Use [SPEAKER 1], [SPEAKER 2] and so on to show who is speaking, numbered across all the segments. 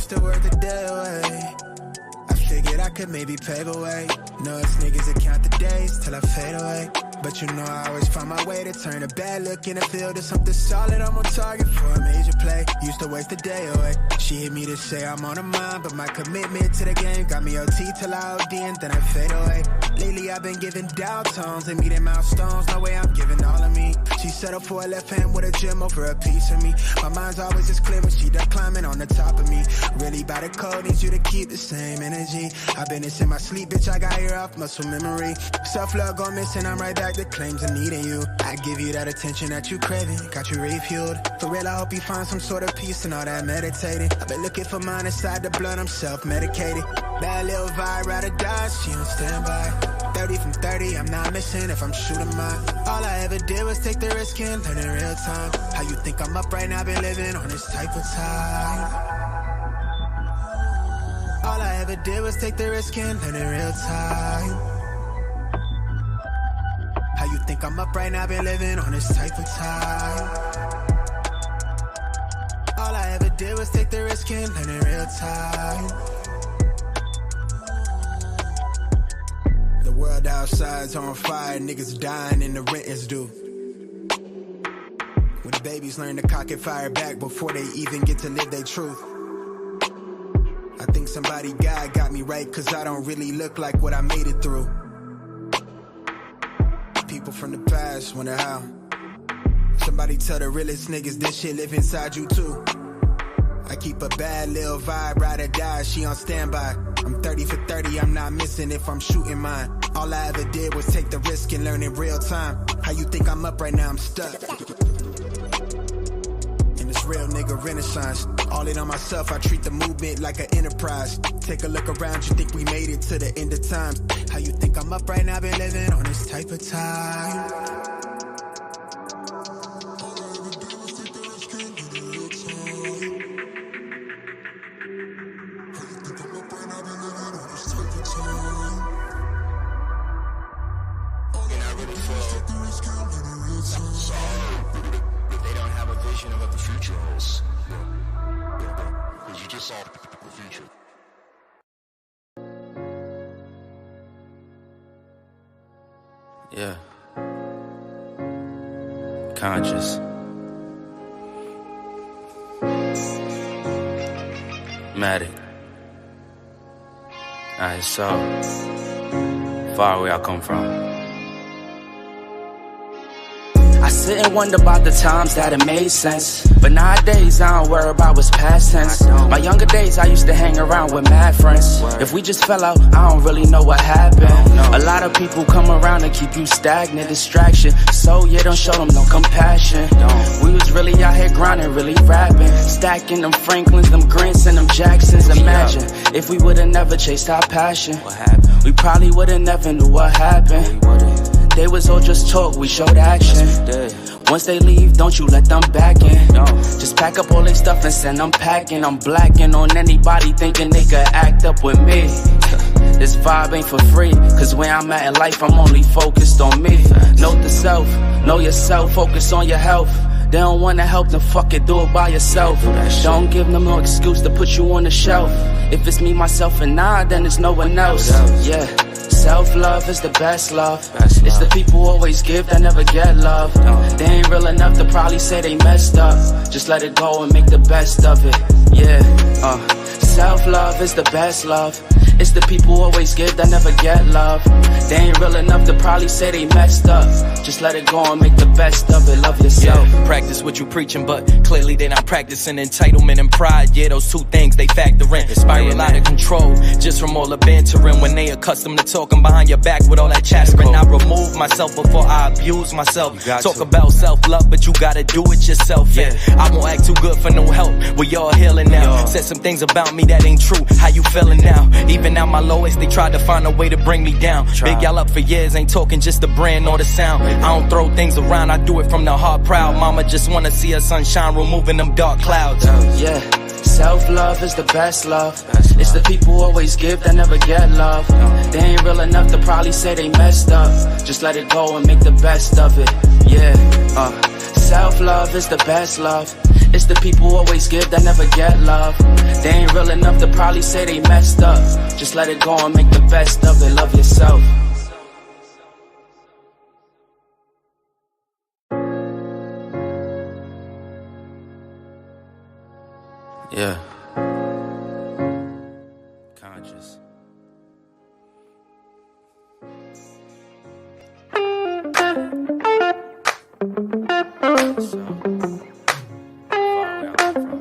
[SPEAKER 1] still worth a day away. I figured I could maybe pave a way. Know it's niggas that count the days till I fade away. But you know I always find my way to turn a bad look in the field to something solid. I'm on target for a major play. Used to waste a day away. She hit me to say I'm on her mind, but my commitment to the game got me OT till I OD and then I fade away. Lately I've been giving down tones and meeting milestones. No way I'm giving all of me. She settled for a left hand with a gym over a piece of me. My mind's always as clear when she done climbing on the top of me. Really by the code, needs you to keep the same energy. I've been this in my sleep, bitch, I got here off muscle memory. Self-love gone missing, I'm right back to claims of needing you. I give you that attention that you craving, got you refueled. For real, I hope you find some sort of peace and all that meditating. I've been looking for mine inside the blood, I'm self-medicated. Bad little vibe, ride or die, she on standby. 30 from 30, I'm not missing if I'm shooting mine. All I ever did was take the risk and learn in real time. How you think I'm up right now, been living on this type of time. All I ever did was take the risk and learn in real time. How you think I'm up right now, been living on this type of time. All I ever did was take the risk and learn in real time. The world outside's on fire, niggas dying and the rent is due. When the babies learn to cock and fire back before they even get to live their truth. I think somebody God got me right, cause I don't really look like what I made it through. People from the past wonder how. Somebody tell the realest niggas this shit live inside you too. I keep a bad little vibe, ride or die, she on standby. I'm 30 for 30, I'm not missing if I'm shooting mine. All I ever did was take the risk and learn in real time. How you think I'm up right now, I'm stuck. In this real nigga renaissance. All in on myself, I treat the movement like an enterprise. Take a look around, you think we made it to the end of time. How you think I'm up right now, been living on this type of time.
[SPEAKER 2] Yeah. Conscious. Matic. Alright, so far away I come from. I sit and wonder about the times that it made sense. But nowadays I don't worry about what's past tense. My younger days I used to hang around with mad friends. If we just fell out, I don't really know what happened. A lot of people come around and keep you stagnant, distraction. So yeah, don't show them no compassion. We was really out here grinding, really rapping, stacking them Franklins, them Grants and them Jacksons. Imagine if we would've never chased our passion. We probably would've never knew what happened. They was all just talk, we showed action. Once they leave, don't you let them back in. Just pack up all their stuff and send them packing. I'm blacking on anybody thinking they could act up with me. This vibe ain't for free, cause where I'm at in life, I'm only focused on me. Note the self, know yourself, focus on your health. They don't wanna help, then fuck it, do it by yourself. Don't give them no excuse to put you on the shelf. If it's me, myself, and I, then it's no one else. Yeah. Self-love is the best love. It's the people who always give that never get love. They ain't real enough to probably say they messed up. Just let it go and make the best of it. Yeah, self-love is the best love. It's the people who always give that never get love. They ain't real enough to probably say they messed up. Just let it go and make the best of it. Love yourself.
[SPEAKER 3] Yeah, practice what you preaching, but clearly they not practicing entitlement and pride. Yeah, those two things they factor in. Spiral out of control just from all the bantering. When they accustomed to talking behind your back with all that chattering. I remove myself before I abuse myself. Talk about self-love, but you gotta do it yourself. Yeah, I won't act too good for no help. We all healing now. Said some things about me that ain't true. How you feeling now? Even now my lowest, they tried to find a way to bring me down. Big y'all up for years, ain't talking just the brand or the sound. I don't throw things around, I do it from the heart proud. Mama just wanna see her sunshine, removing them dark clouds.
[SPEAKER 2] Yeah, self-love is the best love. It's the people who always give that never get love. They ain't real enough to probably say they messed up. Just let it go and make the best of it. Yeah, self-love is the best love. It's the people who always give that never get love. They ain't real enough to probably say they messed up. Just let it go and make the best of it. Love yourself. Yeah. Conscious. So, far away out from.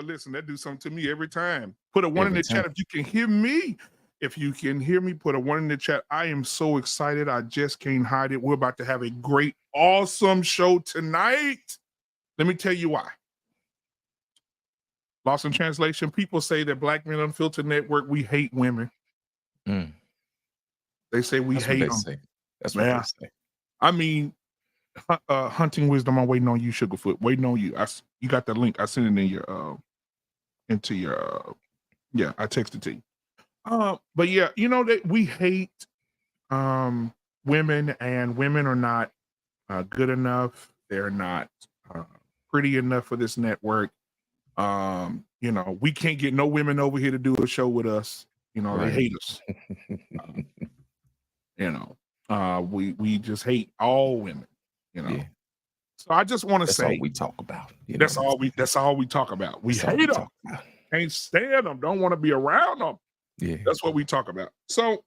[SPEAKER 4] Listen, that do something to me every time. Put a one in the chat if you can hear me. If you can hear me, put a one in the chat. I am so excited. I just can't hide it. We're about to have a great, awesome show tonight. Let me tell you why. Lost in translation, people say that Black Men Unfiltered Network, we hate women. They say we hate them.
[SPEAKER 5] That's what they say.
[SPEAKER 4] I mean, Hunting Wisdom, I'm waiting on you, Sugarfoot. Waiting on you. You got the link. I sent it in your I texted to you. But yeah, you know that we hate women, and women are not good enough. They're not pretty enough for this network. You know, we can't get no women over here to do a show with us. You know, They hate us. We just hate all women. You know. Yeah. So I just want to say
[SPEAKER 5] all we talk about.
[SPEAKER 4] That's all we talk about. We hate them. Can't stand them. Don't want to be around them.
[SPEAKER 5] Yeah.
[SPEAKER 4] That's what we talk about. So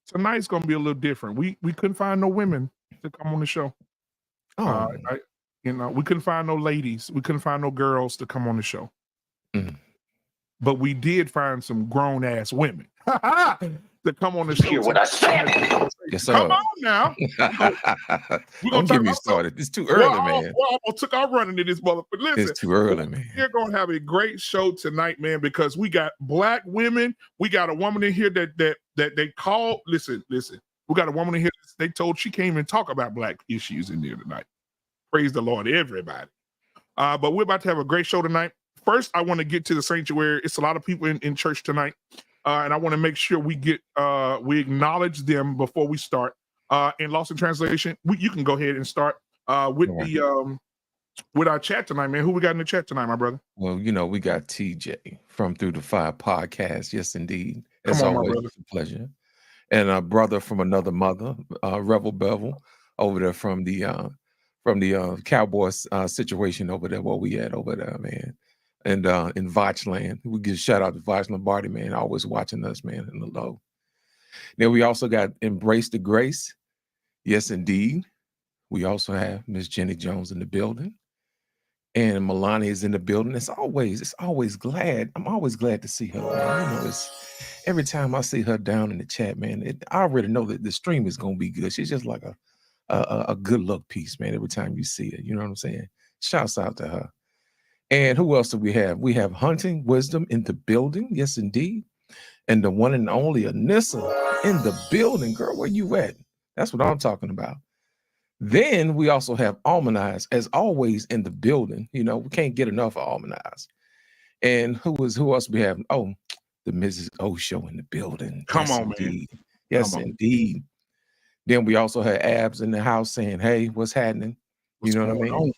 [SPEAKER 4] tonight's gonna be a little different. We couldn't find no women to come on the show. We couldn't find no ladies. We couldn't find no girls to come on the show. But we did find some grown ass women to come on the show.
[SPEAKER 5] Hear what I said? Yes, sir.
[SPEAKER 4] Come on now.
[SPEAKER 5] Don't get me started. It's too early, man.
[SPEAKER 4] I took our running to this motherfucker. Listen,
[SPEAKER 5] it's too early, man.
[SPEAKER 4] We're gonna have a great show tonight, man, because we got Black women. We got a woman in here that they called. Listen. We got a woman in here. They told she came and talk about Black issues in there tonight. Praise the Lord, everybody. But we're about to have a great show tonight. First, I want to get to the sanctuary. It's a lot of people in church tonight. And I want to make sure we acknowledge them before we start. In Lost in Translation, you can go ahead and start with our chat tonight, man. Who we got in the chat tonight, my brother?
[SPEAKER 5] Well, we got TJ from Through the Fire podcast. Yes, indeed.
[SPEAKER 4] It's always
[SPEAKER 5] a pleasure. And a brother from another mother, Revel Bevel, over there from the Cowboys situation over there, where we at over there, man. And in Vochland, we give a shout out to Voch Lombardi, man, always watching us, man, in the low. Then we also got Embrace the Grace. Yes, indeed. We also have Miss Jenny Jones in the building. And Milani is in the building. I'm always glad to see her, man. Every time I see her down in the chat, man, I already know that the stream is gonna be good. She's just like a good look piece, man. Every time you see it, you know what I'm saying. Shouts out to her. And who else do we have? We have Hunting Wisdom in the building, yes indeed, and the one and only Anissa in the building. Girl, where you at? That's what I'm talking about. Then we also have Almanize, as always, in the building. You know, we can't get enough of Almanize. And who else we have? Oh, the Mrs. O show in the building.
[SPEAKER 4] Come
[SPEAKER 5] Yes,
[SPEAKER 4] on,
[SPEAKER 5] indeed.
[SPEAKER 4] man.
[SPEAKER 5] Yes, indeed. Then we also had Abs in the house saying, hey, what's happening? You know what I mean?
[SPEAKER 4] On?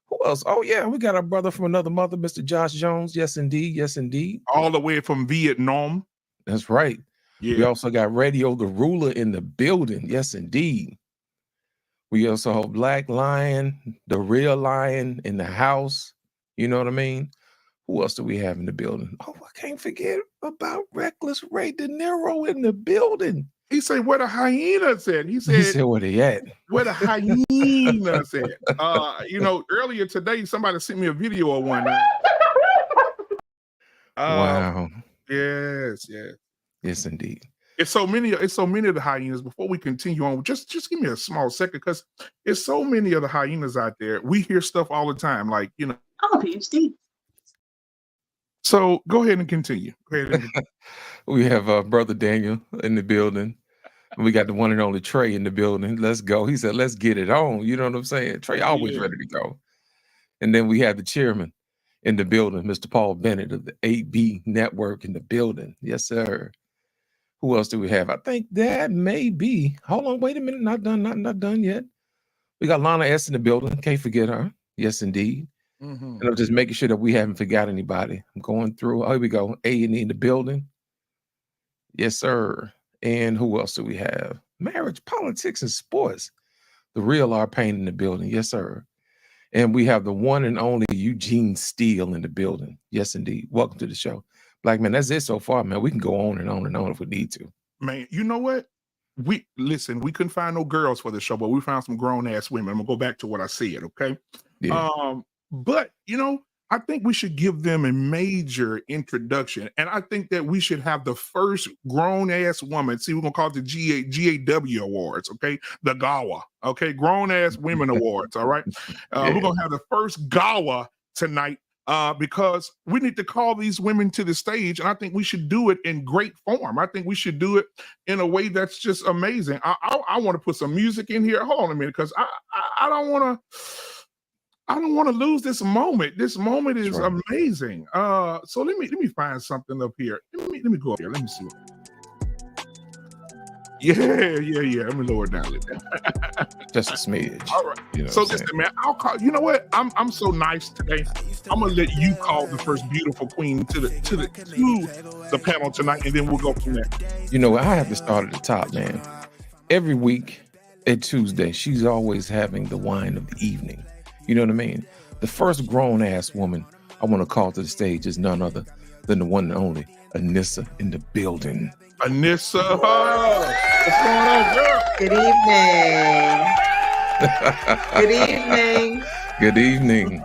[SPEAKER 5] Who else? Oh, yeah, we got our brother from another mother, Mr. Josh Jones. Yes, indeed. Yes, indeed.
[SPEAKER 4] All the way from Vietnam.
[SPEAKER 5] That's right.
[SPEAKER 4] Yeah.
[SPEAKER 5] We also got Radio the Ruler in the building. Yes, indeed. We also have Black Lion, the real lion in the house. You know what I mean? Who else do we have in the building? Oh, I can't forget about Reckless Ray De Niro in the building.
[SPEAKER 4] He said, where the hyenas at? He said,
[SPEAKER 5] where they at?
[SPEAKER 4] Where the hyenas at? You know, earlier today, somebody sent me a video of one.
[SPEAKER 5] Wow.
[SPEAKER 4] Yes.
[SPEAKER 5] Yes, indeed.
[SPEAKER 4] It's so many of the hyenas. Before we continue on, just give me a small second, because it's so many of the hyenas out there. We hear stuff all the time, like, you know.
[SPEAKER 6] I'm a PhD.
[SPEAKER 4] So go ahead and continue.
[SPEAKER 5] We have Brother Daniel in the building. We got the one and only Trey in the building. Let's go. He said, let's get it on. You know what I'm saying? Trey always ready to go. And then we have the chairman in the building, Mr. Paul Bennett of the 8B Network in the building. Yes, sir. Who else do we have? I think that may be. Hold on, wait a minute. Not done yet. We got Lana S in the building. Can't forget her. Yes, indeed. And I'm just making sure that we haven't forgot anybody. I'm going through. Oh, here we go. A&E in the building. Yes, sir. And who else do we have? Marriage, politics, and sports. The real R Payne in the building. Yes, sir. And we have the one and only Eugene Steele in the building. Yes, indeed. Welcome to the show. Black man, that's it so far, man. We can go on and on and on if we need to.
[SPEAKER 4] Man, you know what? We couldn't find no girls for the show, but we found some grown-ass women. I'm gonna go back to what I said, okay?
[SPEAKER 5] Yeah.
[SPEAKER 4] But you know, I think we should give them a major introduction. And I think that we should have the first grown-ass woman. See, we're going to call it the GAW Awards, okay? The GAWA, okay? Grown-ass Women Awards, all right? We're going to have the first GAWA tonight because we need to call these women to the stage. And I think we should do it in great form. I think we should do it in a way that's just amazing. I want to put some music in here. Hold on a minute, because I don't want to lose this moment. This moment is amazing. So let me find something up here. Let me go up here. Let me see. Yeah. Let me lower it down a little bit.
[SPEAKER 5] Just a smidge.
[SPEAKER 4] All right.
[SPEAKER 5] You know
[SPEAKER 4] so listen, man, I'll call. You know what? I'm so nice today. I'm gonna let you call the first beautiful queen to the panel tonight, and then we'll go from there.
[SPEAKER 5] You know, I have to start at the top, man. Every week at Tuesday, she's always having the wine of the evening. You know what I mean? The first grown-ass woman I want to call to the stage is none other than the one and only Anissa in the building.
[SPEAKER 4] Anissa, what's going on, girl?
[SPEAKER 7] Good evening.
[SPEAKER 5] Good evening.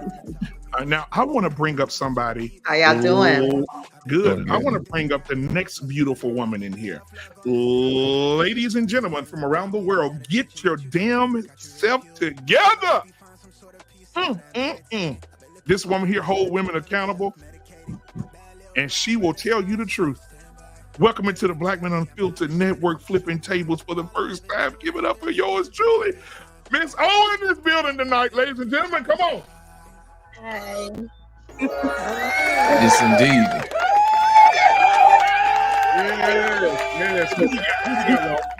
[SPEAKER 4] Now, I want to bring up somebody.
[SPEAKER 7] How y'all doing?
[SPEAKER 4] Good. I want to bring up the next beautiful woman in here. Ladies and gentlemen from around the world, get your damn self together. This woman here hold women accountable, and she will tell you the truth. Welcome into the Black Men Unfiltered Network, flipping tables for the first time. Give it up for yours truly, Miss O in this building tonight, ladies and gentlemen. Come on.
[SPEAKER 7] Hi.
[SPEAKER 5] Yes, indeed.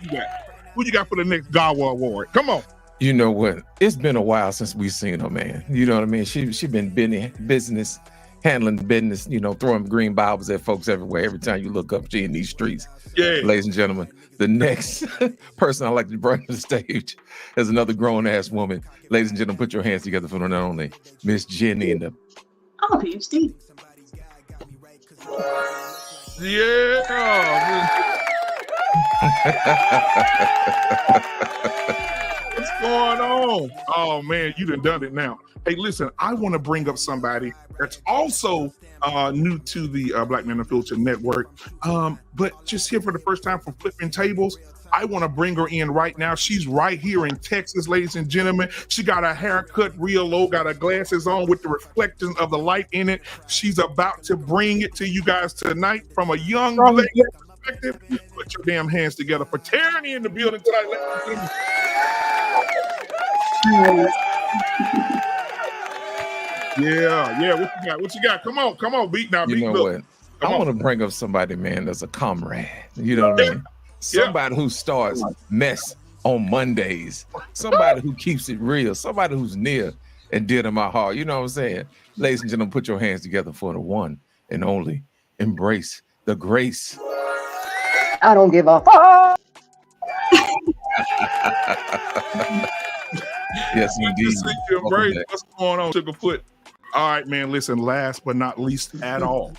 [SPEAKER 4] Yes. Who you got for the next GAWA Award? Come on.
[SPEAKER 5] You know what? It's been a while since we've seen her, man. You know what I mean? She been business, handling business, you know, throwing green Bibles at folks everywhere. Every time you look up, she in these streets.
[SPEAKER 4] Yeah.
[SPEAKER 5] Ladies and gentlemen, the next person I'd like to bring to the stage is another grown-ass woman. Ladies and gentlemen, put your hands together for not only Miss Jenny in the...
[SPEAKER 6] I'm a PhD.
[SPEAKER 4] Yeah. What's going on? Oh man, you done it now. Hey, listen, I want to bring up somebody that's also new to the Black Men Unfiltered Network, but just here for the first time from Flipping Tables. I want to bring her in right now. She's right here in Texas, ladies and gentlemen. She got her hair cut real low, got her glasses on with the reflection of the light in it. She's about to bring it to you guys tonight from a young lady perspective. Put your damn hands together for Tyranny in the building tonight, ladies and gentlemen. Yeah. What you got? Come on, beat now.
[SPEAKER 5] You
[SPEAKER 4] beat,
[SPEAKER 5] know
[SPEAKER 4] look.
[SPEAKER 5] what? I want to bring up somebody, man, that's a comrade. You know what I mean? Somebody who starts mess on Mondays. Somebody who keeps it real. Somebody who's near and dear to my heart. You know what I'm saying? Ladies and gentlemen, put your hands together for the one and only. Embrace the grace.
[SPEAKER 8] I don't give a fuck.
[SPEAKER 5] Yes, indeed.
[SPEAKER 4] Embrace. What's going on, Sugarfoot? All right, man. Listen, last but not least at all,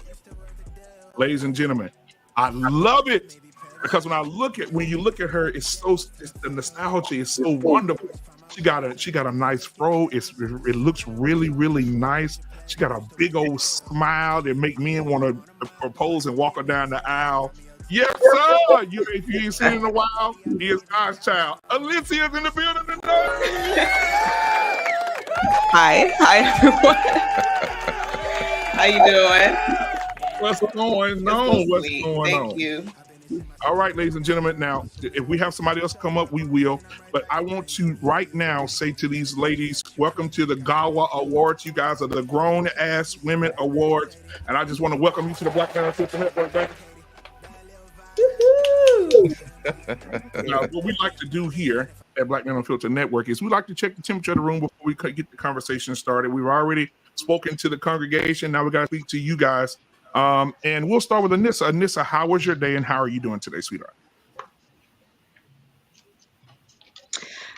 [SPEAKER 4] ladies and gentlemen, I love it because when you look at her, the nostalgia is so wonderful. She got a nice fro. It looks really, really nice. She got a big old smile that make men want to propose and walk her down the aisle. Yes, sir. If you ain't seen it in a while, he is God's child. Alicia's in the building tonight.
[SPEAKER 9] Hi everyone. How you doing?
[SPEAKER 4] What's going on? What's going on?
[SPEAKER 9] Thank you.
[SPEAKER 4] All right, ladies and gentlemen. Now, if we have somebody else come up, we will. But I want to right now say to these ladies, welcome to the Gawa Awards. You guys are the Grown Ass Women Awards. And I just want to welcome you to the Black Man on Filter Network, baby. Now, what we like to do here at Black Men on Filter Network is we like to check the temperature of the room before we get the conversation started. We've already spoken to the congregation. Now we got to speak to you guys. And we'll start with Anissa. Anissa, how was your day and how are you doing today, sweetheart?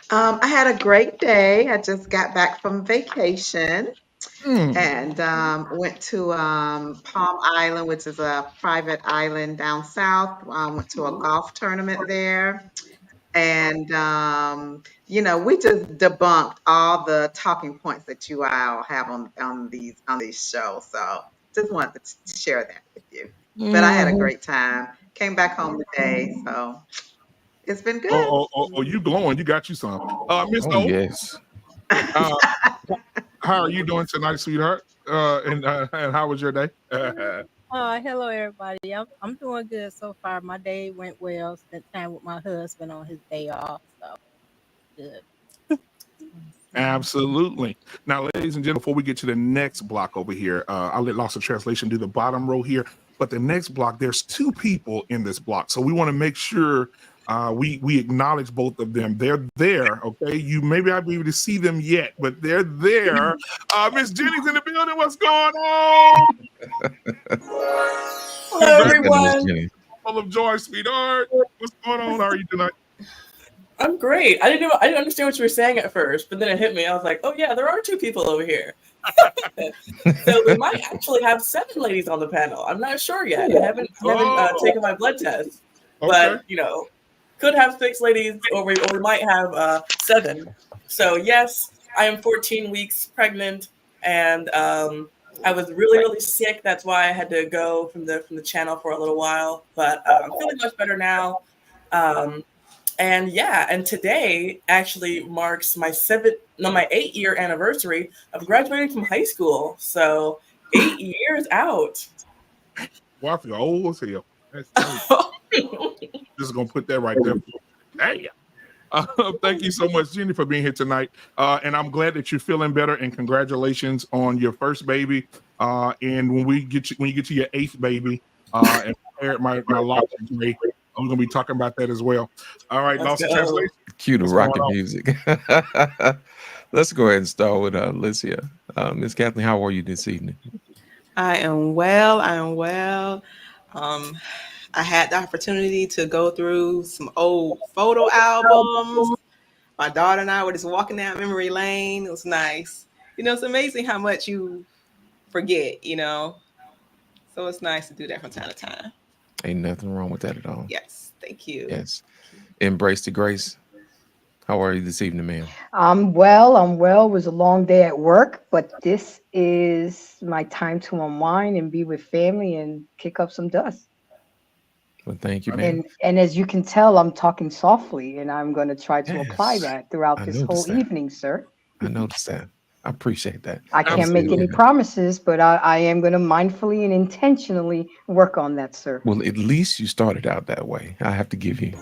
[SPEAKER 7] I had a great day. I just got back from vacation and went to Palm Island, which is a private island down south. Went to a golf tournament there. And, we just debunked all the talking points that you all have on these shows. So just wanted to share that with you. But I had a great time. Came back home today, so it's been good.
[SPEAKER 4] Oh, you glowing. You got you some. Miss O.
[SPEAKER 5] Yes.
[SPEAKER 4] How are you doing tonight, sweetheart? And how was your day?
[SPEAKER 10] Hello, everybody. I'm doing good so far. My day went well. Spent time with my husband on his day off. So good.
[SPEAKER 4] Absolutely. Now, ladies and gentlemen, before we get to the next block over here, I'll let Lost of Translation do the bottom row here. But the next block, there's two people in this block. So we want to make sure we acknowledge both of them. They're there, okay? You maybe not be able to see them yet, but they're there. Miss Jenny's in the building. What's going on?
[SPEAKER 9] Hello, everyone.
[SPEAKER 4] Full of joy, sweetheart. What's going on? How are you tonight?
[SPEAKER 9] I'm great. I didn't understand what you were saying at first, but then it hit me. I was like, oh yeah, there are two people over here. So we might actually have 7 ladies on the panel. I'm not sure yet. I haven't taken my blood test, but could have 6 ladies, or we might have 7. So yes, I am 14 weeks pregnant, and I was really, really sick. That's why I had to go from the channel for a little while. But I'm feeling much better now. And today actually marks my 8-year anniversary of graduating from high school. So 8 years out.
[SPEAKER 4] Well, I feel old as hell. Just gonna put that right there. Hey. Thank you so much, Jenny, for being here tonight. And I'm glad that you're feeling better. And congratulations on your first baby. And when you get to your 8th baby, and my life is great. I'm going to be talking about that as well. All right, Lost in Translation.
[SPEAKER 5] Cue the rocket music. Let's go ahead and start with Alicia. Miss Kathleen, how are you this evening?
[SPEAKER 11] I am well. I had the opportunity to go through some old photo albums. My daughter and I were just walking down memory lane. It was nice. It's amazing how much you forget, So it's nice to do that from time to time.
[SPEAKER 5] Ain't nothing wrong with that at all.
[SPEAKER 11] Yes, thank you.
[SPEAKER 5] Yes. Embrace the grace. How are you this evening, ma'am?
[SPEAKER 8] I'm well. It was a long day at work, but this is my time to unwind and be with family and kick up some dust.
[SPEAKER 5] Well, thank you, man.
[SPEAKER 8] And as you can tell, I'm talking softly, and I'm going to try to apply
[SPEAKER 5] Yes,
[SPEAKER 8] that throughout
[SPEAKER 5] I
[SPEAKER 8] this whole
[SPEAKER 5] noticed that.
[SPEAKER 8] evening, sir.
[SPEAKER 5] I noticed that. I appreciate that.
[SPEAKER 8] I can't make any promises, but I am going to mindfully and intentionally work on that, sir.
[SPEAKER 5] Well, at least you started out that way. I have to give you.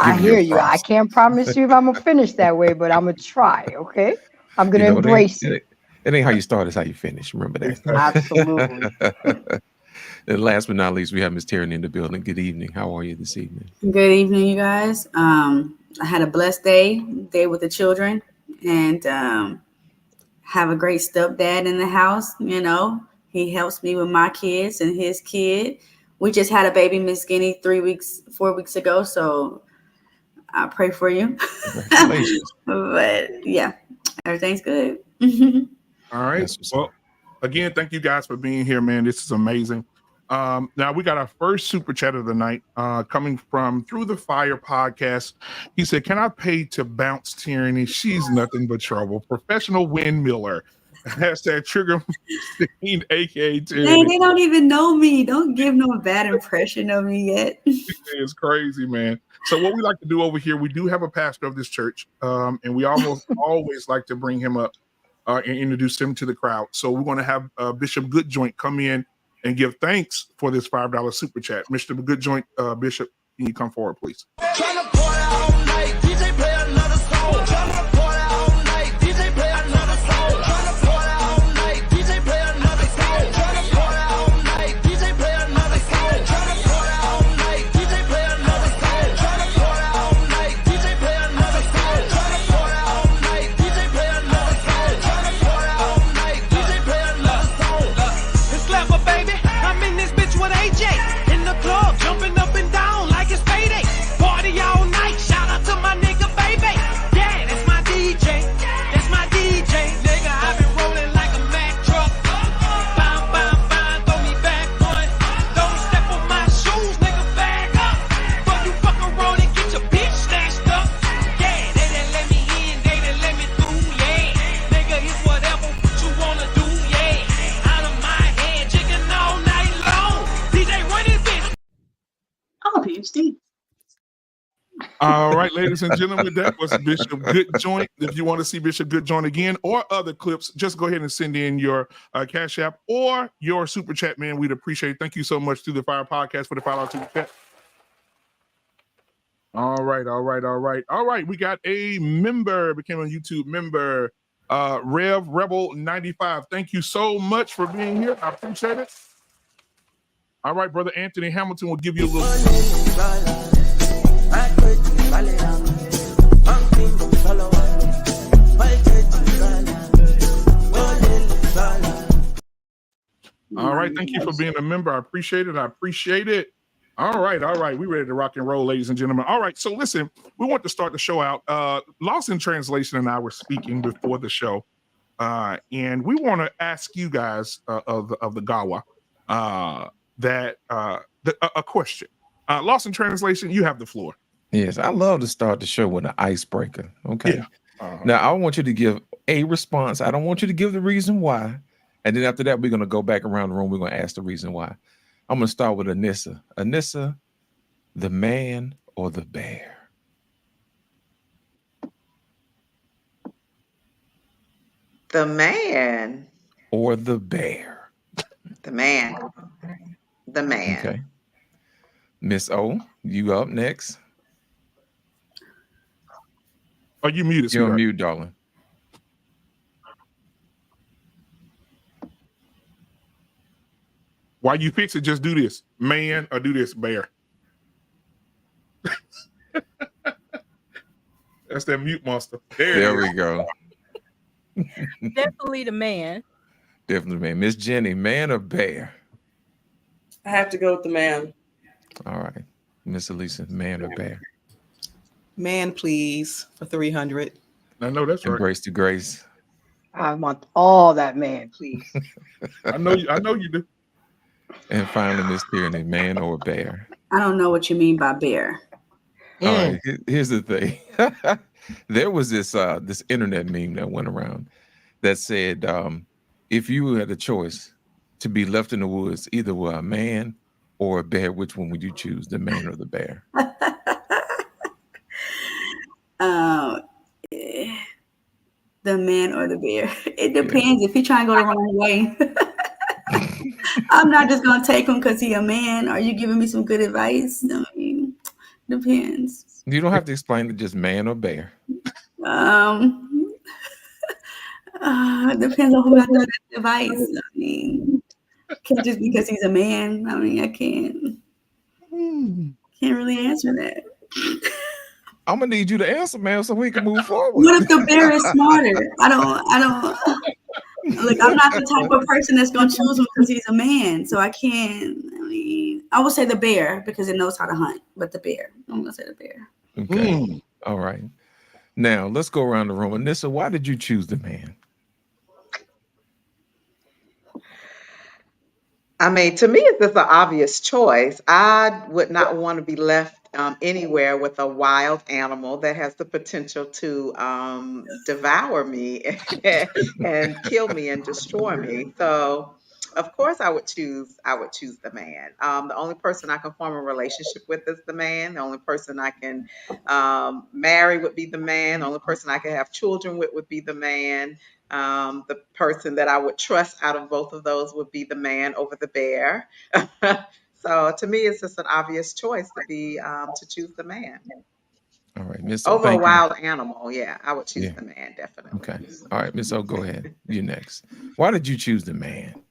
[SPEAKER 8] I hear you. I can't promise you if I'm gonna finish that way, but I'm gonna try. Okay, I'm gonna embrace it.
[SPEAKER 5] It ain't how you start; it's how you finish. Remember that.
[SPEAKER 8] Absolutely.
[SPEAKER 5] And last but not least, we have Miss Tierney in the building. Good evening. How are you this evening?
[SPEAKER 12] Good evening, you guys. I had a blessed day with the children, and have a great stepdad in the house. You know, he helps me with my kids and his kid. We just had a baby, Miss Guinea, 4 weeks ago. So I pray for you.
[SPEAKER 5] Congratulations.
[SPEAKER 12] But yeah, everything's good.
[SPEAKER 4] All right. Well, again, thank you guys for being here, man. This is amazing. Now we got our first super chat of the night coming from Through the Fire podcast. He said, "Can I pay to bounce Tyranny? She's nothing but trouble. Professional windmiller." Hashtag trigger 16, aka Tyranny.
[SPEAKER 12] Dang, they don't even know me. Don't give no bad impression of me yet.
[SPEAKER 4] It's crazy, man. So what we like to do over here, we do have a pastor of this church, and we almost always like to bring him up and introduce him to the crowd. So we're going to have Bishop Goodjoint come in and give thanks for this $5 super chat. Mr. Goodjoint, Bishop, can you come forward, please? All right, ladies and gentlemen, that was Bishop Goodjoint. If you want to see Bishop Goodjoint again or other clips, just go ahead and send in your Cash App or your super chat, man. We'd appreciate it. Thank you so much to the Fire Podcast for the $5 super chat. All right. We got a member, became a YouTube member, Rev Rebel 95. Thank you so much for being here. I appreciate it. All right, brother Anthony Hamilton will give you a little. All right, thank you for being a member. I appreciate it. All right. We ready to rock and roll, ladies and gentlemen. All right, so listen, we want to start the show out. Lost in Translation and I were speaking before the show, and we want to ask you guys of the Gawa a question. Lost in Translation, you have the floor.
[SPEAKER 5] Yes, I love to start the show with an icebreaker. Okay.
[SPEAKER 4] Yeah.
[SPEAKER 5] Now, I want you to give a response. I don't want you to give the reason why. And then after that, we're going to go back around the room. We're going to ask the reason why. I'm going to start with Anissa. Anissa, the man or the bear?
[SPEAKER 7] The man.
[SPEAKER 5] Or the bear?
[SPEAKER 7] The man. The man.
[SPEAKER 5] Okay. Miss O, you up next.
[SPEAKER 4] Are you muted?
[SPEAKER 5] You're on mute, darling.
[SPEAKER 4] While you fix it, just do this, man, or do this, bear. That's that mute monster.
[SPEAKER 5] There we go.
[SPEAKER 10] Definitely the man.
[SPEAKER 5] Definitely man. Miss Jenny, man or bear?
[SPEAKER 9] I have to go with the man.
[SPEAKER 5] All right. Miss Elisa, man or bear?
[SPEAKER 11] Man, please, for 300.
[SPEAKER 4] I know that's right.
[SPEAKER 5] Grace to Grace.
[SPEAKER 8] I want all that man, please.
[SPEAKER 4] I know you do.
[SPEAKER 5] And finally, Miss Tierney, man or bear?
[SPEAKER 12] I don't know what you mean by bear.
[SPEAKER 5] All right, here's the thing. There was this internet meme that went around that said, if you had a choice to be left in the woods, either with a man or a bear, which one would you choose, the man or the bear?
[SPEAKER 12] The man or the bear. It depends. If he trying to go the wrong way. I'm not just gonna take him because he a man. Are you giving me some good advice? I mean, depends.
[SPEAKER 5] You don't have to explain it, just man or bear.
[SPEAKER 12] Depends on who I know that advice. I mean, can't just because he's a man. I mean, I can't really answer that.
[SPEAKER 5] I'm gonna need you to answer, man, so we can move forward.
[SPEAKER 12] What if the bear is smarter? I don't. Like, I'm not the type of person that's gonna choose him because he's a man. So I can't. I mean, I would say the bear because it knows how to hunt. But the bear, I'm gonna say the bear.
[SPEAKER 5] Okay. All right. Now let's go around the room. Anissa, why did you choose the man?
[SPEAKER 7] I mean, to me, it's just an obvious choice. I would not want to be left anywhere with a wild animal that has the potential to devour me and kill me and destroy me. So, of course, I would choose the man. The only person I can form a relationship with is the man. The only person I can marry would be the man. The only person I can have children with would be the man. The person that I would trust out of both of those would be the man over the bear. So to me, it's just an obvious choice to choose the man.
[SPEAKER 5] All right, Miss O,
[SPEAKER 7] Over a
[SPEAKER 5] thank you.
[SPEAKER 7] wild animal. Yeah, I would choose the man, definitely.
[SPEAKER 5] Okay. All right, Miss O, go ahead. You next. Why did you choose the man?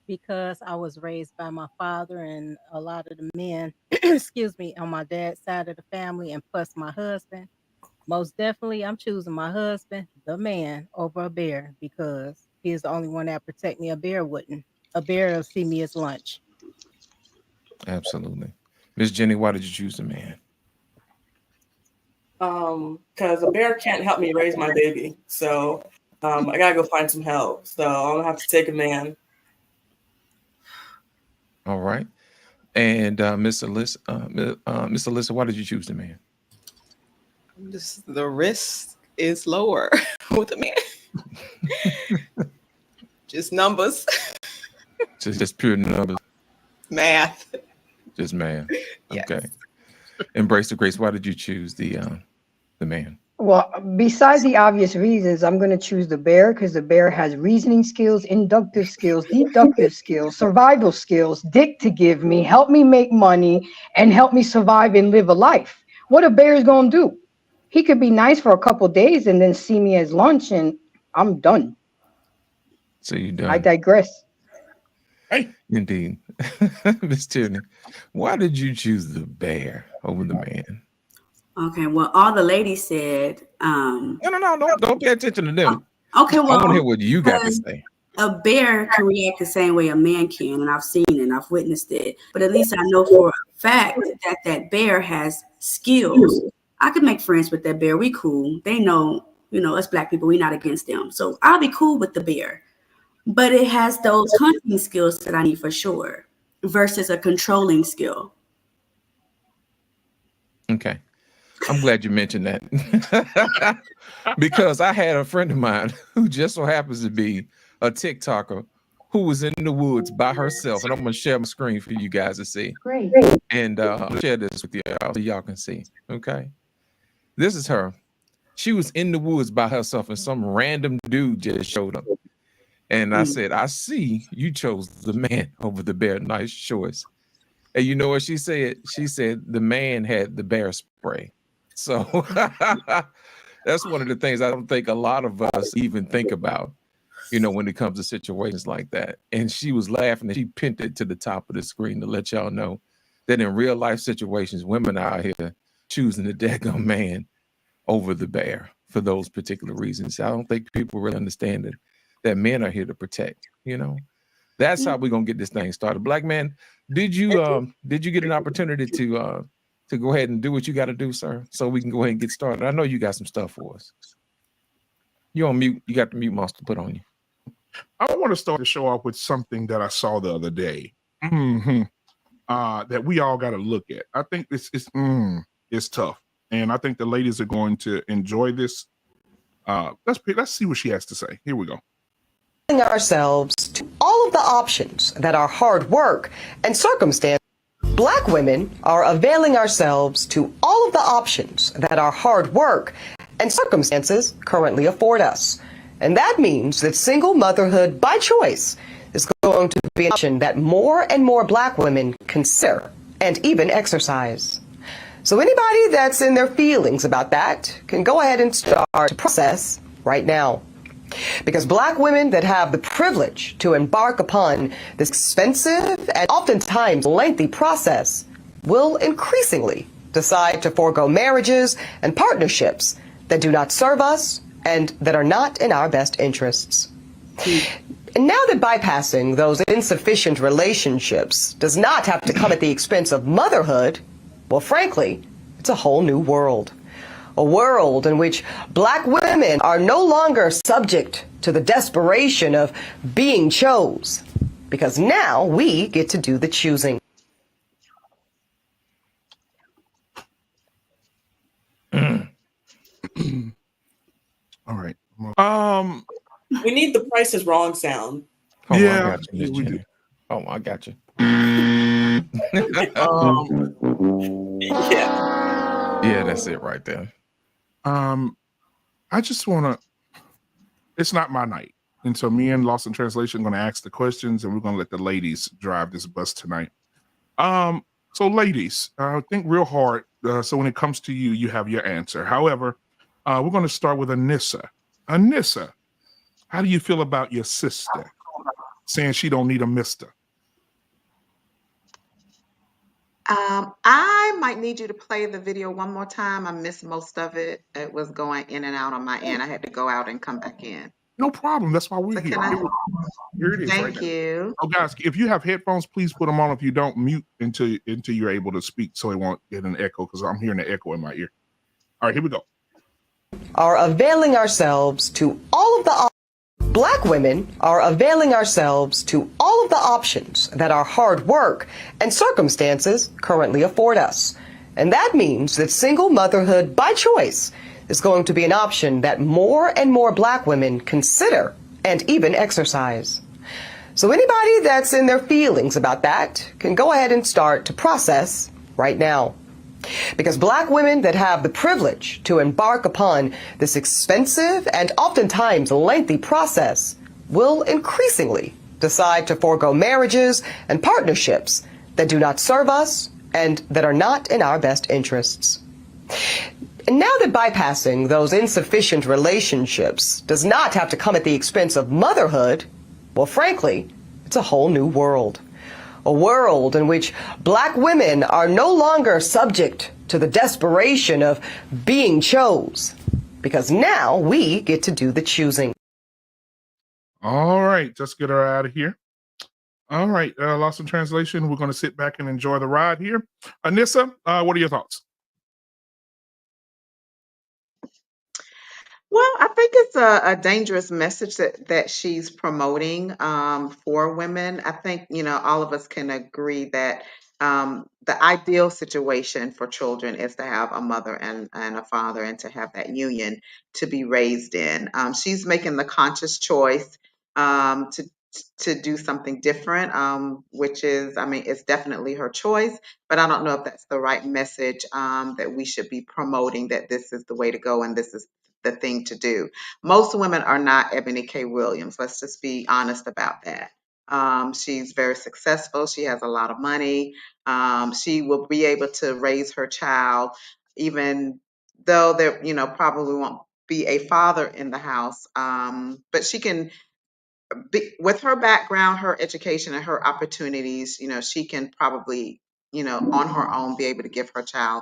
[SPEAKER 10] Because I was raised by my father and a lot of the men, excuse me, on my dad's side of the family, and plus my husband. Most definitely, I'm choosing my husband, the man, over a bear because he is the only one that protect me. A bear wouldn't. A bear will see me as lunch.
[SPEAKER 5] Absolutely. Miss Jenny, why did you choose the man?
[SPEAKER 9] Because a bear can't help me raise my baby. So I gotta go find some help. So I'm gonna have to take a man.
[SPEAKER 5] All right. And Miss Alyssa, why did you choose the man?
[SPEAKER 11] Just the risk is lower with a man. Just numbers.
[SPEAKER 5] Just pure numbers.
[SPEAKER 11] Math.
[SPEAKER 5] Just math.
[SPEAKER 11] Yes.
[SPEAKER 5] Okay. Embrace the grace. Why did you choose the man?
[SPEAKER 8] Well, besides the obvious reasons, I'm going to choose the bear because the bear has reasoning skills, inductive skills, deductive skills, survival skills, dick to give me, help me make money, and help me survive and live a life. What a bear is going to do? He could be nice for a couple of days and then see me as lunch, and I'm done.
[SPEAKER 5] So you're done.
[SPEAKER 8] I digress.
[SPEAKER 4] Hey,
[SPEAKER 5] indeed. Miss Tierney, why did you choose the bear over the man?
[SPEAKER 12] Okay, well, all the ladies said.
[SPEAKER 5] No, don't pay attention to them.
[SPEAKER 12] Okay, well,
[SPEAKER 5] I want to hear what you got to say.
[SPEAKER 12] A bear can react the same way a man can, and I've seen it, and I've witnessed it. But at least I know for a fact that bear has skills. I could make friends with that bear. We cool. They know, us black people, we not against them. So I'll be cool with the bear. But it has those hunting skills that I need for sure versus a controlling skill.
[SPEAKER 5] Okay. I'm glad you mentioned that. Because I had a friend of mine who just so happens to be a TikToker who was in the woods by herself. And I'm going to share my screen for you guys to see.
[SPEAKER 8] Great.
[SPEAKER 5] And I'll share this with y'all so y'all can see. Okay. This is her. She was in the woods by herself and some random dude just showed up. And I said, I see you chose the man over the bear. Nice choice. And you know what she said? She said the man had the bear spray. So that's one of the things I don't think a lot of us even think about, when it comes to situations like that. And she was laughing and she pinned it to the top of the screen to let y'all know that in real life situations, women are out here choosing the daggone man over the bear for those particular reasons. I don't think people really understand it. That men are here to protect, That's how we're gonna get this thing started. Black man, did you get an opportunity to go ahead and do what you got to do, sir, so we can go ahead and get started? I know you got some stuff for us. You're on mute. You got the mute monster put on you.
[SPEAKER 4] I want to start the show off with something that I saw the other day. That we all got to look at. I think it's tough, and I think the ladies are going to enjoy this. Let's see what she has to say. Here we go.
[SPEAKER 13] Ourselves to all of the options that our hard work and circumstance. Black women are availing ourselves to all of the options that our hard work and circumstances currently afford us. And that means that single motherhood by choice is going to be an option that more and more Black women consider and even exercise. So anybody that's in their feelings about that can go ahead and start the process right now. Because Black women that have the privilege to embark upon this expensive and oftentimes lengthy process will increasingly decide to forego marriages and partnerships that do not serve us and that are not in our best interests. And now that bypassing those insufficient relationships does not have to come at the expense of motherhood, well, frankly, it's a whole new world. A world in which Black women are no longer subject to the desperation of being chose, because now we get to do the choosing.
[SPEAKER 4] All right.
[SPEAKER 9] We need the Price is Wrong sound.
[SPEAKER 5] Oh,
[SPEAKER 4] Yeah,
[SPEAKER 5] I got you, Miss
[SPEAKER 4] we do.
[SPEAKER 5] Jenny. Oh, I got you. Yeah, that's it right there.
[SPEAKER 4] I just want to. It's not my night, and so me and Lost in Translation are going to ask the questions, and we're going to let the ladies drive this bus tonight. So ladies, think real hard. So when it comes to you, you have your answer. However, we're going to start with Anissa. Anissa, how do you feel about your sister saying she don't need a mister?
[SPEAKER 7] I might need you to play the video one more time. I missed most of it. It was going in and out on my end. I had to go out and come back in.
[SPEAKER 4] No problem. That's why we're
[SPEAKER 7] So
[SPEAKER 4] here.
[SPEAKER 7] can I?
[SPEAKER 4] Here it is.
[SPEAKER 7] Thank
[SPEAKER 4] right now.
[SPEAKER 7] you.
[SPEAKER 4] Oh, guys, if you have headphones, please put them on. If you don't, mute until you're able to speak, so it won't get an echo, because I'm hearing an echo in my ear. All right, here we go.
[SPEAKER 13] Are availing ourselves to all of the Black women are availing ourselves to all of the options that our hard work and circumstances currently afford us. And that means that single motherhood by choice is going to be an option that more and more Black women consider and even exercise. So anybody that's in their feelings about that can go ahead and start to process right now. Because Black women that have the privilege to embark upon this expensive and oftentimes lengthy process will increasingly decide to forego marriages and partnerships that do not serve us and that are not in our best interests. And now that bypassing those insufficient relationships does not have to come at the expense of motherhood, well, frankly, it's a whole new world. A world in which Black women are no longer subject to the desperation of being chose, because now we get to do the choosing.
[SPEAKER 4] All right, let's get her out of here. All right, Lost in Translation. We're going to sit back and enjoy the ride here. Anissa, what are your thoughts?
[SPEAKER 7] Well, I think it's a dangerous message that she's promoting for women. I think, all of us can agree that the ideal situation for children is to have a mother and a father and to have that union to be raised in. She's making the conscious choice to do something different, which is, it's definitely her choice, but I don't know if that's the right message that we should be promoting, that this is the way to go and this is the thing to do. Most women are not Ebony K. Williams. Let's just be honest about that. She's very successful. She has a lot of money. She will be able to raise her child, even though there, probably won't be a father in the house. But she can with her background, her education, and her opportunities, she can probably, on her own, be able to give her child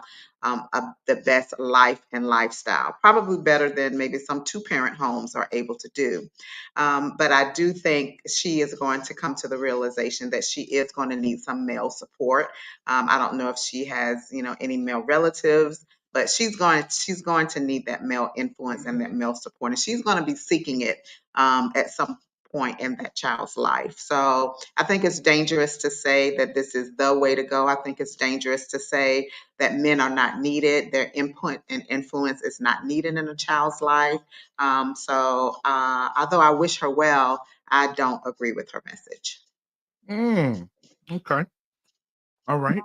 [SPEAKER 7] the best life and lifestyle, probably better than maybe some two-parent homes are able to do. But I do think she is going to come to the realization that she is going to need some male support. I don't know if she has, any male relatives, but she's going to need that male influence and that male support, and she's going to be seeking it at some point in that child's life. So I think it's dangerous to say that this is the way to go. I think it's dangerous to say that men are not needed. Their input and influence is not needed in a child's life. So although I wish her well, I don't agree with her message.
[SPEAKER 4] Okay. All right.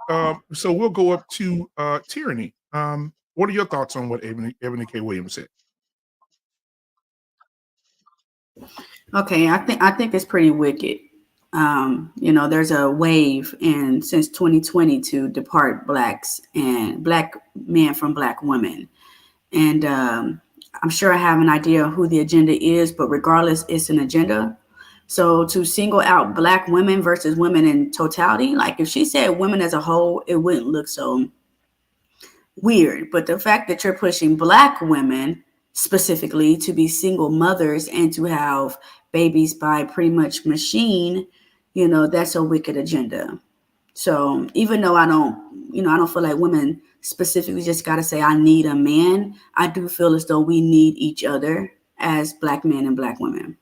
[SPEAKER 4] So we'll go up to Tyranny. What are your thoughts on what Ebony K. Williams said?
[SPEAKER 12] Okay, I think it's pretty wicked. There's a wave and since 2020 to depart blacks and black men from black women. And I'm sure I have an idea of who the agenda is, but regardless, it's an agenda. So to single out black women versus women in totality, like if she said women as a whole, it wouldn't look so weird. But the fact that you're pushing black women specifically to be single mothers and to have babies by pretty much machine, that's a wicked agenda. So even though I don't feel like women specifically just got to say, I need a man, I do feel as though we need each other as black men and black women.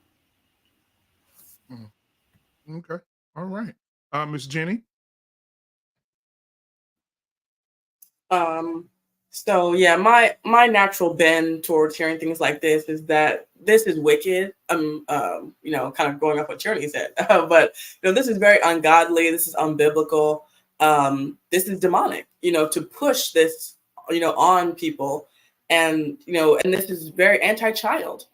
[SPEAKER 4] Okay. All right. Miss Jenny?
[SPEAKER 9] So yeah, my natural bend towards hearing things like this is that this is wicked. Kind of going off what Tyranny said, but this is very ungodly. This is unbiblical. This is demonic. To push this, on people, and and this is very anti-child.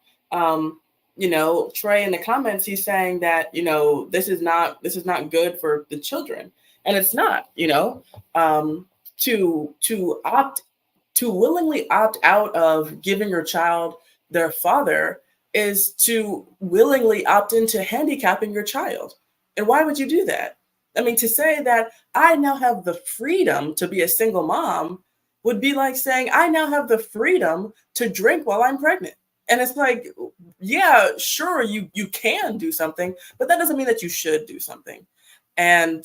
[SPEAKER 9] Trey in the comments, he's saying that this is not good for the children, and it's not. To willingly opt out of giving your child their father is to willingly opt into handicapping your child. And why would you do that? I mean, to say that I now have the freedom to be a single mom would be like saying I now have the freedom to drink while I'm pregnant. And it's like, yeah, sure, you can do something, but that doesn't mean that you should do something. And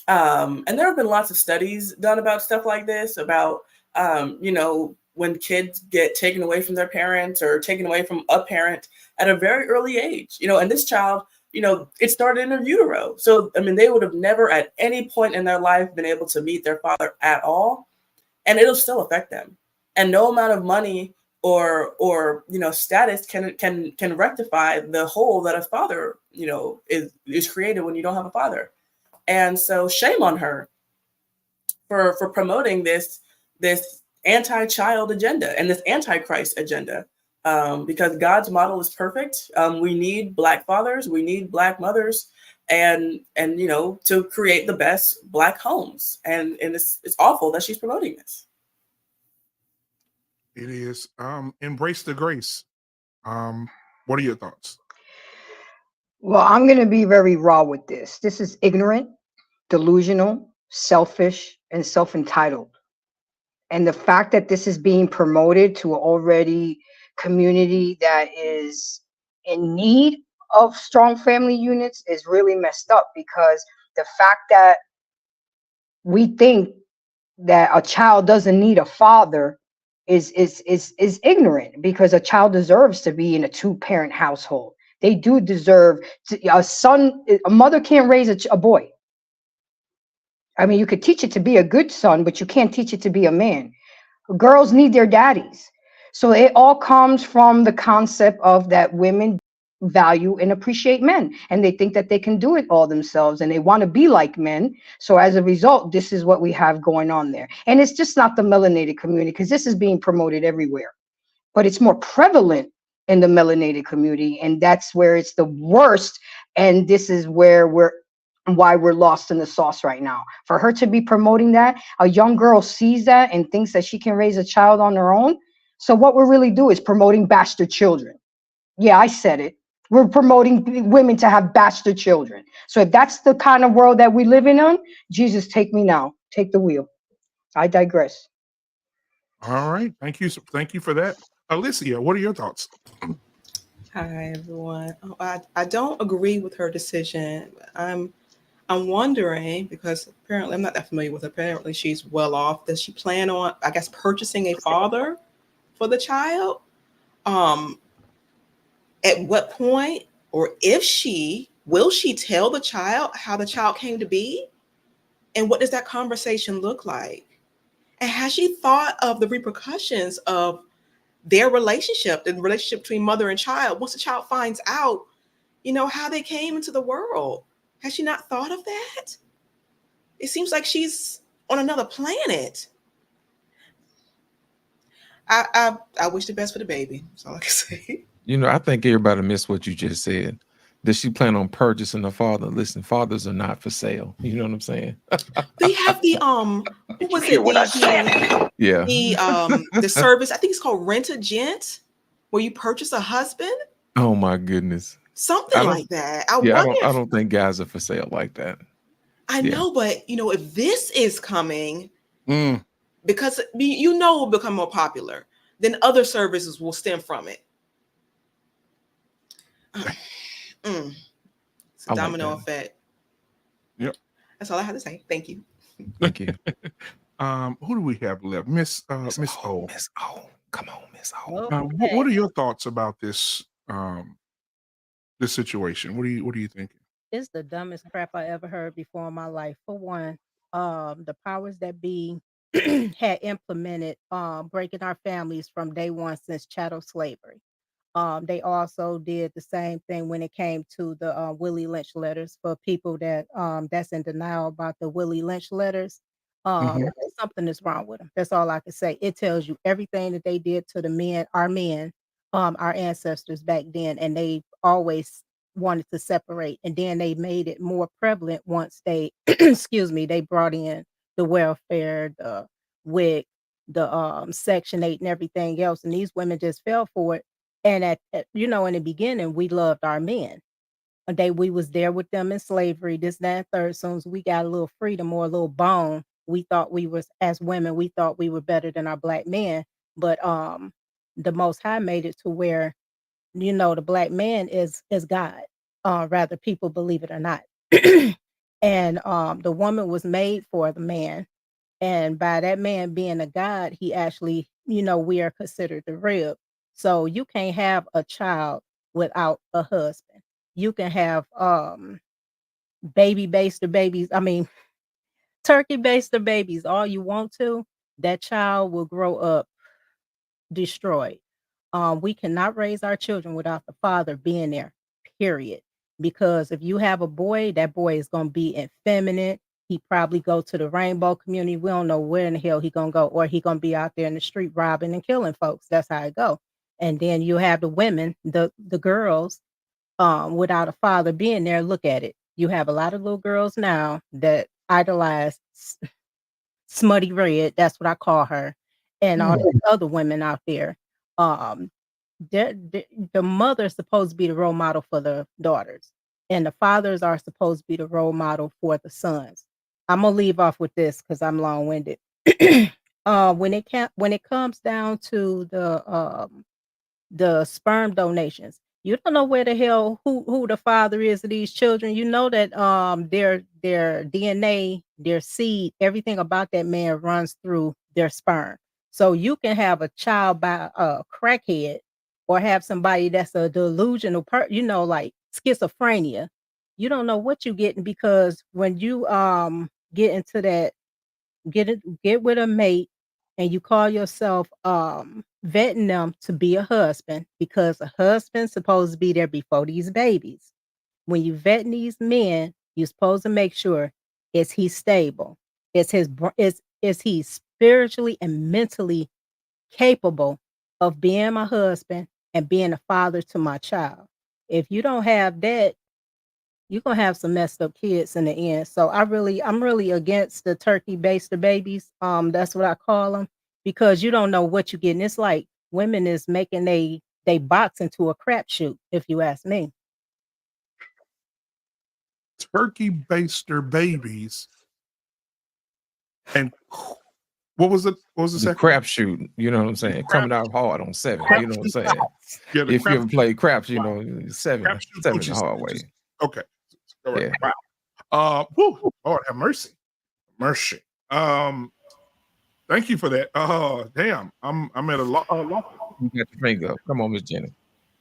[SPEAKER 9] and there have been lots of studies done about stuff like this, about when kids get taken away from their parents or taken away from a parent at a very early age, and this child, it started in a utero. So, I mean, they would have never at any point in their life been able to meet their father at all. And it'll still affect them. And no amount of money or status can rectify the hole that a father, is created when you don't have a father. And so shame on her for promoting this anti-child agenda and this anti-Christ agenda, because God's model is perfect. We need black fathers, we need black mothers, and to create the best black homes. And it's awful that she's promoting this.
[SPEAKER 4] It is. Embrace the grace. What are your thoughts?
[SPEAKER 8] Well, I'm going to be very raw with this. This is ignorant, delusional, selfish, and self-entitled. And the fact that this is being promoted to an already community that is in need of strong family units is really messed up, because the fact that we think that a child doesn't need a father is ignorant, because a child deserves to be in a two-parent household. They do deserve a mother can't raise a boy. I mean, you could teach it to be a good son, but you can't teach it to be a man. Girls need their daddies. So it all comes from the concept of that women value and appreciate men, and they think that they can do it all themselves, and they want to be like men. So as a result, this is what we have going on there. And it's just not the melanated community, because this is being promoted everywhere, but it's more prevalent in the melanated community, and that's where it's the worst. And this is why we're lost in the sauce right now. For her to be promoting that, a young girl sees that and thinks that she can raise a child on her own. So what we're really doing is promoting bastard children. Yeah, I said it. We're promoting women to have bastard children. So if that's the kind of world that we live in, Jesus, take me now. Take the wheel. I digress.
[SPEAKER 4] All right. Thank you. Thank you for that. Alicia, what are your thoughts?
[SPEAKER 11] Hi, everyone. I don't agree with her decision. I'm wondering, because apparently I'm not that familiar with her. Apparently she's well off. Does she plan on, I guess, purchasing a father for the child? At what point, or will she tell the child how the child came to be? And what does that conversation look like? And has she thought of the repercussions of their relationship, the relationship between mother and child, once the child finds out, how they came into the world? Has she not thought of that? It seems like she's on another planet. I wish the best for the baby. That's all I can say.
[SPEAKER 5] You know, I think everybody missed what you just said. Does she plan on purchasing a father? Listen, fathers are not for sale. You know what I'm saying?
[SPEAKER 11] They have the what was it?
[SPEAKER 5] Yeah.
[SPEAKER 11] The service, I think it's called Rent a Gent, where you purchase a husband.
[SPEAKER 5] Oh my goodness.
[SPEAKER 11] Something like that. I
[SPEAKER 5] don't think guys are for sale like that.
[SPEAKER 11] I know, but if this is coming, because it will become more popular, then other services will stem from it. It's a domino effect.
[SPEAKER 4] Yep.
[SPEAKER 11] That's all I have to say. Thank you.
[SPEAKER 5] Thank you.
[SPEAKER 4] Who do we have left? Miss O.
[SPEAKER 5] Miss O. Come on, Miss O.
[SPEAKER 4] What are your thoughts about this this situation? What are you thinking?
[SPEAKER 10] It's the dumbest crap I ever heard before in my life. For one, the powers that be had implemented breaking our families from day one since chattel slavery. They also did the same thing when it came to the Willie Lynch letters. For people that that's in denial about the Willie Lynch letters, something is wrong with them. That's all I can say. It tells you everything that they did to the men, our ancestors back then, and they always wanted to separate. And then they made it more prevalent once they, excuse me, they brought in the welfare, the WIC, the Section 8 and everything else. And these women just fell for it. And at in the beginning, we loved our men. We was there with them in slavery, this, that, and third. As soon as we got a little freedom or a little bone, we thought we was, as women, we thought we were better than our black men. But the Most High made it to where, the black man is God. Rather people believe it or not. And the woman was made for the man. And by that man being a God, he actually, we are considered the rib. So you can't have a child without a husband. You can have baby baster babies. I mean, turkey baster babies all you want to. That child will grow up destroyed. We cannot raise our children without the father being there, period. Because if you have a boy, that boy is going to be effeminate. He probably go to the rainbow community. We don't know where in the hell he going to go. Or he going to be out there in the street robbing and killing folks. That's how it go. And then you have the women, the girls, without a father being there. Look at it. You have a lot of little girls now that idolize Smutty Red. That's what I call her. And all the other women out there. The mother is supposed to be the role model for the daughters, and the fathers are supposed to be the role model for the sons. I'm gonna leave off with this because I'm long-winded. When it comes down to the sperm donations, you don't know where the hell who the father is of these children. You know that their DNA, their seed, everything about that man runs through their sperm. So you can have a child by a crackhead or have somebody that's a delusional like schizophrenia. You don't know what you're getting, because when you get into that, get with a mate and you call yourself vetting them to be a husband, because a husband's supposed to be there before these babies. When you vetting these men, you're supposed to make sure, is he stable? Is he spiritually and mentally capable of being my husband and being a father to my child? If you don't have that, you're gonna have some messed up kids in the end. So I'm really against the turkey baster babies. That's what I call them, because you don't know what you're getting. It's like women is making they box into a crapshoot, if you ask me.
[SPEAKER 4] Turkey baster babies. And what was it? What was the second?
[SPEAKER 5] Crapshoot, you know what I'm saying? Coming out hard on 7, you know what I'm saying?
[SPEAKER 4] Yeah,
[SPEAKER 5] if you ever play craps, 7 the hard way.
[SPEAKER 4] Okay. All right.
[SPEAKER 5] Yeah.
[SPEAKER 4] Wow. Lord have mercy. Mercy. Thank you for that. Damn. I'm at a lot.
[SPEAKER 5] You got your finger up. Come on, Miss Jenny.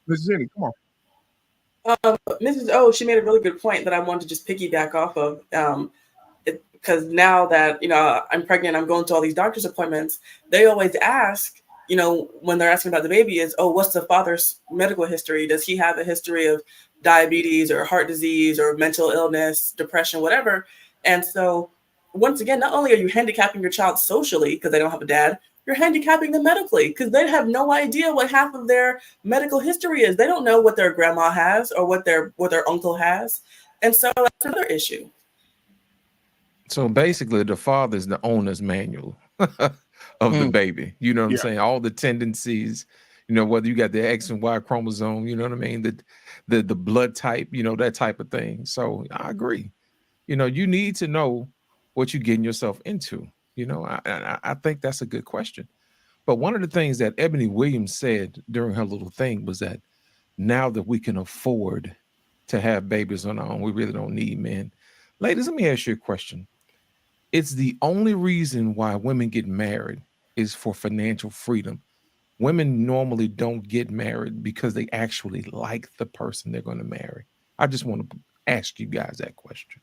[SPEAKER 4] Miss Jenny, come on.
[SPEAKER 9] Mrs. O, she made a really good point that I wanted to just piggyback off of. Because now that, I'm pregnant, I'm going to all these doctor's appointments, they always ask, when they're asking about the baby is, what's the father's medical history? Does he have a history of diabetes or heart disease or mental illness, depression, whatever? And so once again, not only are you handicapping your child socially because they don't have a dad, you're handicapping them medically because they have no idea what half of their medical history is. They don't know what their grandma has or what their uncle has. And so that's another issue.
[SPEAKER 5] So basically, the father is the owner's manual of the baby. You know what I'm saying? All the tendencies, you know, whether you got the X and Y chromosome, you know what I mean? The blood type, you know, that type of thing. So I agree. You know, you need to know what you're getting yourself into. You know, I think that's a good question. But one of the things that Ebony Williams said during her little thing was that now that we can afford to have babies on our own, we really don't need men. Ladies, let me ask you a question. It's the only reason why women get married is for financial freedom. Women normally don't get married because they actually like the person they're going to marry. I just want to ask you guys that question.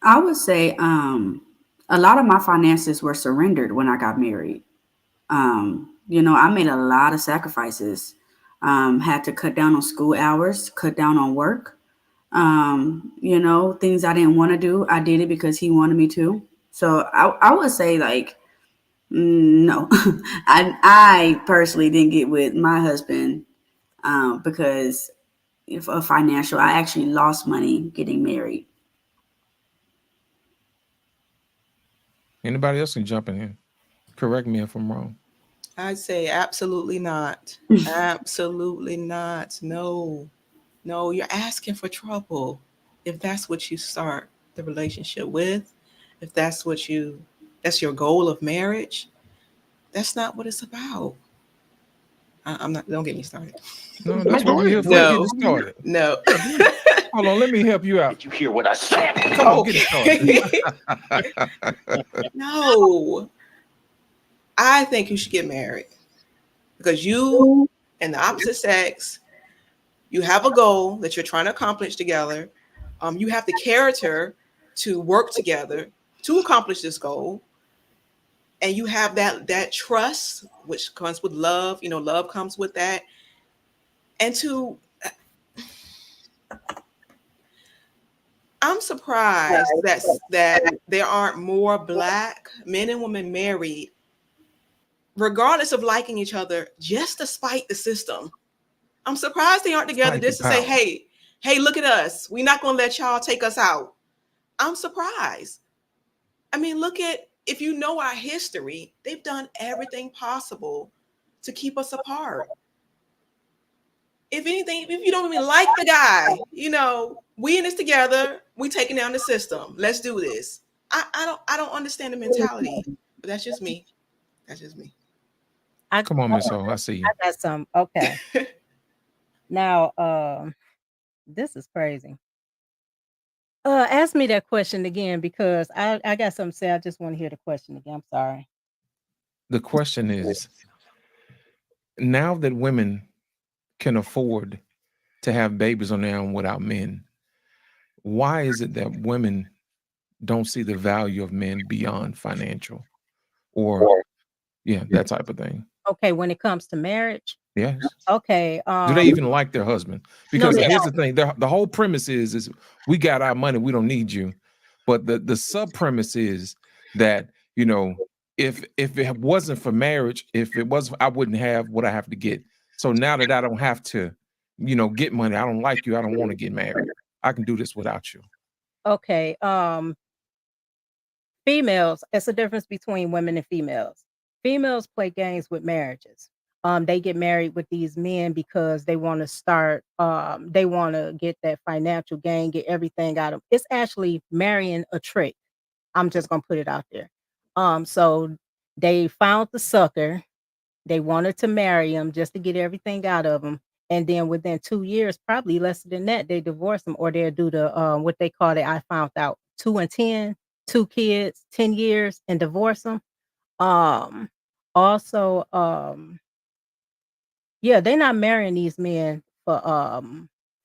[SPEAKER 12] I would say a lot of my finances were surrendered when I got married. You know, I made a lot of sacrifices. Had to cut down on school hours, cut down on work. You know, things I didn't want to do, I did it because he wanted me to. So I would say like, no, I personally didn't get with my husband because of financial. I actually lost money getting married.
[SPEAKER 5] Anybody else can jump in here. Correct me if I'm wrong.
[SPEAKER 11] I'd say absolutely not. Absolutely not. No. No, you're asking for trouble. If that's what you start the relationship with, if that's your goal of marriage, that's not what it's about. I'm not, don't get me started.
[SPEAKER 5] No, that's what we're here for.
[SPEAKER 11] No.
[SPEAKER 5] Get it started.
[SPEAKER 11] No.
[SPEAKER 5] Hold on, let me help you out.
[SPEAKER 14] Did you hear what I said?
[SPEAKER 5] Come on, get it started.
[SPEAKER 11] No. I think you should get married because you and the opposite sex, you have a goal that you're trying to accomplish together. You have the character to work together to accomplish this goal. And you have that trust, which comes with love. You know, love comes with that. And I'm surprised that there aren't more Black men and women married, regardless of liking each other, just despite the system. I'm surprised they aren't together just to say, hey, look at us. We're not going to let y'all take us out. I'm surprised. I mean, if you know our history, they've done everything possible to keep us apart. If anything, if you don't even like the guy, you know, we in this together, we taking down the system. Let's do this. I don't understand the mentality, but that's just me. That's just me.
[SPEAKER 5] Come on, Miss O. I see you.
[SPEAKER 10] I got some. Okay. Now, this is crazy. Ask me that question again because I got something to say. I just want to hear the question again. I'm sorry.
[SPEAKER 5] The question is, now that women can afford to have babies on their own without men, why is it that women don't see the value of men beyond financial or that type of thing?
[SPEAKER 10] Okay, when it comes to marriage.
[SPEAKER 5] Yes.
[SPEAKER 10] Okay.
[SPEAKER 5] Do they even like their husband? Because here's
[SPEAKER 10] don't.
[SPEAKER 5] the thing: the whole premise is we got our money, we don't need you. But the sub premise is that, you know, if it wasn't for marriage, if it was, I wouldn't have what I have to get. So now that I don't have to, you know, get money, I don't like you, I don't want to get married. I can do this without you.
[SPEAKER 10] Okay. Females, it's a difference between women and females. Females play games with marriages. They get married with these men because they want to start, they want to get that financial gain, get everything out of them. It's actually marrying a trick. I'm just gonna put it out there. So they found the sucker, they wanted to marry him just to get everything out of him. And then within 2 years, probably less than that, they divorce them or they'll do the what they call it. I found out 2 and 10, 2 kids, 10 years and divorce them. Um, also, yeah, they're not marrying these men for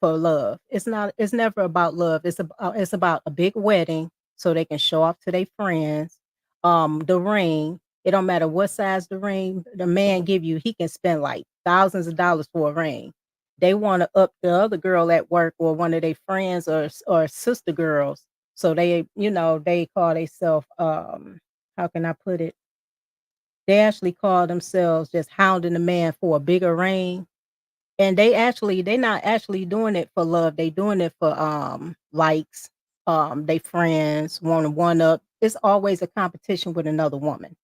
[SPEAKER 10] love. It's never about love. It's about a big wedding so they can show off to their friends. The ring, it don't matter what size the ring the man give you, he can spend like thousands of dollars for a ring. They want to up the other girl at work or one of their friends or sister girls So they, they call themselves, how can I put it? They actually call themselves just hounding the man for a bigger ring. And they not actually doing it for love. They doing it for likes. They friends want to one up. It's always a competition with another woman.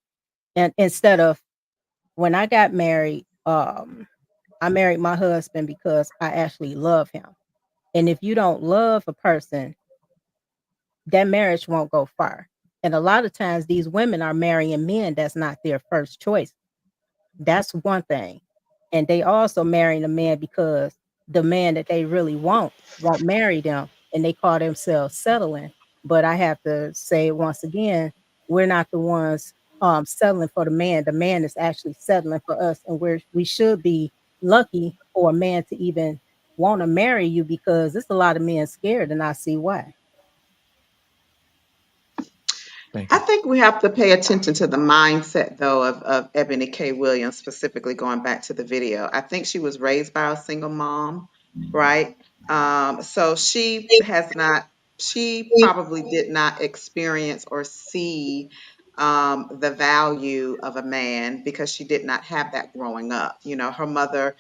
[SPEAKER 10] And instead of when I got married, I married my husband because I actually love him. And if you don't love a person, that marriage won't go far. And a lot of times these women are marrying men that's not their first choice. That's one thing. And they also marrying a man because the man that they really want won't marry them and they call themselves settling. But I have to say once again, we're not the ones settling for the man. The man is actually settling for us. And we should be lucky for a man to even want to marry you because there's a lot of men scared and I see why.
[SPEAKER 5] Thank
[SPEAKER 7] I
[SPEAKER 5] you.
[SPEAKER 7] think we have to pay attention to the mindset, though, of Ebony K. Williams, specifically going back to the video. I think she was raised by a single mom, right? So she probably did not experience or see the value of a man because she did not have that growing up. Her mother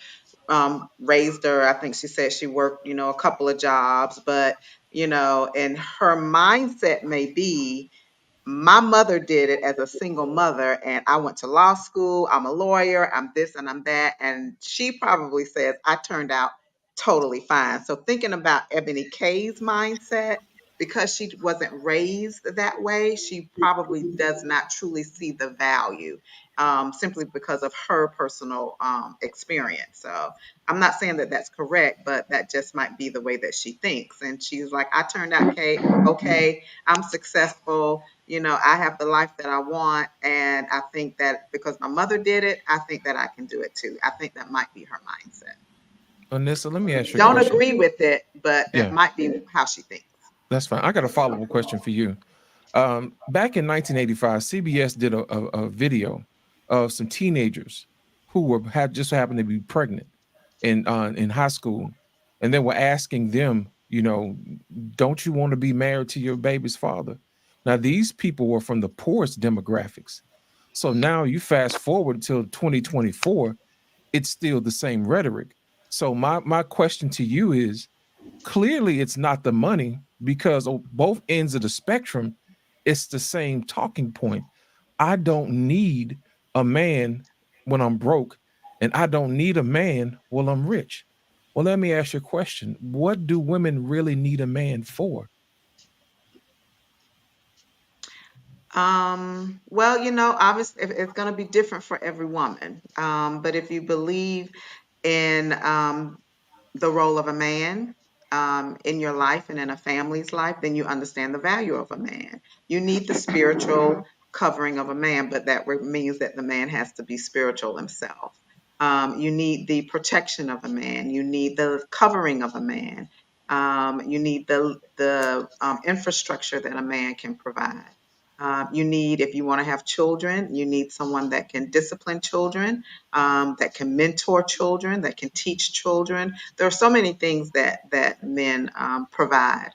[SPEAKER 7] raised her. I think she said she worked, a couple of jobs, but, and her mindset may be, my mother did it as a single mother, and I went to law school. I'm a lawyer. I'm this and I'm that. And she probably says I turned out totally fine. So thinking about Ebony K's mindset, because she wasn't raised that way, she probably does not truly see the value, simply because of her personal experience. So I'm not saying that that's correct, but that just might be the way that she thinks. And she's like, I turned out okay. I'm successful. I have the life that I want. And I think that because my mother did it, I think that I can do it too. I think that might be her mindset.
[SPEAKER 5] Anissa, let me ask you a
[SPEAKER 7] Don't
[SPEAKER 5] question.
[SPEAKER 7] agree with it, but that
[SPEAKER 5] Yeah,
[SPEAKER 7] might be how she thinks.
[SPEAKER 5] that's fine. I got a follow-up question for you. Back in 1985, CBS did a video of some teenagers who had just happened to be pregnant in high school, and they were asking them, don't you want to be married to your baby's father? Now, these people were from the poorest demographics. So now you fast forward till 2024, it's still the same rhetoric. So my question to you is, clearly it's not the money, because on both ends of the spectrum, it's the same talking point. I don't need a man when I'm broke, and I don't need a man when I'm rich. Well, let me ask you a question. What do women really need a man for?
[SPEAKER 7] Well, obviously it's going to be different for every woman. But if you believe in the role of a man in your life and in a family's life, then you understand the value of a man. You need the spiritual covering of a man, but that means that the man has to be spiritual himself. You need the protection of a man. You need the covering of a man. You need the infrastructure that a man can provide. You need, if you want to have children, you need someone that can discipline children, that can mentor children, that can teach children. There are so many things that men provide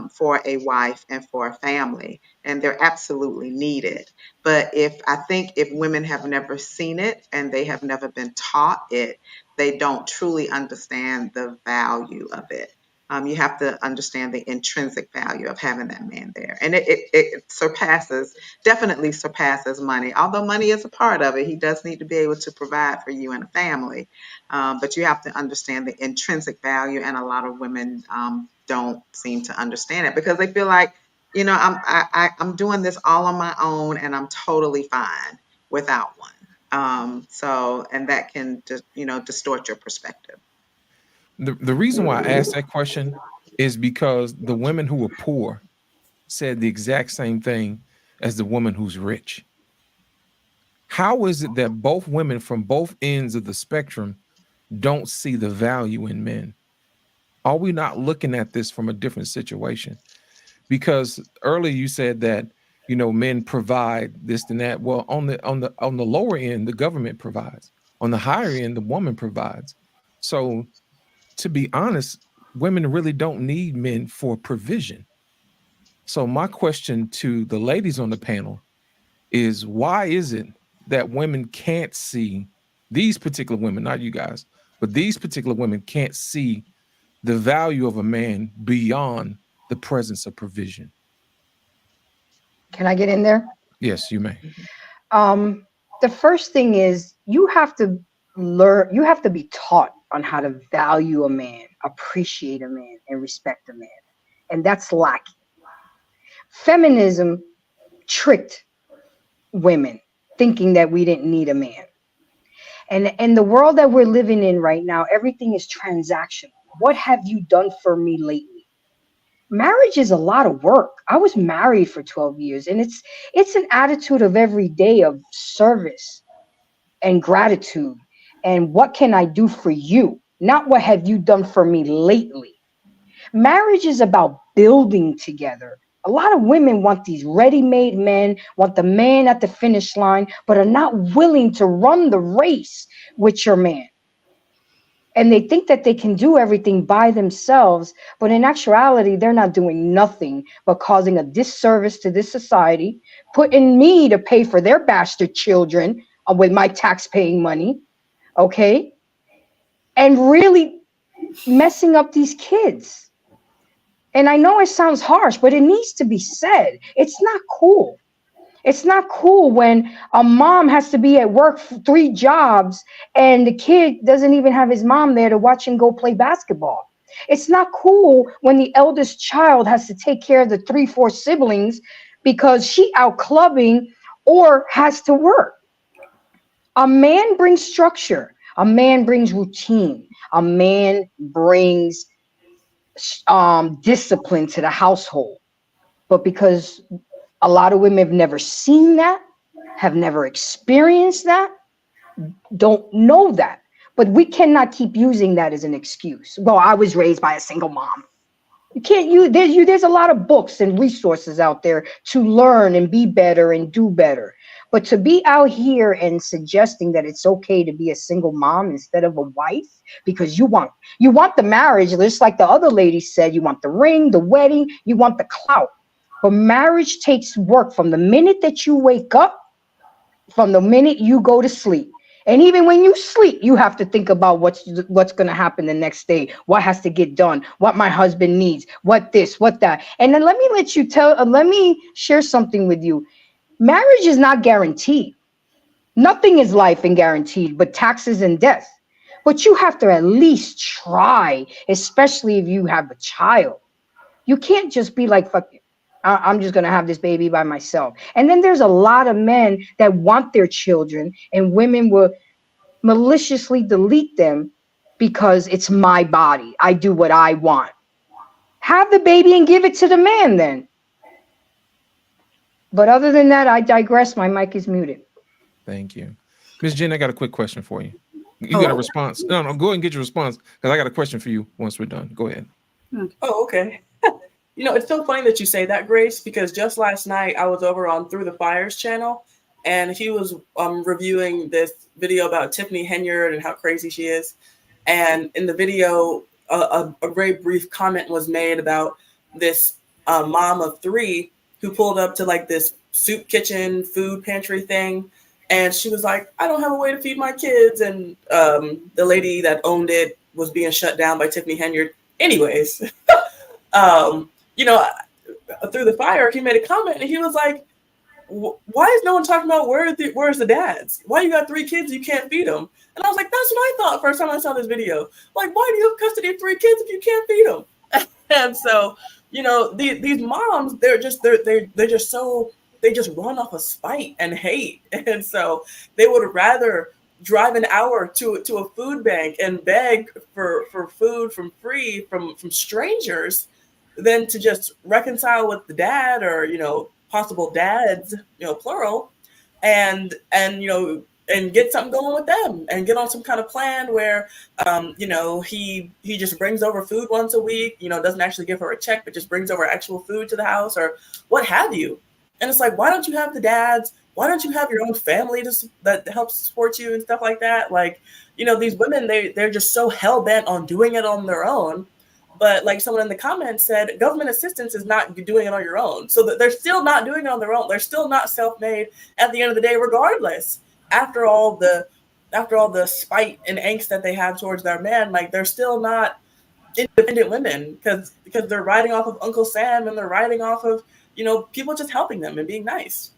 [SPEAKER 7] for a wife and for a family, and they're absolutely needed. But I think if women have never seen it and they have never been taught it, they don't truly understand the value of it. You have to understand the intrinsic value of having that man there. And it definitely surpasses money. Although money is a part of it, he does need to be able to provide for you and a family. But you have to understand the intrinsic value, and a lot of women don't seem to understand it because they feel like, I'm doing this all on my own and I'm totally fine without one. And that can just, distort your perspective.
[SPEAKER 5] The reason why I asked that question is because the women who were poor said the exact same thing as the woman who's rich. How is it that both women from both ends of the spectrum don't see the value in men? Are we not looking at this from a different situation? Because earlier you said that, men provide this and that. Well, on the lower end, the government provides. On the higher end, the woman provides. So to be honest, women really don't need men for provision. So my question to the ladies on the panel is, why is it that women can't see, these particular women, not you guys, but these particular women can't see the value of a man beyond the presence of provision?
[SPEAKER 8] Can I get in there?
[SPEAKER 5] Yes, you may.
[SPEAKER 8] The first thing is you have to learn, you have to be taught on how to value a man, appreciate a man, and respect a man. And that's lacking. Feminism tricked women thinking that we didn't need a man. And in the world that we're living in right now, everything is transactional. What have you done for me lately? Marriage is a lot of work. I was married for 12 years, and it's an attitude of every day of service and gratitude. And what can I do for you? Not what have you done for me lately. Marriage is about building together. A lot of women want these ready-made men, want the man at the finish line, but are not willing to run the race with your man. And they think that they can do everything by themselves, but in actuality, they're not doing nothing but causing a disservice to this society, putting me to pay for their bastard children with my tax-paying money, okay? And really messing up these kids. And I know it sounds harsh, but it needs to be said. It's not cool. It's not cool when a mom has to be at work for 3 jobs and the kid doesn't even have his mom there to watch him go play basketball. It's not cool when the eldest child has to take care of the 3, 4 siblings because she out clubbing or has to work. A man brings structure. A man brings routine. A man brings discipline to the household. But because a lot of women have never seen that, have never experienced that, don't know that. But we cannot keep using that as an excuse. Well, I was raised by a single mom. You can't use, there's a lot of books and resources out there to learn and be better and do better. But to be out here and suggesting that it's okay to be a single mom instead of a wife, because you want the marriage, just like the other lady said, you want the ring, the wedding, you want the clout. But marriage takes work from the minute that you wake up, from the minute you go to sleep. And even when you sleep, you have to think about what's going to happen the next day, what has to get done, what my husband needs, what this, what that. And then let me share something with you. Marriage is not guaranteed. Nothing is life and guaranteed, but taxes and death. But you have to at least try, especially if you have a child. You can't just be like, fuck it, I'm just going to have this baby by myself. And then there's a lot of men that want their children, and women will maliciously delete them because it's my body. I do what I want. Have the baby and give it to the man then. But other than that, I digress. My mic is muted.
[SPEAKER 5] Thank you. Ms. Jen, I got a quick question for you. You got a response? No, go ahead and get your response, because I got a question for you once we're done. Go ahead.
[SPEAKER 9] Oh, okay. You know, it's so funny that you say that, Grace, because just last night I was over on Through the Fires channel, and he was reviewing this video about Tiffany Henyard and how crazy she is. And in the video, a very brief comment was made about this mom of 3 who pulled up to like this soup kitchen, food pantry thing. And she was like, I don't have a way to feed my kids. And the lady that owned it was being shut down by Tiffany Henyard. Anyways, you know, Through the Fire, he made a comment and he was like, why is no one talking about where's the dads? Why you got 3 kids, you can't feed them? And I was like, that's what I thought first time I saw this video. Like, why do you have custody of 3 kids if you can't feed them? And so, you know, these moms, they just run off of spite and hate. And so they would rather drive an hour to a food bank and beg for food from strangers than to just reconcile with the dad, or, you know, possible dads, you know, plural, and you know, and get something going with them and get on some kind of plan where, you know, he just brings over food once a week, you know, doesn't actually give her a check, but just brings over actual food to the house or what have you. And it's like, why don't you have the dads? Why don't you have your own family that helps support you and stuff like that? Like, you know, these women, they're just so hell bent on doing it on their own. But like someone in the comments said, government assistance is not doing it on your own. So that they're still not doing it on their own. They're still not self-made at the end of the day, regardless. After all the spite and angst that they have towards their man, like they're still not independent women because they're riding off of Uncle Sam and they're riding off of, you know, people just helping them and being nice.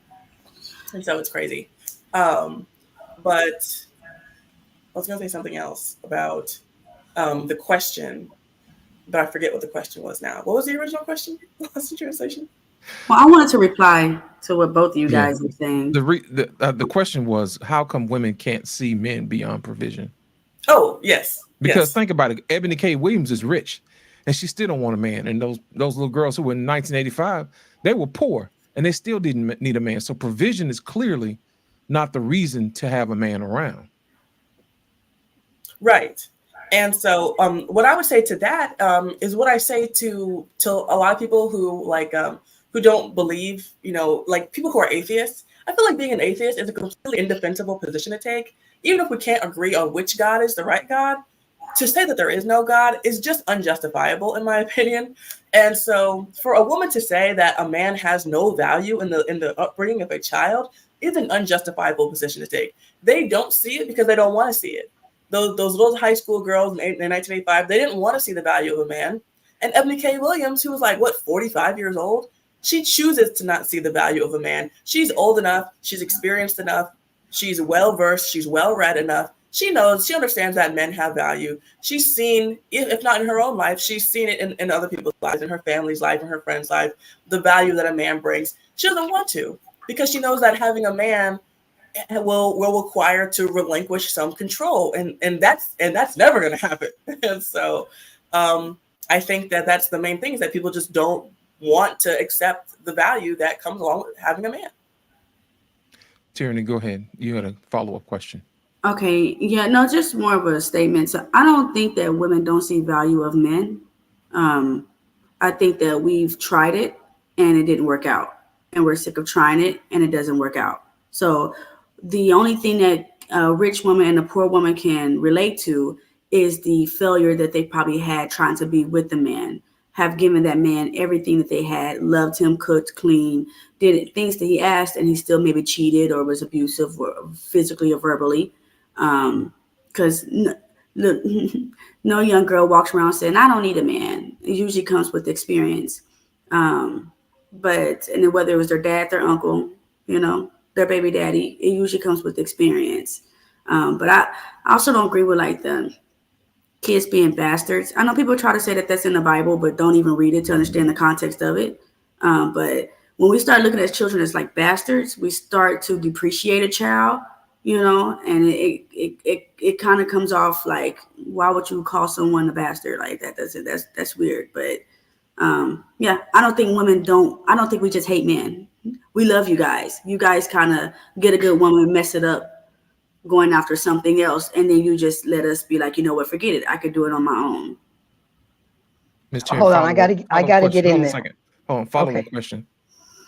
[SPEAKER 9] And so it's crazy. But I was gonna say something else about the question, but I forget what the question was now. What was the original question? What's the translation?
[SPEAKER 12] Well, I wanted to reply to what both of you guys are saying.
[SPEAKER 5] The question was, how come women can't see men beyond provision?
[SPEAKER 9] Oh, yes.
[SPEAKER 5] Because think about it, Ebony K. Williams is rich, and she still don't want a man. And those little girls who were in 1985, they were poor, and they still didn't need a man. So provision is clearly not the reason to have a man around.
[SPEAKER 9] Right. And so what I would say to that is what I say to a lot of people who like who don't believe, you know, like people who are atheists. I feel like being an atheist is a completely indefensible position to take. Even if we can't agree on which God is the right God, to say that there is no God is just unjustifiable, in my opinion. And so for a woman to say that a man has no value in the upbringing of a child is an unjustifiable position to take. They don't see it because they don't want to see it. Those little high school girls in 1985, they didn't want to see the value of a man. And Ebony K. Williams, who was like, 45 years old? She chooses to not see the value of a man. She's old enough. She's experienced enough. She's well-versed. She's well-read enough. She knows, she understands that men have value. She's seen, if not in her own life, she's seen it in other people's lives, in her family's life, in her friend's life, the value that a man brings. She doesn't want to because she knows that having a man will require to relinquish some control, and that's never going to happen. And so I think that's the main thing, is that people just don't want to accept the value that comes along with having a man.
[SPEAKER 5] Tyranny, go ahead. You had a follow-up question.
[SPEAKER 12] Okay, yeah, no, just more of a statement. So I don't think that women don't see value of men. I think that we've tried it and it didn't work out, and we're sick of trying it and it doesn't work out. So the only thing that a rich woman and a poor woman can relate to is the failure that they probably had trying to be with the man, have given that man everything that they had, loved him, cooked, clean, did things that he asked, and he still maybe cheated or was abusive or physically or verbally. Because no young girl walks around saying, I don't need a man. It usually comes with experience. And then whether it was their dad, their uncle, you know, their baby daddy, it usually comes with experience. But I also don't agree with like the kids being bastards. I know people try to say that that's in the Bible, but don't even read it to understand the context of it. But when we start looking at children as like bastards, we start to depreciate a child, you know, and it kind of comes off like, why would you call someone a bastard like that? That's weird. But yeah, I don't think we just hate men. We love you guys. You guys kind of get a good woman, mess it up, going after something else, and then you just let us be like, you know what, forget it. I could do it on my own.
[SPEAKER 8] Hold on, I gotta get in there.
[SPEAKER 5] Hold on, follow-up question.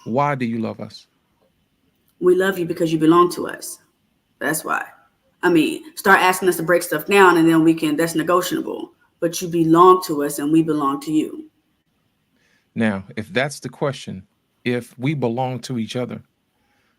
[SPEAKER 5] Why do you love us?
[SPEAKER 12] We love you because you belong to us. That's why. I mean, start asking us to break stuff down, and then that's negotiable. But you belong to us, and we belong to you.
[SPEAKER 5] Now, if that's the question, if we belong to each other,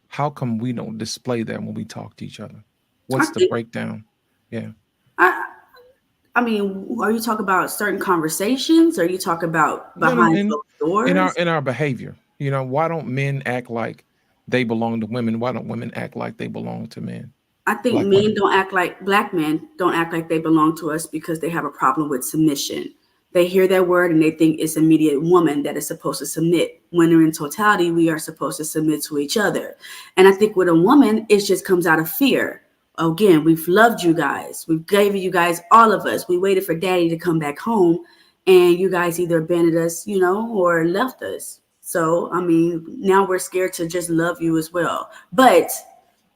[SPEAKER 5] how come we don't display that when we talk to each other? What's the breakdown? Yeah.
[SPEAKER 12] I mean, are you talking about certain conversations? Or are you talking about behind closed doors?
[SPEAKER 5] In our behavior, you know, why don't men act like they belong to women? Why don't women act like they belong to men?
[SPEAKER 12] I think black men don't act like they belong to us because they have a problem with submission. They hear that word and they think it's immediate woman that is supposed to submit. When in totality, we are supposed to submit to each other. And I think with a woman, it just comes out of fear. Again, we've loved you guys. We've given you guys, all of us. We waited for daddy to come back home, and you guys either abandoned us, you know, or left us. So, I mean, now we're scared to just love you as well. But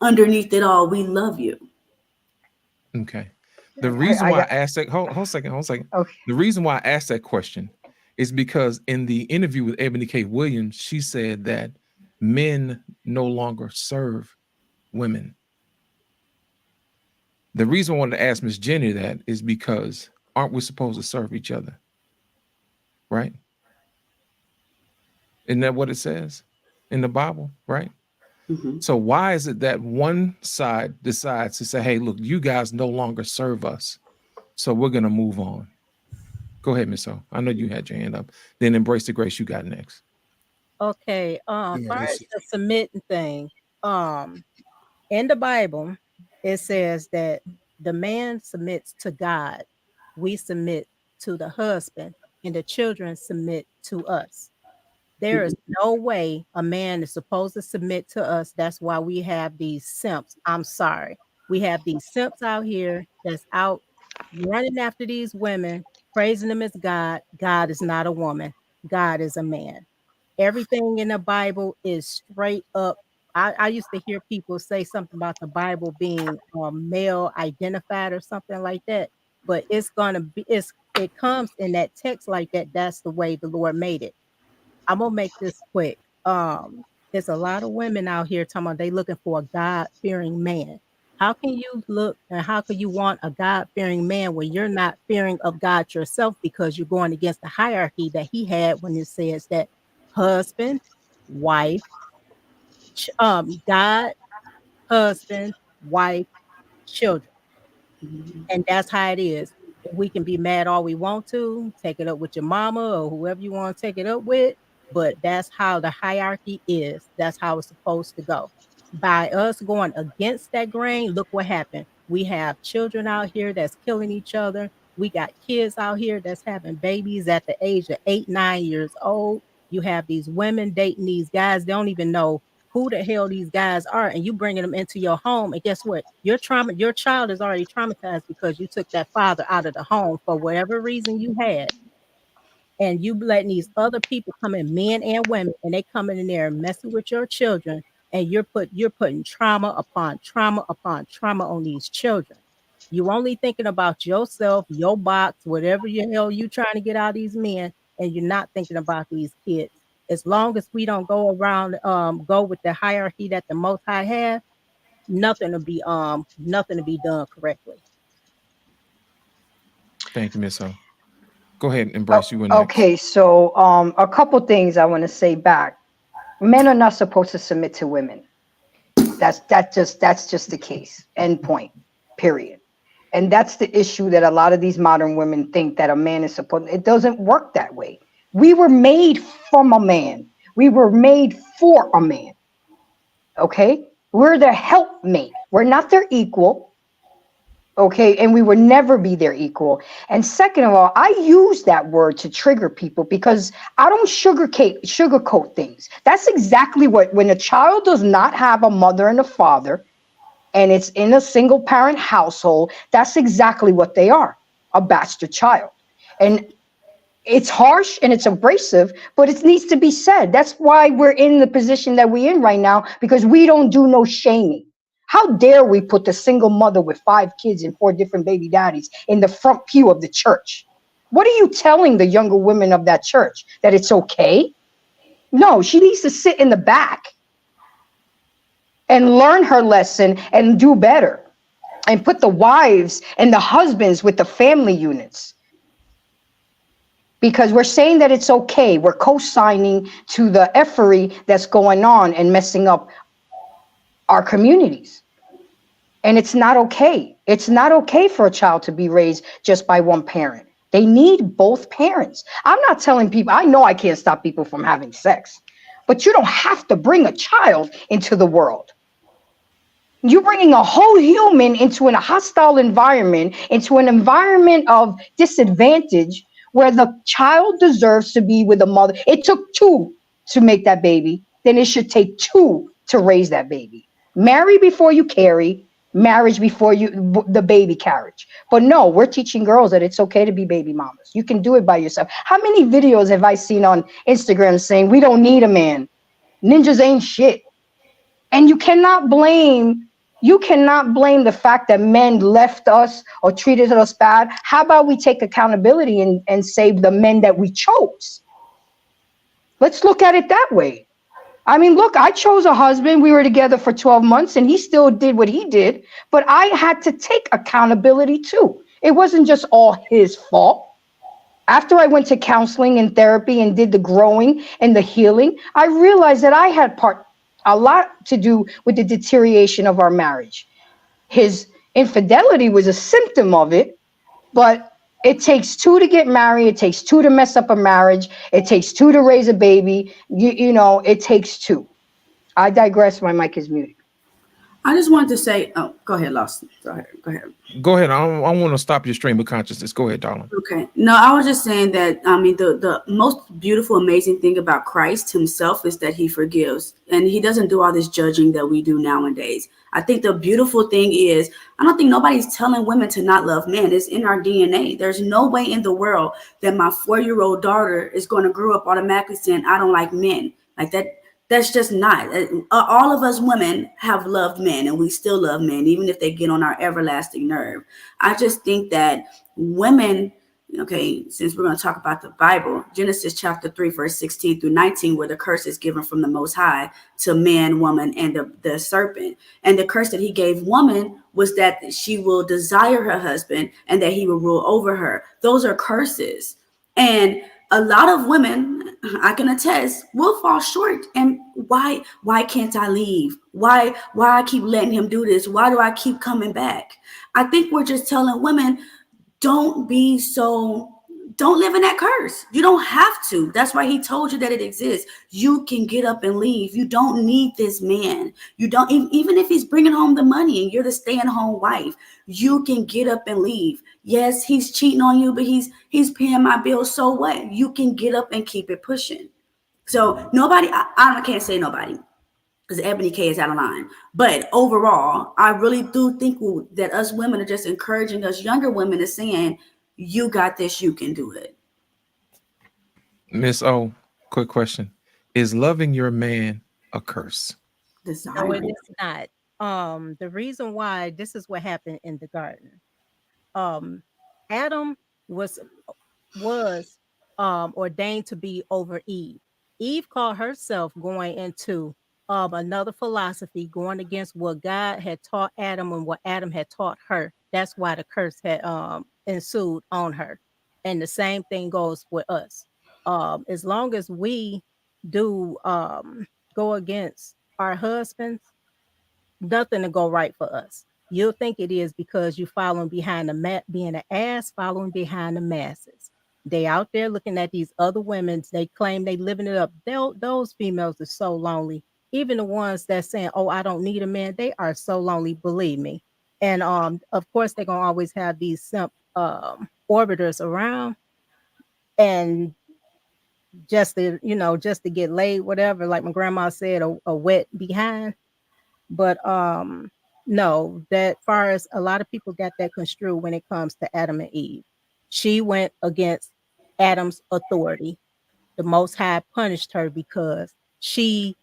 [SPEAKER 12] underneath it all, we love you.
[SPEAKER 5] Okay. The reason why I asked that, hold a second. Okay. The reason why I asked that question is because in the interview with Ebony K. Williams, she said that men no longer serve women. The reason I wanted to ask Miss Jenny that is because aren't we supposed to serve each other? right? Isn't that what it says in the Bible, right? So why is it that one side decides to say, hey, look, you guys no longer serve us, so we're going to move on? Go ahead, Miss O. I know you had your hand up. Then Embrace the Grace, you got next.
[SPEAKER 10] Okay. Far as the submitting thing, in the Bible, it says that the man submits to God, we submit to the husband, and the children submit to us. There is no way a man is supposed to submit to us. That's why we have these simps. I'm sorry. We have these simps out here that's out running after these women, praising them as God. God is not a woman. God is a man. Everything in the Bible is straight up. I used to hear people say something about the Bible being male identified or something like that, but it's gonna be it comes in that text like that. That's the way the Lord made it. I'm gonna make this quick. There's a lot of women out here talking about they looking for a God-fearing man. How can you look and how can you want a God-fearing man when you're not fearing of God yourself because you're going against the hierarchy that he had when it says that husband, wife, God, husband, wife, children. And that's how it is. We can be mad all we want to, take it up with your mama or whoever you want to take it up with, but that's how the hierarchy is. That's how it's supposed to go. By us going against that grain, look what happened. We have children out here that's killing each other. We got kids out here that's having babies at the age of 8, 9 years old. You have these women dating these guys. They don't even know who the hell these guys are, and you bringing them into your home, and guess what? Your child is already traumatized because you took that father out of the home for whatever reason you had, and you letting these other people come in, men and women, and they coming in there and messing with your children, and you're putting trauma upon trauma upon trauma on these children. You only thinking about yourself, your box, whatever the hell you trying to get out of these men, and you're not thinking about these kids. As long as we don't go around, go with the hierarchy that the Most High have, nothing to be done correctly.
[SPEAKER 5] Thank you, Miss O. Go ahead and Embrace, you were next.
[SPEAKER 8] Okay, so a couple things I want to say back. Men are not supposed to submit to women. That's just the case. End point. Period. And that's the issue that a lot of these modern women think that a man is supposed. It doesn't work that way. We were made from a man. We were made for a man. Okay? We're their helpmate. We're not their equal. Okay? And we will never be their equal. And second of all, I use that word to trigger people because I don't sugarcoat things. That's exactly what, when a child does not have a mother and a father, and it's in a single parent household, that's exactly what they are, a bastard child. And it's harsh and it's abrasive, but it needs to be said. That's why we're in the position that we're in right now, because we don't do no shaming. How dare we put the single mother with 5 kids and 4 different baby daddies in the front pew of the church? What are you telling the younger women of that church? That it's okay? No, she needs to sit in the back and learn her lesson and do better, and put the wives and the husbands with the family units. Because we're saying that it's okay. We're co-signing to the effery that's going on and messing up our communities. And it's not okay. It's not okay for a child to be raised just by one parent. They need both parents. I'm not telling people, I know I can't stop people from having sex, but you don't have to bring a child into the world. You're bringing a whole human into a hostile environment, into an environment of disadvantage where the child deserves to be with a mother. It took 2 to make that baby. Then it should take 2 to raise that baby. Marry before you carry, marriage before the baby carriage. But no, we're teaching girls that it's okay to be baby mamas. You can do it by yourself. How many videos have I seen on Instagram saying we don't need a man? Ninjas ain't shit. And you cannot blame the fact that men left us or treated us bad. How about we take accountability and save the men that we chose? Let's look at it that way. I mean, look, I chose a husband. We were together for 12 months and he still did what he did, but I had to take accountability too. It wasn't just all his fault. After I went to counseling and therapy and did the growing and the healing, I realized that I had a lot to do with the deterioration of our marriage. His infidelity was a symptom of it, but it takes two to get married. It takes two to mess up a marriage. It takes two to raise a baby. You know, it takes two. I digress. My mic is muted.
[SPEAKER 12] I just wanted to say, oh, go ahead, Lawson. Go ahead.
[SPEAKER 5] Go ahead. I don't want to stop your stream of consciousness. Go ahead, darling.
[SPEAKER 12] Okay. No, I was just saying that, I mean, the most beautiful, amazing thing about Christ himself is that he forgives, and he doesn't do all this judging that we do nowadays. I think the beautiful thing is, I don't think nobody's telling women to not love men. It's in our DNA. There's no way in the world that my 4-year-old daughter is going to grow up automatically saying, I don't like men. Like that. That's just not. All of us women have loved men, and we still love men, even if they get on our everlasting nerve. I just think that women, okay, since we're going to talk about the Bible, Genesis chapter 3, verse 16 through 19, where the curse is given from the Most High to man, woman, and the serpent. And the curse that he gave woman was that she will desire her husband and that he will rule over her. Those are curses. And a lot of women, I can attest, will fall short. And why can't I leave? Why I keep letting him do this? Why do I keep coming back? I think we're just telling women, don't live in that curse. You don't have to. That's why he told you that it exists. You can get up and leave. You don't need this man. You don't, even if he's bringing home the money and you're the stay-at-home wife, you can get up and leave. Yes, he's cheating on you, but he's paying my bills. So what? You can get up and keep it pushing. So nobody, I can't say nobody, because Ebony K is out of line. But overall, I really do think that us women are just encouraging us younger women and saying, you got this, you can do it.
[SPEAKER 5] Miss O, quick question. Is loving your man a curse?
[SPEAKER 10] No, it is not. The reason why, this is what happened in the garden. Adam was ordained to be over Eve. Eve called herself going into another philosophy, going against what God had taught Adam and what Adam had taught her. That's why the curse had ensued on her. And the same thing goes with us. As long as we do go against our husbands, nothing to go right for us. You'll think it is because you following behind being an ass, following behind the masses. They out there looking at these other women. They claim they living it up. Those females are so lonely. Even the ones that saying, "Oh, I don't need a man," they are so lonely. Believe me. And of course, they're gonna always have these simp orbiters around, and just to get laid, whatever. Like my grandma said, a wet behind. But no, that far as a lot of people got that construed when it comes to Adam and Eve. She went against Adam's authority. The Most High punished her because she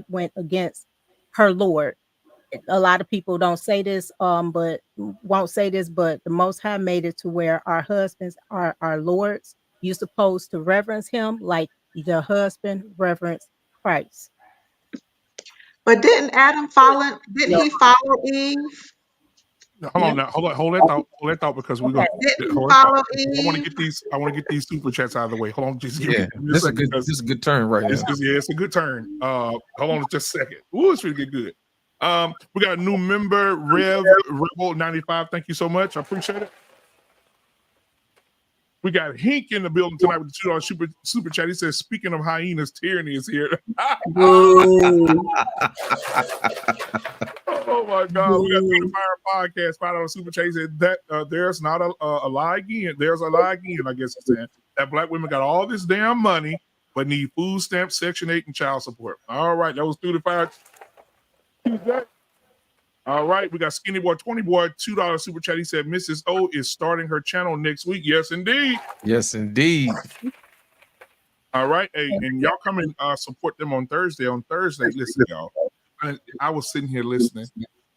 [SPEAKER 10] went against her Lord. A lot of people don't say this, but won't say this, but the Most High made it to where our husbands are our lords. You're supposed to reverence him like the husband reverence Christ.
[SPEAKER 7] But didn't Adam follow? Didn't he follow Eve?
[SPEAKER 4] Hold on now. Hold that thought because we're gonna
[SPEAKER 7] follow
[SPEAKER 4] I want to get these super chats out of the way. Hold on, just give me
[SPEAKER 5] this is a good turn right now.
[SPEAKER 4] It's a good turn. Hold on just a second. Ooh, it's really good. We got a new member, Rebel 95. Thank you so much. I appreciate it. We got Hink in the building tonight with the $2 super chat. He says, "Speaking of hyenas, tyranny is here." Oh my God! We got the Fire Podcast $5 super chat. He said that there's not a lie again. There's a lie again. I guess he's saying that black women got all this damn money but need food stamps, Section 8, and child support. All right, that was through the fire. All right, we got Skinny Boy 20 Boy $2 super chat. He said Mrs. O is starting her channel next week. Yes, indeed.
[SPEAKER 5] Yes, indeed.
[SPEAKER 4] All right, hey, and y'all come and support them on Thursday. On Thursday, listen, y'all. I was sitting here listening,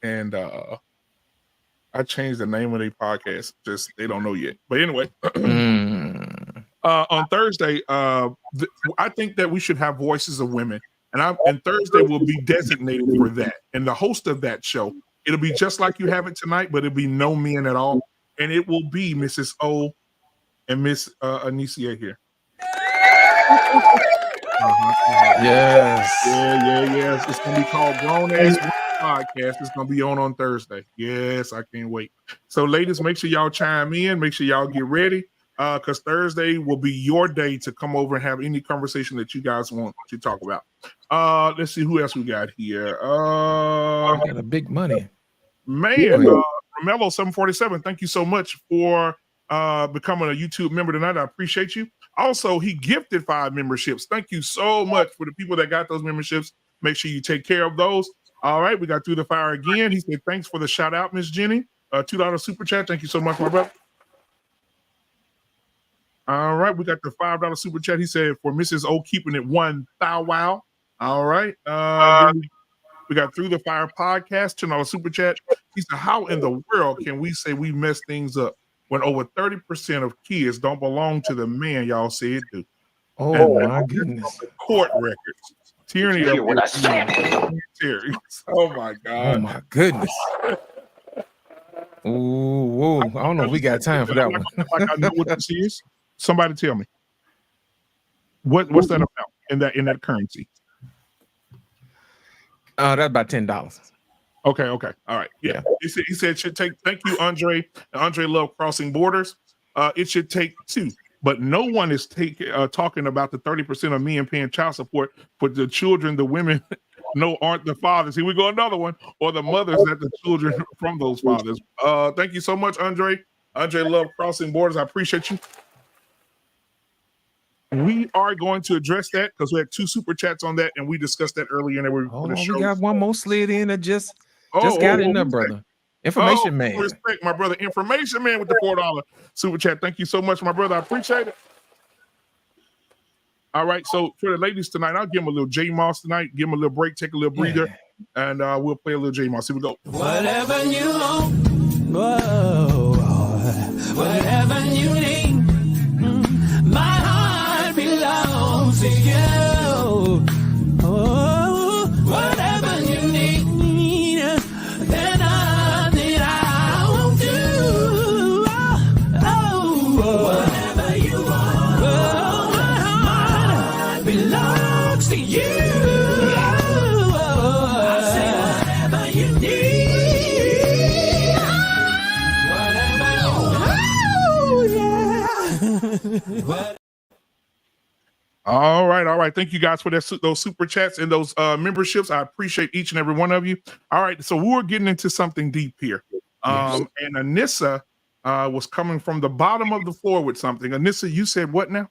[SPEAKER 4] and I changed the name of their podcast. Just they don't know yet. But anyway, on Thursday, I think that we should have voices of women. And Thursday will be designated for that. And the host of that show, it'll be just like you have it tonight, but it'll be no men at all. And it will be Mrs. O and Miss Anicia here.
[SPEAKER 5] Yes.
[SPEAKER 4] Yeah. It's gonna be called Grown Ass Women Podcast. It's gonna be on Thursday. Yes, I can't wait. So, ladies, make sure y'all chime in. Make sure y'all get ready. Because Thursday will be your day to come over and have any conversation that you guys want to talk about. Let's see who else we got here.
[SPEAKER 5] I got a big money.
[SPEAKER 4] Man, Romello 747, thank you so much for becoming a YouTube member tonight. I appreciate you. Also, he gifted 5 memberships. Thank you so much for the people that got those memberships. Make sure you take care of those. All right, we got through the fire again. He said, thanks for the shout out, Miss Jenny. $2 super chat. Thank you so much, my brother. All right, we got the $5 super chat. He said, for Mrs. O keeping it one thou wow. All right. Then we got Through the Fire podcast, $10 super chat. He said, how in the world can we say we mess things up when over 30% of kids don't belong to the man y'all say it do?
[SPEAKER 5] Oh, my goodness.
[SPEAKER 4] Court records. Tyranny of Oh, my God.
[SPEAKER 5] Oh, my goodness. Ooh, I don't know if we got time for that one.
[SPEAKER 4] Like I know what this is. Somebody tell me. What's that amount in that currency?
[SPEAKER 5] That's about $10.
[SPEAKER 4] Okay. All right. Yeah. He said it should take, thank you, Andre. Andre love crossing borders. It should take 2. But no one is talking about the 30% of men paying child support for the children the women know aren't the fathers. Here we go, another one. Or the mothers that the children from those fathers. Thank you so much, Andre. Andre love crossing borders. I appreciate you. We are going to address that because we had 2 super chats on that, and we discussed that earlier. And
[SPEAKER 5] we got one more slid in that just got in there, brother. Information man.
[SPEAKER 4] Respect, my brother. Information man with the $4 super chat. Thank you so much, my brother. I appreciate it. All right, so for the ladies tonight, I'll give them a little J Moss tonight. Give them a little break, take a little breather, and we'll play a little J Moss. Here we go.
[SPEAKER 1] Whatever you want, whatever you need, my heart belongs to you. Oh, whatever you need, then nothing I won't do. Oh, whatever you want, my heart belongs to you. I say whatever you need, whatever you want.
[SPEAKER 4] All right. Thank you guys for those super chats and those memberships. I appreciate each and every one of you. All right, so we're getting into something deep here. And Anissa was coming from the bottom of the floor with something. Anissa, you said what now?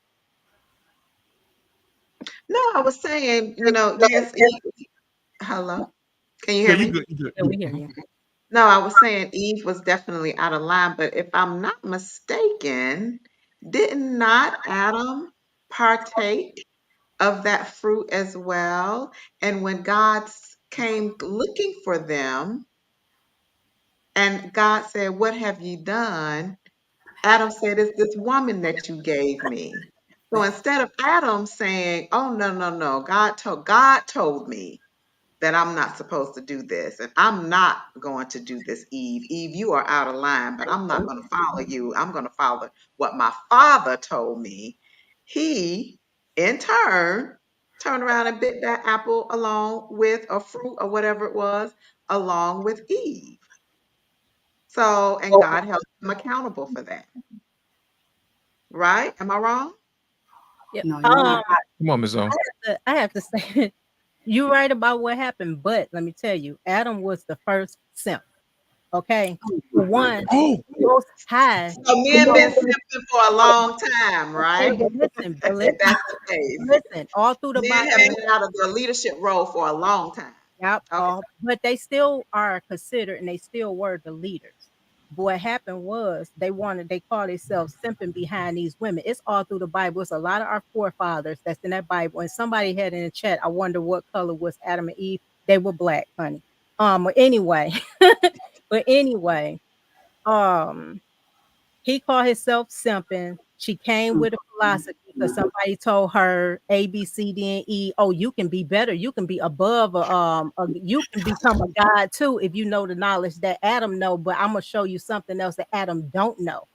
[SPEAKER 7] No, I was saying, yes. Hello? Can you hear me?
[SPEAKER 10] Yeah, we hear you.
[SPEAKER 7] No, I was saying Eve was definitely out of line, but if I'm not mistaken, did not Adam partake of that fruit as well? And when God came looking for them, and God said, "What have you done?" Adam said, "It's this woman that you gave me." So instead of Adam saying, "Oh, no, God told me that I'm not supposed to do this, and I'm not going to do this, Eve. Eve, you are out of line, but I'm not going to follow you. I'm going to follow what my father told me." He, in turn, turned around and bit that apple along with a fruit or whatever it was, along with Eve. So, and God held him accountable for that. Right? Am I wrong?
[SPEAKER 10] Yeah.
[SPEAKER 12] No, you're not.
[SPEAKER 5] Come on, Ms. O.
[SPEAKER 10] I have to say, you're right about what happened, but let me tell you, Adam was the first simp. Okay, the one most high.
[SPEAKER 7] So men been simping for a long time, right?
[SPEAKER 10] Listen,
[SPEAKER 7] That's the case.
[SPEAKER 10] listen, all through the
[SPEAKER 7] Men
[SPEAKER 10] Bible,
[SPEAKER 7] have been out of the leadership role for a long time.
[SPEAKER 10] yep,
[SPEAKER 7] Okay.
[SPEAKER 10] but they still are considered, and they still were the leaders. But what happened was they call themselves simping behind these women. It's all through the Bible. It's a lot of our forefathers that's in that Bible. And somebody had in the chat, I wonder what color was Adam and Eve. They were black, honey. But anyway, he called himself simping. She came with a philosophy because somebody told her A, B, C, D, and E. Oh, you can be better. You can be above. You can become a god too if you know the knowledge that Adam know. But I'm gonna show you something else that Adam don't know.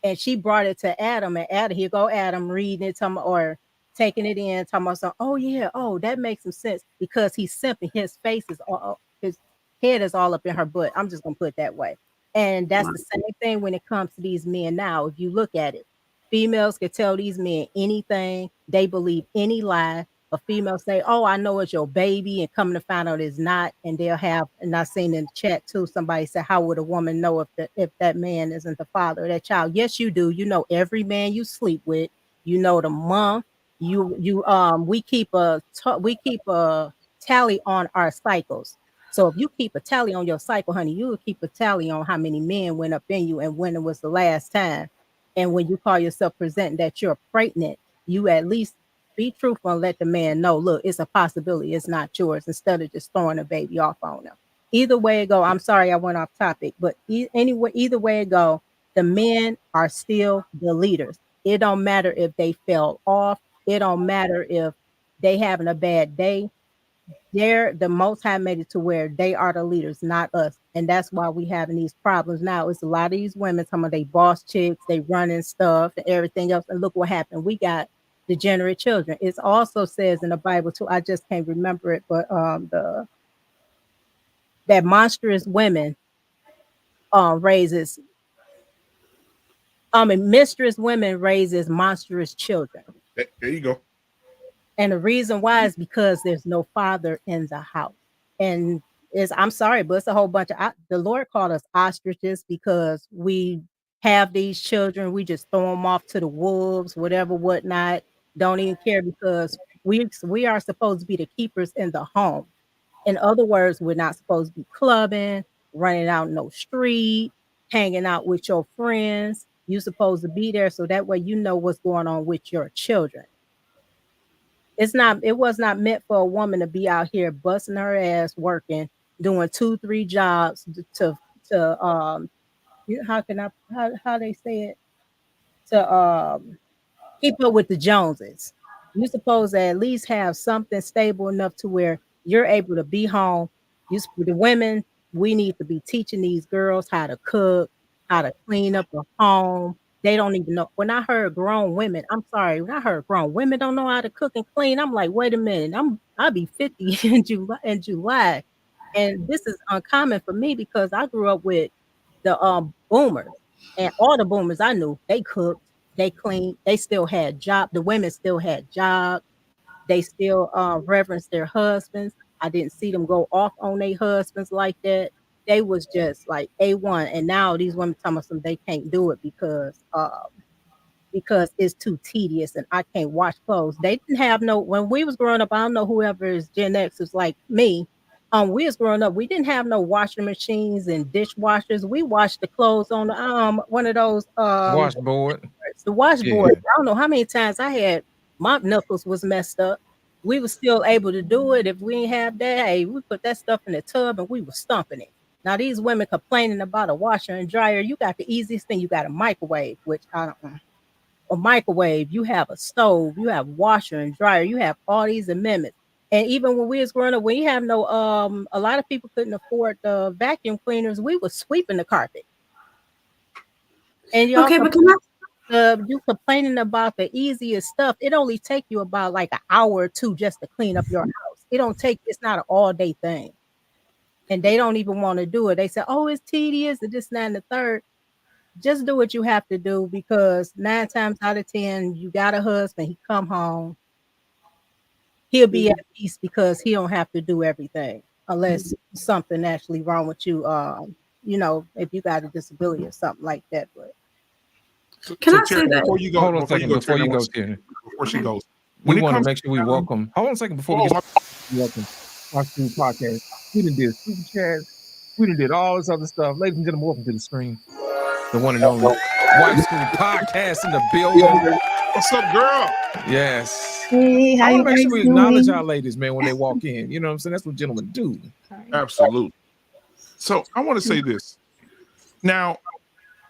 [SPEAKER 10] And she brought it to Adam, and Adam, here go Adam reading it, or taking it in, talking about something. Oh yeah, oh that makes some sense because he's simping. His face is all, his head is all up in her butt. I'm just gonna put it that way. And that's the same thing when it comes to these men now. If you look at it, females can tell these men anything. They believe any lie. A female say, "Oh, I know it's your baby," and coming to find out it's not. And they'll have, and I seen in the chat too, somebody said, "How would a woman know if that man isn't the father of that child?" Yes, you do. You know every man you sleep with. You know the month. We keep a tally on our cycles. So if you keep a tally on your cycle, honey, you will keep a tally on how many men went up in you and when it was the last time. And when you call yourself presenting that you're pregnant, you at least be truthful and let the man know, look, it's a possibility, it's not yours, instead of just throwing a baby off on them. Either way it go, I'm sorry I went off topic, but anyway, either way it go, the men are still the leaders. It don't matter if they fell off. It don't matter if they having a bad day. They're the Most High made it to where they are the leaders, not us. And that's why we having these problems now. It's a lot of these women, some of they boss chicks, they running stuff and everything else. And look what happened. We got degenerate children. It also says in the Bible too, I just can't remember it, but that monstrous women raises mistress women raises monstrous children.
[SPEAKER 4] There you go.
[SPEAKER 10] And the reason why is because there's no father in the house. And I'm sorry, but it's a whole bunch of, the Lord called us ostriches because we have these children. We just throw them off to the wolves, whatever, whatnot. Don't even care because we are supposed to be the keepers in the home. In other words, we're not supposed to be clubbing, running out in no street, hanging out with your friends. You're supposed to be there so that way you know what's going on with your children. It was not meant for a woman to be out here busting her ass working, doing 2-3 jobs to how they say it, to keep up with the Joneses. You're supposed to at least have something stable enough to where you're able to be home. The women, we need to be teaching these girls how to cook, how to clean up the home. They don't even know. When I heard grown women, I'm sorry, when I heard grown women don't know how to cook and clean, I'm like, wait a minute, I'll be 50 in July. And this is uncommon for me because I grew up with the boomers. And all the boomers I knew, they cooked, they cleaned, they still had jobs. The women still had jobs. They still reverenced their husbands. I didn't see them go off on their husbands like that. They was just like A1. And now these women tell me they can't do it because it's too tedious and I can't wash clothes. They didn't have when we was growing up, I don't know whoever is Gen X is like me. We was growing up, we didn't have no washing machines and dishwashers. We washed the clothes on the one of those
[SPEAKER 5] washboard.
[SPEAKER 10] The washboard. Yeah. I don't know how many times I had my knuckles was messed up. We were still able to do it. If we didn't have that, hey, we put that stuff in the tub and we were stomping it. Now these women complaining about a washer and dryer. You got the easiest thing. You got a microwave, which I don't know. A microwave, you have a stove, you have washer and dryer, you have all these amendments. And even when we was growing up, when you have no a lot of people couldn't afford the vacuum cleaners, we were sweeping the carpet. And you you complaining about the easiest stuff. It only take you about like an hour or two just to clean up your house. It's not an all-day thing. And they don't even want to do it. They say, oh, it's tedious and this, that, and the third. Just do what you have to do because 9 times out of 10, you got a husband, he come home, he'll be at peace because he don't have to do everything unless something actually wrong with you. If you got a disability or something like that. But
[SPEAKER 11] can I say that?
[SPEAKER 4] Before you go,
[SPEAKER 5] hold on a second. Before you go, Tierney.
[SPEAKER 4] Before she goes,
[SPEAKER 5] we want to make sure we welcome. Hold on a second before we get welcome our Screen Podcast. We done did super chats. We done did all this other stuff. Ladies and gentlemen, welcome to the screen. The one and only White School Podcast in the building.
[SPEAKER 4] What's up, girl?
[SPEAKER 5] Yes.
[SPEAKER 8] Hey, how
[SPEAKER 5] I
[SPEAKER 8] you
[SPEAKER 5] want to make
[SPEAKER 8] guys
[SPEAKER 5] sure we
[SPEAKER 8] doing?
[SPEAKER 5] acknowledge our ladies, man, when they walk in. You know what I'm saying? That's what gentlemen do.
[SPEAKER 4] Absolutely. So I want to say this. Now,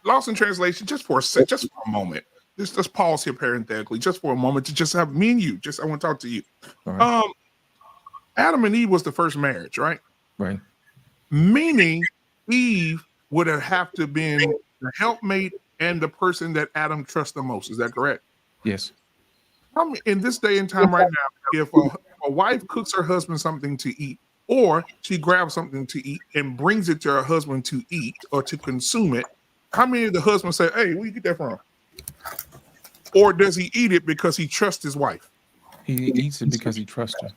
[SPEAKER 4] lost in translation, just for a moment. Just pause here parenthetically, just for a moment to just have me and you. I want to talk to you. Right. Adam and Eve was the first marriage, right?
[SPEAKER 5] Right.
[SPEAKER 4] Meaning Eve would have to been the helpmate and the person that Adam trusts the most. Is that correct?
[SPEAKER 5] Yes.
[SPEAKER 4] In this day and time right now, if a wife cooks her husband something to eat, or she grabs something to eat and brings it to her husband to eat or to consume it, how many of the husbands say, hey, where you get that from? Or does he eat it because he trusts his wife?
[SPEAKER 5] He eats it because he trusts her.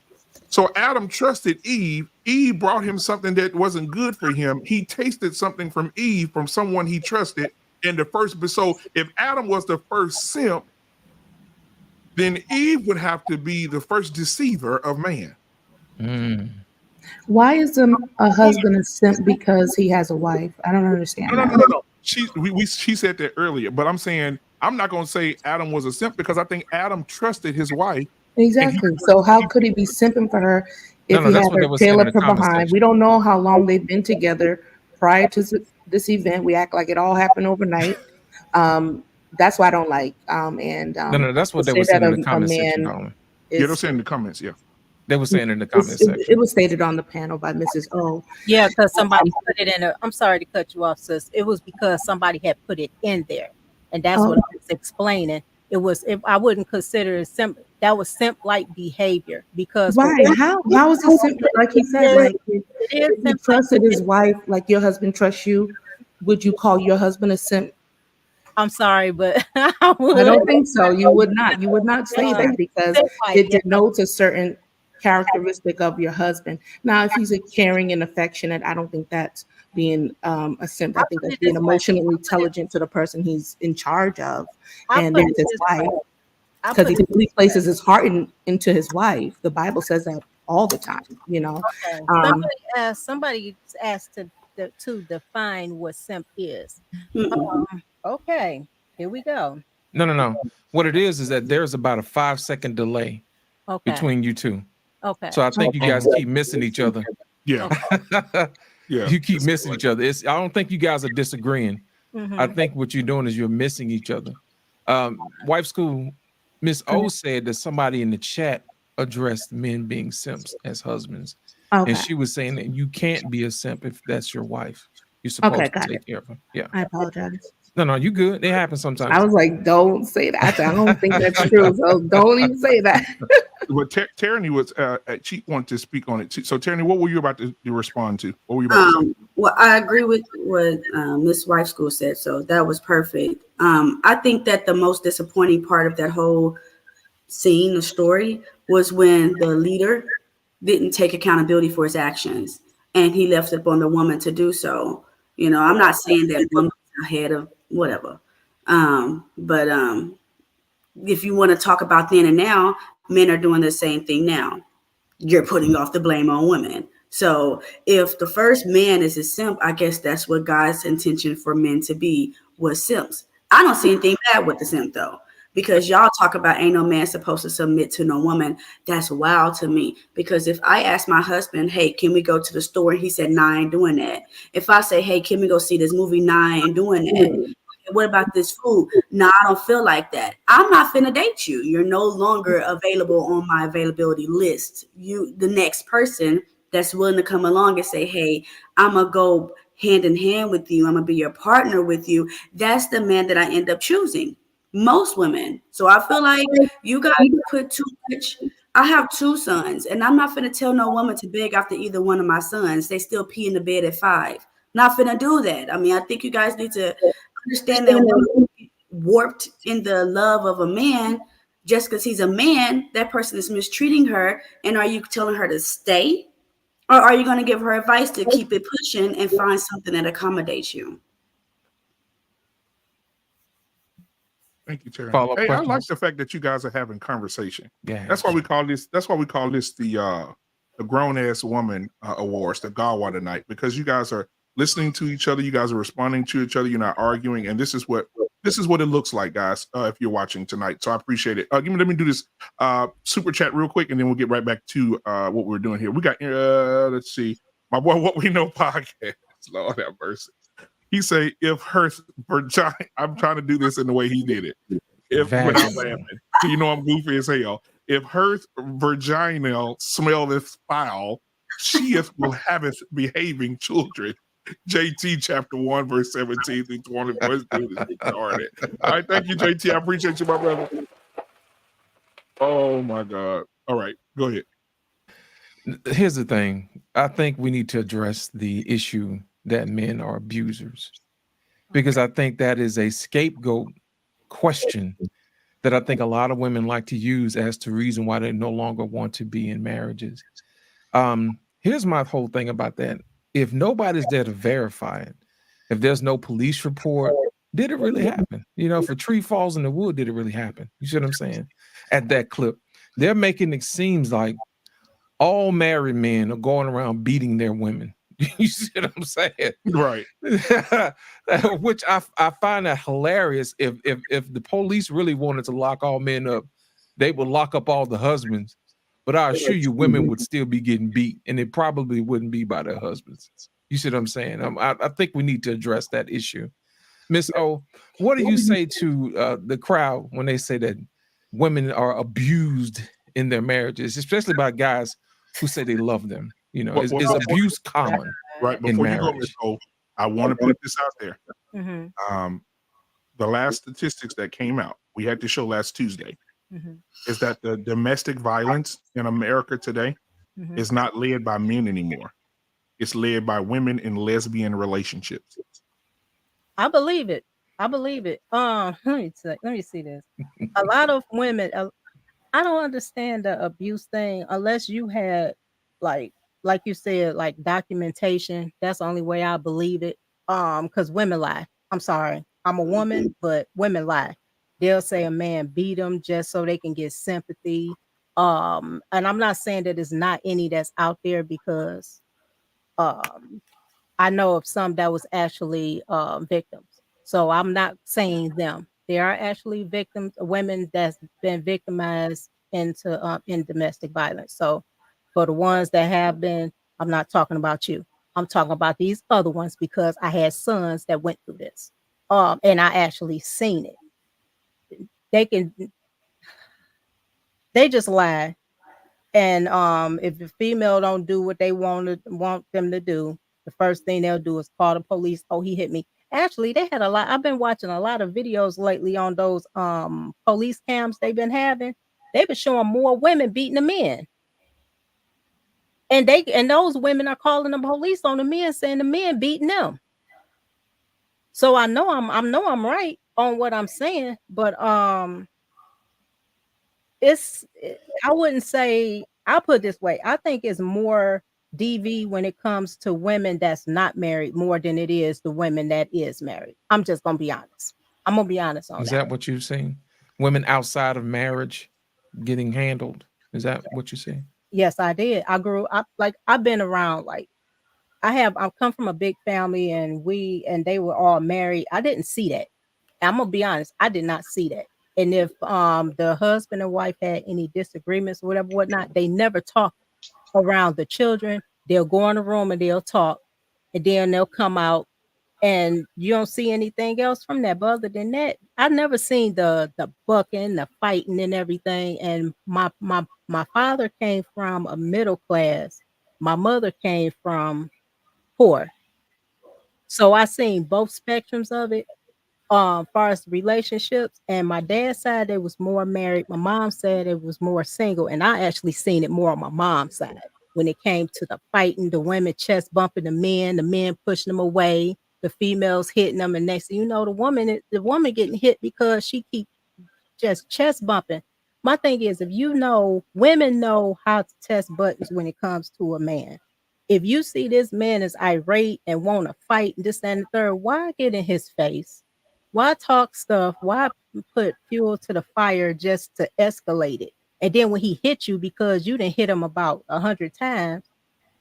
[SPEAKER 4] So Adam trusted Eve. Eve brought him something that wasn't good for him. He tasted something from Eve, from someone he trusted. And so if Adam was the first simp, then Eve would have to be the first deceiver of man.
[SPEAKER 14] Why is a husband a simp because he has a wife? I don't understand.
[SPEAKER 4] No. She said that earlier, but I'm saying I'm not going to say Adam was a simp because I think Adam trusted his wife.
[SPEAKER 14] Exactly. So how could he be simping for her if he had her tail up her behind? We don't know how long they've been together prior to this event. We act like it all happened overnight. That's why I don't like.
[SPEAKER 5] No, that's what they were saying in the comment section.
[SPEAKER 4] Yeah, they're saying in the comments. Yeah,
[SPEAKER 5] they were saying in the comment section.
[SPEAKER 14] It was stated on the panel by Mrs. O.
[SPEAKER 10] Yeah, because somebody put it in there. I'm sorry to cut you off, sis. It was because somebody had put it in there, and that's what I was explaining. It was. I wouldn't consider it simp. That was simp-like behavior because
[SPEAKER 14] why? How is it simp? Like he said, like if he trusted his wife, like your husband trusts you, would you call your husband a simp?
[SPEAKER 10] I'm sorry, but
[SPEAKER 14] I don't think so. You would not. You would not say that because it denotes a certain characteristic of your husband. Now, if he's a caring and affectionate, I don't think that's being a simp. I think that's being emotionally intelligent to the person he's in charge of, and that's his wife. Because he places his heart into his wife. The Bible says that all the time. You know.
[SPEAKER 10] Okay. Somebody asked to define what simp is. Okay, here we go.
[SPEAKER 5] No. What it is that there's about a 5-second delay between you two.
[SPEAKER 10] Okay.
[SPEAKER 5] So I think you guys keep missing each other.
[SPEAKER 4] Yeah.
[SPEAKER 5] Yeah. You keep missing each other. I don't think you guys are disagreeing. I think what you're doing is you're missing each other. Wife School, Miss O said that somebody in the chat addressed men being simps as husbands. And she was saying that you can't be a simp if that's your wife. You're supposed to take care of her. Yeah.
[SPEAKER 14] I apologize.
[SPEAKER 5] No, you good. It happens sometimes.
[SPEAKER 14] I was like, don't say that. I don't think that's true. So don't even say that.
[SPEAKER 4] Well, Tierney was she wanted to speak on it too. So Tierney, what were you about to respond to? What were you about to say?
[SPEAKER 12] Well, I agree with what Miss Wife School said. So that was perfect. I think that the most disappointing part of that whole scene, the story, was when the leader didn't take accountability for his actions and he left it on the woman to do so. You know, I'm not saying that woman's ahead of whatever. But if you want to talk about then and now, men are doing the same thing now. You're putting off the blame on women. So if the first man is a simp, I guess that's what God's intention for men to be, was simps. I don't see anything bad with the simp though, because y'all talk about ain't no man supposed to submit to no woman. That's wild to me, because if I ask my husband, hey, can we go to the store? And he said, nah, I ain't doing that. If I say, hey, can we go see this movie? Nah, I ain't doing that. What about this food? No, I don't feel like that. I'm not finna date you. You're no longer available on my availability list. The next person that's willing to come along and say, hey, I'm gonna go hand in hand with you. I'm gonna be your partner with you. That's the man that I end up choosing. Most women. So I feel like you guys put too much. I have 2 sons, and I'm not finna tell no woman to beg after either one of my sons. They still pee in the bed at 5. Not finna do that. I mean, I think you guys need to understand that women warped in the love of a man. Just because he's a man, that person is mistreating her. And are you telling her to stay? Or are you going to give her advice to keep it pushing and find something that accommodates you?
[SPEAKER 4] Thank you, Terry.
[SPEAKER 5] Follow-up
[SPEAKER 4] Hey, I
[SPEAKER 5] questions?
[SPEAKER 4] like the fact that you guys are having conversation.
[SPEAKER 5] Yeah.
[SPEAKER 4] That's why we call this the grown ass woman awards, the Godwater night, because you guys are listening to each other, you guys are responding to each other, you're not arguing, and this is what it looks like, guys, if you're watching tonight. So I appreciate it. Let me do this super chat real quick, and then we'll get right back to what we're doing here. We got let's see, my boy What We Know podcast. Lord have mercy. He say, if her vagina, I'm trying to do this in the way he did it. Without laughing. So you know I'm goofy as hell. If her vagina smell is foul, she will have behaving children. JT chapter 1, verse 17 through 24. This dude is retarded. All right, thank you, JT. I appreciate you, my brother. Oh my God. All right, go ahead.
[SPEAKER 5] Here's the thing. I think we need to address the issue that men are abusers, because I think that is a scapegoat question that I think a lot of women like to use as to reason why they no longer want to be in marriages. Here's my whole thing about that. If nobody's there to verify it, if there's no police report, did it really happen? You know, if a tree falls in the wood, did it really happen? You see what I'm saying? At that clip, they're making it seems like all married men are going around beating their women. You see what I'm saying?
[SPEAKER 4] Right.
[SPEAKER 5] Which I find that hilarious. If the police really wanted to lock all men up, they would lock up all the husbands. But I assure you, women would still be getting beat, and it probably wouldn't be by their husbands. You see what I'm saying? I think we need to address that issue. Miss O, what do you say to the crowd when they say that women are abused in their marriages, especially by guys who say they love them? You know, is abuse common?
[SPEAKER 4] Right. Before you go, Miss O, I want to put this out there.
[SPEAKER 10] Mm-hmm.
[SPEAKER 4] The last statistics that came out, we had the show last Tuesday,
[SPEAKER 10] Mm-hmm.
[SPEAKER 4] is that the domestic violence in America today
[SPEAKER 10] Mm-hmm.
[SPEAKER 4] is not led by men anymore. It's led by women in lesbian relationships.
[SPEAKER 10] I believe it. I believe it. Let me see this. A lot of women. I don't understand the abuse thing unless you had like you said, like documentation. That's the only way I believe it. Because women lie. I'm sorry. I'm a woman, but women lie. They'll say a man beat them just so they can get sympathy. And I'm not saying that there's not any that's out there, because I know of some that was actually victims. So I'm not saying them. There are actually victims, women that's been victimized into in domestic violence. So for the ones that have been, I'm not talking about you. I'm talking about these other ones, because I had sons that went through this. And I actually seen it. They just lie. And if the female don't do what they want them to do, the first thing they'll do is call the police. Oh, he hit me. Actually, they had a lot. I've been watching a lot of videos lately on those police cams they've been having. They've been showing more women beating the men. And those women are calling the police on the men, saying the men beating them. So I know I'm right on what I'm saying, but I wouldn't say, I'll put it this way. I think it's more DV when it comes to women that's not married more than it is the women that is married. I'm just gonna be honest. I'm gonna be honest on
[SPEAKER 5] Is
[SPEAKER 10] that.
[SPEAKER 5] that what you've seen? Women outside of marriage getting handled? Is that what you see?
[SPEAKER 10] Yes, I did. I grew up, like, I've been around, like, I've come from a big family, and they were all married. I didn't see that. I'm gonna be honest, I did not see that. And if the husband and wife had any disagreements or whatnot, they never talked around the children. They'll go in the room and they'll talk, and then they'll come out, and you don't see anything else from that. But other than that, I've never seen the bucking, the fighting, and everything. And my father came from a middle class. My mother came from poor. So I seen both spectrums of it. Far as relationships, and my dad's side, it was more married. My mom's side, it was more single, and I actually seen it more on my mom's side when it came to the fighting, the women chest bumping the men pushing them away, the females hitting them, and next thing you know, the woman getting hit because she keep just chest bumping. My thing is, if you know, women know how to test buttons when it comes to a man. If you see this man is irate and want to fight and this and the third, why get in his face? Why talk stuff? Why put fuel to the fire just to escalate it? And then when he hit you because you didn't hit him about 100 times,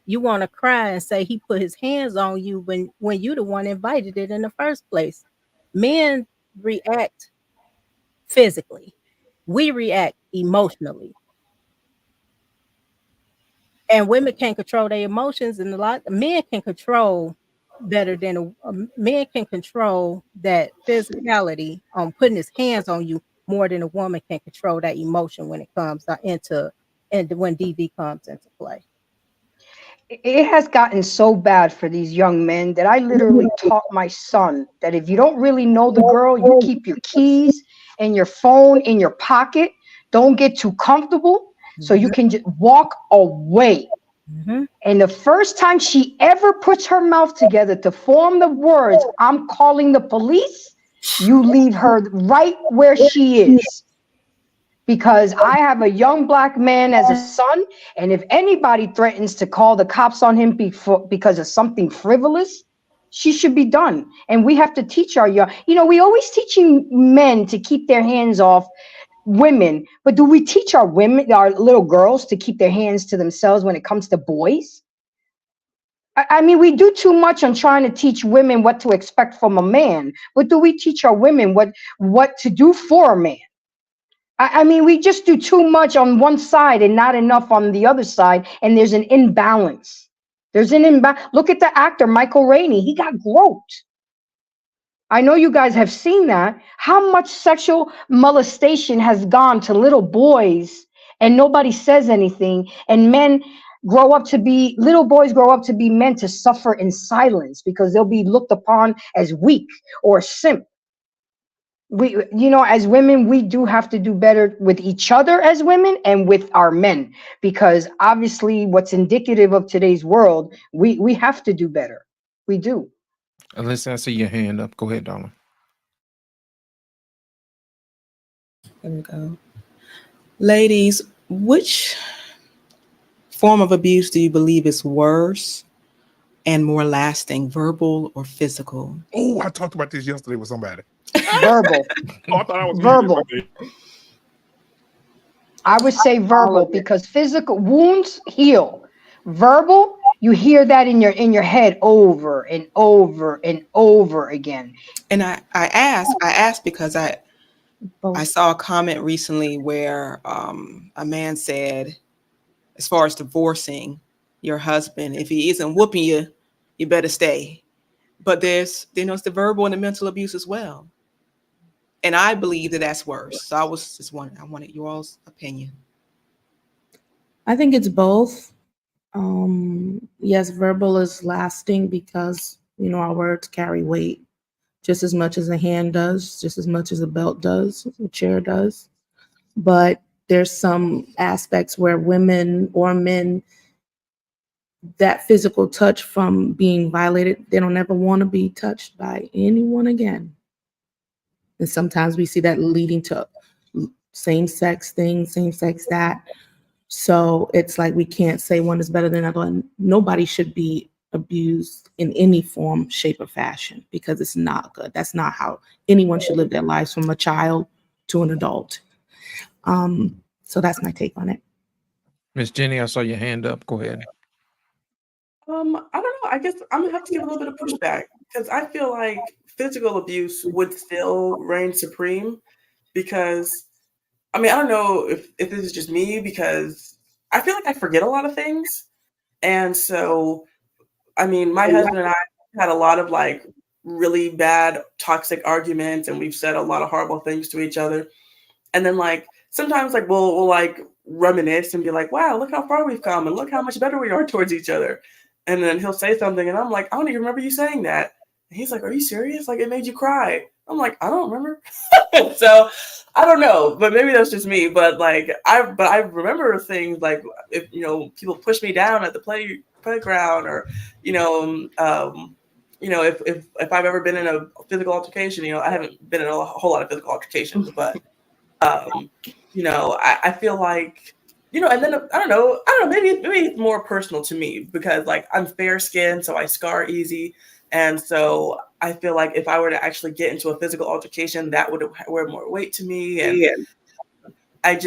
[SPEAKER 10] you want to cry and say he put his hands on you when you the one invited it in the first place. Men react physically. We react emotionally. And women can't control their emotions, and a lot men can control better than men can control that physicality on putting his hands on you more than a woman can control that emotion when it comes into and when DV comes into play.
[SPEAKER 8] it has gotten so bad for these young men that I literally taught my son that if you don't really know the girl, you keep your keys and your phone in your pocket. Don't get too comfortable so you can just walk away. And the first time she ever puts her mouth together to form the words, "I'm calling the police," you leave her right where she is. Because I have a young black man as a son, and if anybody threatens to call the cops on him because of something frivolous, she should be done. And we have to teach our young, we always teaching men to keep their hands off women, but do we teach our women, our little girls, to keep their hands to themselves when it comes to boys? I mean, we do too much on trying to teach women what to expect from a man, but do we teach our women what to do for a man? I mean, we just do too much on one side and not enough on the other side, and there's an imbalance. Look at the actor Michael Rainey. He got groped. I know you guys have seen that. How much sexual molestation has gone to little boys, and nobody says anything, and little boys grow up to be men to suffer in silence because they'll be looked upon as weak or simp. As women, we do have to do better with each other as women and with our men, because obviously what's indicative of today's world, we have to do better. We do.
[SPEAKER 5] Unless I see your hand up. Go ahead, Donna.
[SPEAKER 11] There we go. Ladies, which form of abuse do you believe is worse and more lasting, verbal or physical?
[SPEAKER 4] Oh, I talked about this yesterday with somebody.
[SPEAKER 8] Verbal.
[SPEAKER 4] Oh, I thought I was
[SPEAKER 8] verbal. I would say verbal because physical wounds heal. Verbal, you hear that in your head over and over and over again.
[SPEAKER 11] And I asked because I saw a comment recently where a man said, as far as divorcing your husband, if he isn't whooping you, you better stay. But there's it's the verbal and the mental abuse as well. And I believe that that's worse. So I was just wondering, I wanted your all's opinion.
[SPEAKER 14] I think it's both. Yes, verbal is lasting because, our words carry weight just as much as a hand does, just as much as a belt does, a chair does. But there's some aspects where women or men, that physical touch from being violated, they don't ever want to be touched by anyone again. And sometimes we see that leading to same-sex things, same-sex that. So it's like we can't say one is better than another. And nobody should be abused in any form, shape, or fashion because it's not good. That's not how anyone should live their lives, from a child to an adult. So that's my take on it.
[SPEAKER 5] Miss Jenny, I saw your hand up. Go ahead.
[SPEAKER 9] I don't know. I guess I'm gonna have to give a little bit of pushback because I feel like physical abuse would still reign supreme because, I don't know if this is just me because I feel like I forget a lot of things. And so, my husband and I had a lot of like really bad toxic arguments and we've said a lot of horrible things to each other. And then like, sometimes like we'll like reminisce and be like, wow, look how far we've come and look how much better we are towards each other. And then he'll say something and I'm like, I don't even remember you saying that. And he's like, are you serious? Like it made you cry. I'm like, I don't remember. So I don't know, but maybe that's just me. But like, I remember things like if, people push me down at the playground or, if I've ever been in a physical altercation, I haven't been in a whole lot of physical altercations, but, I feel like, and then I don't know, maybe it's more personal to me because like I'm fair skinned, so I scar easy. And so I feel like if I were to actually get into a physical altercation, that would wear more weight to me. And I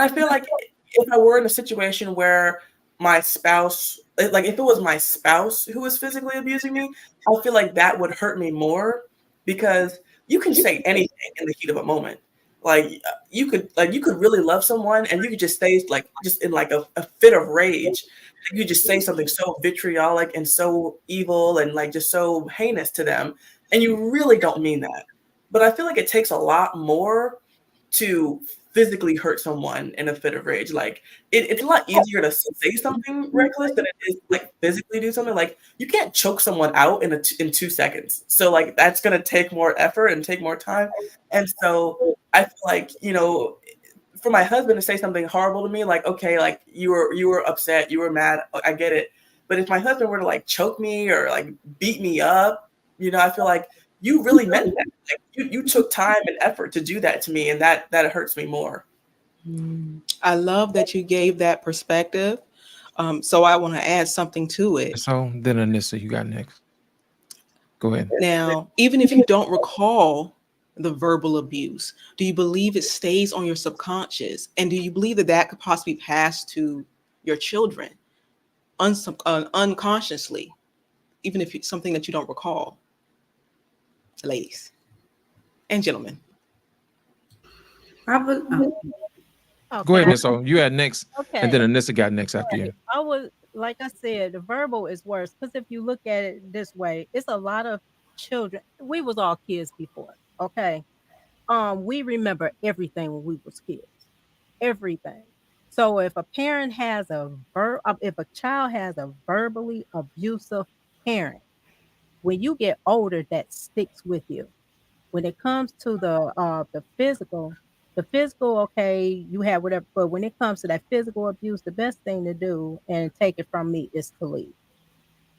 [SPEAKER 9] feel like if I were in a situation where my spouse, like if it was my spouse who was physically abusing me, I feel like that would hurt me more because you can say anything in the heat of a moment. Like you could really love someone and you could just say like just in like a fit of rage, you just say something so vitriolic and so evil and like just so heinous to them, and you really don't mean that. But I feel like it takes a lot more to physically hurt someone in a fit of rage. Like it's a lot easier to say something reckless than it is like physically do something. Like you can't choke someone out in 2 seconds. So like that's gonna take more effort and take more time. And so I feel like, you know, for my husband to say something horrible to me, like, okay, like you were upset, you were mad, I get it. But if my husband were to like choke me or like beat me up, you know, I feel like you really meant that. Like you took time and effort to do that to me, and that hurts me more.
[SPEAKER 11] I love that you gave that perspective. So I want to add something to it.
[SPEAKER 5] So then Anissa, you got next. Go ahead.
[SPEAKER 11] Now, even if you don't recall the verbal abuse, do you believe it stays on your subconscious? And do you believe that that could possibly pass to your children unconsciously, even if it's something that you don't recall? Ladies and gentlemen.
[SPEAKER 5] Go ahead, Miss O. You had next, and then Anissa got next after you.
[SPEAKER 10] I was, like I said, the verbal is worse because if you look at it this way, it's a lot of children. We was all kids before, okay? We remember everything when we was kids, everything. So if a parent has if a child has a verbally abusive parent, when you get older, that sticks with you. When it comes to the physical, okay, you have whatever, but when it comes to that physical abuse, the best thing to do, and take it from me, is to leave.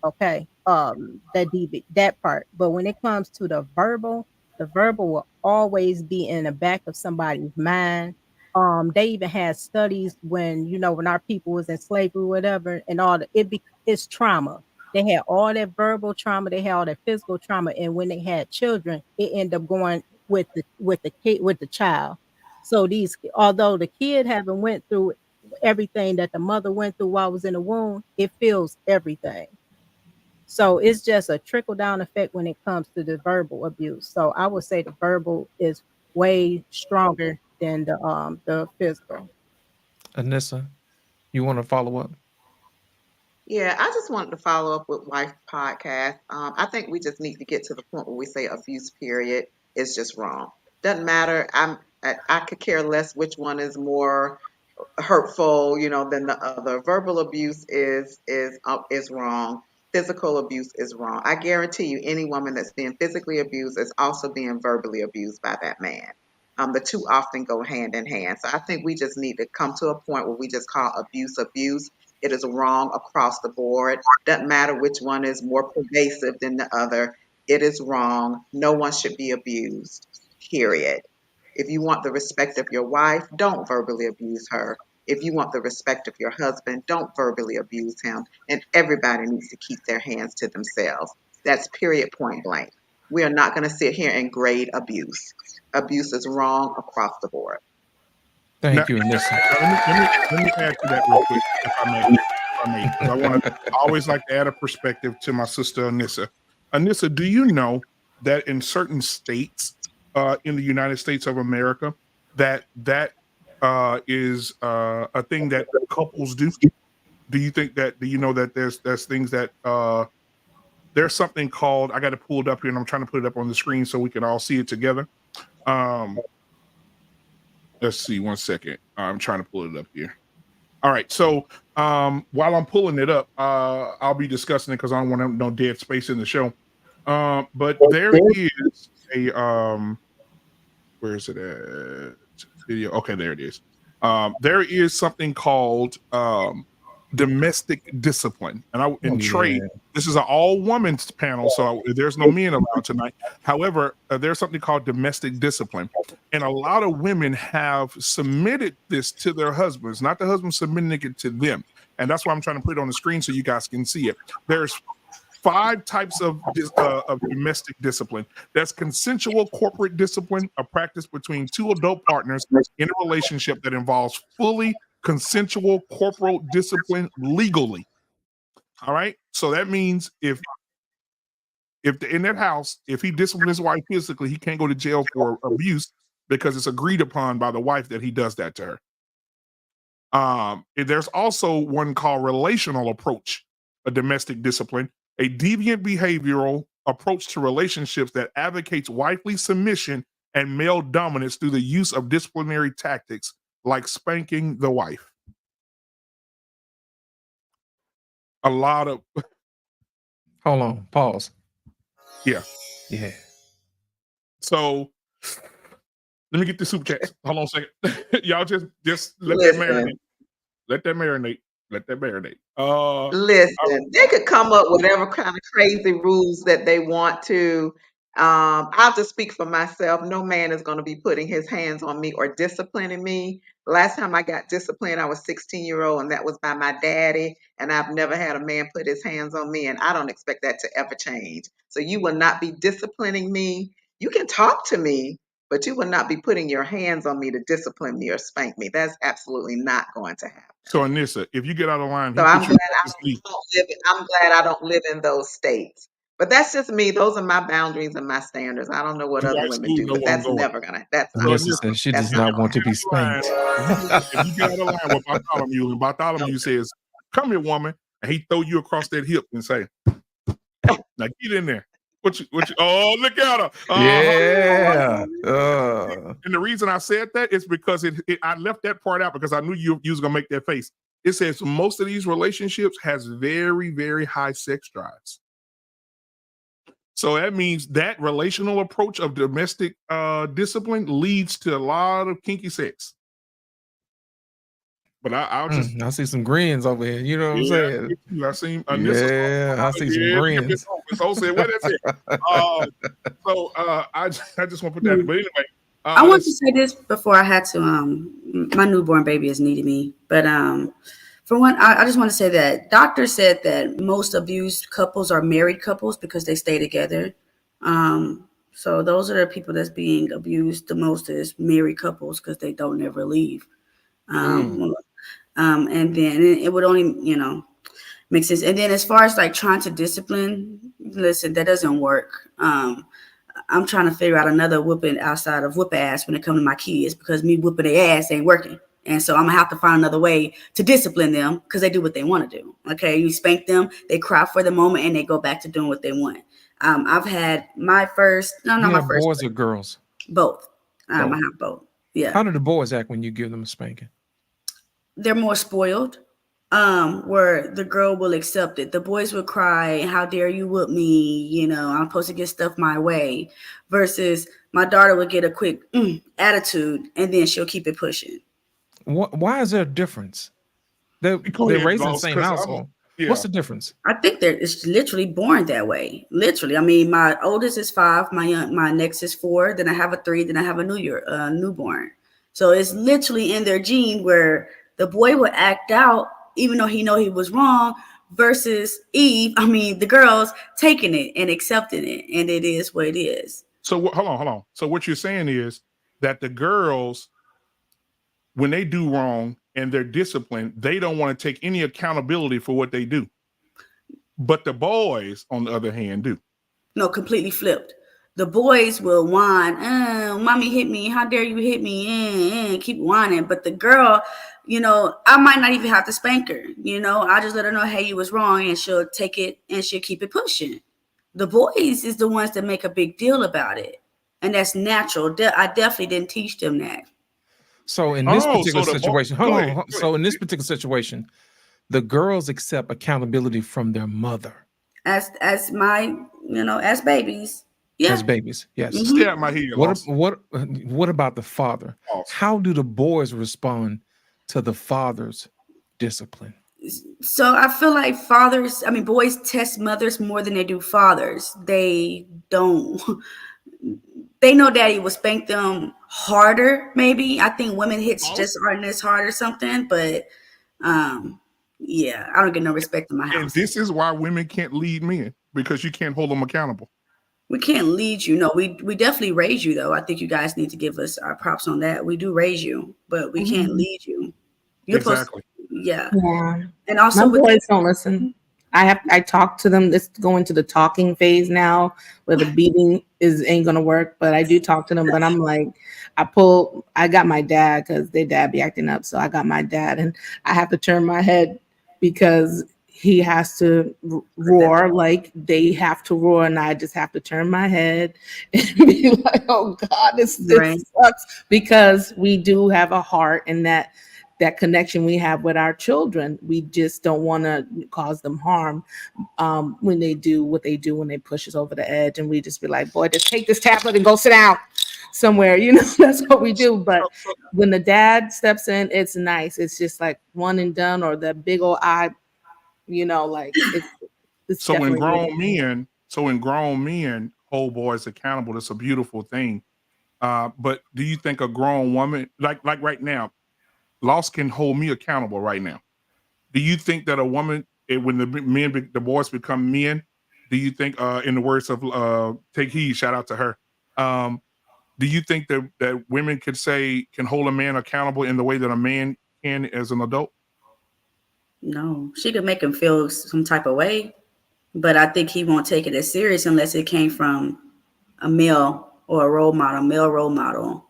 [SPEAKER 10] Okay, that part. But when it comes to the verbal will always be in the back of somebody's mind. They even had studies when, you know, when our people was in slavery, whatever, and all it's trauma. They had all that verbal trauma, they had all that physical trauma, and when they had children, it ended up going with the kid, with the child. So although the kid haven't went through everything that the mother went through while I was in the womb, it feels everything. So it's just a trickle down effect when it comes to the verbal abuse. So I would say the verbal is way stronger than the physical.
[SPEAKER 5] Anissa, you want to follow up?
[SPEAKER 7] Yeah, I just wanted to follow up with Wife Podcast. I think we just need to get to the point where we say abuse, period, is just wrong. Doesn't matter. I could care less which one is more hurtful, you know, than the other. Verbal abuse is wrong. Physical abuse is wrong. I guarantee you, any woman that's being physically abused is also being verbally abused by that man. The two often go hand in hand. So I think we just need to come to a point where we just call abuse abuse. It is wrong across the board. Doesn't matter which one is more pervasive than the other. It is wrong. No one should be abused, period. If you want the respect of your wife, don't verbally abuse her. If you want the respect of your husband, don't verbally abuse him. And everybody needs to keep their hands to themselves. That's period, point blank. We are not going to sit here and grade abuse. Abuse is wrong across the board.
[SPEAKER 5] Thank you, Anissa.
[SPEAKER 4] Let me add to that real quick, if I may. I always like to add a perspective to my sister Anissa. Anissa, do you know that in certain states in the United States of America, that is a thing that couples do? Do you think that? Do you know that there's things that there's something called? I got to pull it up here, and I'm trying to put it up on the screen so we can all see it together. Let's see, one second. I'm trying to pull it up here. All right. So while I'm pulling it up, I'll be discussing it because I don't want no dead space in the show. But there is a where is it at? Video. Okay, there it is. There is something called domestic discipline. And Trey, this is an all-women's panel, so there's no men allowed tonight. However, there's something called domestic discipline. And a lot of women have submitted this to their husbands, not the husband submitting it to them. And that's why I'm trying to put it on the screen so you guys can see it. There's 5 types of domestic discipline. That's consensual corporate discipline, a practice between 2 adult partners in a relationship that involves fully consensual corporal discipline legally. All right. So that means if in that house, if he disciplines his wife physically, he can't go to jail for abuse because it's agreed upon by the wife that he does that to her. There's also one called relational approach, a domestic discipline, a deviant behavioral approach to relationships that advocates wifely submission and male dominance through the use of disciplinary tactics like spanking the wife. A lot of
[SPEAKER 5] Hold on, pause.
[SPEAKER 4] Yeah. So let me get the super chats. Hold on a second. Y'all just let that marinate. Let that marinate. Let that marinate.
[SPEAKER 7] Listen, they could come up with whatever kind of crazy rules that they want to. I'll just speak for myself. No man is going to be putting his hands on me or disciplining me. Last time I got disciplined, I was 16-year-old, and that was by my daddy. And I've never had a man put his hands on me, and I don't expect that to ever change. So you will not be disciplining me. You can talk to me, but you will not be putting your hands on me to discipline me or spank me. That's absolutely not going to happen.
[SPEAKER 4] So Anissa, if you get out of line,
[SPEAKER 7] So I'm glad I don't live in those states. But that's just me. Those are my boundaries and my standards. I don't know what other women do, but that's never gonna.
[SPEAKER 5] Anissa says she does not want to be spanked.
[SPEAKER 4] If you get out of line with Bartholomew, and Bartholomew says, "Come here, woman," and he throw you across that hip and say, "Now get in there." What you? Oh, look at her.
[SPEAKER 5] Yeah.
[SPEAKER 4] And the reason I said that is because I left that part out because I knew you was gonna make that face. It says most of these relationships has very, very high sex drives. So that means that relational approach of domestic discipline leads to a lot of kinky sex. But I'll just
[SPEAKER 5] I see some grins over here. You know what I'm saying?
[SPEAKER 4] I see.
[SPEAKER 5] I see some grins.
[SPEAKER 4] So said, what is it? I just want to put that. But anyway,
[SPEAKER 12] I want to say this before I had to. My newborn baby is needing me, but for one, I just want to say that doctors said that most abused couples are married couples because they stay together. So those are the people that's being abused the most is married couples because they don't ever leave. And then it would only, make sense. And then as far as like trying to discipline, listen, that doesn't work. I'm trying to figure out another whooping outside of whoop ass when it comes to my kids because me whooping their ass ain't working. And so I'm gonna have to find another way to discipline them because they do what they want to do. Okay, you spank them, they cry for the moment, and they go back to doing what they want. I've had my first,
[SPEAKER 5] boys or girls?
[SPEAKER 12] Both. I have both. Yeah.
[SPEAKER 5] How do the boys act when you give them a spanking?
[SPEAKER 12] They're more spoiled. Where the girl will accept it. The boys will cry, "How dare you whoop me? I'm supposed to get stuff my way." Versus my daughter would get a quick attitude, and then she'll keep it pushing.
[SPEAKER 5] Why is there a difference? They're raised in the same household. What's the difference?
[SPEAKER 12] I think it's literally born that way. Literally, I mean, my oldest is 5, my next is 4, then I have a 3, then I have a newborn. So it's literally in their gene where the boy would act out even though he was wrong, versus the girls taking it and accepting it, and it is what it is.
[SPEAKER 4] So hold on. So what you're saying is that the girls, when they do wrong and they're disciplined, they don't want to take any accountability for what they do. But the boys, on the other hand, do.
[SPEAKER 12] No, completely flipped. The boys will whine, "Mommy hit me. How dare you hit me?" Keep whining. But the girl, I might not even have to spank her. I just let her know, hey, you was wrong, and she'll take it and she'll keep it pushing. The boys is the ones that make a big deal about it. And that's natural. I definitely didn't teach them that.
[SPEAKER 5] So in this particular situation, So in this particular situation, the girls accept accountability from their mother.
[SPEAKER 12] As babies. Yeah.
[SPEAKER 5] As babies, yes.
[SPEAKER 12] Mm-hmm.
[SPEAKER 4] Stay out my head.
[SPEAKER 5] What about the father? How do the boys respond to the father's discipline?
[SPEAKER 12] So I feel like boys test mothers more than they do fathers. They don't. They know daddy will spank them harder, maybe. I think women hits just aren't as hard or something, but I don't get no respect in my house.
[SPEAKER 4] And this is why women can't lead men, because you can't hold them accountable.
[SPEAKER 12] We can't lead you. No, we definitely raise you, though. I think you guys need to give us our props on that. We do raise you, but we can't lead you. You're
[SPEAKER 4] exactly.
[SPEAKER 12] Yeah.
[SPEAKER 14] And also, my boys don't listen. I talk to them. Let's go into the talking phase now, where the beating ain't gonna work. But I do talk to them. But I'm like, I got my dad because their dad be acting up, so I got my dad, and I have to turn my head because he has to roar like they have to roar, and I just have to turn my head and be like, "Oh God, this sucks," because we do have a heart, and that connection we have with our children, we just don't want to cause them harm when they do what they do when they push us over the edge, and we just be like, "Boy, just take this tablet and go sit down somewhere." That's what we do. But when the dad steps in, it's nice. It's just like one and done, or the big old eye. Like it's
[SPEAKER 4] so when grown men hold boys accountable, it's a beautiful thing. But do you think a grown woman, like right now, Loss can hold me accountable right now? Do you think that a woman, when the boys become men, do you think, in the words of Take Heed, shout out to her, do you think that women can hold a man accountable in the way that a man can as an adult?
[SPEAKER 12] No, she could make him feel some type of way, but I think he won't take it as serious unless it came from a male or a male role model.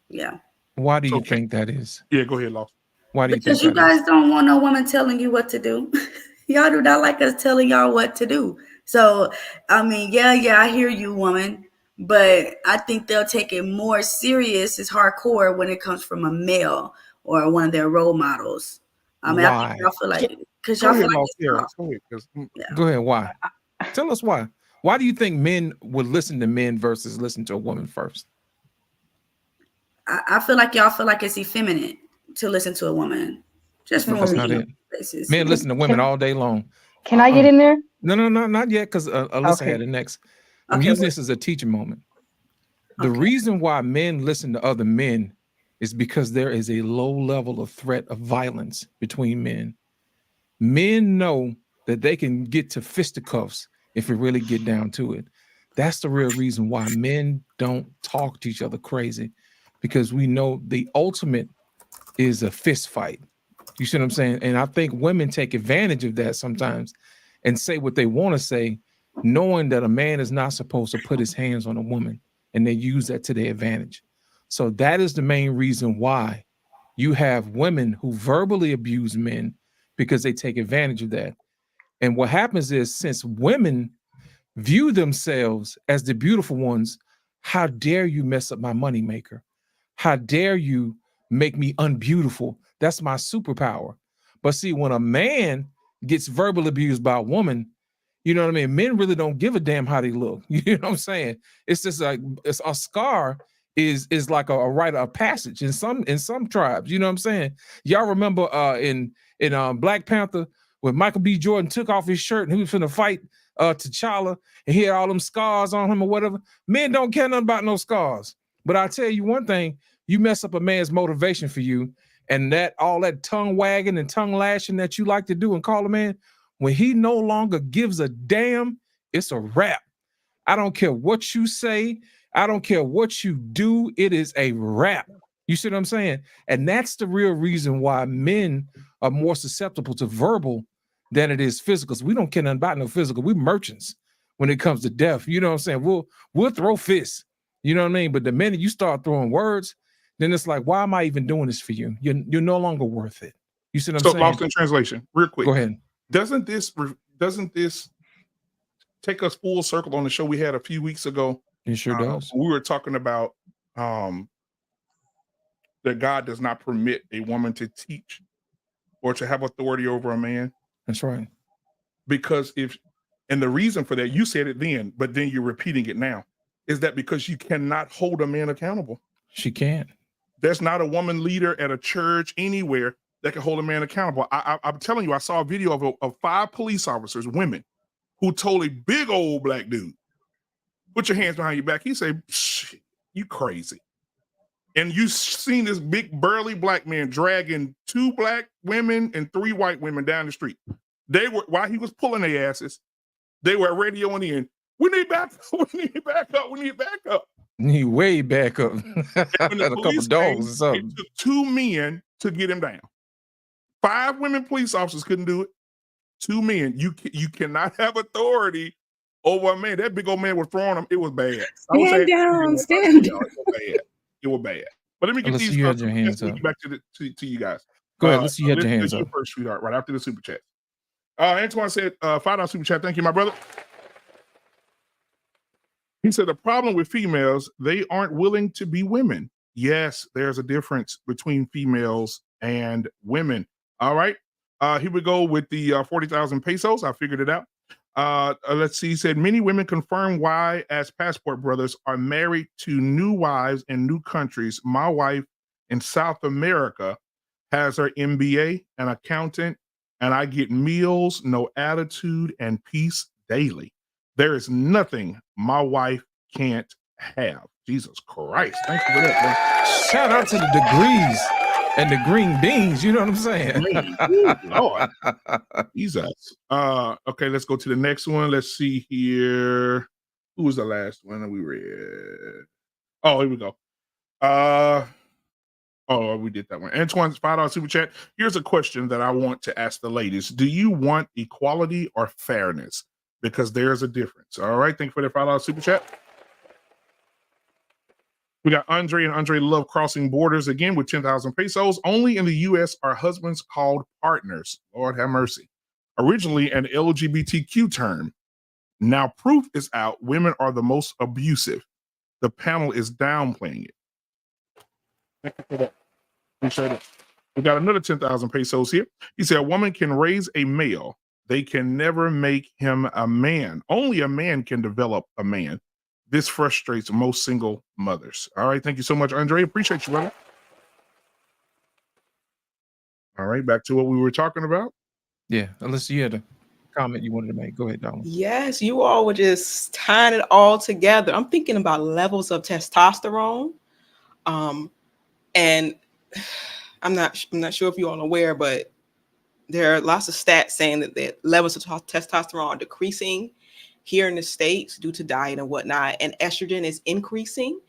[SPEAKER 12] Yeah.
[SPEAKER 5] Why do you think that is?
[SPEAKER 4] Yeah, go ahead, Lost.
[SPEAKER 5] Why do you
[SPEAKER 12] Because
[SPEAKER 5] think
[SPEAKER 12] you guys don't want no woman telling you what to do. Y'all do not like us telling y'all what to do. So, I mean, yeah, I hear you, woman, but I think they'll take it more serious as hardcore when it comes from a male or one of their role models. I mean, I think y'all feel like, because y'all feel like
[SPEAKER 5] Go ahead. Why? Tell us why. Why do you think men would listen to men versus listen to a woman first?
[SPEAKER 12] I feel like y'all feel like it's effeminate to listen to a woman. Just from
[SPEAKER 5] That's not it. Men listen to women all day long.
[SPEAKER 8] Can I get in there?
[SPEAKER 5] No, not yet, because Alyssa had it next. I'm using this as a teaching moment. The reason why men listen to other men is because there is a low level of threat of violence between men. Men know that they can get to fisticuffs if we really get down to it. That's the real reason why men don't talk to each other crazy, because we know the ultimate is a fist fight. You see what I'm saying? And I think women take advantage of that sometimes and say what they want to say, knowing that a man is not supposed to put his hands on a woman, and they use that to their advantage. So that is the main reason why you have women who verbally abuse men, because they take advantage of that. And what happens is, since women view themselves as the beautiful ones, how dare you mess up my moneymaker? How dare you make me unbeautiful? That's my superpower. But see, when a man gets verbal abused by a woman, you know what I mean? Men really don't give a damn how they look. You know what I'm saying? It's just like it's a scar is like a rite of passage in some tribes. You know what I'm saying? Y'all remember in Black Panther when Michael B. Jordan took off his shirt and he was finna fight T'Challa, and he had all them scars on him or whatever. Men don't care nothing about no scars. But I'll tell you one thing, you mess up a man's motivation for you, and that all that tongue wagging and tongue lashing that you like to do and call a man, when he no longer gives a damn, it's a wrap. I don't care what you say. I don't care what you do. It is a wrap. You see what I'm saying? And that's the real reason why men are more susceptible to verbal than it is physical. So we don't care nothing about no physical. We merchants when it comes to death. You know what I'm saying? We'll throw fists. You know what I mean? But the minute you start throwing words, then it's like, why am I even doing this for you? You're no longer worth it. You see what I'm saying?
[SPEAKER 4] Lost in translation, real quick.
[SPEAKER 5] Go ahead.
[SPEAKER 4] Doesn't this take us full circle on the show we had a few weeks ago?
[SPEAKER 5] It sure does.
[SPEAKER 4] We were talking about that God does not permit a woman to teach or to have authority over a man.
[SPEAKER 5] That's right.
[SPEAKER 4] Because and the reason for that, you said it then, but then you're repeating it now, is that because you cannot hold a man accountable.
[SPEAKER 5] She can't.
[SPEAKER 4] There's not a woman leader at a church anywhere that can hold a man accountable. I'm telling you, I saw a video of 5 police officers, women, who told a big old black dude, "Put your hands behind your back." He said, "You crazy." And you seen this big burly black man dragging 2 black women and 3 white women down the street. They were, while he was pulling their asses, they were radioing in, "We need back up, we need back up, we need back up."
[SPEAKER 5] He way back up.
[SPEAKER 4] When the
[SPEAKER 5] a couple
[SPEAKER 4] police
[SPEAKER 5] dogs
[SPEAKER 4] came,
[SPEAKER 5] or something.
[SPEAKER 4] it took 2 men to get him down. 5 women police officers couldn't do it. 2 men. You cannot have authority over a man. That big old man was throwing him. It was bad.
[SPEAKER 14] Stand down. Stand down.
[SPEAKER 4] It was bad. It was bad. But let me get
[SPEAKER 5] Unless
[SPEAKER 4] these
[SPEAKER 5] you had your hands up.
[SPEAKER 4] back to you guys.
[SPEAKER 5] Go ahead. Let's see you had your hands
[SPEAKER 4] This is
[SPEAKER 5] up.
[SPEAKER 4] your first, sweetheart, right after the super chat. Antoine said, $5 super chat. Thank you, my brother. He said, the problem with females, they aren't willing to be women. Yes, there's a difference between females and women. All right. Here we go with the 40,000 pesos. I figured it out. Let's see. He said, many women confirm why, as passport brothers, are married to new wives in new countries. My wife in South America has her MBA, an accountant, and I get meals, no attitude, and peace daily. There is nothing my wife can't have. Jesus Christ. Thank you for that, man.
[SPEAKER 5] Shout out to the degrees and the green beans. You know what I'm saying?
[SPEAKER 4] Lord. Jesus. Okay, let's go to the next one. Let's see here. Who was the last one that we read? Oh, here we go. Oh, we did that one. Antoine's $5 super chat. Here's a question that I want to ask the ladies. Do you want equality or fairness? Because there's a difference. All right. Thank you for the $5 super chat. We got Andre, and Andre love crossing borders again with 10,000 pesos. Only in the U.S. are husbands called partners. Lord have mercy. Originally an LGBTQ term. Now proof is out. Women are the most abusive. The panel is downplaying it. Thank you for that. Appreciate it. We got another 10,000 pesos here. He said, a woman can raise a male. They can never make him a man. Only a man can develop a man. This frustrates most single mothers. All right. Thank you so much, Andre. Appreciate you, brother. All right. Back to what we were talking about.
[SPEAKER 5] Yeah. Unless you had a comment you wanted to make. Go ahead, Donald.
[SPEAKER 11] Yes, you all were just tying it all together. I'm thinking about levels of testosterone. And I'm not sure if you're all aware, but there are lots of stats saying that the levels of testosterone are decreasing here in the States due to diet and whatnot, and estrogen is increasing.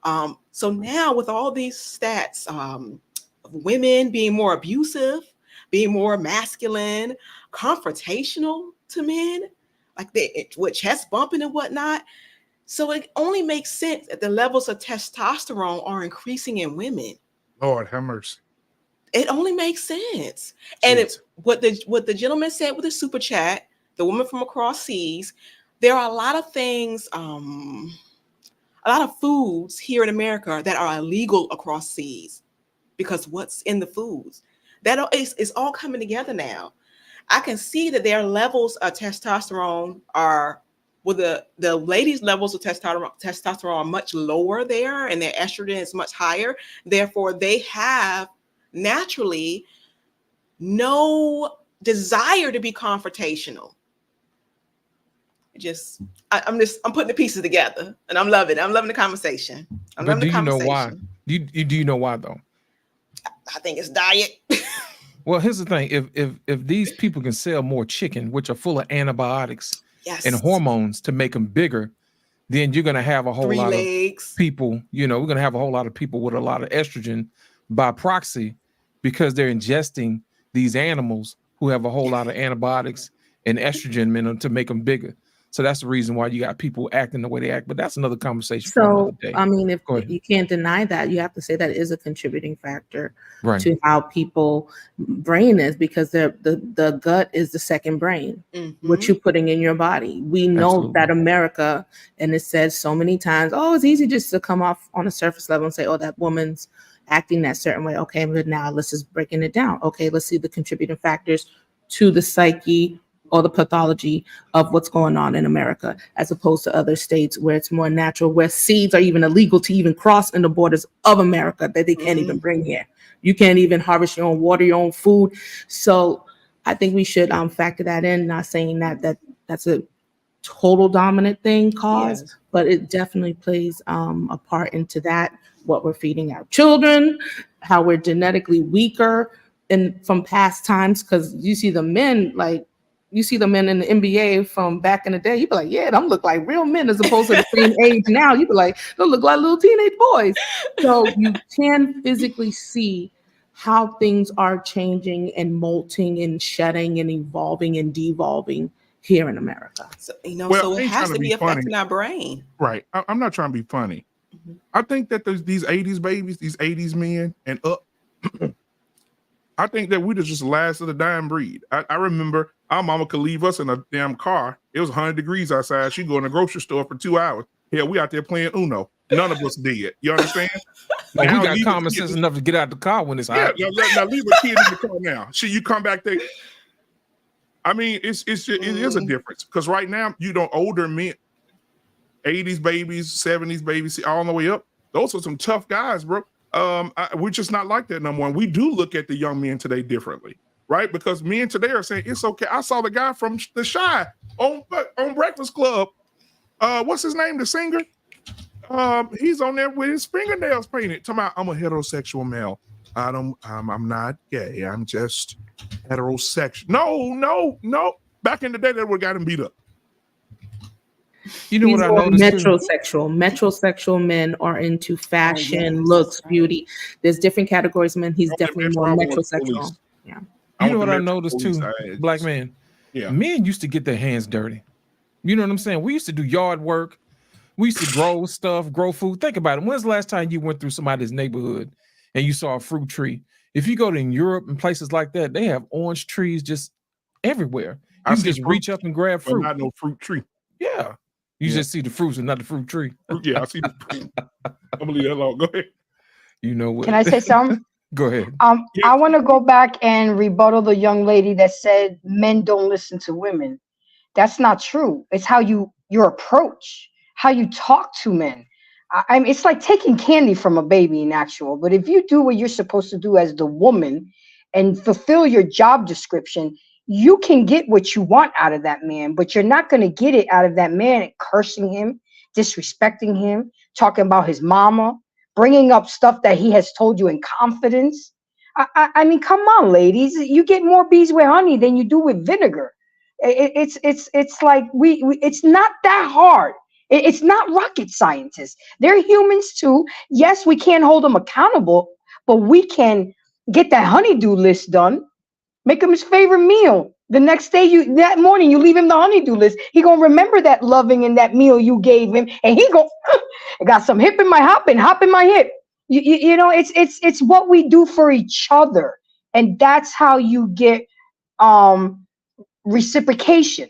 [SPEAKER 11] So now with all these stats of women being more abusive, being more masculine, confrontational to men, like they with chest bumping and whatnot. So it only makes sense that the levels of testosterone are increasing in women.
[SPEAKER 4] Lord have mercy.
[SPEAKER 11] It only makes sense. And what the gentleman said with the super chat, the woman from across seas, there are a lot of things, a lot of foods here in America that are illegal across seas because what's in the foods. That is all coming together now. I can see that their levels of testosterone are, well, the ladies' levels of testosterone are much lower there, and their estrogen is much higher. Therefore, they have naturally no desire to be confrontational. I'm putting the pieces together, and I'm loving it. I'm loving the conversation.
[SPEAKER 5] But do you know why? Do you know why though?
[SPEAKER 11] I think it's diet.
[SPEAKER 5] Well, here's the thing: if these people can sell more chicken, which are full of antibiotics and hormones to make them bigger, then you're gonna have a whole lot of people. You know, we're gonna have a whole lot of people with a lot of estrogen by proxy because they're ingesting these animals who have a whole lot of antibiotics and estrogen in them to make them bigger. So that's the reason why you got people acting the way they act. But that's another conversation for another day.
[SPEAKER 14] I mean, if you can't deny that, you have to say that is a contributing factor
[SPEAKER 5] right.
[SPEAKER 14] to how people brain is, because the gut is the second brain.
[SPEAKER 11] Mm-hmm.
[SPEAKER 14] What you're putting in your body. We know
[SPEAKER 5] Absolutely.
[SPEAKER 14] that America, and it says so many times, oh, it's easy just to come off on a surface level and say, oh, that woman's acting that certain way. Okay, but now let's just breaking it down. Okay, let's see the contributing factors to the psyche or the pathology of what's going on in America, as opposed to other states where it's more natural, where seeds are even illegal to even cross in the borders of America, that they can't even bring here. You can't even harvest your own water, your own food. So I think we should factor that in, not saying that's a total dominant thing cause, but it definitely plays a part into that, what we're feeding our children, how we're genetically weaker from past times, because you see the men in the NBA from back in the day, you be like, yeah, them look like real men, as opposed to the same age now. You be like, they look like little teenage boys. So you can physically see how things are changing and molting and shedding and evolving and devolving here in America.
[SPEAKER 11] So, so it has to be affecting our brain.
[SPEAKER 4] Right. I'm not trying to be funny. Mm-hmm. I think that there's these 80s babies, these 80s men and up, I think that we just last of the dying breed. I remember Our mama could leave us in a damn car. It was 100 degrees outside. She go in the grocery store for 2 hours. Hell, we out there playing Uno. None of us did. You understand?
[SPEAKER 5] Well,
[SPEAKER 4] Now,
[SPEAKER 5] we got
[SPEAKER 4] leave
[SPEAKER 5] common
[SPEAKER 4] a kid-
[SPEAKER 5] sense enough to get out the car when it's
[SPEAKER 4] Yeah,
[SPEAKER 5] hot.
[SPEAKER 4] now leave a kid in the car now. Should you come back there? I mean, it is a difference because right now you don't older men, 80s babies, 70s babies, all the way up. Those are some tough guys, bro. We're just not like that no more. And we do look at the young men today differently, right? Because men today are saying it's okay. I saw the guy from The Shy on Breakfast Club. What's his name? The singer. He's on there with his fingernails painted. Talking about I'm a heterosexual male. I'm not gay. I'm just heterosexual. No. Back in the day, that would have got him beat up.
[SPEAKER 5] You know
[SPEAKER 14] These
[SPEAKER 5] what I
[SPEAKER 14] are
[SPEAKER 5] noticed too?
[SPEAKER 14] metrosexual men are into fashion, looks, beauty. There's different categories of men. He's definitely more metrosexual. Yeah.
[SPEAKER 5] You know what I noticed too, black man?
[SPEAKER 4] Yeah.
[SPEAKER 5] Men used to get their hands dirty. You know what I'm saying? We used to do yard work. We used to grow stuff, grow food. Think about it. When's the last time you went through somebody's neighborhood and you saw a fruit tree? If you go to Europe and places like that, they have orange trees just everywhere. You can just reach up and grab fruit.
[SPEAKER 4] But not no fruit tree.
[SPEAKER 5] Yeah. You just see the fruits and not the fruit tree.
[SPEAKER 4] Yeah, I see the fruit. I'm gonna leave that alone. Go ahead.
[SPEAKER 5] You know what?
[SPEAKER 8] Can I say something?
[SPEAKER 5] Go ahead.
[SPEAKER 8] I want to go back and rebuttal the young lady that said men don't listen to women. That's not true. It's how your approach, how you talk to men. I mean, it's like taking candy from a baby in actual. But if you do what you're supposed to do as the woman and fulfill your job description, you can get what you want out of that man. But you're not going to get it out of that man cursing him, disrespecting him, talking about his mama, bringing up stuff that he has told you in confidence. I mean, come on, ladies. You get more bees with honey than you do with vinegar. It's like it's not that hard. It's not rocket scientists. They're humans too. Yes, we can't hold them accountable, but we can get that honeydew list done. Make him his favorite meal. The next day, that morning, you leave him the honeydew list. He gonna remember that loving and that meal you gave him, and he go, I got some hip in my hop and hop in my hip. You know, it's what we do for each other, and that's how you get reciprocation.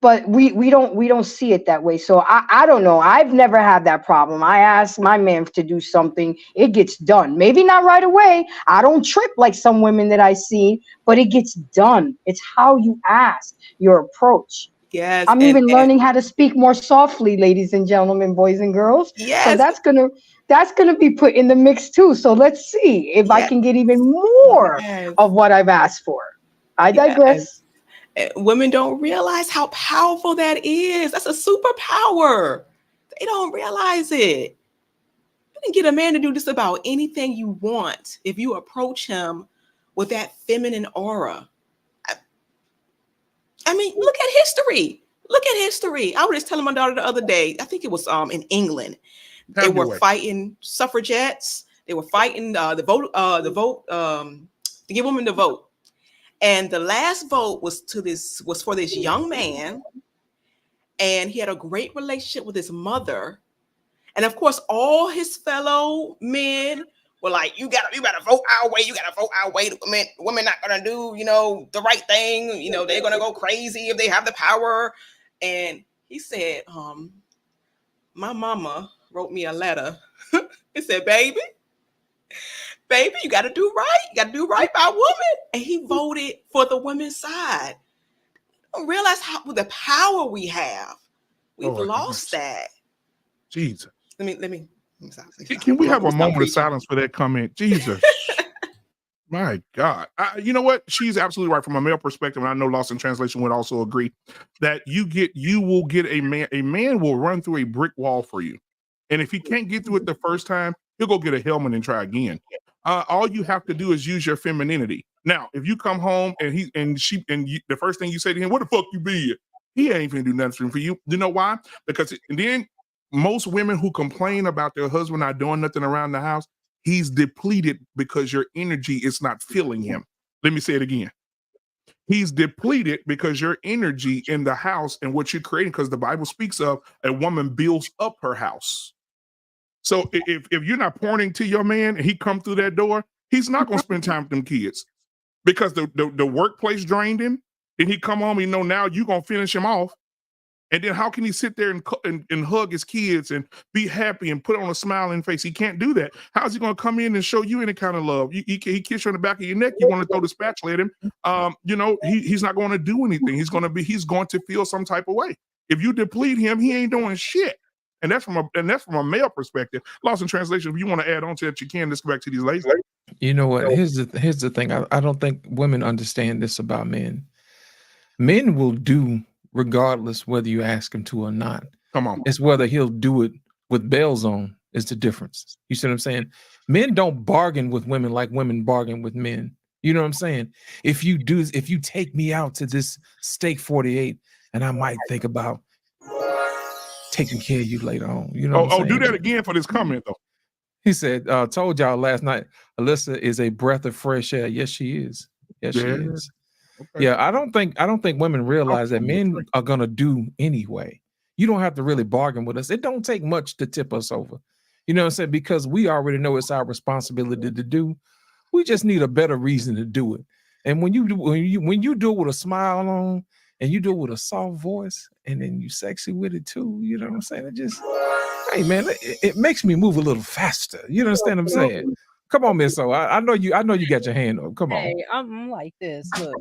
[SPEAKER 8] But we don't see it that way. So I don't know. I've never had that problem. I ask my man to do something, it gets done. Maybe not right away. I don't trip like some women that I see, but it gets done. It's how you ask, your approach.
[SPEAKER 11] Yes.
[SPEAKER 8] I'm even learning how to speak more softly, ladies and gentlemen, boys and girls.
[SPEAKER 11] Yes.
[SPEAKER 8] So that's gonna be put in the mix too. So let's see if I can get even more of what I've asked for. I digress.
[SPEAKER 11] Women don't realize how powerful that is. That's a superpower. They don't realize it. You can get a man to do just about anything you want if you approach him with that feminine aura. I mean, look at history. Look at history. I was just telling my daughter the other day, I think it was in England. They were fighting suffragettes. They were fighting the vote to give women the vote. And the last vote was for this young man, and he had a great relationship with his mother. And of course, all his fellow men were like, "You gotta vote our way. You gotta vote our way. The women not gonna do, the right thing. They're gonna go crazy if they have the power." And he said, "My mama wrote me a letter. It said, baby, you got to do right. You got to do right by women." And he voted for the women's side. I don't realize the power we have. We've lost that.
[SPEAKER 4] Jesus.
[SPEAKER 11] Let me.
[SPEAKER 4] Can we have a moment of silence for that comment? Jesus. My God. You know what? She's absolutely right from a male perspective. And I know Lost in Translation would also agree that you will get a man will run through a brick wall for you. And if he can't get through it the first time, he'll go get a helmet and try again. All you have to do is use your femininity. Now, if you come home and the first thing you say to him, "What the fuck you be?" He ain't gonna do nothing for you. You know why? Because then most women who complain about their husband not doing nothing around the house, he's depleted because your energy is not filling him. Let me say it again. He's depleted because your energy in the house and what you're creating, because the Bible speaks of a woman builds up her house. So if you're not pouring to your man and he come through that door, he's not going to spend time with them kids because the workplace drained him. Then he come home, now you gonna finish him off. And then how can he sit there and hug his kids and be happy and put on a smiling face? He can't do that. How's he going to come in and show you any kind of love? He kiss you on the back of your neck. You want to throw the spatula at him. He's not going to do anything. He's going to feel some type of way. If you deplete him, he ain't doing shit. And that's from a male perspective. Lost in translation. If you want to add on to that, you can. Let's go back to these ladies.
[SPEAKER 5] You know what? Here's the thing. I don't think women understand this about men. Men will do regardless whether you ask him to or not.
[SPEAKER 4] Come on.
[SPEAKER 5] It's whether he'll do it with bells on is the difference. You see what I'm saying? Men don't bargain with women like women bargain with men. You know what I'm saying? If you take me out to this steak 48, and I might think about taking care of you later on. You know what I'm saying?
[SPEAKER 4] Do that again for this comment though.
[SPEAKER 5] He said, told y'all last night, Alyssa is a breath of fresh air. Yes, she is. Yes, she is. Okay. Yeah, I don't think women realize that men are gonna do anyway. You don't have to really bargain with us. It don't take much to tip us over. You know what I'm saying? Because we already know it's our responsibility to do. We just need a better reason to do it. And when you do it with a smile on, and you do it with a soft voice, and then you sexy with it too, you know what I'm saying? It just, hey man, it makes me move a little faster. You understand what I'm saying? Come on, Miss O. I know you got your hand up. Come on.
[SPEAKER 10] Hey, I'm like this. Look,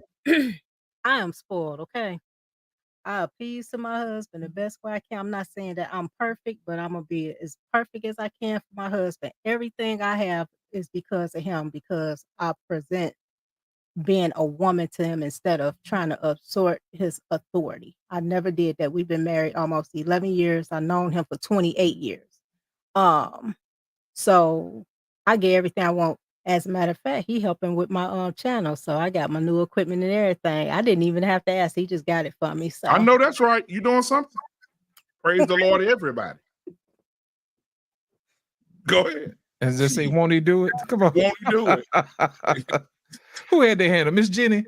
[SPEAKER 10] I am spoiled, okay? I appease to my husband the best way I can. I'm not saying that I'm perfect, but I'm gonna be as perfect as I can for my husband. Everything I have is because of him, because I present being a woman to him instead of trying to absorb his authority. I never did that. We've been married almost 11 years. I've known him for 28 years. So I get everything I want. As a matter of fact, he helping with my channel. So I got my new equipment and everything. I didn't even have to ask. He just got it for me. So
[SPEAKER 4] I know that's right. You doing something? Praise the Lord, everybody. Go ahead.
[SPEAKER 5] And just say, won't he do it? Come on.
[SPEAKER 4] Won't he do it?
[SPEAKER 5] Who had their hand up? Miss Jenny,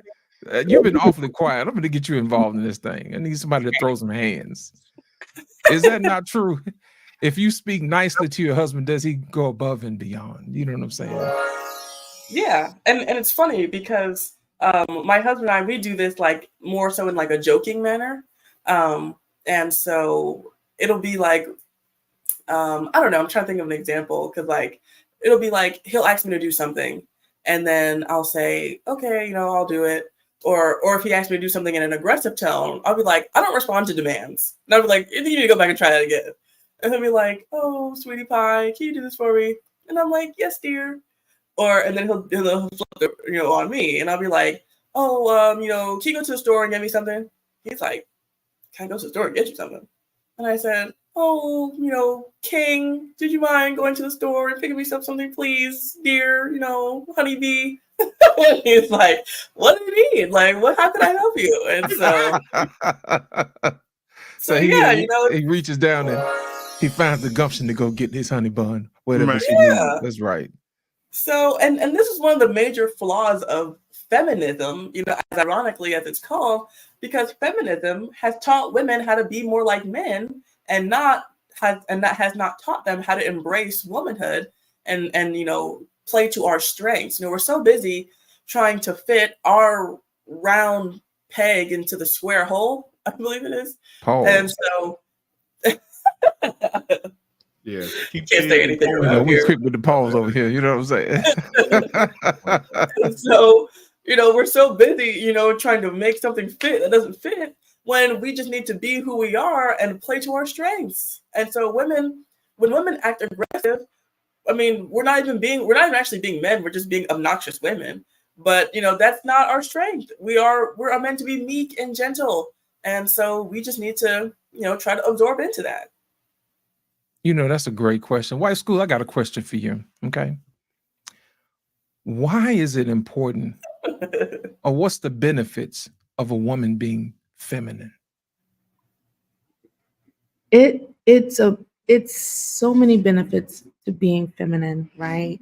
[SPEAKER 5] you've been awfully quiet. I'm going to get you involved in this thing. I need somebody to throw some hands. Is that not true? If you speak nicely to your husband, does he go above and beyond? You know what I'm saying?
[SPEAKER 9] Yeah, and it's funny because my husband and I, we do this like more so in like a joking manner. And so it'll be like, I don't know, I'm trying to think of an example because like, it'll be like, he'll ask me to do something and then I'll say, okay, I'll do it. Or if he asks me to do something in an aggressive tone, I'll be like, I don't respond to demands. And I'll be like, you need to go back and try that again. And he'll be like, oh, sweetie pie, can you do this for me? And I'm like, yes, dear. And then he'll flip it, on me. And I'll be like, oh, can you go to the store and get me something? He's like, can I go to the store and get you something? And I said, oh, King, did you mind going to the store and picking me up something, please, dear, honeybee? And he's like, what do you need? Like, how can I help you? And so
[SPEAKER 5] he reaches down and he finds the gumption to go get his honey bun, whatever she needs. That's right.
[SPEAKER 9] So, and this is one of the major flaws of feminism, as ironically as it's called, because feminism has taught women how to be more like men and that has not taught them how to embrace womanhood and play to our strengths. We're so busy trying to fit our round peg into the square hole, I believe it is.
[SPEAKER 5] Pause.
[SPEAKER 9] And so
[SPEAKER 4] yeah,
[SPEAKER 9] can't say anything.
[SPEAKER 5] We quick with the pause over here. You know what I'm saying?
[SPEAKER 9] So, we're so busy, trying to make something fit that doesn't fit when we just need to be who we are and play to our strengths. And so when women act aggressive, I mean, we're not even actually being men. We're just being obnoxious women. But, that's not our strength. We're meant to be meek and gentle. And so we just need to, try to absorb into that.
[SPEAKER 5] That's a great question. White School, I got a question for you. Okay. Why is it important or what's the benefits of a woman being feminine?
[SPEAKER 14] It's so many benefits to being feminine, right?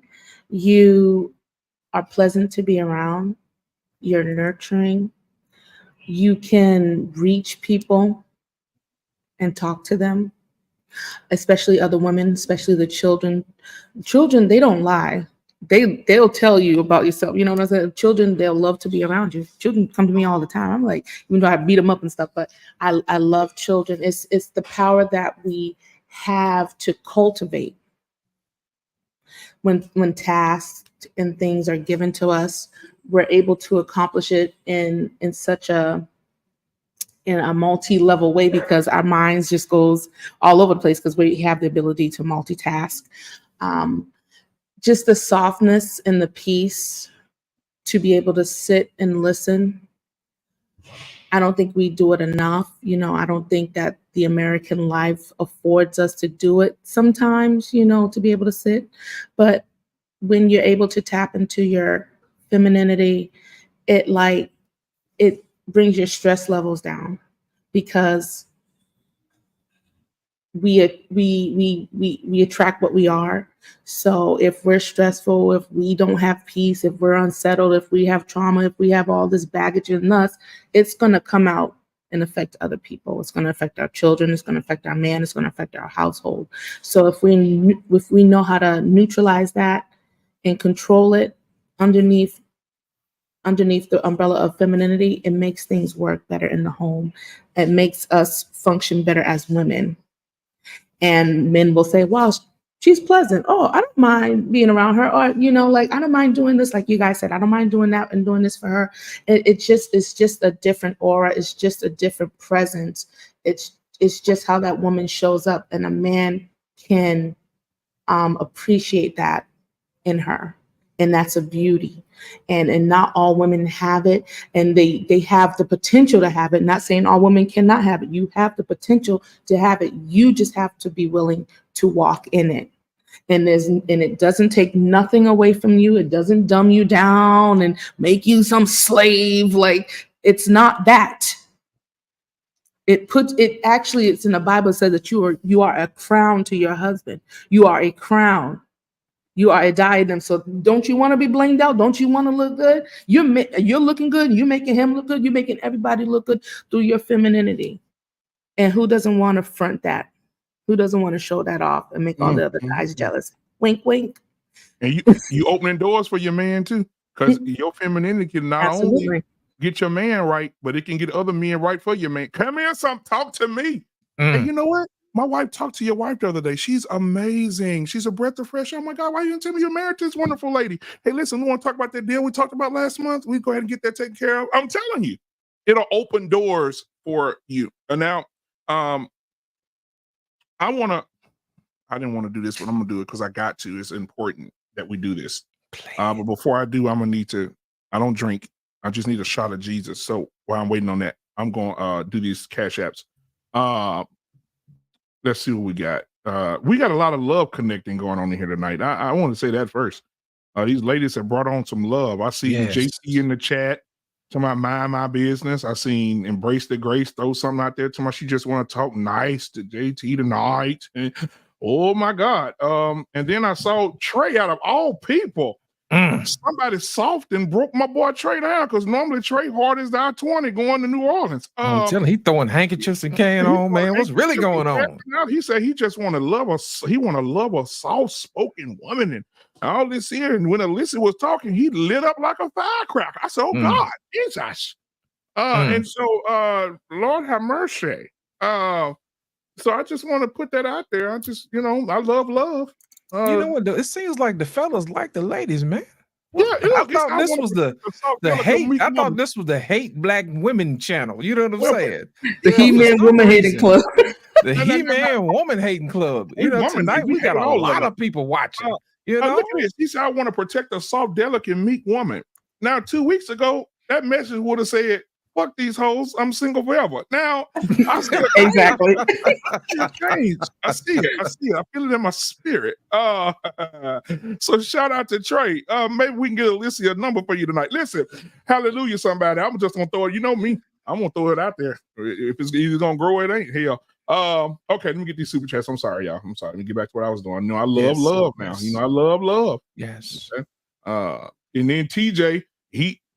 [SPEAKER 14] You are pleasant to be around. You're nurturing. You can reach people and talk to them, especially other women, especially the children. Children, they don't lie. they'll tell you about yourself. You know what I'm saying? Children, they'll love to be around you. Children come to me all the time. I'm like, even though I beat them up and stuff, but I love children. It's the power that we have to cultivate when tasks and things are given to us. We're able to accomplish it in such a multi-level way because our minds just goes all over the place because we have the ability to multitask. Just the softness and the peace to be able to sit and listen. I don't think we do it enough. You know, I don't think that the American life affords us to do it sometimes, you know, to be able to sit. But when you're able to tap into your femininity, it brings your stress levels down because we attract what we are. So if we're stressful, if we don't have peace, if we're unsettled, if we have trauma, if we have all this baggage in us, it's going to come out and affect other people. It's going to affect our children. It's going to affect our man. It's going to affect our household. So if we know how to neutralize that and control it underneath the umbrella of femininity, it makes things work better in the home. It makes us function better as women. And men will say, wow, she's pleasant. Oh, I don't mind being around her. Or, you know, like, I don't mind doing this. Like you guys said, I don't mind doing that and doing this for her. It's just a different aura. It's just a different presence. It's just how that woman shows up. And a man can appreciate that in her. And that's a beauty. And not all women have it. And they have the potential to have it. Not saying all women cannot have it. You have the potential to have it. You just have to be willing to walk in it. And it doesn't take nothing away from you. It doesn't dumb you down and make you some slave. Like, it's not that. It's in the Bible, it says that you are a crown to your husband. You are a crown. You are a diadem. So don't you want to be blinged out? Don't you want to look good? You're looking good. You're making him look good. You're making everybody look good through your femininity. And who doesn't want to front that? Who doesn't want to show that off and make all the other guys jealous? Wink, wink.
[SPEAKER 4] And you opening doors for your man too, because your femininity can not only get your man right, but it can get other men right for your man. Come here, talk to me. And you know what? My wife talked to your wife the other day. She's amazing. She's a breath of fresh air. Oh my God, why you didn't tell me you're married to this wonderful lady? Hey, listen, we want to talk about that deal we talked about last month. We go ahead and get that taken care of. I'm telling you, it'll open doors for you. And now, I didn't want to do this, but I'm gonna do it because I got to. It's important that we do this. But before I do, I don't drink. I just need a shot of Jesus. So while I'm waiting on that, I'm gonna do these cash apps. Let's see what we got. We got a lot of love connecting going on in here tonight. I want to say that first. These ladies have brought on some love. I see JC in the chat. To mind my business. I seen Embrace the Grace throw something out there to my. She just want to talk nice to JT tonight. And, oh my God. And then I saw Trey out of all people. Somebody soft and broke my boy Trey down because normally Trey hard as the I-20 going to New Orleans.
[SPEAKER 5] I'm telling he throwing handkerchiefs and carrying on, man. What's really going on?
[SPEAKER 4] He said he just want to love us. He want to love a soft-spoken woman and all this here. And when Alyssa was talking, he lit up like a firecracker. I said, oh God, Jesus. And so Lord have mercy. So I just want to put that out there. I just, I love.
[SPEAKER 5] You know what? It seems like the fellas like the ladies, man.
[SPEAKER 4] Yeah,
[SPEAKER 5] I thought this was the hate. I thought this was the hate black women channel. You know what I'm saying?
[SPEAKER 14] The He-Man woman hating club.
[SPEAKER 5] The He-Man woman hating club. You know, tonight we got a lot of people watching. You know,
[SPEAKER 4] look at this. He said, "I want to protect a soft, delicate, meek woman." Now, 2 weeks ago, that message would have said, "Fuck these hoes, I'm single forever." Now, I see it.
[SPEAKER 14] Exactly.
[SPEAKER 4] Changed. I see it. I feel it in my spirit. So shout out to Trey. Maybe we can get a number for you tonight. Listen, hallelujah, somebody. I'm just gonna throw it. You know me. I'm gonna throw it out there. If it's either gonna grow, it ain't. Hell. Okay, let me get these super chats. I'm sorry, y'all. I'm sorry. Let me get back to what I was doing. I love love now. I love love.
[SPEAKER 5] Yes.
[SPEAKER 4] Okay? And then TJ,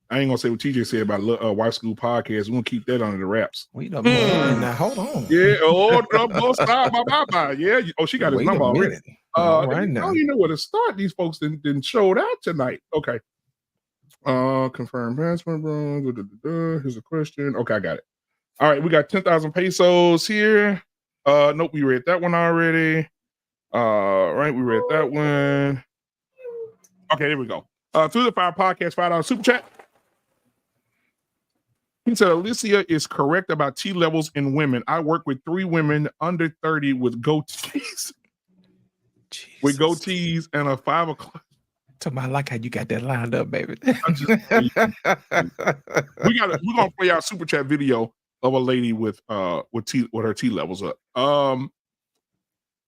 [SPEAKER 4] I ain't gonna say what TJ said about Wife School Podcast. We're gonna keep that under the wraps.
[SPEAKER 5] Wait a minute. Now hold on.
[SPEAKER 4] Yeah. Yeah. Oh, she got his number already.
[SPEAKER 5] All right
[SPEAKER 4] I
[SPEAKER 5] now.
[SPEAKER 4] don't even know where to start. These folks didn't showed out tonight. Okay. Confirm password, bro. Here's a question. Okay, I got it. All right, we got 10,000 pesos here. Nope, we read that one already. Right, we read that one. Okay, there we go. Through the Fire Podcast, $5 super chat. He said, Alicia is correct about T levels in women. I work with 3 women under 30 with goatees. With goatees and a 5 o'clock.
[SPEAKER 5] Talking about, I like how you got that lined up, baby.
[SPEAKER 4] We're gonna play our super chat video of a lady with her T levels up.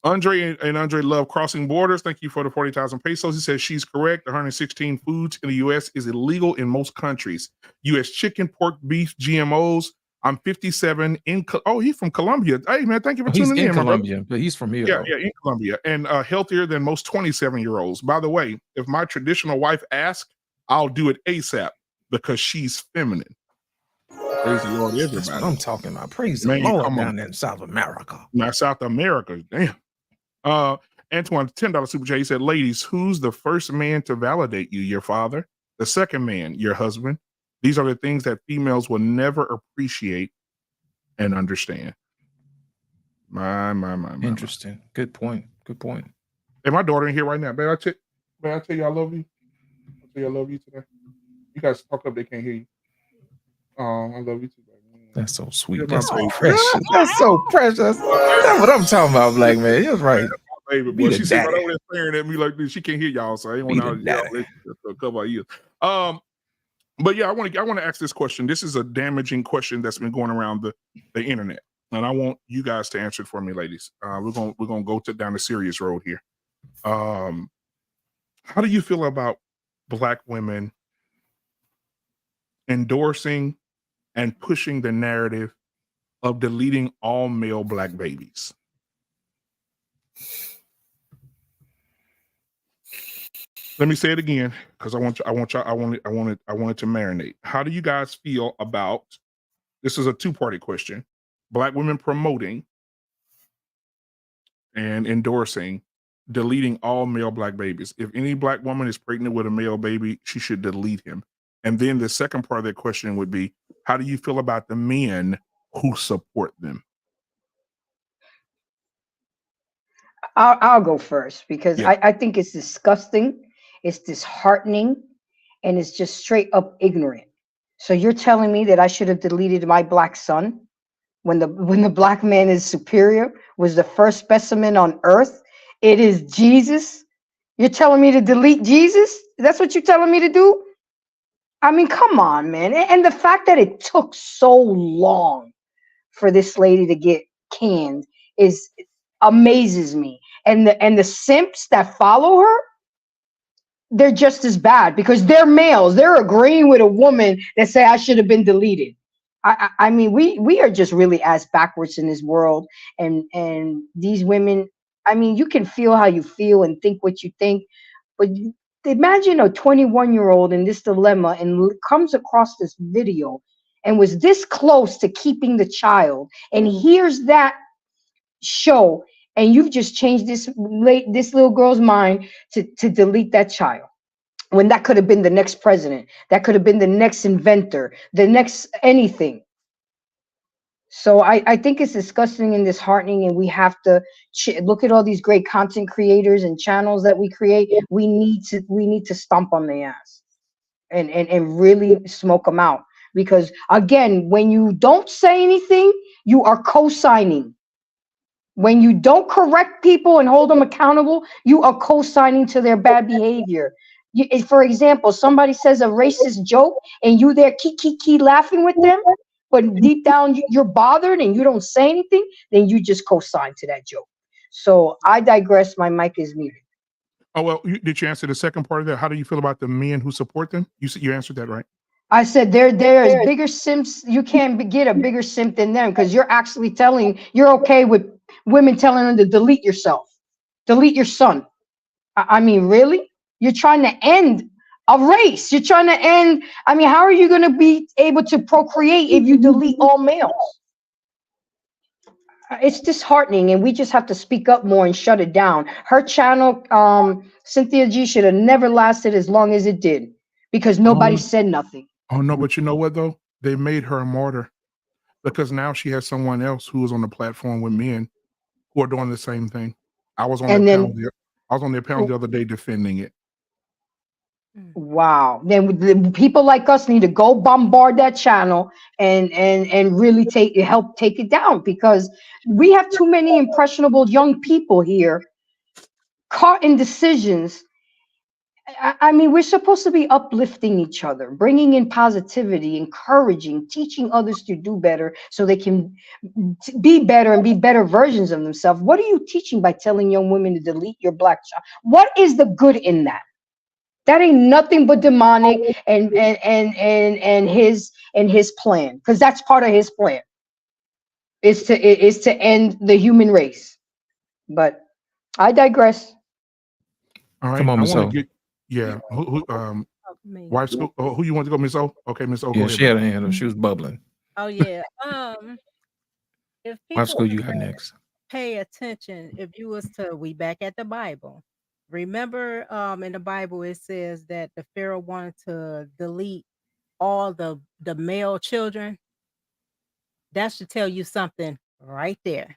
[SPEAKER 4] Andre and Andre love crossing borders. Thank you for the 40,000 pesos. He says she's correct. 116 foods in the U.S. is illegal in most countries. U.S. chicken, pork, beef, GMOs. I'm 57 he's from Colombia. Hey man, thank you for tuning in.
[SPEAKER 5] He's in Colombia, but he's from here.
[SPEAKER 4] Yeah, in Colombia, and healthier than most 27-year-olds. By the way, if my traditional wife asks, I'll do it ASAP because she's feminine. Praise the Lord, everybody.
[SPEAKER 5] That's what I'm talking about. Praise the Lord down there in South America.
[SPEAKER 4] Now, South America, damn. Antoine, $10 super chat. He said, ladies, who's the first man to validate you? Your father. The second man, your husband. These are the things that females will never appreciate and understand. My.
[SPEAKER 5] Interesting. Good point.
[SPEAKER 4] Hey, my daughter in here right now. May I tell you I love you? I tell you I love you today. You guys talk up, they can't hear you. I love you too, baby.
[SPEAKER 5] That's so sweet. That's so precious. That's so precious. That's what I'm talking about, black man. You're right.
[SPEAKER 4] Baby, boy, she's right over there staring at me like this. She can't hear y'all, so I ain't want to yell a couple of years. But yeah, I want to ask this question. This is a damaging question that's been going around the internet, and I want you guys to answer it for me, ladies. We're gonna go down the serious road here. How do you feel about black women endorsing and pushing the narrative of deleting all male black babies? Let me say it again because I want it to marinate. How do you guys feel about this? Is a two-party question. Black women promoting and endorsing deleting all male black babies. If any black woman is pregnant with a male baby, she should delete him. And then the second part of that question would be, how do you feel about the men who support them?
[SPEAKER 8] I'll go first because I think it's disgusting. It's disheartening, and it's just straight up ignorant. So you're telling me that I should have deleted my black son when the black man is superior, was the first specimen on earth? It is Jesus. You're telling me to delete Jesus? That's what you're telling me to do? I mean, come on, man. And the fact that it took so long for this lady to get canned amazes me. And the simps that follow her, they're just as bad because they're males. They're agreeing with a woman that say I should have been deleted. I mean, we are just really ass backwards in this world. And these women, I mean, you can feel how you feel and think what you think, but imagine a 21-year-old in this dilemma and comes across this video and was this close to keeping the child and hears that show, and you've just changed this little girl's mind to delete that child, when that could have been the next president, that could have been the next inventor, the next anything. So I think it's disgusting and disheartening, and we have to look at all these great content creators and channels that we create. We need to stomp on their ass and really smoke them out, because again, when you don't say anything, you are co-signing. When you don't correct people and hold them accountable, you are co-signing to their bad behavior. For example, somebody says a racist joke and you there key laughing with them, but deep down you're bothered and you don't say anything, then you just co-sign to that joke. So I digress. My mic is muted.
[SPEAKER 4] Oh, well, did you answer the second part of that? How do you feel about the men who support them? You answered that, right?
[SPEAKER 8] I said there is bigger simps. You can't get a bigger simp than them, because you're actually you're okay with women telling them to delete yourself, delete your son. I mean, really? You're trying to end a race. You're trying to end. I mean, how are you going to be able to procreate if you delete all males? it's disheartening, and we just have to speak up more and shut it down. Her channel, Cynthia G, should have never lasted as long as it did because nobody said nothing.
[SPEAKER 4] Oh no, but you know what though? They made her a martyr because now she has someone else who is on the platform with men who are doing the same thing. I was on their panel the other day defending it.
[SPEAKER 8] Wow. Then the people like us need to go bombard that channel and really help take it down, because we have too many impressionable young people here caught in decisions. I mean, we're supposed to be uplifting each other, bringing in positivity, encouraging, teaching others to do better so they can be better and be better versions of themselves. What are you teaching by telling young women to delete your black child? What is the good in that? That ain't nothing but demonic and his plan, because that's part of his plan. Is to end the human race. But I digress.
[SPEAKER 4] All right.
[SPEAKER 5] Come on, Miss O.
[SPEAKER 4] Wife school. Oh, who you want to go, Miss O? Okay, Miss O.
[SPEAKER 5] Yeah,
[SPEAKER 4] go ahead.
[SPEAKER 5] she had a hand up. She was bubbling.
[SPEAKER 10] Oh yeah. If
[SPEAKER 5] Wife school,
[SPEAKER 10] people
[SPEAKER 5] you got next.
[SPEAKER 10] pay attention, if you was to, we back at the Bible. Remember, in the Bible it says that the Pharaoh wanted to delete all the male children. That should tell you something right there.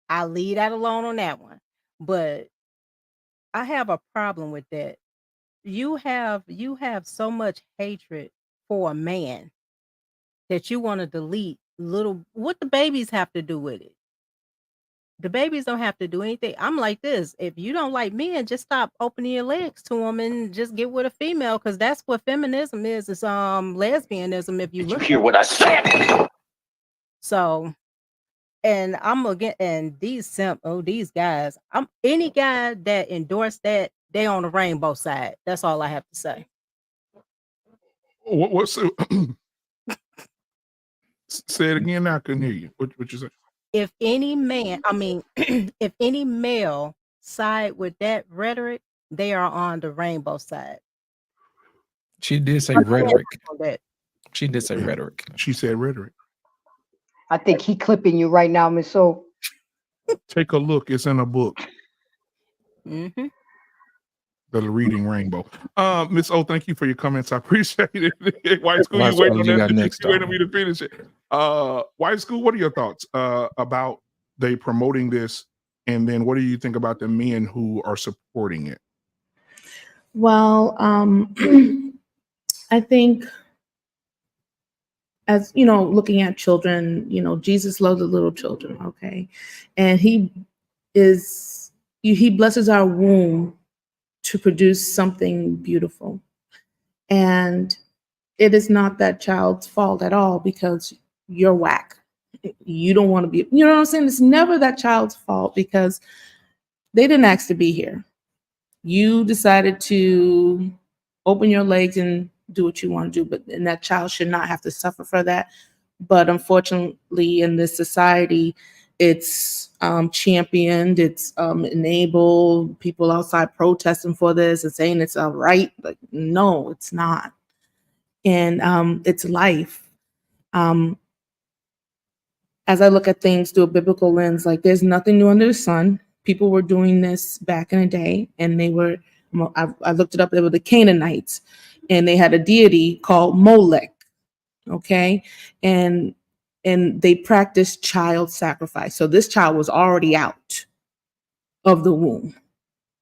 [SPEAKER 10] I'll leave that alone on that one. But I have a problem with that. You have so much hatred for a man that you want to delete what the babies have to do with it. The babies don't have to do anything. I'm like this. If you don't like men, just stop opening your legs to them and just get with a female, because that's what feminism is. It's lesbianism. If you hear what I said. So, and I'm again, and these guys, any guy that endorsed that, they on the rainbow side. That's all I have to say.
[SPEAKER 4] What's say it again? Now I couldn't hear you. What you say?
[SPEAKER 10] If any man, if any male side with that rhetoric, they are on the rainbow side.
[SPEAKER 5] She did say rhetoric. She did say rhetoric.
[SPEAKER 4] She said rhetoric.
[SPEAKER 8] I think he clipping you right now, Miss O.
[SPEAKER 4] Take a look. It's in a book.
[SPEAKER 10] Mm-hmm.
[SPEAKER 4] The Reading Rainbow. Miss O, thank you for your comments. I appreciate it. White School, you waiting on that? You waiting on me to finish it. White School, what are your thoughts about they promoting this, and then what do you think about the men who are supporting it?
[SPEAKER 14] Well, I think, as you know, looking at children, you know, Jesus loves the little children, okay, and he blesses our womb to produce something beautiful. And it is not that child's fault at all because you're whack. You don't want to be, you know what I'm saying? It's never that child's fault because they didn't ask to be here. You decided to open your legs and do what you want to do, and that child should not have to suffer for that. But unfortunately, in this society, it's championed, it's enabled, people outside protesting for this and saying it's all right. Like, no, it's not. And it's life. As I look at things through a biblical lens, like there's nothing new under the sun. People were doing this back in the day, and they were, I looked it up, they were the Canaanites, and they had a deity called Molech, okay? And they practiced child sacrifice. So this child was already out of the womb,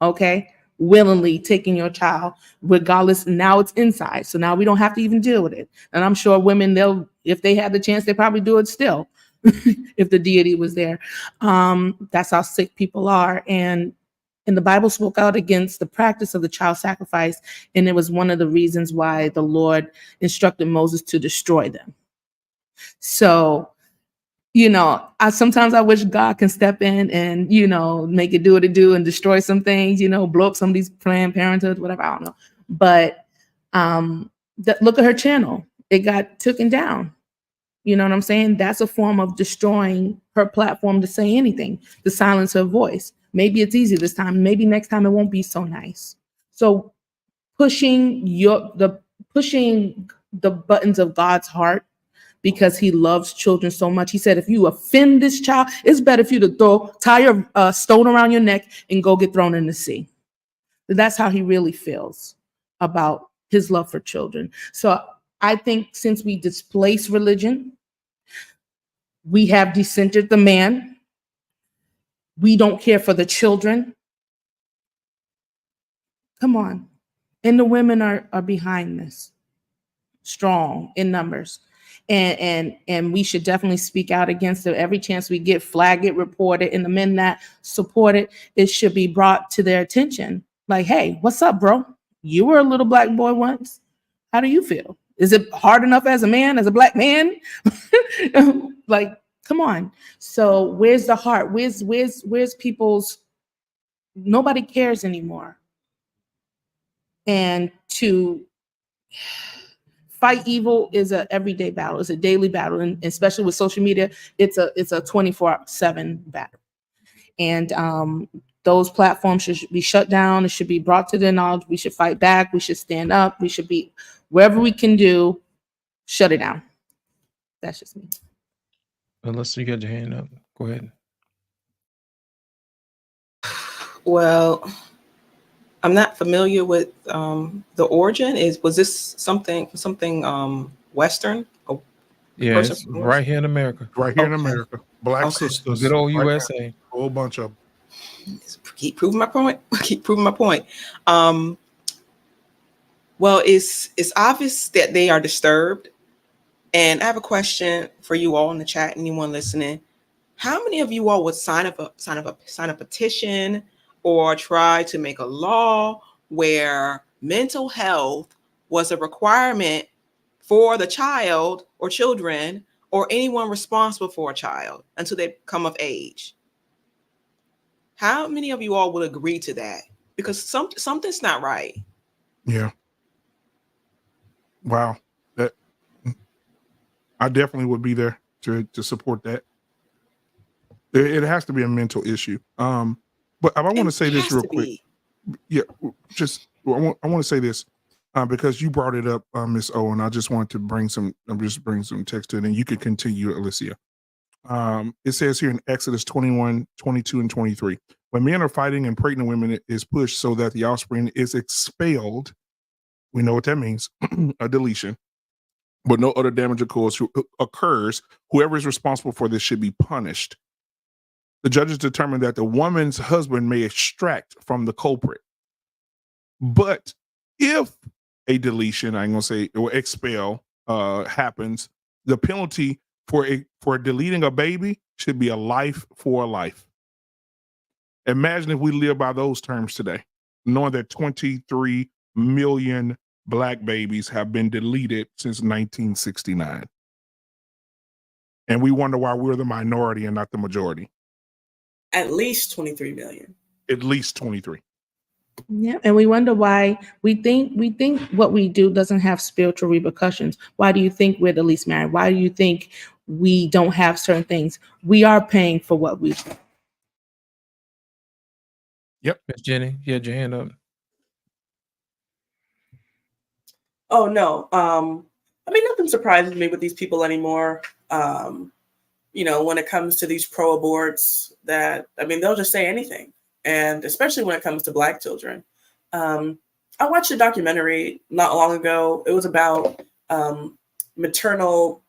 [SPEAKER 14] okay? Willingly taking your child, regardless, now it's inside. So now we don't have to even deal with it. And I'm sure women, if they had the chance, they probably do it still, if the deity was there. That's how sick people are. And the Bible spoke out against the practice of the child sacrifice. And it was one of the reasons why the Lord instructed Moses to destroy them. So, you know, sometimes I wish God can step in and, you know, make it do what it do and destroy some things, you know, blow up some of these Planned Parenthood, whatever, I don't know. But look at her channel. It got taken down. You know what I'm saying? That's a form of destroying her platform to say anything, to silence her voice. Maybe it's easy this time. Maybe next time it won't be so nice. So pushing the buttons of God's heart, because he loves children so much. He said, if you offend this child, it's better for you to tie your stone around your neck and go get thrown in the sea. That's how he really feels about his love for children. So I think since we displace religion, we have decentered the man. We don't care for the children. Come on. And the women are behind this, strong in numbers. And we should definitely speak out against it. Every chance we get, flag it, report it, and the men that support it, it should be brought to their attention. Like, hey, what's up, bro? You were a little black boy once. How do you feel? Is it hard enough as a man, as a black man? Like, come on. So where's the heart? Where's people's, nobody cares anymore. And to fight evil is an everyday battle. It's a daily battle. And especially with social media, it's a 24/7 battle. And those platforms should be shut down. It should be brought to their knowledge. We should fight back. We should stand up. We should be, wherever we can do, shut it down. That's just me.
[SPEAKER 5] Unless you got your hand up, go ahead.
[SPEAKER 11] Well, I'm not familiar with the origin. Was this something Western?
[SPEAKER 5] Yeah, it's right here in America.
[SPEAKER 4] Right here in America. Black sisters.
[SPEAKER 5] Good old
[SPEAKER 4] right
[SPEAKER 5] USA.
[SPEAKER 4] here. A whole bunch of them.
[SPEAKER 11] Keep proving my point. Keep proving my point. Well, it's obvious that they are disturbed. And I have a question for you all in the chat, anyone listening. How many of you all would sign a petition or try to make a law where mental health was a requirement for the child or children or anyone responsible for a child until they come of age? How many of you all would agree to that? Because something's not right.
[SPEAKER 4] Yeah. Wow. That I definitely would be there to support that. It has to be a mental issue. But I want to say this real quick. Yeah, I want to say this because you brought it up, Miss O, and I just wanted to bring some text to it, and you could continue, Alicia. It says here in Exodus 21, 22, and 23, when men are fighting and pregnant women is pushed so that the offspring is expelled. We know what that means, a deletion, but no other damage occurs. Whoever is responsible for this should be punished. The judges determined that the woman's husband may extract from the culprit. But if a deletion, I'm going to say, or expel happens, the penalty for deleting a baby should be a life for a life. Imagine if we live by those terms today, knowing that 23 million Black babies have been deleted since 1969. And we wonder why we're the minority and not the majority.
[SPEAKER 9] At least 23 million.
[SPEAKER 4] At least 23.
[SPEAKER 14] Yeah, and we wonder why we think what we do doesn't have spiritual repercussions. Why do you think we're the least married? Why do you think we don't have certain things? We are paying for what we do.
[SPEAKER 5] Yep, Miss Jenny, you had your hand up.
[SPEAKER 9] Oh no. I mean, nothing surprises me with these people anymore. When it comes to these pro-aborts, they'll just say anything. And especially when it comes to Black children. I watched a documentary not long ago. It was about maternal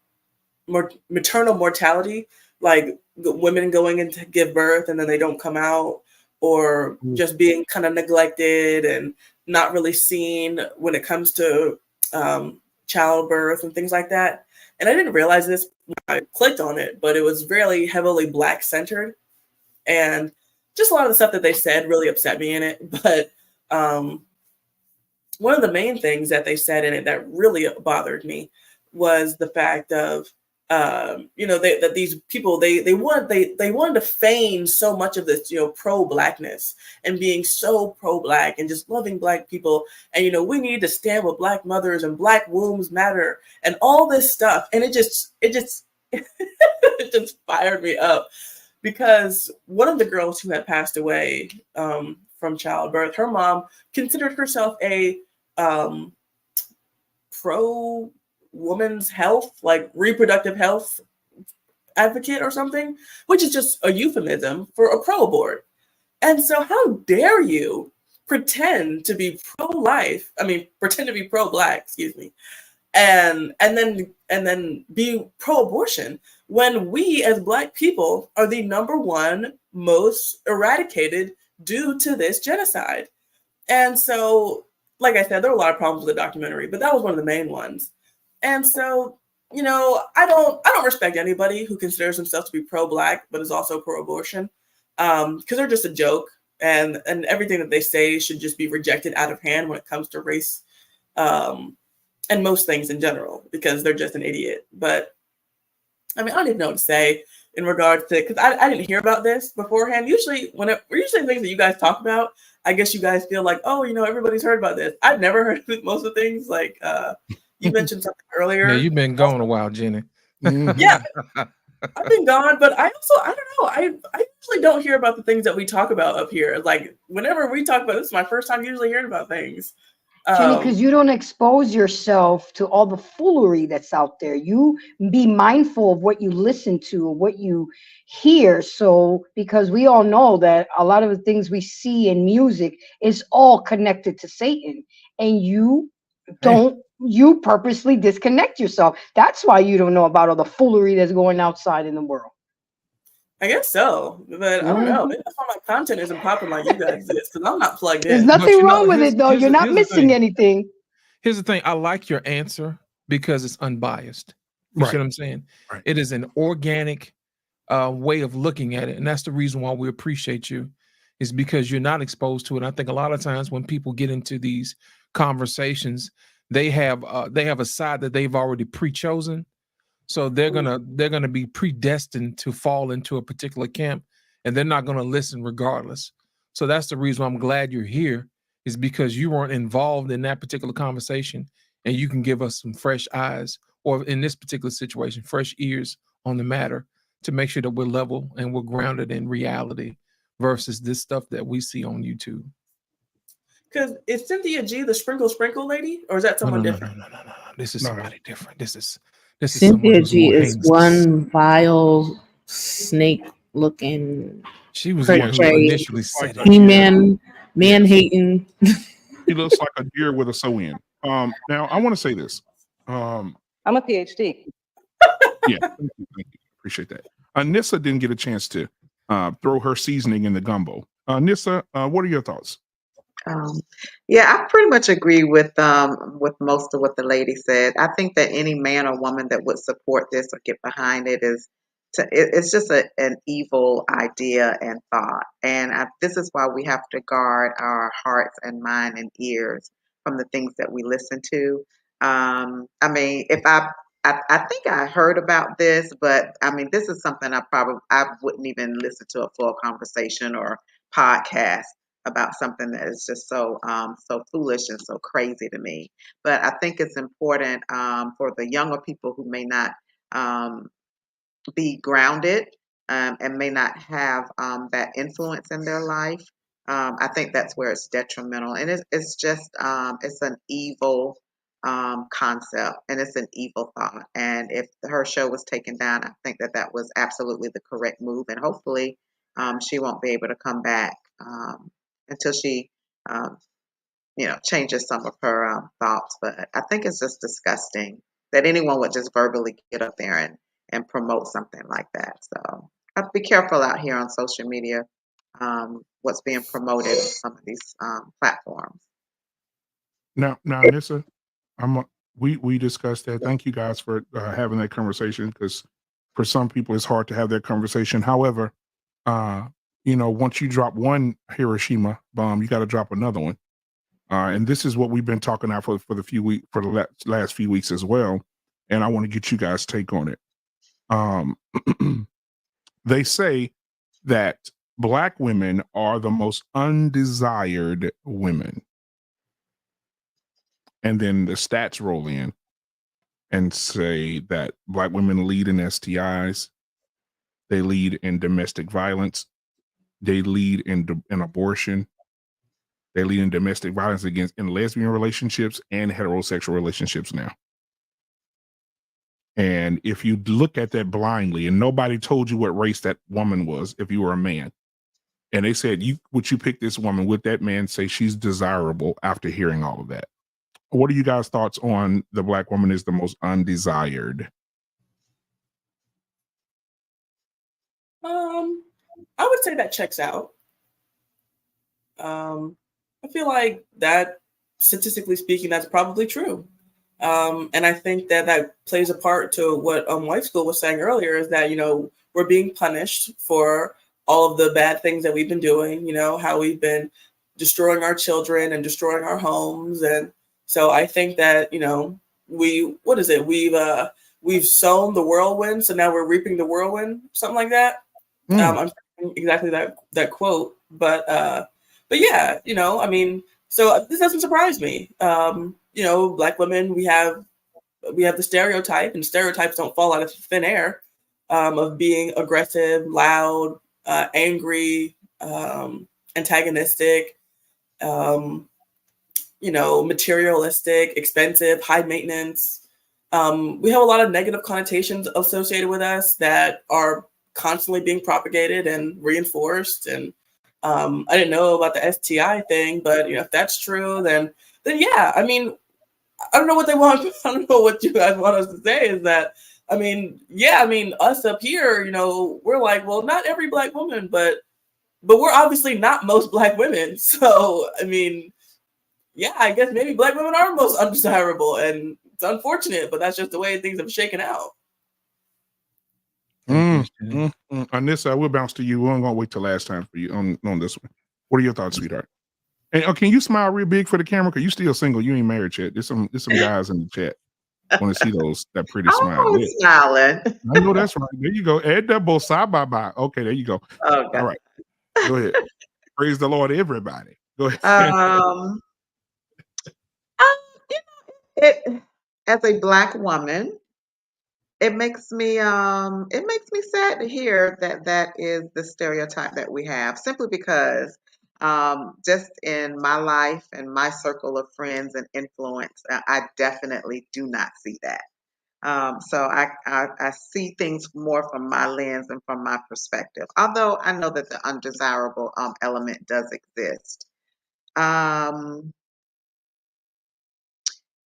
[SPEAKER 9] mortality, like women going in to give birth and then they don't come out, or just being kind of neglected and not really seen when it comes to childbirth and things like that. And I didn't realize this when I clicked on it, but it was really heavily Black centered. And just a lot of the stuff that they said really upset me in it. But one of the main things that they said in it that really bothered me was the fact of, that these people, they wanted to feign so much of this, pro-Blackness and being so pro-Black and just loving Black people. And, we need to stand with Black mothers and Black wombs matter and all this stuff. And it just it just fired me up. Because one of the girls who had passed away from childbirth, her mom considered herself a pro women's health, like reproductive health advocate or something, which is just a euphemism for a pro-abort. And so how dare you pretend to be pro-life, pretend to be pro-black, excuse me, and then be pro-abortion when we as Black people are the number one most eradicated due to this genocide. And so, like I said, there were a lot of problems with the documentary, but that was one of the main ones. And so, I don't respect anybody who considers themselves to be pro-Black but is also pro-abortion, because they're just a joke, and everything that they say should just be rejected out of hand when it comes to race, and most things in general, because they're just an idiot. But I don't even know what to say in regards to, because I didn't hear about this beforehand. Usually things that you guys talk about, I guess you guys feel like, oh, everybody's heard about this. I've never heard of most of the things. Like you mentioned something earlier.
[SPEAKER 5] Yeah, you've been gone a while, Jenny.
[SPEAKER 9] Yeah, I've been gone, but I don't know. I usually don't hear about the things that we talk about up here. Like whenever we talk about this, is my first time usually hearing about things.
[SPEAKER 8] Jenny, because you don't expose yourself to all the foolery that's out there. You be mindful of what you listen to, what you hear. So, because we all know that a lot of the things we see in music is all connected to Satan, and you purposely disconnect yourself. That's why you don't know about all the foolery that's going outside in the world.
[SPEAKER 9] I guess so, but I don't know. Maybe that's why my content isn't popping like you guys is, because I'm not plugged in.
[SPEAKER 8] There's nothing wrong with it, though. You're not missing anything.
[SPEAKER 5] Here's the thing. I like your answer because it's unbiased. You see what I'm saying?
[SPEAKER 4] Right.
[SPEAKER 5] It is an organic way of looking at it, and that's the reason why we appreciate you, is because you're not exposed to it. I think a lot of times when people get into these conversations, they have a side that they've already pre-chosen. So they're gonna be predestined to fall into a particular camp, and they're not gonna listen regardless. So that's the reason I'm glad you're here, is because you weren't involved in that particular conversation, and you can give us some fresh eyes, or in this particular situation, fresh ears on the matter, to make sure that we're level and we're grounded in reality versus this stuff that we see on YouTube.
[SPEAKER 9] Because is Cynthia G the sprinkle lady, or is that someone different?
[SPEAKER 5] No. This is somebody different. This is
[SPEAKER 14] Cynthia G is one vile snake looking.
[SPEAKER 5] She was the one who initially said it.
[SPEAKER 14] He-Man, man-hating.
[SPEAKER 4] He looks like a deer with a sew-in. Now I want to say this.
[SPEAKER 15] I'm a PhD.
[SPEAKER 4] Yeah, thank you. Appreciate that. Nissa didn't get a chance to throw her seasoning in the gumbo. Nissa, what are your thoughts?
[SPEAKER 7] Yeah, I pretty much agree with most of what the lady said. I think that any man or woman that would support this or get behind it it's just an evil idea and thought. And this is why we have to guard our hearts and mind and ears from the things that we listen to. If I think I heard about this, but this is something I wouldn't even listen to a full conversation or podcast about something that is just so foolish and so crazy to me. But I think it's important for the younger people who may not be grounded and may not have that influence in their life. I think that's where it's detrimental, and it's just it's an evil concept, and it's an evil thought. And if her show was taken down, I think that was absolutely the correct move, and hopefully she won't be able to come back until she changes some of her thoughts. But I think it's just disgusting that anyone would just verbally get up there and promote something like that. So I have to be careful out here on social media, what's being promoted on some of these platforms.
[SPEAKER 4] Now, Nissa, we discussed that. Thank you guys for having that conversation, because for some people it's hard to have that conversation. However, once you drop one Hiroshima bomb, you got to drop another one. And this is what we've been talking about for the last few weeks as well. And I want to get you guys' take on it. They say that Black women are the most undesired women. And then the stats roll in and say that Black women lead in STIs. They lead in domestic violence. They lead in abortion. They lead in domestic violence in lesbian relationships and heterosexual relationships now. And if you look at that blindly and nobody told you what race that woman was, if you were a man, and they said, would you pick this woman? Would that man say she's desirable after hearing all of that? What are you guys' thoughts on the black woman is the most undesired?
[SPEAKER 9] I would say that checks out. I feel like that, statistically speaking, that's probably true. And I think that plays a part to what White School was saying earlier, is that, we're being punished for all of the bad things that we've been doing, how we've been destroying our children and destroying our homes. And so I think that, we've sown the whirlwind, so now we're reaping the whirlwind, something like that. I'm saying exactly that quote, but yeah, so this doesn't surprise me. Black women, we have the stereotype, and stereotypes don't fall out of thin air, of being aggressive, loud, angry, antagonistic, materialistic, expensive, high maintenance. We have a lot of negative connotations associated with us that are constantly being propagated and reinforced. And I didn't know about the STI thing, but if that's true, then yeah. I don't know what they want. I don't know what you guys want us to say. Is that us up here, we're like, well, not every black woman, but we're obviously not most black women. So yeah, I guess maybe black women are most undesirable, and it's unfortunate, but that's just the way things have shaken out.
[SPEAKER 4] Anissa, we'll bounce to you. We're gonna wait till last time for you on this one. What are your thoughts, sweetheart? And can you smile real big for the camera? Because you still single. You ain't married yet. There's some guys in the chat want to see that pretty smile.
[SPEAKER 7] I'm smiling.
[SPEAKER 4] I know that's right. There you go. Add that both side by by. Okay, there you go.
[SPEAKER 7] Okay.
[SPEAKER 4] All right. Go ahead. Praise the Lord, everybody. Go ahead.
[SPEAKER 7] As a black woman, it makes me sad to hear that is the stereotype that we have, simply because just in my life and my circle of friends and influence, I definitely do not see that. So I see things more from my lens and from my perspective, although I know that the undesirable element does exist.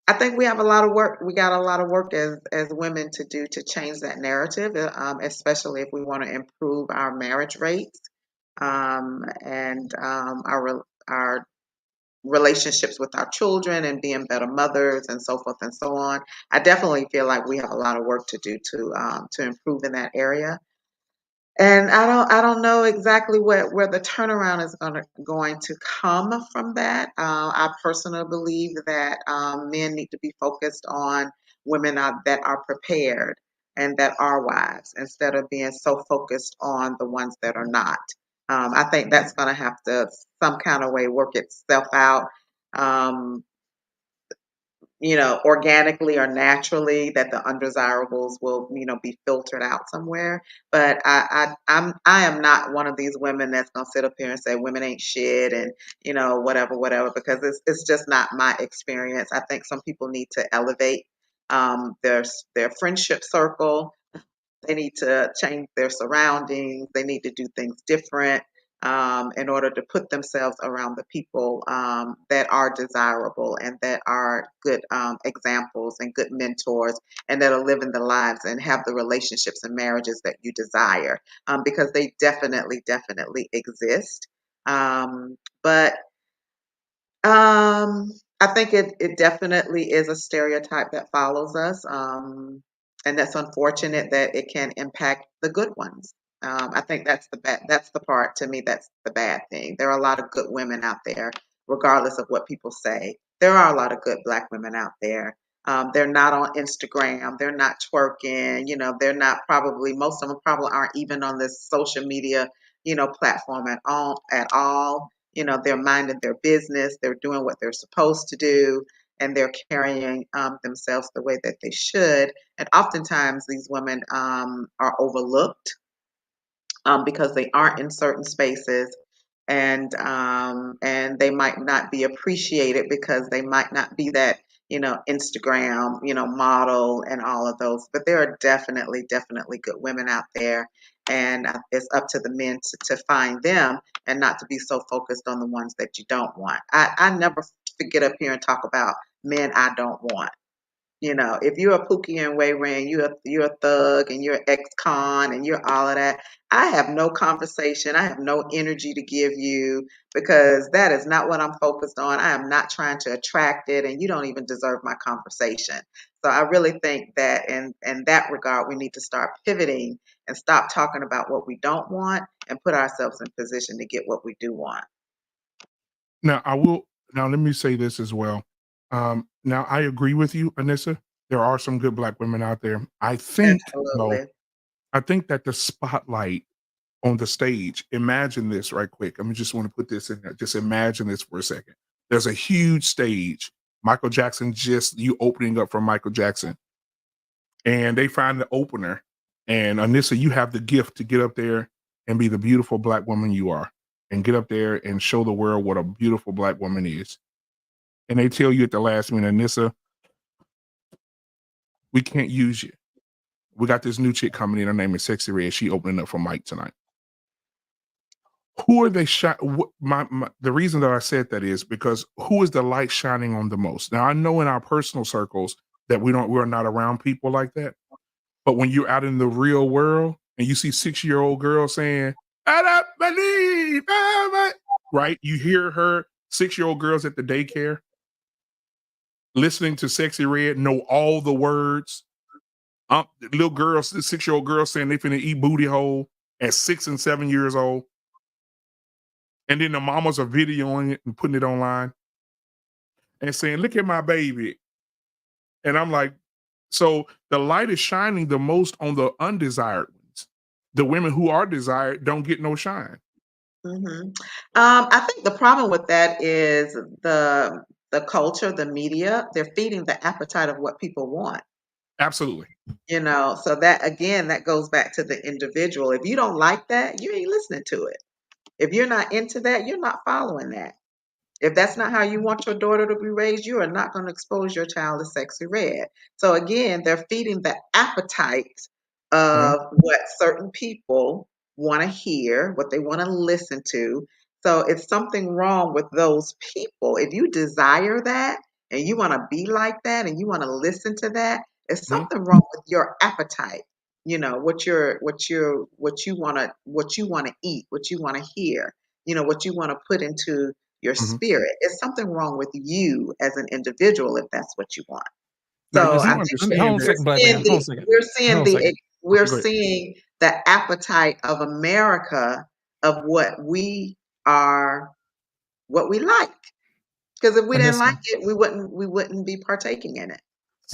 [SPEAKER 7] I think we have a lot of work. We got a lot of work as women to do to change that narrative, especially if we want to improve our marriage rates, and our relationships with our children, and being better mothers, and so forth and so on. I definitely feel like we have a lot of work to do to improve in that area. And I don't know exactly where the turnaround is going to come from that. I personally believe that men need to be focused on women that are prepared and that are wives, instead of being so focused on the ones that are not. I think that's going to have to some kind of way work itself out. Um, organically or naturally, that the undesirables will, be filtered out somewhere. But I am not one of these women that's gonna sit up here and say women ain't shit and whatever, because it's just not my experience. I think some people need to elevate their friendship circle. They need to change their surroundings. They need to do things different, in order to put themselves around the people that are desirable and that are good examples and good mentors, and that are living the lives and have the relationships and marriages that you desire, because they definitely exist. But I think it definitely is a stereotype that follows us. And that's unfortunate that it can impact the good ones. I think that's the part, to me, that's the bad thing. There are a lot of good women out there, regardless of what people say. There are a lot of good black women out there. They're not on Instagram. They're not twerking. They're not most of them probably aren't even on this social media, platform at all. They're minding their business. They're doing what they're supposed to do, and they're carrying themselves the way that they should. And oftentimes these women are overlooked because they aren't in certain spaces, and they might not be appreciated because they might not be that Instagram, model and all of those. But there are definitely good women out there. And it's up to the men to find them and not to be so focused on the ones that you don't want. I never get up here and talk about men I don't want. If you're a Pookie and Ray and you're a thug and you're ex-con and you're all of that, I have no conversation. I have no energy to give you because that is not what I'm focused on. I am not trying to attract it, and you don't even deserve my conversation. So I really think that in that regard, we need to start pivoting and stop talking about what we don't want and put ourselves in position to get what we do want.
[SPEAKER 4] Now let me say this as well. Now I agree with you, Anissa. There are some good Black women out there. I think
[SPEAKER 7] Absolutely.
[SPEAKER 4] I think that the spotlight on the stage, imagine this right quick. I just want to put this in there. Just imagine this for a second. There's a huge stage. Michael Jackson, just you opening up for Michael Jackson. And they find the opener. And Anissa, you have the gift to get up there and be the beautiful Black woman you are. And get up there and show the world what a beautiful Black woman is. And they tell you at the last minute, Anissa, we can't use you. We got this new chick coming in. Her name is Sexy Red. She opening up for Mike tonight. Who are they the reason that I said that is because who is the light shining on the most? Now I know in our personal circles that we're not around people like that. But when you're out in the real world and you see 6-year-old girls saying, I don't believe, right? You hear her 6-year-old girls at the daycare listening to Sexy Red, know all the words. Little girls, 6-year-old girls saying they finna eat booty hole at 6 and 7 years old. And then the mamas are videoing it and putting it online and saying, look at my baby. And I'm like, so the light is shining the most on the undesired ones. The women who are desired don't get no shine.
[SPEAKER 7] Mm-hmm. I think the problem with that is the culture, the media, they're feeding the appetite of what people want.
[SPEAKER 4] Absolutely.
[SPEAKER 7] So that goes back to the individual. If you don't like that, you ain't listening to it. If you're not into that, you're not following that. If that's not how you want your daughter to be raised, you are not going to expose your child to Sexy Red. So again, they're feeding the appetite of what certain people want to hear, what they want to listen to. So it's something wrong with those people. If you desire that and you want to be like that and you want to listen to that, it's something wrong with your appetite. What you want to eat, what you want to hear, what you want to put into your spirit. It's something wrong with you as an individual if that's what you want. So I think we're seeing the appetite of America of what we like. Because if we didn't like it, we wouldn't be partaking in it.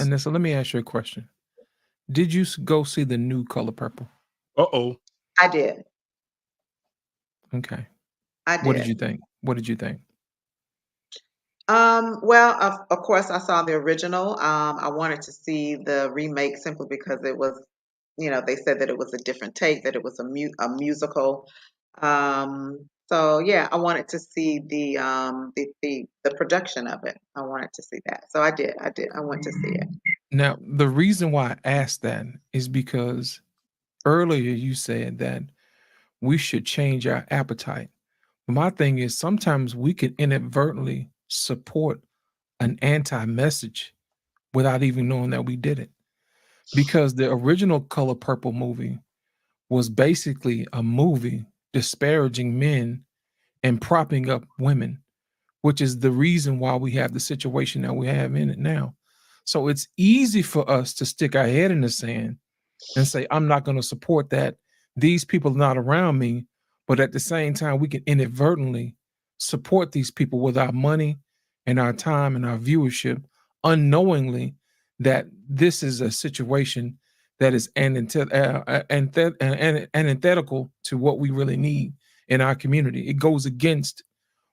[SPEAKER 5] And so let me ask you a question. Did you go see the new Color Purple?
[SPEAKER 4] Uh-oh.
[SPEAKER 7] I did.
[SPEAKER 5] Okay.
[SPEAKER 7] I did.
[SPEAKER 5] What did you think?
[SPEAKER 7] Well, of course, I saw the original. I wanted to see the remake simply because it was, they said that it was a different take, that it was a musical. So yeah, I wanted to see the production of it. I wanted to see that. So I did. I went to see it.
[SPEAKER 5] Now, the reason why I asked that is because earlier you said that we should change our appetite. My thing is sometimes we can inadvertently support an anti-message without even knowing that we did it. Because the original Color Purple movie was basically a movie disparaging men and propping up women, which is the reason why we have the situation that we have in it now. So it's easy for us to stick our head in the sand and say, I'm not going to support that. These people are not around me. But at the same time, we can inadvertently support these people with our money and our time and our viewership, unknowingly that this is a situation that is antithetical to what we really need in our community. It goes against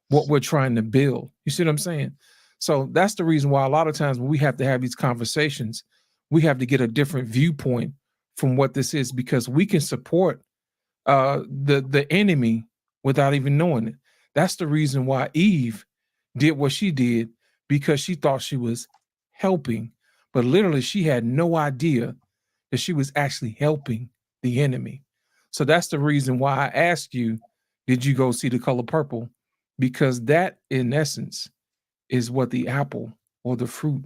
[SPEAKER 5] what we're trying to build. You see what I'm saying? So that's the reason why a lot of times when we have to have these conversations, we have to get a different viewpoint from what this is, because we can support the enemy without even knowing it. That's the reason why Eve did what she did, because she thought she was helping, but literally she had no idea that she was actually helping the enemy. So that's the reason why I asked you, did you go see The Color Purple? Because that, in essence, is what the apple or the fruit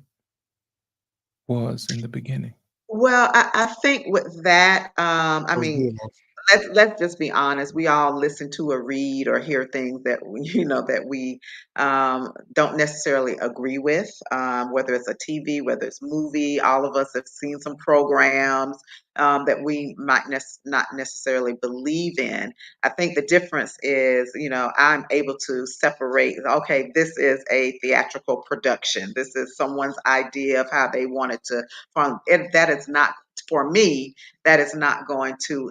[SPEAKER 5] was in the beginning.
[SPEAKER 7] Well, I think with that, I
[SPEAKER 4] That was
[SPEAKER 7] mean,
[SPEAKER 4] good, Los.
[SPEAKER 7] let's just be honest. We all listen to or read or hear things that that we don't necessarily agree with. Whether it's a TV, whether it's movie, all of us have seen some programs that we might not necessarily believe in. I think the difference is, I'm able to separate. Okay, this is a theatrical production. This is someone's idea of how they wanted to. That is not for me. That is not going to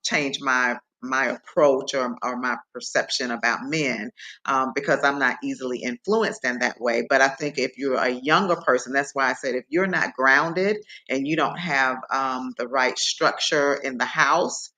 [SPEAKER 7] change my approach or my perception about men, because I'm not easily influenced in that way. But I think if you're a younger person, that's why I said if you're not grounded and you don't have the right structure in the house,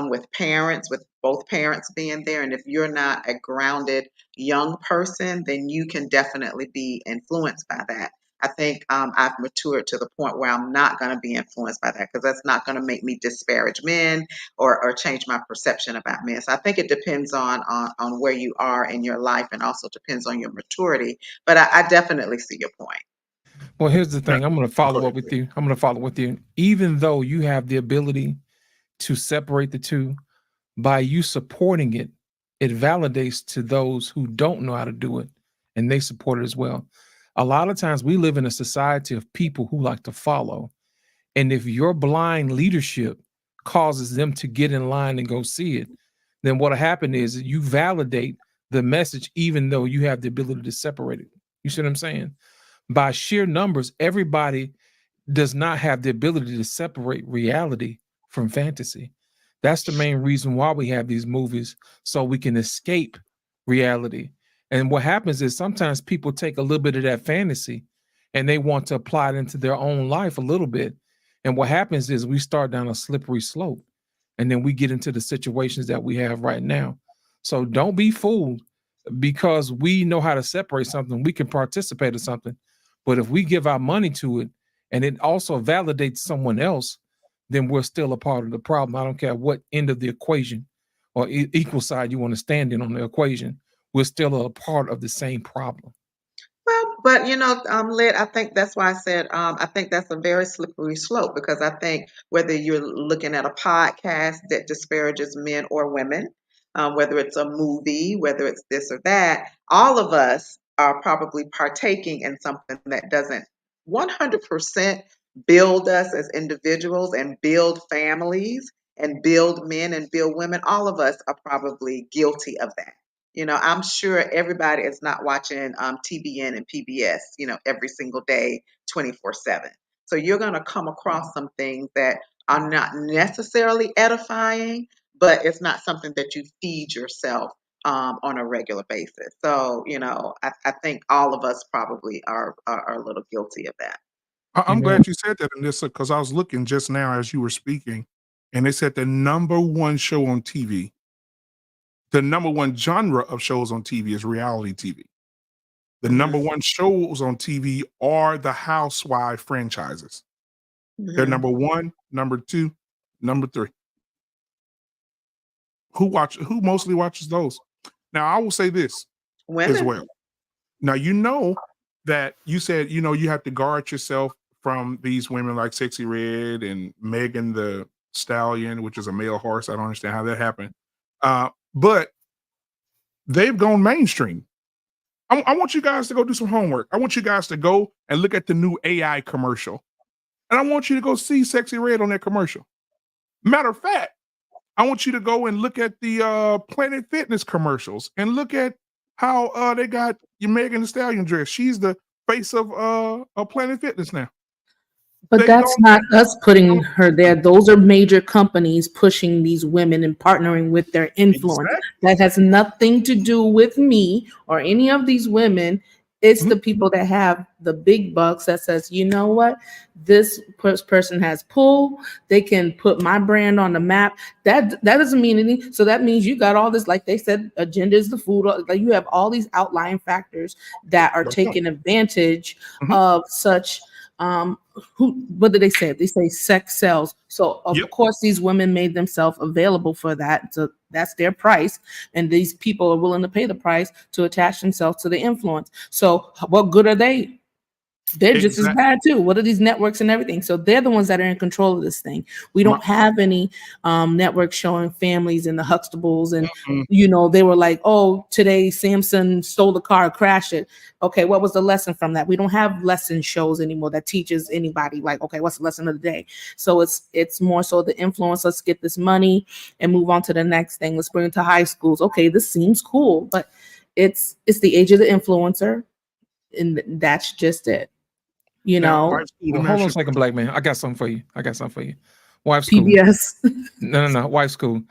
[SPEAKER 7] with parents, with both parents being there, and if you're not a grounded young person, then you can definitely be influenced by that. I think I've matured to the point where I'm not going to be influenced by that, because that's not going to make me disparage men or change my perception about men. So I think it depends on where you are in your life, and also depends on your maturity. But I definitely see your point.
[SPEAKER 5] Well, here's the
[SPEAKER 4] Now,
[SPEAKER 5] thing. I'm going to
[SPEAKER 4] go
[SPEAKER 5] follow
[SPEAKER 4] ahead.
[SPEAKER 5] up with you. I'm going to follow with you. Even though you have the ability to separate the two, by you supporting it, it validates to those who don't know how to do it, and they support it as well. A lot of times we live in a society of people who like to follow. And if your blind leadership causes them to get in line and go see it, then what'll happen is you validate the message, even though you have the ability to separate it. You see what I'm saying? By sheer numbers, everybody does not have the ability to separate reality from fantasy. That's the main reason why we have these movies, so we can escape reality. And what happens is sometimes people take a little bit of that fantasy and they want to apply it into their own life a little bit. And what happens is we start down a slippery slope, and then we get into the situations that we have right now. So don't be fooled, because we know how to separate something, we can participate in something. But if we give our money to it and it also validates someone else, then we're still a part of the problem. I don't care what end of the equation or equal side you want to stand in on the equation, we're still a part of the same problem.
[SPEAKER 7] Well, but Lid, I think that's why I said I think that's a very slippery slope, because I think whether you're looking at a podcast that disparages men or women, whether it's a movie, whether it's this or that, all of us are probably partaking in something that doesn't 100% build us as individuals and build families and build men and build women. All of us are probably guilty of that. I'm sure everybody is not watching TBN and PBS, every single day, 24/7. So you're going to come across some things that are not necessarily edifying, but it's not something that you feed yourself on a regular basis. So, I think all of us probably are a little guilty of that.
[SPEAKER 4] I'm glad you said that, Anissa, because I was looking just now as you were speaking, and they said the number one show on TV, the number one genre of shows on TV is reality TV. The number one shows on TV are the Housewife franchises. They're number one, number two, number three. Who mostly watches those? Now, I will say this as
[SPEAKER 7] Women.
[SPEAKER 4] well. Now, that you said, you have to guard yourself from these women like Sexy Red and Megan the Stallion, which is a male horse. I don't understand how that happened. But they've gone mainstream. I want you guys to go do some homework. I want you guys to go and look at the new AI commercial. And I want you to go see Sexy Red on that commercial. Matter of fact, I want you to go and look at the Planet Fitness commercials and look at how they got your Megan Thee Stallion dress. She's the face of Planet Fitness now.
[SPEAKER 14] But that's not us putting her there. Those are major companies pushing these women and partnering with their influence.
[SPEAKER 4] Exactly.
[SPEAKER 14] That has nothing to do with me or any of these women. It's the people that have the big bucks that says, you know what, this person has pull. They can put my brand on the map. That doesn't mean anything. So that means you got all this, like they said, agenda is the food. Like you have all these outlying factors that are taking advantage of such. What did they say? They say sex sells. So of course these women made themselves available for that. So that's their price, and these people are willing to pay the price to attach themselves to the influence. So what good are they? They're just as bad too. What are these networks and everything? So they're the ones that are in control of this thing. We don't have any networks showing families and the Huxtables, and you know, they were like, oh, today Samson stole the car, crashed it. Okay, what was the lesson from that? We don't have lesson shows anymore that teaches anybody like, okay, what's the lesson of the day? So it's more so the influence. Let's get this money and move on to the next thing. Let's bring it to high schools. Okay, this seems cool, but it's the age of the influencer, and that's just it. You know,
[SPEAKER 5] well, hold on a second, black man. I got something for you. Wife school.
[SPEAKER 14] PBS.
[SPEAKER 5] No. Wife school.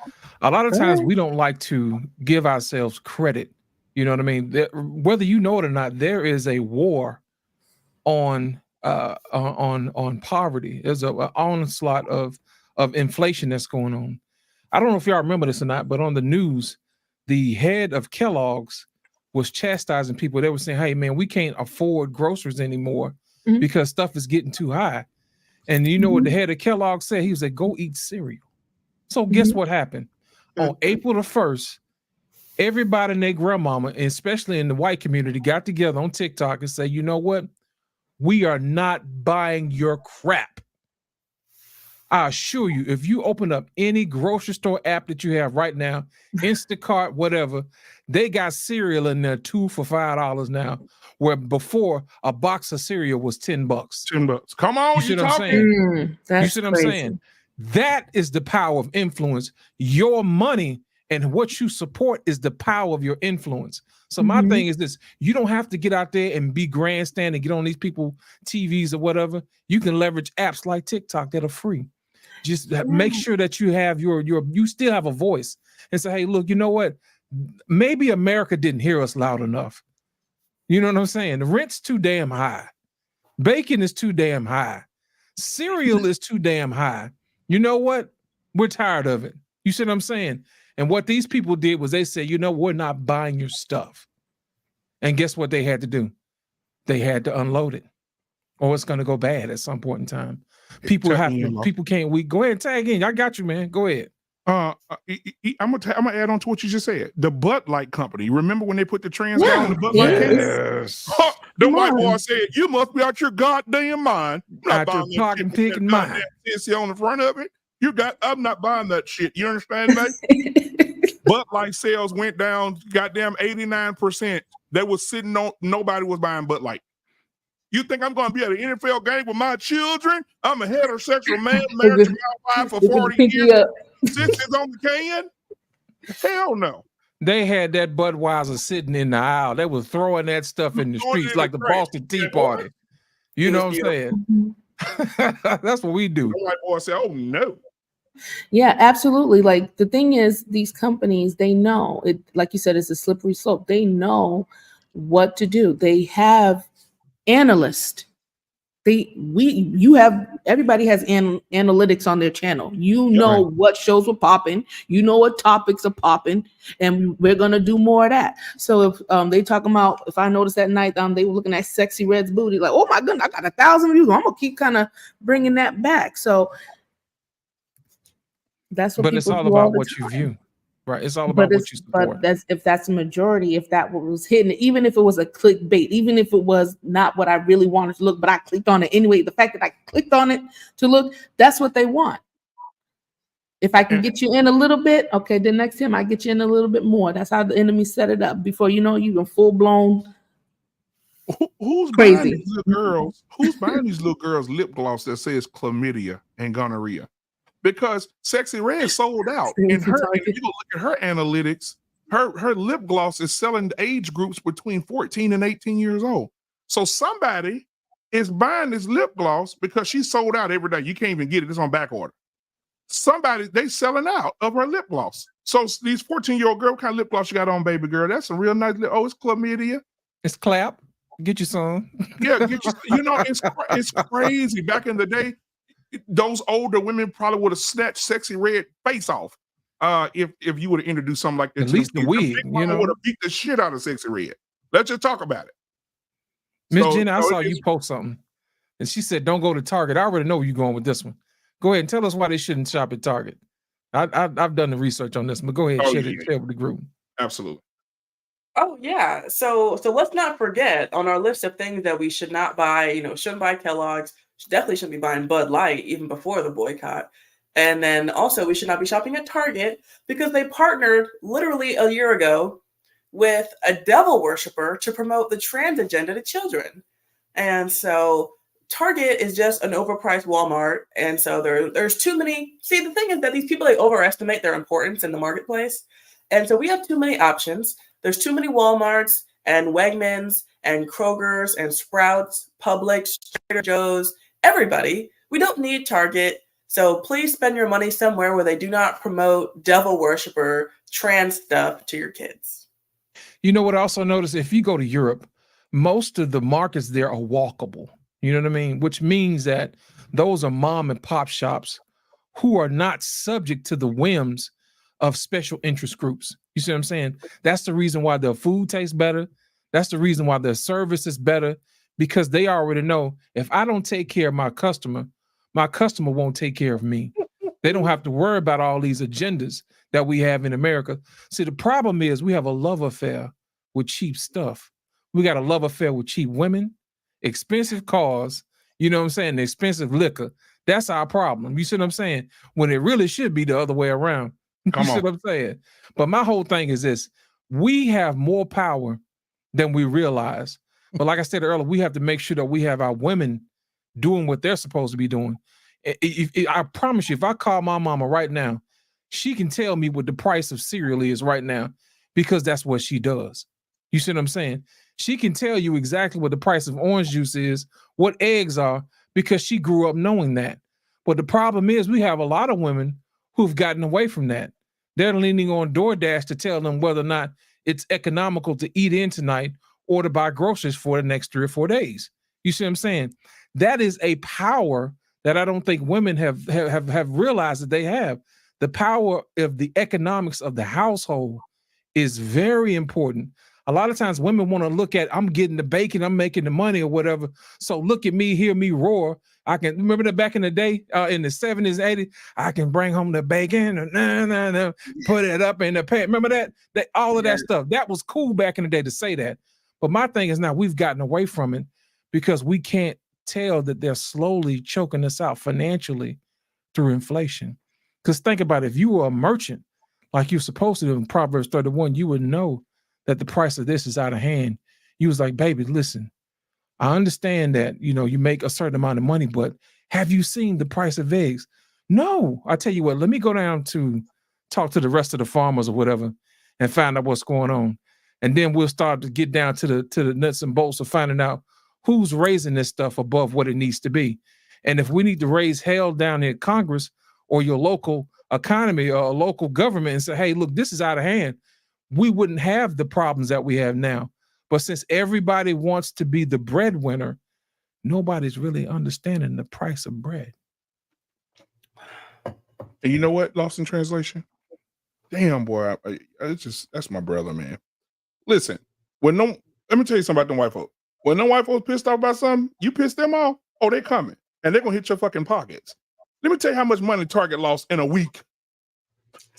[SPEAKER 5] A lot of times we don't like to give ourselves credit. You know what I mean? Whether you know it or not, there is a war on poverty. There's an onslaught of inflation that's going on. I don't know if y'all remember this or not, but on the news, the head of Kellogg's was chastising people. They were saying, "Hey, man, we can't afford groceries anymore." Because stuff is getting too high. And you know what the head of Kellogg said? He was like, go eat cereal. So guess what happened? On April the 1st, everybody and their grandmama, and especially in the white community, got together on TikTok and said, you know what? We are not buying your crap. I assure you, if you open up any grocery store app that you have right now, Instacart, whatever, they got cereal in there 2 for $5 now, where before a box of cereal was $10.
[SPEAKER 4] $10. Come on,
[SPEAKER 5] you see what I'm saying? You see what I'm saying? That is the power of influence. Your money and what you support is the power of your influence. So my thing is this: you don't have to get out there and be grandstand and get on these people TVs or whatever. You can leverage apps like TikTok that are free. Just make sure that you have you still have a voice and say, hey, look, you know what? Maybe America didn't hear us loud enough. You know what I'm saying? The rent's too damn high. Bacon is too damn high. Cereal is too damn high. You know what? We're tired of it. You see what I'm saying? And what these people did was they said, you know, we're not buying your stuff. And guess what they had to do? They had to unload it, or it's going to go bad at some point in time. People can't. Go ahead and tag in. I got you, man. Go ahead.
[SPEAKER 4] I'm gonna add on to what you just said. The Bud Light company. Remember when they put the trans guy on the Bud Light case?
[SPEAKER 5] Yes.
[SPEAKER 4] The white boy said, "You must be out your goddamn mind.
[SPEAKER 5] Out your pocket picking mind.
[SPEAKER 4] On the front of it. I'm not buying that shit. You understand me? Bud Light sales went down, goddamn 89%. They was sitting on. Nobody was buying Bud Light. You think I'm going to be at an NFL game with my children? I'm a heterosexual man married to my wife for 40 years. Since it's on the can? Hell no.
[SPEAKER 5] They had that Budweiser sitting in the aisle. They were throwing that stuff in the streets like the Boston Tea Party. You know what I'm saying? That's what we do.
[SPEAKER 4] The white boy said, oh no.
[SPEAKER 14] Yeah, absolutely. Like the thing is, these companies, they know it, like you said, it's a slippery slope. They know what to do. They have analysts. Everybody has analytics on their channel. You know what shows were popping, you know what topics are popping, and we're gonna do more of that. So if they talking about, if I noticed that night they were looking at Sexy Red's booty, like, oh my goodness, I got 1,000 views. I'm gonna keep kind of bringing that back. So that's what.
[SPEAKER 5] But it's all about what you view. Right, it's all about what you support.
[SPEAKER 14] But that's a majority. If that was hidden, even if it was a clickbait, even if it was not what I really wanted to look, but I clicked on it anyway. The fact that I clicked on it to look, that's what they want. If I can get you in a little bit, okay, then next time I get you in a little bit more. That's how the enemy set it up. Before you know, you can full blown.
[SPEAKER 4] Who's crazy buying these little girls? Who's buying these little girls lip gloss that says chlamydia and gonorrhea? Because Sexy Red sold out. And if you look at her analytics, her lip gloss is selling to age groups between 14 and 18 years old. So somebody is buying this lip gloss because she sold out every day. You can't even get it. It's on back order. They selling out of her lip gloss. So these 14-year-old girl, what kind of lip gloss you got on, baby girl? That's a real nice lip. Oh, it's chlamydia.
[SPEAKER 5] It's clap. Get you some.
[SPEAKER 4] Yeah, it's crazy. Back in the day, those older women probably would have snatched Sexy Red face off. If you would have introduced something like that,
[SPEAKER 5] at least the wig,
[SPEAKER 4] would have beat the shit out of Sexy Red. Let's just talk about it.
[SPEAKER 5] Miss Jenna, I saw you post something, and she said, "Don't go to Target." I already know where you're going with this one. Go ahead and tell us why they shouldn't shop at Target. I've done the research on this, but go ahead and share it with the group.
[SPEAKER 4] Absolutely.
[SPEAKER 9] Oh yeah. So let's not forget on our list of things that we should not buy. Shouldn't buy Kellogg's. Definitely shouldn't be buying Bud Light even before the boycott. And then also we should not be shopping at Target because they partnered literally a year ago with a devil worshiper to promote the trans agenda to children. And so Target is just an overpriced Walmart. And so there's too many. See, the thing is that these people, they overestimate their importance in the marketplace. And so we have too many options. There's too many Walmarts and Wegmans and Kroger's and Sprouts, Publix, Trader Joe's, everybody. We don't need Target. So please spend your money somewhere where they do not promote devil worshiper trans stuff to your kids.
[SPEAKER 5] You know what I also noticed? If you go to Europe, most of the markets there are walkable. You know what I mean? Which means that those are mom and pop shops who are not subject to the whims of special interest groups. You see what I'm saying? That's the reason why their food tastes better. That's the reason why their service is better, because they already know if I don't take care of my customer won't take care of me. They don't have to worry about all these agendas that we have in America. See, the problem is we have a love affair with cheap stuff. We got a love affair with cheap women, expensive cars, you know what I'm saying, expensive liquor. That's our problem. You see what I'm saying? When it really should be the other way around. You see what I'm saying? But my whole thing is this. We have more power than we realize. But like I said earlier, we have to make sure that we have our women doing what they're supposed to be doing. I promise you, if I call my mama right now, she can tell me what the price of cereal is right now because that's what she does. You see what I'm saying? She can tell you exactly what the price of orange juice is, what eggs are, because she grew up knowing that. But the problem is we have a lot of women who've gotten away from that. They're leaning on DoorDash to tell them whether or not it's economical to eat in tonight or to buy groceries for the next 3 or 4 days. You see what I'm saying? That is a power that I don't think women have realized that they have. The power of the economics of the household is very important. A lot of times women want to look at, I'm getting the bacon, I'm making the money or whatever. So look at me, hear me roar. I can remember that back in the day, in the 70s, 80s, I can bring home the bacon and put it up in the pan. Remember that all of that stuff. That was cool back in the day to say that. But my thing is now we've gotten away from it because we can't tell that they're slowly choking us out financially through inflation. Because think about it, if you were a merchant like you're supposed to do in Proverbs 31, you would know that the price of this is out of hand. You was like, baby, listen, I understand that, you make a certain amount of money, but have you seen the price of eggs? No. I tell you what, let me go down to talk to the rest of the farmers or whatever and find out what's going on. And then we'll start to get down to the nuts and bolts of finding out who's raising this stuff above what it needs to be. And if we need to raise hell down in Congress or your local economy or a local government and say, hey, look, this is out of hand, we wouldn't have the problems that we have now. But since everybody wants to be the breadwinner, nobody's really understanding the price of bread.
[SPEAKER 4] And you know what? Lost in translation? Damn, boy. That's my brother, man. Listen, let me tell you something about them white folks. When them white folks pissed off about something, you piss them off, oh, they coming. And they're going to hit your fucking pockets. Let me tell you how much money Target lost in a week.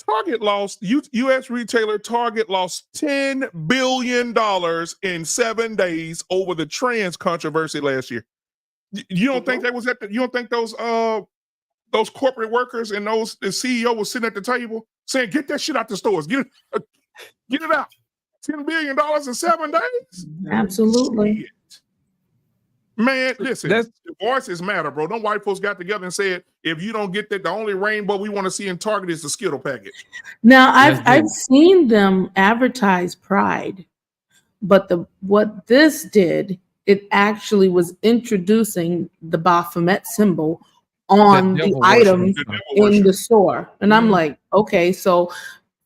[SPEAKER 4] Target lost, U.S. retailer Target lost $10 billion in 7 days over the trans controversy last year. You don't think that was you don't think those corporate workers and the CEO was sitting at the table saying, get that shit out the stores, get it out. $10 billion in 7 days?
[SPEAKER 14] Absolutely.
[SPEAKER 4] Shit. Man, listen, divorces matter, bro. Them white folks got together and said, if you don't get that, the only rainbow we want to see in Target is the Skittle package.
[SPEAKER 14] Now, I've seen them advertise Pride, but what this did, it actually was introducing the Baphomet symbol on the items in the store. And I'm like, okay, so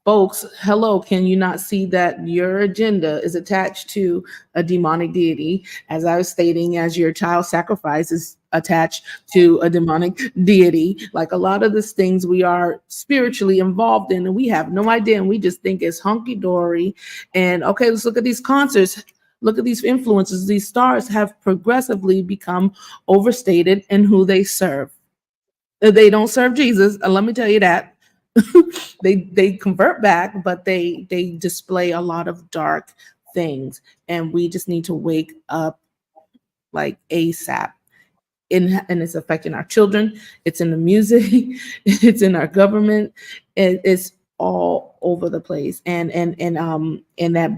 [SPEAKER 14] folks, hello, can you not see that your agenda is attached to a demonic deity? As I was stating, as your child sacrifice is attached to a demonic deity. Like a lot of these things we are spiritually involved in, and we have no idea, and we just think it's hunky-dory. And okay, let's look at these concerts. Look at these influencers. These stars have progressively become overstated in who they serve. They don't serve Jesus, and let me tell you that. They convert back, but they display a lot of dark things, and we just need to wake up like ASAP. And it's affecting our children. It's in the music. It's in our government. It's all over the place. And that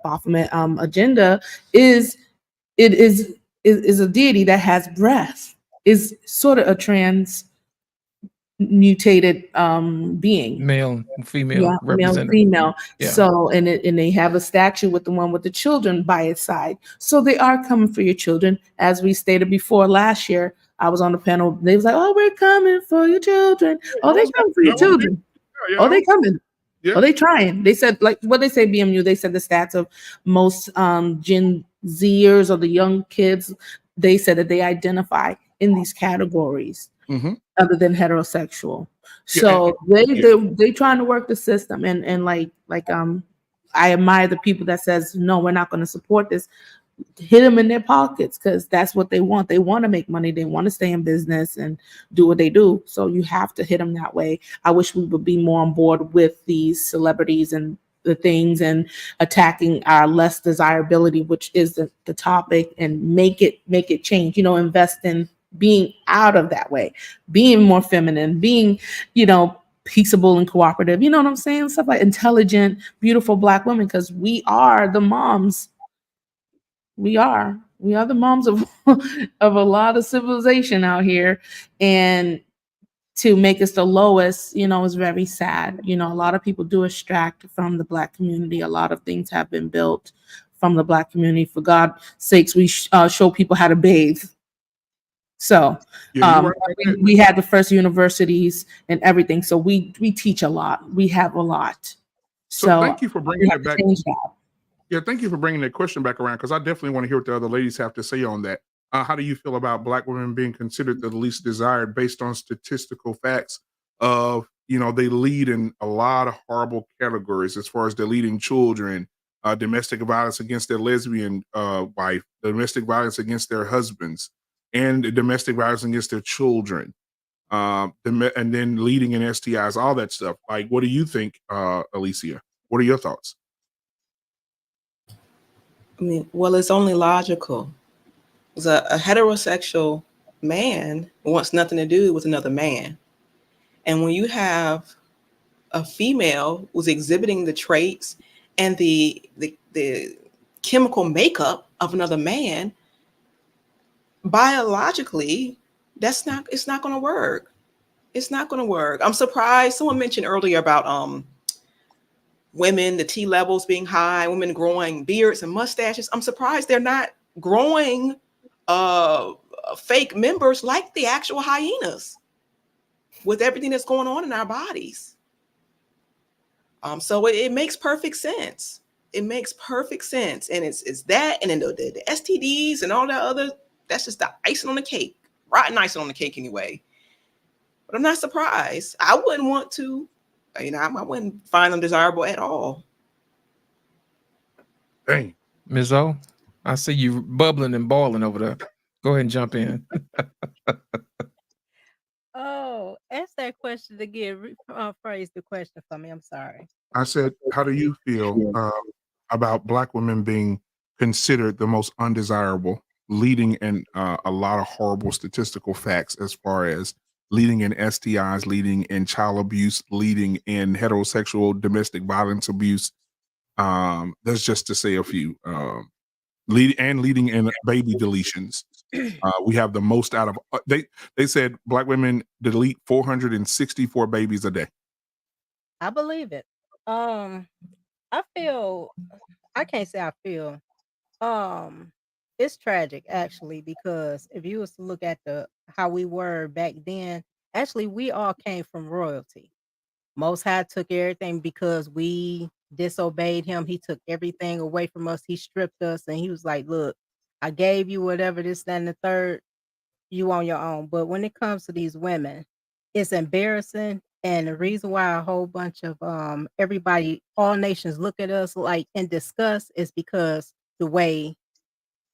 [SPEAKER 14] Baphomet agenda is a deity that has breath. Is sort of a mutated being,
[SPEAKER 5] male and female,
[SPEAKER 14] male
[SPEAKER 5] representative.
[SPEAKER 14] female.
[SPEAKER 5] Yeah.
[SPEAKER 14] So and they have a statue with the one with the children by its side. So they are coming for your children. As we stated before, last year I was on the panel. They was like, "Oh, we're coming for your children. Oh, they coming for your children. Oh, they coming. Oh, they trying." They said, like what they say, BMU. They said the stats of most Gen Zers or the young kids. They said that they identify in these categories. Other than heterosexual. So they trying to work the system, and like I admire the people that says no, we're not going to support this. Hit them in their pockets, because that's what they want. They want to make money. They want to stay in business and do what they do. So you have to hit them that way. I wish we would be more on board with these celebrities and the things, and attacking our less desirability, which is the topic, and make it change. Invest in being out of that way, being more feminine, being, peaceable and cooperative. You know what I'm saying? Stuff like intelligent, beautiful Black women, because we are the moms. We are the moms of of a lot of civilization out here, and to make us the lowest, is very sad. A lot of people do extract from the Black community. A lot of things have been built from the Black community. For God's sakes, we show people how to bathe. So we had the first universities and everything. So we teach a lot. We have a lot. So
[SPEAKER 4] thank you for bringing it back. Yeah, thank you for bringing that question back around, because I definitely want to hear what the other ladies have to say on that. How do you feel about Black women being considered the least desired based on statistical facts of, they lead in a lot of horrible categories as far as deleting children, domestic violence against their lesbian wife, domestic violence against their husbands, and domestic violence against their children, and then leading in STIs, all that stuff. Like, what do you think, Alicia? What are your thoughts?
[SPEAKER 11] I mean, well, it's only logical. A heterosexual man wants nothing to do with another man. And when you have a female who's exhibiting the traits and the chemical makeup of another man, biologically, it's not going to work. It's not going to work. I'm surprised. Someone mentioned earlier about women, the T levels being high, women growing beards and mustaches. I'm surprised they're not growing fake members like the actual hyenas with everything that's going on in our bodies. So it makes perfect sense. It makes perfect sense. And it's that, and then the STDs and all that other, that's just the icing on the cake, rotten icing on the cake anyway. But I'm not surprised. I wouldn't want to, I wouldn't find them desirable at all.
[SPEAKER 4] Dang.
[SPEAKER 5] Ms. O, I see you bubbling and boiling over there. Go ahead and jump in.
[SPEAKER 10] Oh, ask that question again. Phrase the question for me. I'm sorry.
[SPEAKER 4] I said, how do you feel about Black women being considered the most undesirable, leading in a lot of horrible statistical facts as far as leading in STIs, leading in child abuse, leading in heterosexual domestic violence abuse? That's just to say a few. Leading in baby deletions. We have the most out of they said Black women delete 464 babies a day.
[SPEAKER 10] I believe it. I can't say I feel. It's tragic actually, because if you was to look at how we were back then, actually we all came from royalty. Most High took everything because we disobeyed him. He took everything away from us. He stripped us and he was like, look, I gave you whatever, this, that, and the third, you on your own. But when it comes to these women, it's embarrassing. And the reason why a whole bunch of everybody, all nations look at us like in disgust is because the way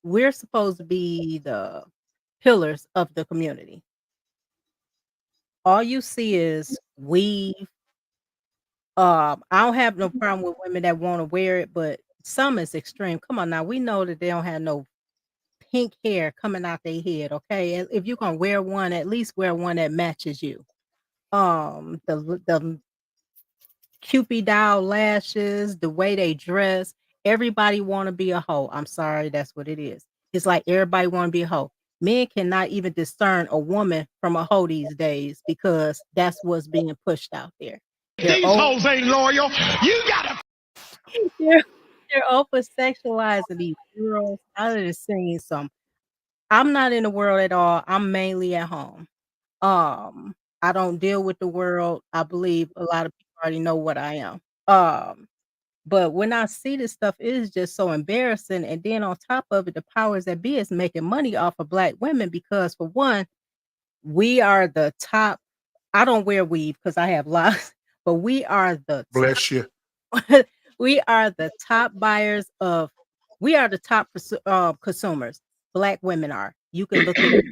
[SPEAKER 10] we're supposed to be the pillars of the community. All you see is weave. I don't have no problem with women that want to wear it, but some is extreme. Come on now, we know that they don't have no pink hair coming out their head, okay? And if you're gonna wear one, at least wear one that matches you. The Cupid doll lashes, the way they dress, everybody want to be a hoe. I'm sorry, that's what it is. It's like everybody want to be a hoe. Men cannot even discern a woman from a hoe these days because that's what's being pushed out there. These hoes ain't loyal. You gotta. They're over sexualizing these girls. I done seen some. I'm not in the world at all. I'm mainly at home. I don't deal with the world. I believe a lot of people already know what I am. But when I see this stuff, it is just so embarrassing. And then on top of it, the powers that be is making money off of Black women because, for one, we are the top. I don't wear weave because I have locks, but we are the
[SPEAKER 4] Bless you.
[SPEAKER 10] we are the top buyers of. We are the top consumers. Black women are. You can look at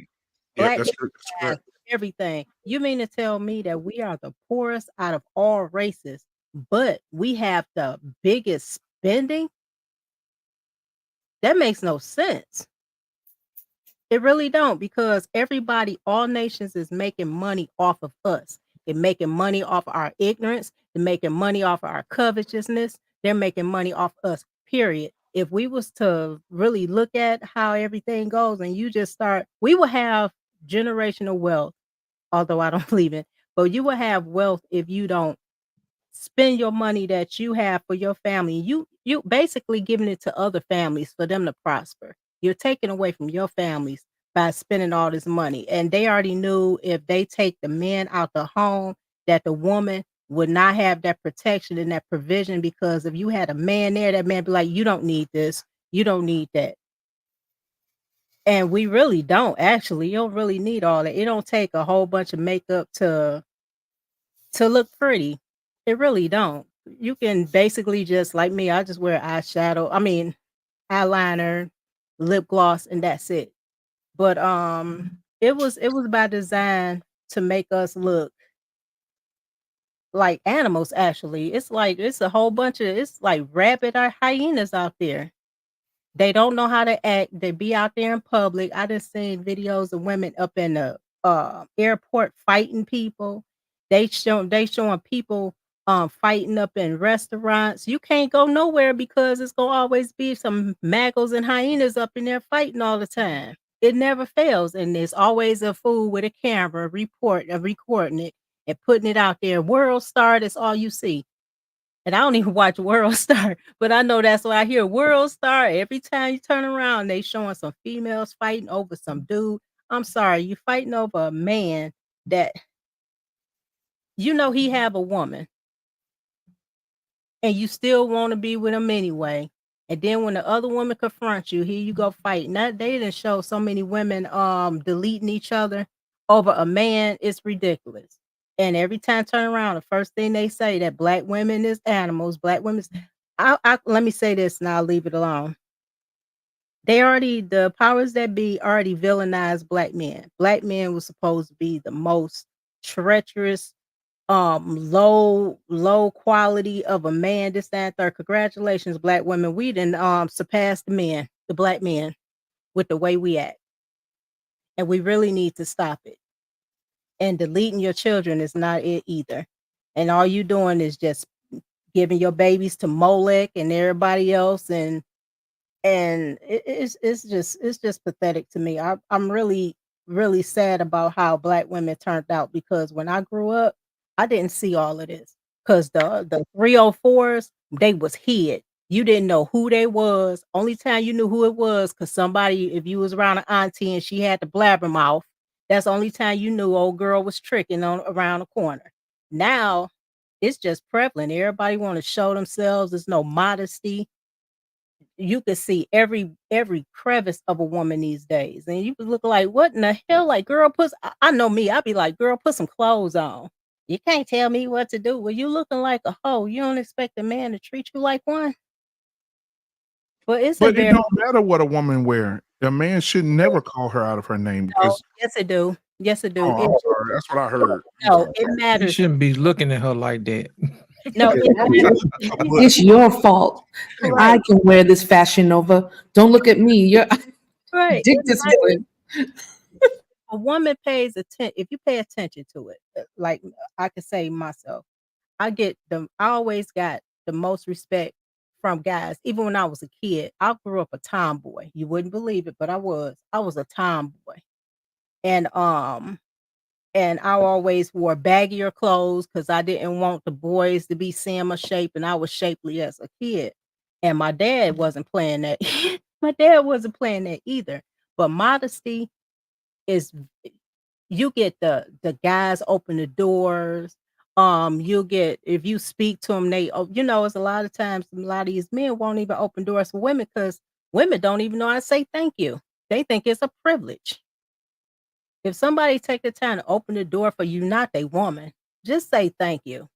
[SPEAKER 4] Yeah,
[SPEAKER 10] Black
[SPEAKER 4] that's
[SPEAKER 10] women have
[SPEAKER 4] correct.
[SPEAKER 10] everything. You mean to tell me that we are the poorest out of all races, but we have the biggest spending? That makes no sense. It really don't because everybody, all nations is making money off of us. They're making money off our ignorance. They're making money off our covetousness. They're making money off us, period. If we was to really look at how everything goes and you just start, we will have generational wealth, although I don't believe it, but you will have wealth if you don't spend your money that you have for your family. You basically giving it to other families for them to prosper. You're taking away from your families by spending all this money. And they already knew if they take the men out the home, that the woman would not have that protection and that provision because if you had a man there, that man be like, you don't need this, you don't need that. And we really don't actually. You don't really need all that. It don't take a whole bunch of makeup to look pretty. It really don't. You can basically just like me, I just wear eyeshadow. I mean, eyeliner, lip gloss, and that's it. But it was by design to make us look like animals actually. It's like it's a whole bunch of it's like rabbit or hyenas out there. They don't know how to act. They be out there in public. I just seen videos of women up in the airport fighting people. They showing people fighting up in restaurants. You can't go nowhere because it's gonna always be some maggots and hyenas up in there fighting all the time. It never fails, and there's always a fool with a camera recording it and putting it out there. World Star, that's all you see. And I don't even watch World Star, but I know that's why I hear World Star. Every time you turn around, they showing some females fighting over some dude. I'm sorry, you fighting over a man that you know he have a woman, and you still want to be with him anyway. And then when the other woman confronts you, here you go fighting. That they didn't show so many women deleting each other over a man. It's ridiculous. And every time I turn around, the first thing they say that Black women is animals. Black women's. I let me say this and I'll leave it alone. The powers that be already villainized Black men. Black men was supposed to be the most treacherous, low quality of a man. This, that, and third. Congratulations, Black women. We didn't surpass the Black men, with the way we act, and we really need to stop it. And deleting your children is not it either. And all you doing is just giving your babies to Molech and everybody else, and it's just pathetic to me. I'm really sad about how Black women turned out because when I grew up, I didn't see all of this because the 304s they was hid. You didn't know who they was. Only time you knew who it was because somebody, if you was around an auntie and she had the blabbermouth, that's the only time you knew old girl was tricking on around the corner. Now It's just prevalent. Everybody want to show themselves. There's no modesty. You could see every crevice of a woman these days, and you could look like, what in the hell? Like, girl, I know me. I'd be like, girl, put some clothes on. You can't tell me what to do. Well, you looking like a hoe. You don't expect a man to treat you like one. But it
[SPEAKER 4] don't matter what a woman wear. A man should never call her out of her name because
[SPEAKER 10] yes, it do. Yes, it do.
[SPEAKER 4] I'm sorry. That's what I heard.
[SPEAKER 10] No, it matters.
[SPEAKER 5] You shouldn't be looking at her like that.
[SPEAKER 10] No,
[SPEAKER 14] It's your fault.
[SPEAKER 10] Right.
[SPEAKER 14] I can wear this Fashion Nova. Don't look at me. You're
[SPEAKER 10] right.
[SPEAKER 14] dick discipline.
[SPEAKER 10] A woman pays attention. If you pay attention to it, like I could say myself, I always got the most respect from guys. Even when I was a kid, I grew up a tomboy. You wouldn't believe it, but I was a tomboy. And I always wore baggier clothes because I didn't want the boys to be seeing my shape, and I was shapely as a kid. And my dad wasn't playing that. My dad wasn't playing that either. But modesty is, you get the guys open the doors. You'll get, if you speak to them, it's a lot of times a lot of these men won't even open doors for women because women don't even know how to say thank you. They think it's a privilege. If somebody take the time to open the door for you, not a woman, just say thank you.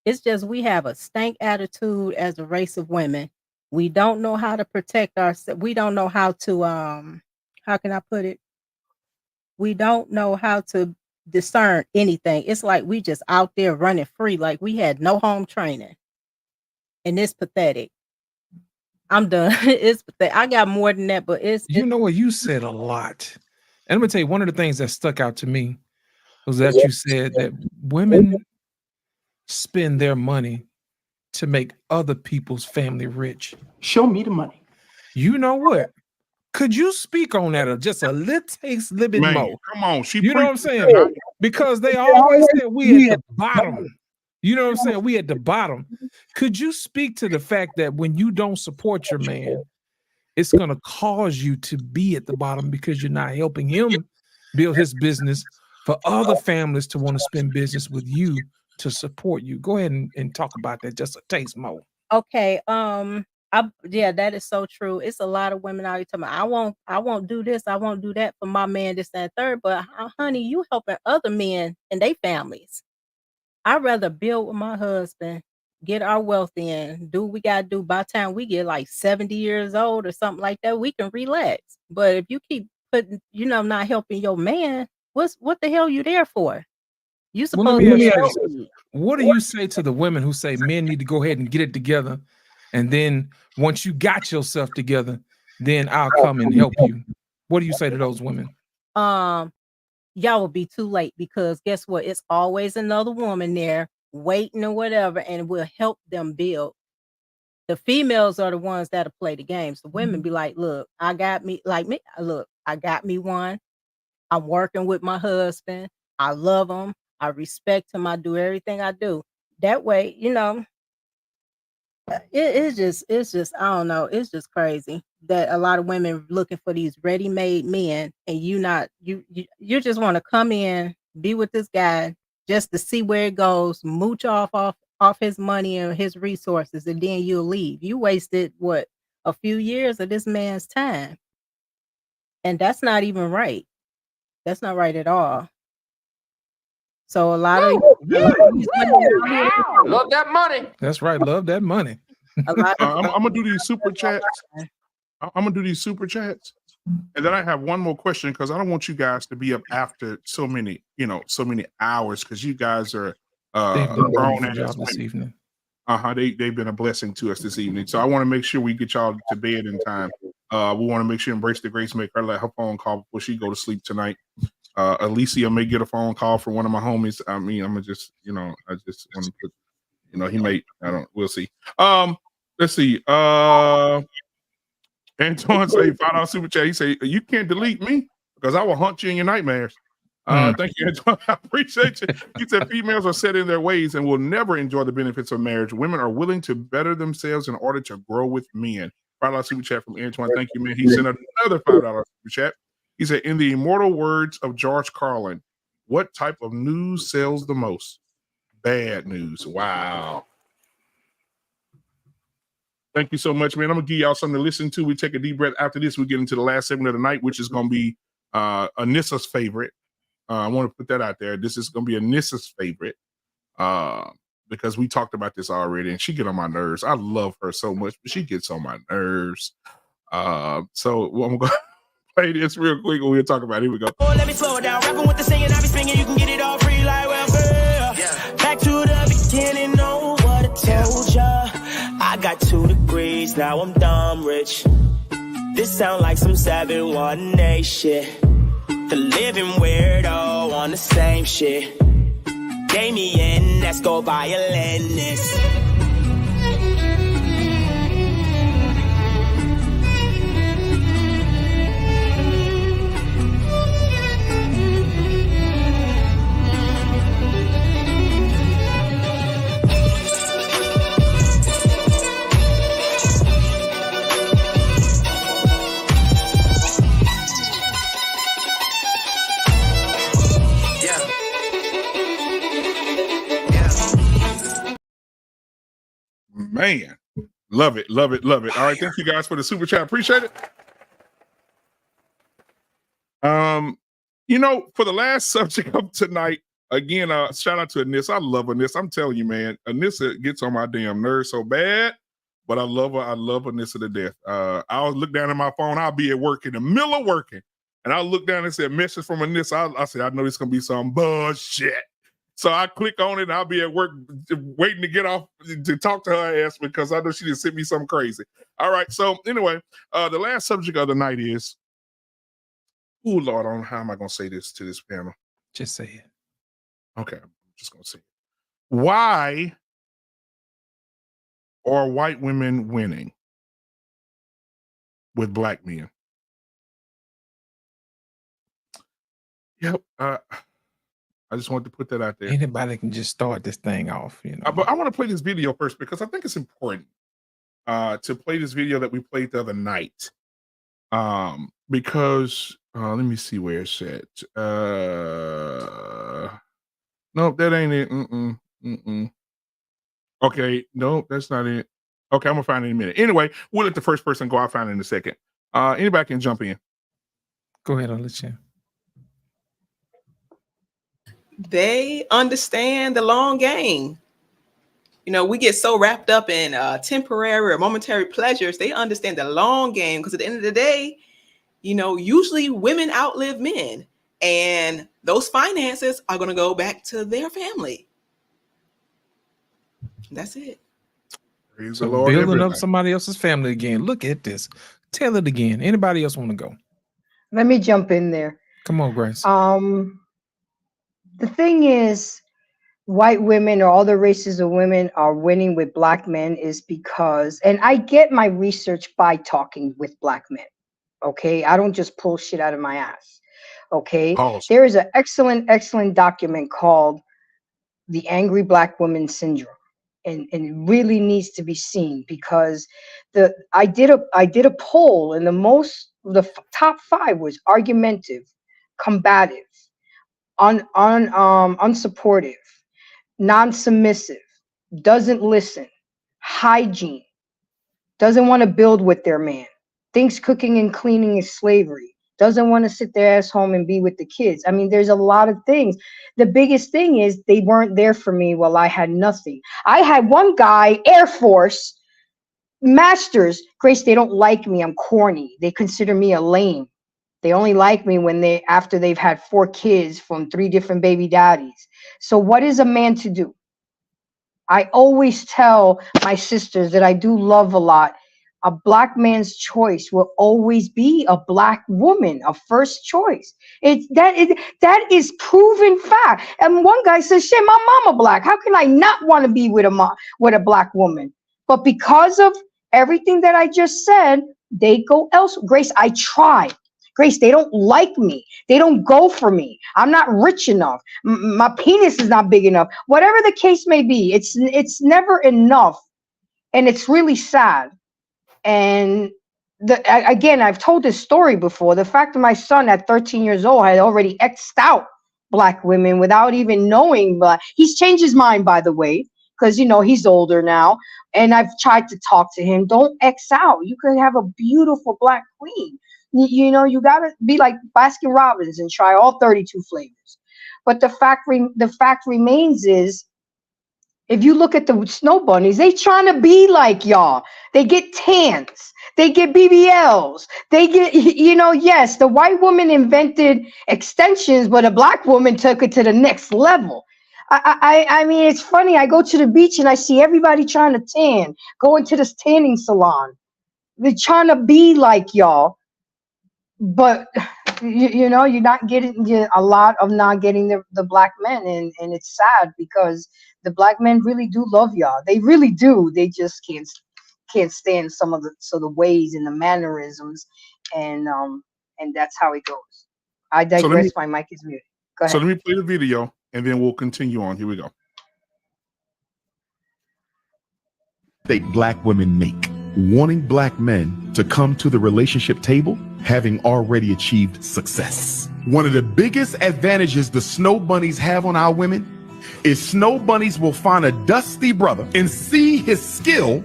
[SPEAKER 10] It's just we have a stank attitude as a race of women. We don't know how to protect ourselves. We don't know how to how can I put it? We don't know how to discern anything. It's like we just out there running free, like we had no home training. And it's pathetic. I'm done. It's pathetic. I got more than that, but
[SPEAKER 5] you know what? You said a lot. And I'm gonna tell you, one of the things that stuck out to me was that you said that women spend their money to make other people's family rich.
[SPEAKER 15] Show me the money.
[SPEAKER 5] You know what? Could you speak on that just a little bit more?
[SPEAKER 4] Come on,
[SPEAKER 5] you know what I'm saying? Because they always said we at the bottom. You know what I'm saying? We at the bottom. Could you speak to the fact that when you don't support your man, it's going to cause you to be at the bottom because you're not helping him build his business for other families to want to spend business with you to support you? Go ahead and talk about that just a taste more.
[SPEAKER 10] Okay. Yeah, that is so true. It's a lot of women out here talking about, I won't do this, I won't do that for my man, this, and third. But honey, you helping other men and their families. I'd rather build with my husband, get our wealth in, do what we gotta do. By the time we get like 70 years old or something like that, we can relax. But if you keep putting, not helping your man, what the hell you there for? You supposed
[SPEAKER 5] let me ask
[SPEAKER 10] to
[SPEAKER 5] you, what do you say to the women who say men need to go ahead and get it together, and then once you got yourself together, then I'll come and help you? What do you say to those women?
[SPEAKER 10] Y'all will be too late, because guess what? It's always another woman there waiting or whatever, and will help them build. The females are the ones that'll play the games. The women be like, look, I got me one. I'm working with my husband. I love him. I respect him. I do everything I do. That way, it's just, I don't know. It's just crazy that a lot of women looking for these ready-made men, and you just want to come in, be with this guy just to see where it goes, mooch off his money and his resources, and then you'll leave. You wasted a few years of this man's time. And that's not even right. That's not right at all. So a lot of these women
[SPEAKER 5] love that money. That's right, love that money.
[SPEAKER 4] I'm gonna do these super chats. I'm gonna do these super chats, and then I have one more question, because I don't want you guys to be up after so many hours, because you guys are grown this evening. They've been a blessing to us this evening. So I want to make sure we get y'all to bed in time. We want to make sure Embrace the Grace make her let her phone call before she go to sleep tonight. Alicia may get a phone call from one of my homies. I mean, I just want to put, he may, we'll see. Let's see. Antoine say $5 super chat. He say, you can't delete me because I will haunt you in your nightmares. Thank you, Antoine. I appreciate you. He said females are set in their ways and will never enjoy the benefits of marriage. Women are willing to better themselves in order to grow with men. $5 super chat from Antoine. Thank you, man. He sent another $5 super chat. He said, in the immortal words of George Carlin, what type of news sells the most? Bad news. Wow. Thank you so much, man. I'm gonna give y'all something to listen to. We take a deep breath. After this, we get into the last segment of the night, which is gonna be Anissa's favorite. I want to put that out there. This is gonna be Anissa's favorite. Because we talked about this already, and she get on my nerves. I love her so much, but she gets on my nerves. So I'm gonna play this real quick and we'll talk about it. Here we go.
[SPEAKER 16] Oh, let me slow it down. Rapping with the singing, I be swinging. You can get it all free like welfare. Back to the beginning, know what I told ya. I got 2 degrees, now I'm dumb rich. This sound like some 718 shit. The living weirdo on the same shit. Gave me in, let's go buy a Lennox.
[SPEAKER 4] Man, love it, love it, love it. All right, thank you guys for the super chat. Appreciate it. You know, for the last subject of tonight, again, shout out to Anissa. I love Anissa. I'm telling you, man, Anissa gets on my damn nerves so bad, but I love her. I love Anissa to death. I'll look down at my phone. I'll be at work in the middle of working, and I'll look down and say, message from Anissa. I say, I know it's gonna be some bullshit. So I click on it and I'll be at work waiting to get off to talk to her ass because I know she just sent me something crazy. All right. So anyway, the last subject of the night is, oh Lord, I don't know how am I going to say this to this panel?
[SPEAKER 5] Just say it.
[SPEAKER 4] Okay. I'm just going to say it. Why are white women winning with black men? Yep. I just wanted to put that out there.
[SPEAKER 5] Anybody can just start this thing off, you know.
[SPEAKER 4] But I want to play this video first because I think it's important to play this video that we played the other night. Because let me see where it's at. No, that ain't it. Okay, no, that's not it. Okay, I'm gonna find it in a minute. Anyway, we'll let the first person go. I'll find it in a second. Anybody can jump in.
[SPEAKER 5] Go ahead, I'll let you.
[SPEAKER 11] They understand the long game. You know, we get so wrapped up in temporary or momentary pleasures. They understand the long game because at the end of the day, you know, usually women outlive men, and those finances are going to go back to their family. That's it.
[SPEAKER 5] So building up somebody else's family again. Look at this. Tell it again. Anybody else want to go?
[SPEAKER 8] Let me jump in there.
[SPEAKER 5] Come on, Grace.
[SPEAKER 8] The thing is, white women or other races of women are winning with black men is because, and I get my research by talking with black men. Okay, I don't just pull shit out of my ass. Okay, there is an excellent document called "The Angry Black Woman Syndrome," and it really needs to be seen because I did a poll, and the top 5 was argumentative, combative, unsupportive, non-submissive, doesn't listen, hygiene, doesn't want to build with their man, thinks cooking and cleaning is slavery, doesn't want to sit their ass home and be with the kids. I mean, there's a lot of things. The biggest thing is they weren't there for me while I had nothing. I had one guy, Air Force, masters, Grace, they don't like me. I'm corny. They consider me a lame. They only like me when after they've had 4 kids from 3 different baby daddies. So what is a man to do? I always tell my sisters that I do love a lot. A black man's choice will always be a black woman, a first choice. That is proven fact. And one guy says, "Shit, my mama black. How can I not want to be with a black woman?" But because of everything that I just said, they go else. Grace, I try. Grace, they don't like me. They don't go for me. I'm not rich enough. My penis is not big enough. Whatever the case may be, it's never enough. And it's really sad. And again, I've told this story before. The fact that my son at 13 years old had already X'd out black women without even knowing. But he's changed his mind, by the way, because he's older now. And I've tried to talk to him. Don't X out. You could have a beautiful black queen. You gotta be like Baskin Robbins and try all 32 flavors. But the fact remains is, if you look at the snow bunnies, they trying to be like y'all. They get tans. They get BBLs. They get, yes, the white woman invented extensions, but a black woman took it to the next level. I mean, it's funny. I go to the beach and I see everybody trying to tan, going to this tanning salon. They're trying to be like y'all, but you're not getting a lot of not getting the black men, and it's sad because the black men really do love y'all. They really do. They just can't stand some of the ways and the mannerisms, and that's how it goes. I digress. My mic is muted. Go ahead.
[SPEAKER 4] So let me play the video and then we'll continue on. Here we go.
[SPEAKER 17] Black women make, wanting black men to come to the relationship table having already achieved success. One of the biggest advantages the snow bunnies have on our women is snow bunnies will find a dusty brother and see his skill,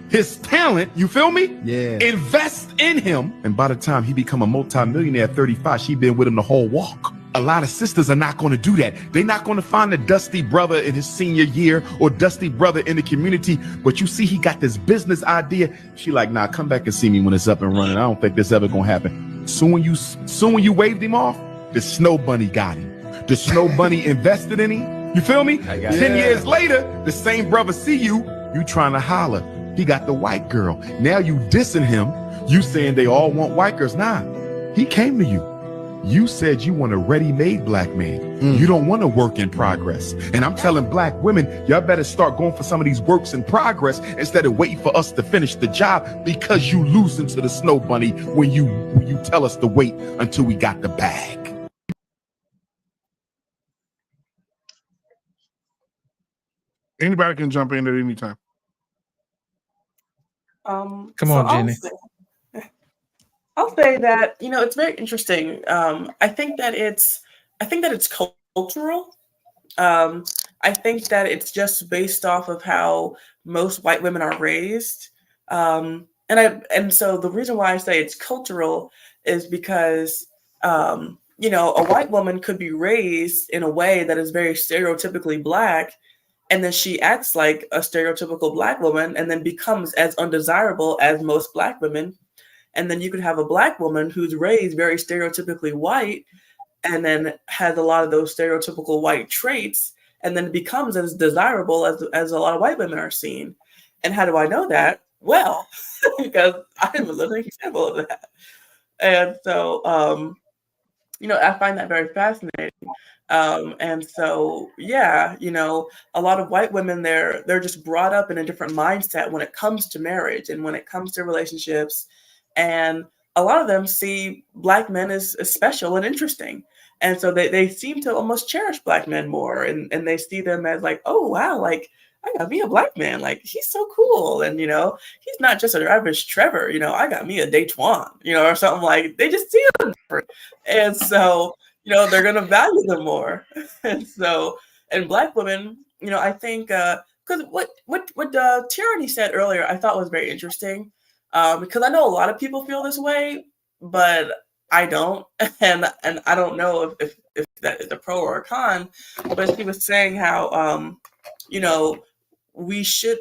[SPEAKER 17] his talent, you feel me? Yeah. Invest in him. And by the time he become a multimillionaire at 35, she been with him the whole walk. A lot of sisters are not going to do that. They're not going to find a dusty brother in his senior year or dusty brother in the community. But you see, he got this business idea. She like, nah, come back and see me when it's up and running. I don't think this ever going to happen. Soon when you waved him off, the snow bunny got him. The snow bunny invested in him. You feel me? 10 years later, the same brother see you trying to holler. He got the white girl. Now you dissing him. You saying they all want white girls. Nah, he came to you. You said you want a ready-made black man. You don't want a work in progress. And I'm telling black women, y'all better start going for some of these works in progress instead of waiting for us to finish the job, because you losing to the snow bunny when you tell us to wait until we got the bag.
[SPEAKER 4] Anybody can jump in at any time.
[SPEAKER 5] Come on, Jenny.
[SPEAKER 9] I'll say that, it's very interesting. I think that it's cultural. I think that it's just based off of how most white women are raised. And so the reason why I say it's cultural is because, a white woman could be raised in a way that is very stereotypically black, and then she acts like a stereotypical black woman and then becomes as undesirable as most black women. And then you could have a black woman who's raised very stereotypically white and then has a lot of those stereotypical white traits and then becomes as desirable as a lot of white women are seen. And how do I know that? Well, because I'm a living example of that. And so, I find that very fascinating. And so, a lot of white women, they're just brought up in a different mindset when it comes to marriage and when it comes to relationships. And a lot of them see black men as special and interesting. And so they seem to almost cherish black men more. And they see them as like, oh, wow, like, I got me a black man. Like, he's so cool. And, he's not just an average Trevor. I got me a Daytwan, or something like. They just see him different. And so, they're going to value them more. And black women, I think, because what Tyranny said earlier, I thought was very interesting. Because I know a lot of people feel this way, but I don't, and I don't know if that is a pro or a con. But he was saying how we should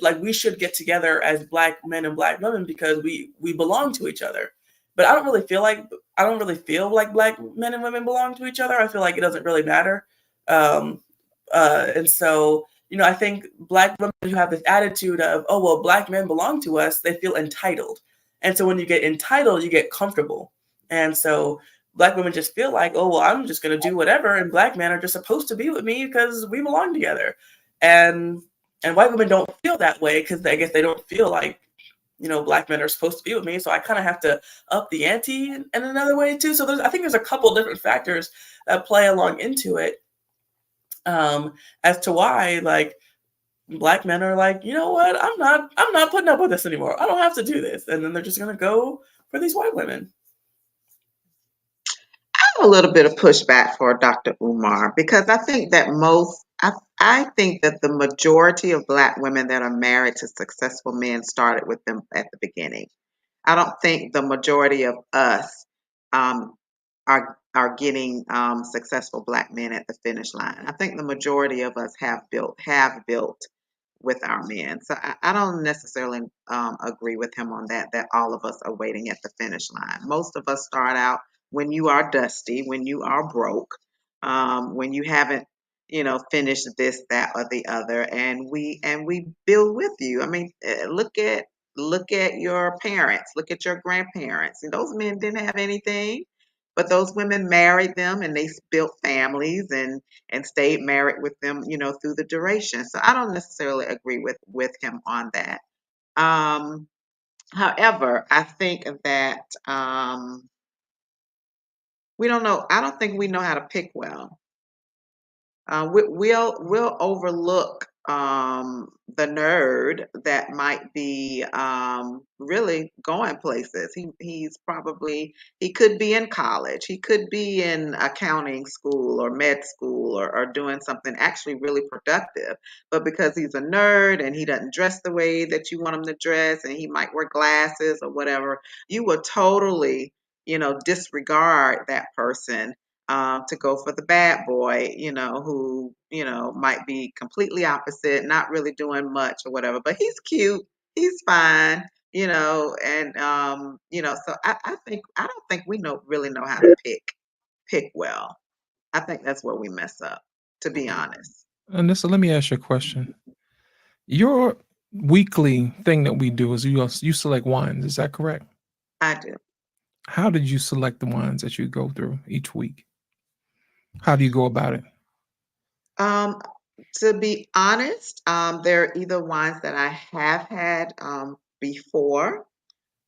[SPEAKER 9] get together as black men and black women because we belong to each other. But I don't really feel like black men and women belong to each other. I feel like it doesn't really matter. And so, I think black women who have this attitude of, oh, well, black men belong to us, they feel entitled. And so when you get entitled, you get comfortable. And so black women just feel like, oh, well, I'm just going to do whatever. And black men are just supposed to be with me because we belong together. And white women don't feel that way because I guess they don't feel like, black men are supposed to be with me. So I kind of have to up the ante in another way too. So I think there's a couple different factors that play along into it as to why, like, black men are like, you know what, I'm not putting up with this anymore. I don't have to do this. And then they're just going to go for these white women.
[SPEAKER 7] I have a little bit of pushback for Dr. Umar because I think that I think that the majority of Black women that are married to successful men started with them at the beginning. I don't think the majority of us um, are getting successful Black men at the finish line. I think the majority of us have built with our men. So I don't necessarily agree with him on that all of us are waiting at the finish line. Most of us start out when you are dusty, when you are broke, when you haven't, finished this, that, or the other, and we build with you. I mean, look at your parents, look at your grandparents. And those men didn't have anything, but those women married them and they built families and stayed married with them, through the duration. So I don't necessarily agree with him on that. However, I think that we don't know. I don't think we know how to pick well. We'll overlook the nerd that might be really going places. He could be in college. He could be in accounting school or med school or doing something actually really productive. But because he's a nerd and he doesn't dress the way that you want him to dress, and he might wear glasses or whatever, you will totally, disregard that person to go for the bad boy, who, might be completely opposite, not really doing much or whatever, but he's cute, he's fine, and so I don't think we really know how to pick well. I think that's where we mess up, to be honest.
[SPEAKER 5] Anissa, let me ask you a question. Your weekly thing that we do is you select wines. Is that correct?
[SPEAKER 7] I do.
[SPEAKER 5] How did you select the wines that you go through each week? How do you go about it?
[SPEAKER 7] To be honest, they're either wines that I have had before,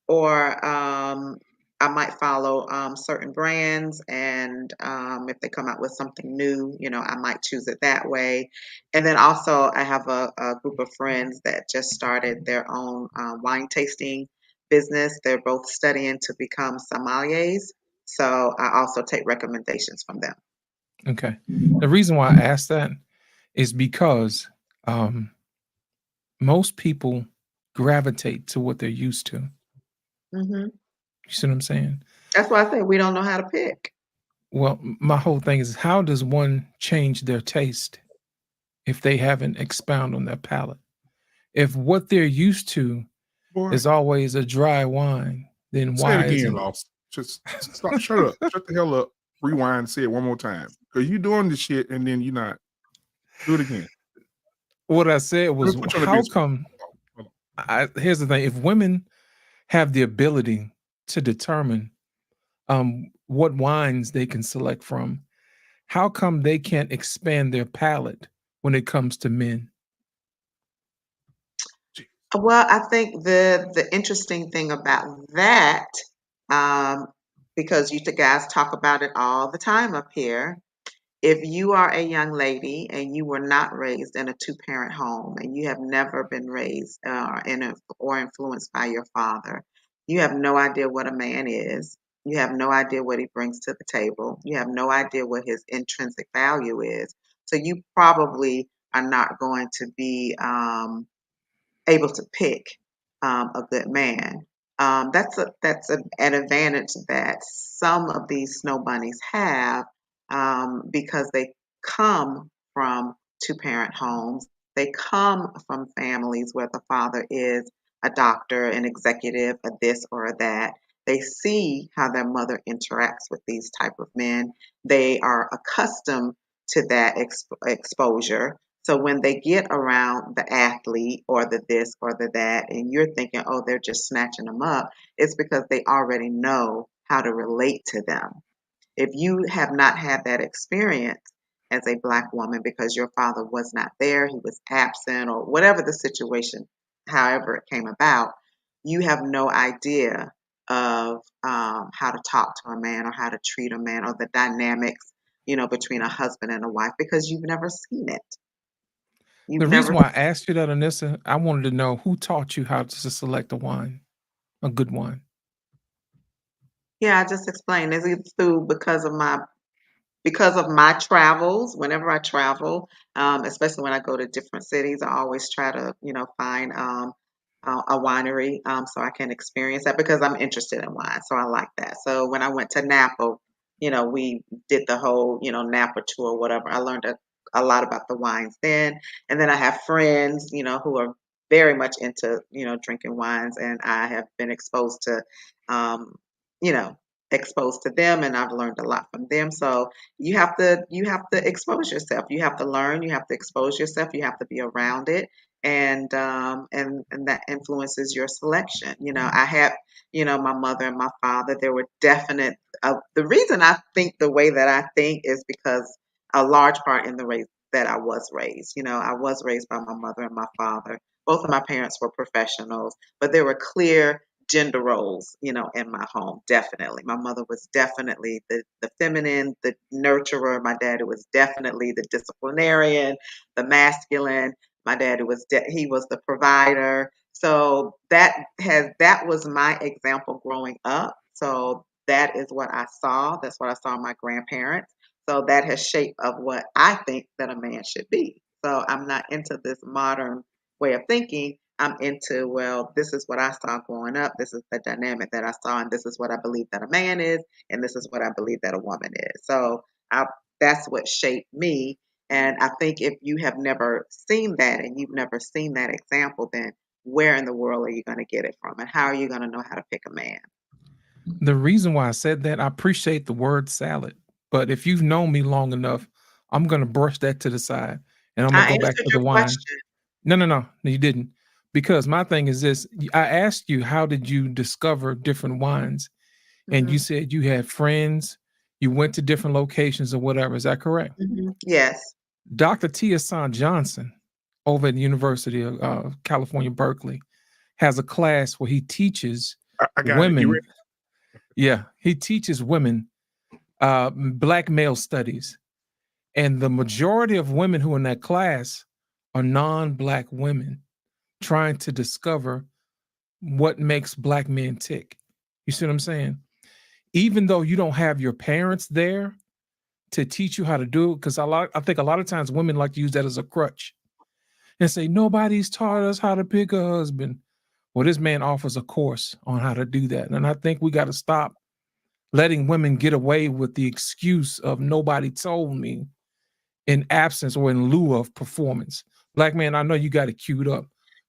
[SPEAKER 7] or I might follow certain brands, and if they come out with something new, I might choose it that way. And then also, I have a group of friends that just started their own wine tasting business. They're both studying to become sommeliers, so I also take recommendations from them.
[SPEAKER 5] Okay. The reason why I asked that is because most people gravitate to what they're used to.
[SPEAKER 7] hmm
[SPEAKER 5] You see what I'm saying?
[SPEAKER 7] That's why I say we don't know how to pick.
[SPEAKER 5] Well, my whole thing is, how does one change their taste if they haven't expound on their palate? If what they're used to
[SPEAKER 4] Boy,
[SPEAKER 5] is always a dry wine, then
[SPEAKER 4] say it
[SPEAKER 5] why
[SPEAKER 4] again,
[SPEAKER 5] isn't
[SPEAKER 4] Lost. Just stop. Shut up. Shut the hell up. Rewind. Say it one more time. Because you doing this shit and then you're not. Do it again.
[SPEAKER 5] What I said was,
[SPEAKER 4] Let me put you on the
[SPEAKER 5] how
[SPEAKER 4] big screen.
[SPEAKER 5] come here's the thing, if women have the ability to determine what wines they can select from, how come they can't expand their palate when it comes to men?
[SPEAKER 7] Well, I think the interesting thing about that, um, because you guys talk about it all the time up here, if you are a young lady and you were not raised in a two-parent home and you have never been raised or influenced by your father, you have no idea what a man is. You have no idea what he brings to the table. You have no idea what his intrinsic value is. So you probably are not going to be able to pick a good man. An advantage that some of these snow bunnies have because they come from two-parent homes. They come from families where the father is a doctor, an executive, a this or a that. They see how their mother interacts with these type of men. They are accustomed to that exposure. So when they get around the athlete or the this or the that, and you're thinking, oh, they're just snatching them up, it's because they already know how to relate to them. If you have not had that experience as a Black woman because your father was not there, he was absent, or whatever the situation, however it came about, you have no idea of how to talk to a man or how to treat a man or the dynamics, between a husband and a wife because you've never seen it.
[SPEAKER 5] The
[SPEAKER 7] You've
[SPEAKER 5] reason
[SPEAKER 7] never.
[SPEAKER 5] why I asked you that, Anissa, I wanted to know who taught you how to select a wine, a good wine.
[SPEAKER 7] Yeah, I just explained. Is it through because of my travels, whenever I travel, especially when I go to different cities, I always try to, find a winery so I can experience that because I'm interested in wine. So I like that. So when I went to Napa, we did the whole, Napa tour, whatever. I learned a lot about the wines then. And then I have friends, who are very much into, drinking wines, and I have been um, you know, exposed to them, and I've learned a lot from them. So you have to expose yourself. You have to learn. You have to expose yourself. You have to be around it, and that influences your selection. I had my mother and my father. There were definite. The reason I think the way that I think is because a large part in the way that I was raised. I was raised by my mother and my father. Both of my parents were professionals, but there were clear gender roles, in my home. Definitely. My mother was definitely the feminine, the nurturer. My daddy was definitely the disciplinarian, the masculine. My daddy he was the provider. So that was my example growing up. So that is what I saw. That's what I saw in my grandparents. So that has shaped of what I think that a man should be. So I'm not into this modern way of thinking. I'm into, well, this is what I saw growing up. This is the dynamic that I saw, and this is what I believe that a man is, and this is what I believe that a woman is. So that's what shaped me. And I think if you have never seen that and you've never seen that example, then where in the world are you going to get it from? And how are you going to know how to pick a man?
[SPEAKER 5] The reason why I said that, I appreciate the word salad, but if you've known me long enough, I'm going to brush that to the side and I'm going to
[SPEAKER 7] I
[SPEAKER 5] go back
[SPEAKER 7] answered
[SPEAKER 5] to the
[SPEAKER 7] your
[SPEAKER 5] wine.
[SPEAKER 7] question.
[SPEAKER 5] No, you didn't. Because my thing is this, I asked you, how did you discover different wines? And you said you had friends, you went to different locations or whatever. Is that correct?
[SPEAKER 7] Yes.
[SPEAKER 5] Dr. Tia San Johnson over at the University of California, Berkeley, has a class where he teaches
[SPEAKER 4] I got
[SPEAKER 5] women.
[SPEAKER 4] it. You ready?
[SPEAKER 5] Yeah, he teaches women Black male studies. And the majority of women who are in that class are non-Black women trying to discover what makes Black men tick. You see what I'm saying? Even though you don't have your parents there to teach you how to do it, because I think a lot of times women like to use that as a crutch and say, nobody's taught us how to pick a husband. Well, this man offers a course on how to do that. And I think we got to stop letting women get away with the excuse of nobody told me in absence or in lieu of performance. Black man, I know you got it queued up.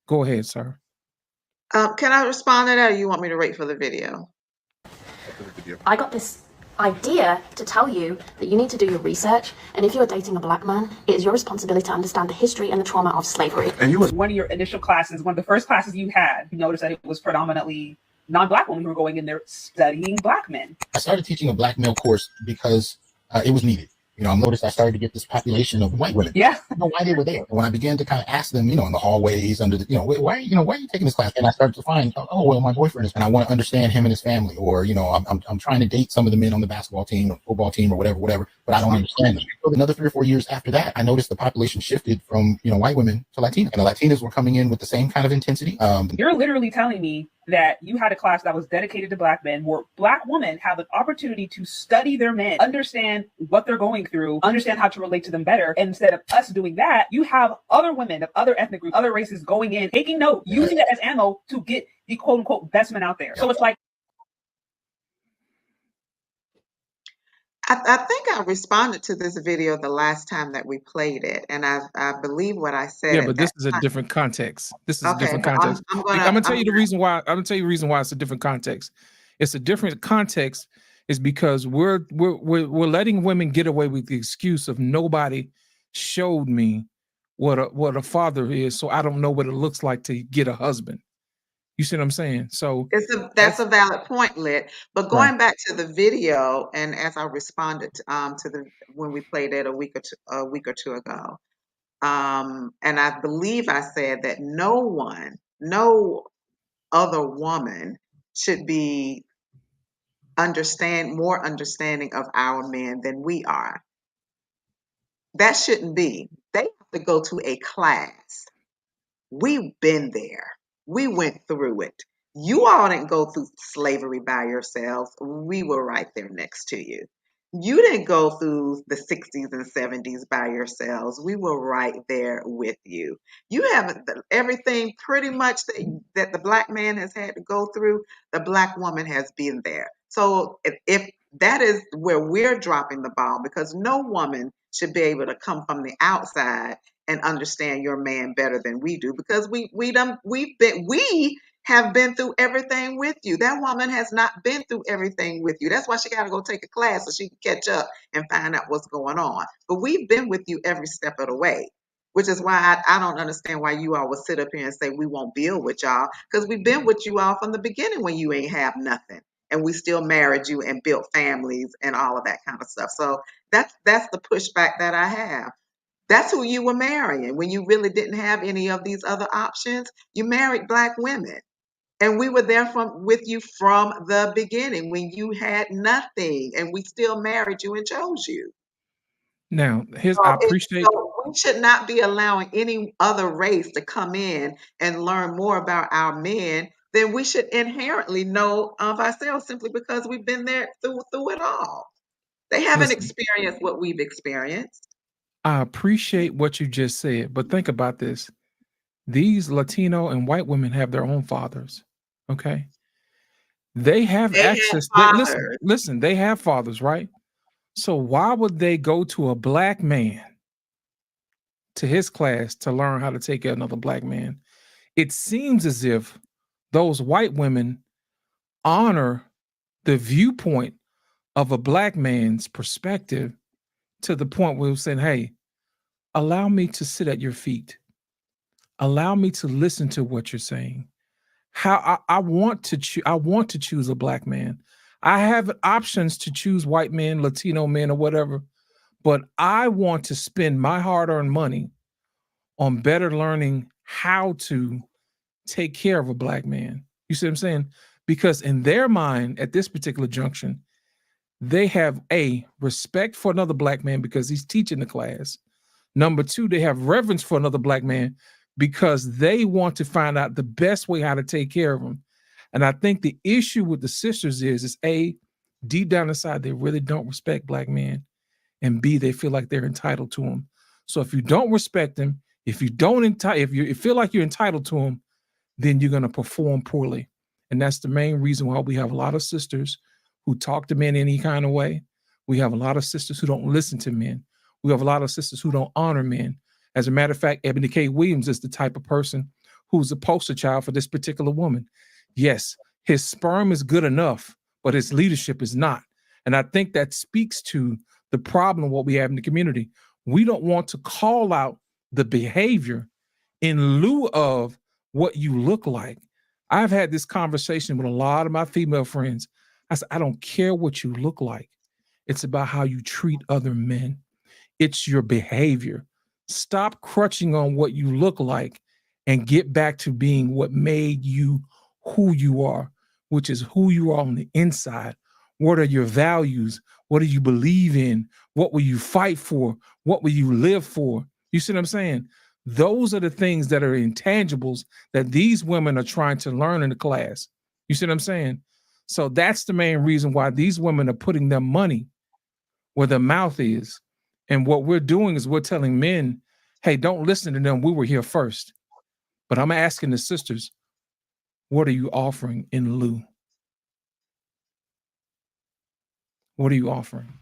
[SPEAKER 5] Go ahead, sir.
[SPEAKER 7] Can I respond to that, or you want me to wait for the video?
[SPEAKER 18] I got this idea to tell you that you need to do your research, and if you're dating a Black man, it is your responsibility to understand the history and the trauma of slavery.
[SPEAKER 19] And you was one of your initial classes, one of the first classes you had, you noticed that it was predominantly non-Black women who were going in there studying Black men.
[SPEAKER 20] I started teaching a Black male course because it was needed. I noticed I started to get this population of white women.
[SPEAKER 19] Yeah.
[SPEAKER 20] I don't know why they were there. And when I began to kind of ask them, in the hallways, under the, why are you taking this class? And I started to find, oh, well, my boyfriend is, and I want to understand him and his family, or, I'm trying to date some of the men on the basketball team or football team or whatever, but I don't understand them. So another 3 or 4 years after that, I noticed the population shifted from, white women to Latinas, and the Latinas were coming in with the same kind of intensity.
[SPEAKER 19] You're literally telling me that you had a class that was dedicated to Black men, where Black women have an opportunity to study their men, understand what they're going through, understand how to relate to them better. And instead of us doing that, you have other women of other ethnic groups, other races going in, taking note, using that as ammo to get the quote unquote best men out there. So it's like,
[SPEAKER 7] I think I responded to this video the last time that we played it, and I believe what I said.
[SPEAKER 5] Yeah, but this is a different context. This is a different
[SPEAKER 7] but
[SPEAKER 5] context. I'm gonna tell you the reason why. I'm gonna tell you the reason why it's a different context. It's a different context is because we're letting women get away with the excuse of nobody showed me what a father is, so I don't know what it looks like to get a husband. You see what I'm saying? So
[SPEAKER 7] that's a valid point, Lit. But going back to the video, and as I responded to when we played it a week or two ago, and I believe I said that no other woman should be more understanding of our men than we are. That shouldn't be. They have to go to a class. We've been there. We went through it. You all didn't go through slavery by yourselves. We were right there next to you. You didn't go through the 60s and 70s by yourselves. We were right there with you. You haven't, everything pretty much that the Black man has had to go through, the Black woman has been there. So if that is where we're dropping the ball, because no woman should be able to come from the outside and understand your man better than we do, because we have been through everything with you. That woman has not been through everything with you. That's why she got to go take a class so she can catch up and find out what's going on. But we've been with you every step of the way, which is why I don't understand why you all would sit up here and say we won't build with y'all, because we've been with you all from the beginning when you ain't have nothing. And we still married you and built families and all of that kind of stuff. So that's the pushback that I have. That's who you were marrying when you really didn't have any of these other options. You married Black women. And we were there with you from the beginning when you had nothing, and we still married you and chose you.
[SPEAKER 5] Now, I appreciate.
[SPEAKER 7] So we should not be allowing any other race to come in and learn more about our men than we should inherently know of ourselves, simply because we've been there through it all. They haven't experienced what we've experienced.
[SPEAKER 5] I appreciate what you just said, but think about this. These Latino and white women have their own fathers. Okay. They have access. Listen, they have fathers, right? So why would they go to a Black man, to his class, to learn how to take care of another Black man? It seems as if those white women honor the viewpoint of a Black man's perspective to the point where we're saying, hey, allow me to sit at your feet. Allow me to listen to what you're saying. I want to choose a Black man. I have options to choose white men, Latino men, or whatever, but I want to spend my hard-earned money on better learning how to take care of a Black man. You see what I'm saying? Because in their mind, at this particular junction, they have respect for another Black man because he's teaching the class. Number two, they have reverence for another Black man because they want to find out the best way how to take care of them. And I think the issue with the sisters is deep down inside, they really don't respect Black men. And B, they feel like they're entitled to them. So if you don't respect them, if you feel like you're entitled to them, then you're going to perform poorly. And that's the main reason why we have a lot of sisters who talk to men any kind of way. We have a lot of sisters who don't listen to men. We have a lot of sisters who don't honor men. As a matter of fact, Ebony K. Williams is the type of person who's a poster child for this particular woman. Yes, his sperm is good enough, but his leadership is not. And I think that speaks to the problem of what we have in the community. We don't want to call out the behavior in lieu of what you look like. I've had this conversation with a lot of my female friends. I said, I don't care what you look like. It's about how you treat other men. It's your behavior. Stop crutching on what you look like and get back to being what made you who you are, which is who you are on the inside. What are your values? What do you believe in? What will you fight for? What will you live for? You see what I'm saying? Those are the things that are intangibles that these women are trying to learn in the class. You see what I'm saying? So that's the main reason why these women are putting their money where their mouth is. And what we're doing is we're telling men, hey, don't listen to them. We were here first. But I'm asking the sisters, what are you offering in lieu? What are you offering?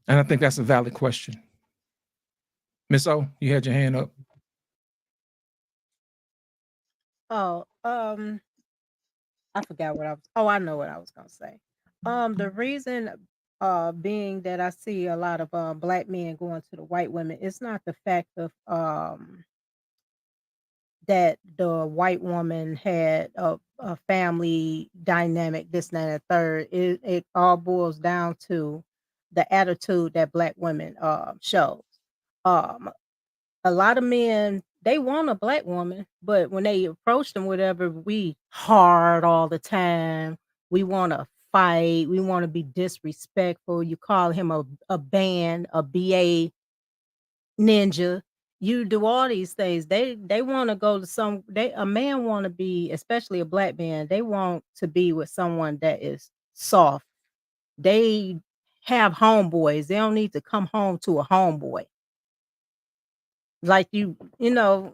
[SPEAKER 5] And I think that's a valid question. Miss O, you had your hand up.
[SPEAKER 10] Oh, I forgot what I was. Oh, I know what I was gonna say. The reason, being that I see a lot of Black men going to the white women, it's not the fact of that the white woman had a family dynamic, this, and that, and the third. It all boils down to the attitude that Black women shows. Um, a lot of men, they want a Black woman, but when they approach them, whatever, we hard all the time. We want to fight. We want to be disrespectful. You call him a BA ninja, you do all these things. They want to go to a man want to be, especially a black man, they want to be with someone that is soft. They have homeboys. They don't need to come home to a homeboy. Like you know,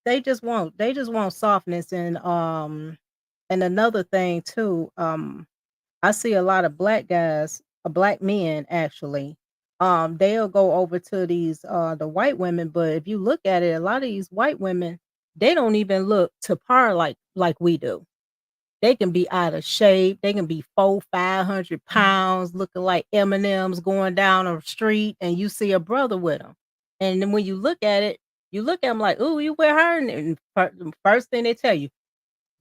[SPEAKER 10] they just want softness. And another thing too, I see a lot of black guys, black men actually. They'll go over to these the white women, but if you look at it, a lot of these white women, they don't even look to par like we do. They can be out of shape. They can be 400-500 pounds, looking like M&Ms going down the street, and you see a brother with them. And then when you look at it, you look at them like, "Ooh, you with her?" And first thing they tell you,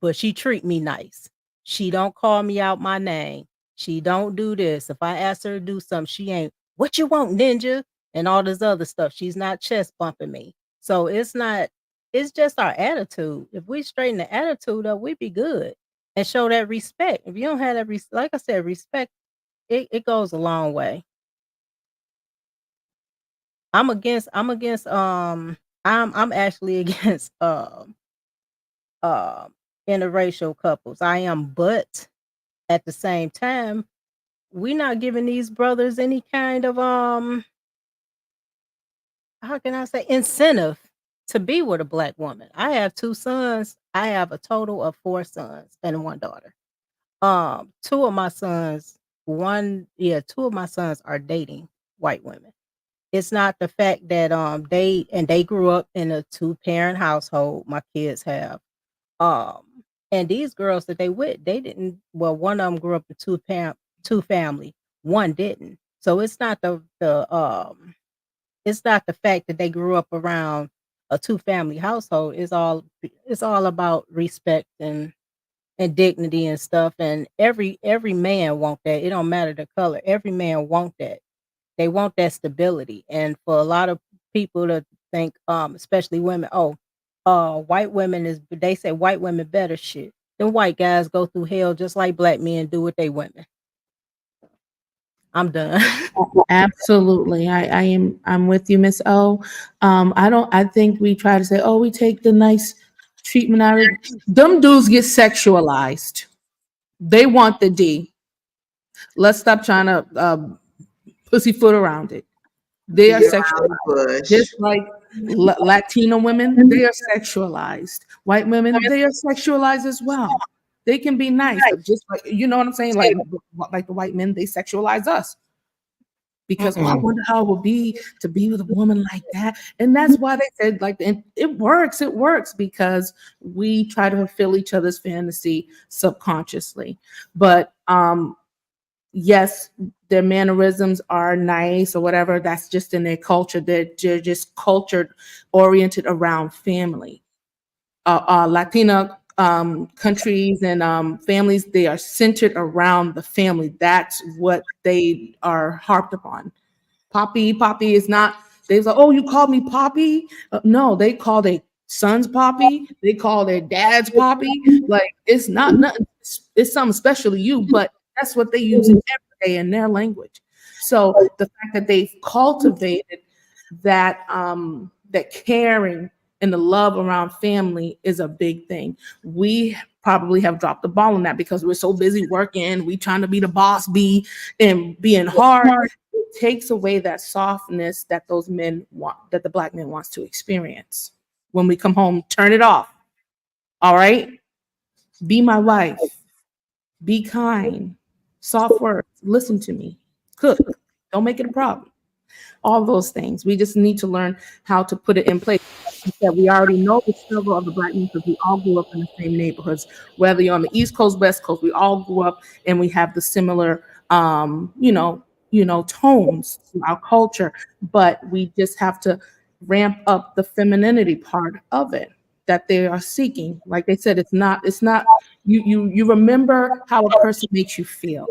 [SPEAKER 10] "But she treat me nice. She don't call me out my name. She don't do this. If I ask her to do something, she ain't, 'What you want, ninja?' And all this other stuff. She's not chest bumping me." So it's just our attitude. If we straighten the attitude up, we'd be good and show that respect. If you don't have that, like I said, respect, it goes a long way. I'm actually against uh, interracial couples. I am, but at the same time, we're not giving these brothers any kind of how can I say, incentive to be with a black woman. I have 2 sons. I have a total of 4 sons and 1 daughter. 2 of my sons, 2 of my sons are dating white women. It's not the fact that they grew up in a 2-parent household. My kids have. Um, and these girls that they with, they didn't. Well, one of them grew up in 2 family, one didn't. So it's not the fact that they grew up around a 2-family household. It's all about respect and dignity and stuff. And every man want that. It don't matter the color. Every man want that. They want that stability. And for a lot of people to think, especially women, white women they say white women better, shit. Then white guys go through hell just like black men do with they women. I'm done.
[SPEAKER 14] Absolutely. I'm with you, Miss O. I think we try to say, oh, we take the nice treatment out of them dudes get sexualized. They want the D. Let's stop trying to pussyfoot around it. They are sexualized. Just like Latino women, they are sexualized. White women, they are sexualized as well. They can be nice, but just like, you know what I'm saying? Like the white men, they sexualize us. Because I wonder how it would be to be with a woman like that. And that's why they said, like, it works. It works because we try to fulfill each other's fantasy subconsciously. But yes, their mannerisms are nice or whatever. That's just in their culture. They're just culture oriented around family. Latina countries and families, they are centered around the family. That's what they are harped upon. Poppy is not, they say, oh, you called me Poppy? No, they call their sons Poppy. They call their dads Poppy. Like, it's not nothing. It's something special to you, but that's what they use every day in their language. So the fact that they've cultivated that that caring and the love around family is a big thing. We probably have dropped the ball on that because we're so busy working, we trying to be the boss bee and being hard. It takes away that softness that those men want, that the black man wants to experience. When we come home, turn it off. All right? Be my wife. Be kind. Soft words. Listen to me. Cook. Don't make it a problem. All those things. We just need to learn how to put it in place. That we already know the struggle of the black men because we all grew up in the same neighborhoods. Whether you're on the East Coast, West Coast, we all grew up and we have the similar, tones to our culture. But we just have to ramp up the femininity part of it that they are seeking. Like they said, it's not. You remember how a person makes you feel.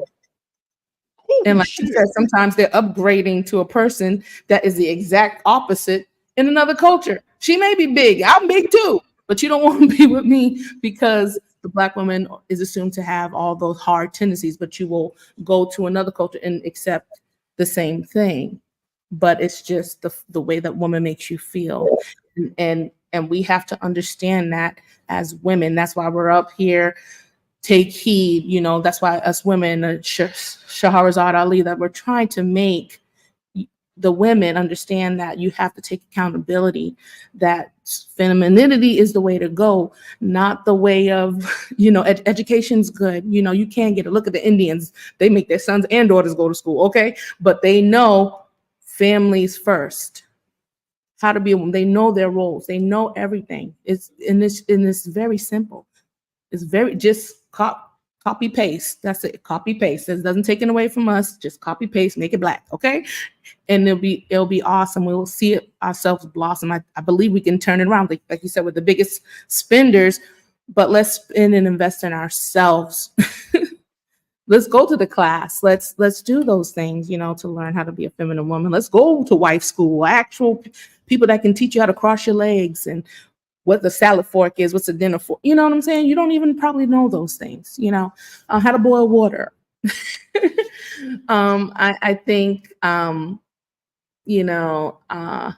[SPEAKER 14] And like you said, sometimes they're upgrading to a person that is the exact opposite in another culture. She may be big. I'm big too, but you don't want to be with me because the black woman is assumed to have all those hard tendencies, but you will go to another culture and accept the same thing. but it's just the way that woman makes you feel. And we have to understand that as women. That's why we're up here. Take heed, you know, that's why us women, Shahrazad Ali, that we're trying to make the women understand that you have to take accountability, that femininity is the way to go, not the way of, you know, education's good. You know, you can't get a look at the Indians. They make their sons and daughters go to school, okay? But they know families first, how to be a woman. They know their roles. They know everything. It's very simple. It's very just copy paste. That's it. Copy paste. It doesn't take it away from us. Just copy paste. Make it black. Okay, and it'll be awesome. We will see it ourselves blossom. I believe we can turn it around. Like you said, with the biggest spenders, but let's spend and invest in ourselves. Let's go to the class. Let's do those things, you know, to learn how to be a feminine woman. Let's go to wife school. Actual people that can teach you how to cross your legs and what the salad fork is, what's the dinner fork. You know what I'm saying? You don't even probably know those things, you know, how to boil water. I think, you know, I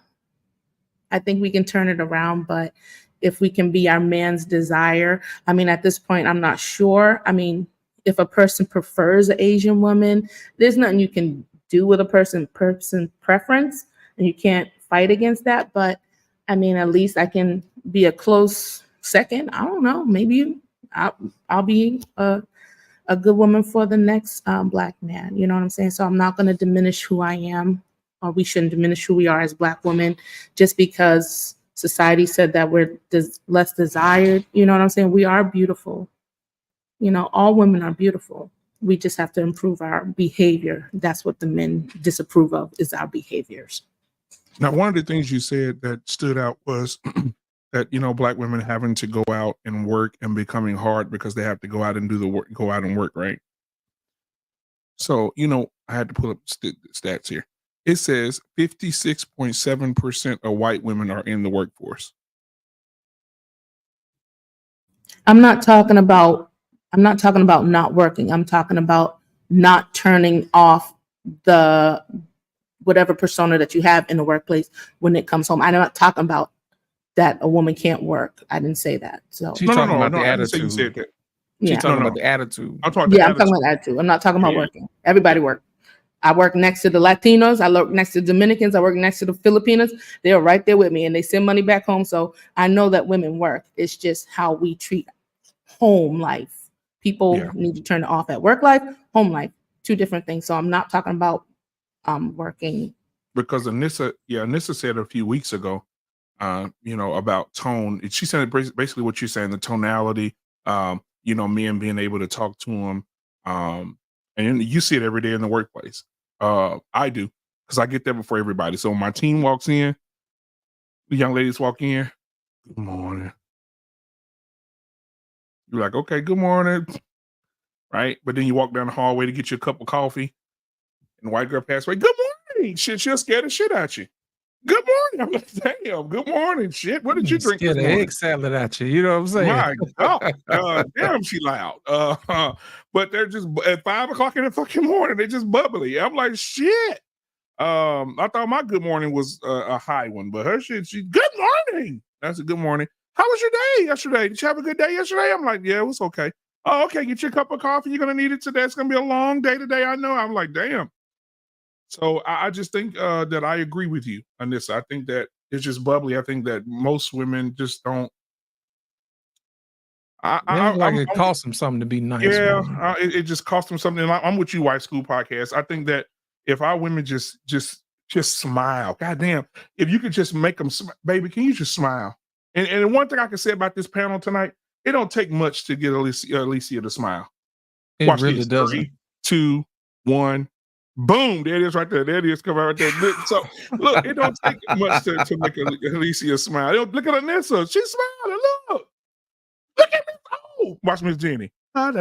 [SPEAKER 14] think we can turn it around, but if we can be our man's desire, I mean, at this point, I'm not sure. I mean, if a person prefers an Asian woman, there's nothing you can do with a person preference, and you can't fight against that. But I mean, at least I can be a close second. I don't know. Maybe I'll be a good woman for the next Black man. You know what I'm saying? So I'm not going to diminish who I am, or we shouldn't diminish who we are as Black women just because society said that we're less desired. You know what I'm saying? We are beautiful. You know, all women are beautiful. We just have to improve our behavior. That's what the men disapprove of, is our behaviors.
[SPEAKER 4] Now, one of the things you said that stood out was that, you know, Black women having to go out and work and becoming hard because they have to go out and do the work, go out and work, right? So, you know, I had to pull up stats here. It says 56.7% of white women are in the workforce.
[SPEAKER 14] I'm not talking about not working. I'm talking about not turning off the whatever persona that you have in the workplace when it comes home. I'm not talking about that a woman can't work. I didn't say that. So
[SPEAKER 5] She's talking about the
[SPEAKER 4] I didn't say you
[SPEAKER 5] attitude.
[SPEAKER 4] said that.
[SPEAKER 5] She's
[SPEAKER 14] Yeah.
[SPEAKER 5] talking about the attitude.
[SPEAKER 4] I'm talking
[SPEAKER 14] I'm talking about attitude. I'm not talking about working. Everybody work. I work next to the Latinos. I work next to Dominicans. I work next to the Filipinos. They're right there with me, and they send money back home. So I know that women work. It's just how we treat home life. People need to turn it off at work life, home life, two different things. So I'm not talking about working.
[SPEAKER 4] Because Anissa said a few weeks ago, you know, about tone. She said basically what you're saying, the tonality, you know, men being able to talk to them. And you see it every day in the workplace. I do, because I get there before everybody. So when my team walks in, the young ladies walk in, good morning. You're like, okay, good morning. Right? But then you walk down the hallway to get you a cup of coffee, and the white girl passes away, good morning. Shit, she'll scare the shit out you. Good morning. I'm like, damn, good morning. Shit, what did you drink
[SPEAKER 5] Get
[SPEAKER 4] this
[SPEAKER 5] an
[SPEAKER 4] morning?
[SPEAKER 5] egg salad at you. You know what I'm saying?
[SPEAKER 4] My God, damn, she loud. But they're just at 5 o'clock in the fucking morning. They're just bubbly. I'm like, shit. I thought my good morning was a high one, but her shit, she good morning. That's a good morning. How was your day yesterday? Did you have a good day yesterday? I'm like, yeah, it was okay. Oh, okay. Get your cup of coffee. You're gonna need it today. It's gonna be a long day today. I know. I'm like, damn. So I just think that I agree with you on this. I think that it's just bubbly. I think that most women just don't.
[SPEAKER 5] It costs them something to be nice.
[SPEAKER 4] Yeah, it just costs them something. And I'm with you, Wife School Podcast. I think that if our women just smile, goddamn, if you could just make them, baby, can you just smile? And one thing I can say about this panel tonight, it don't take much to get Alicia to smile.
[SPEAKER 5] It really doesn't.
[SPEAKER 4] 3, 2, 1. Boom! There it is right there. There it is. Come right there. So look, it don't take much to make Alicia smile. Look at Anissa. She's smiling. Look at me. Oh, watch Miss Jenny. Hello,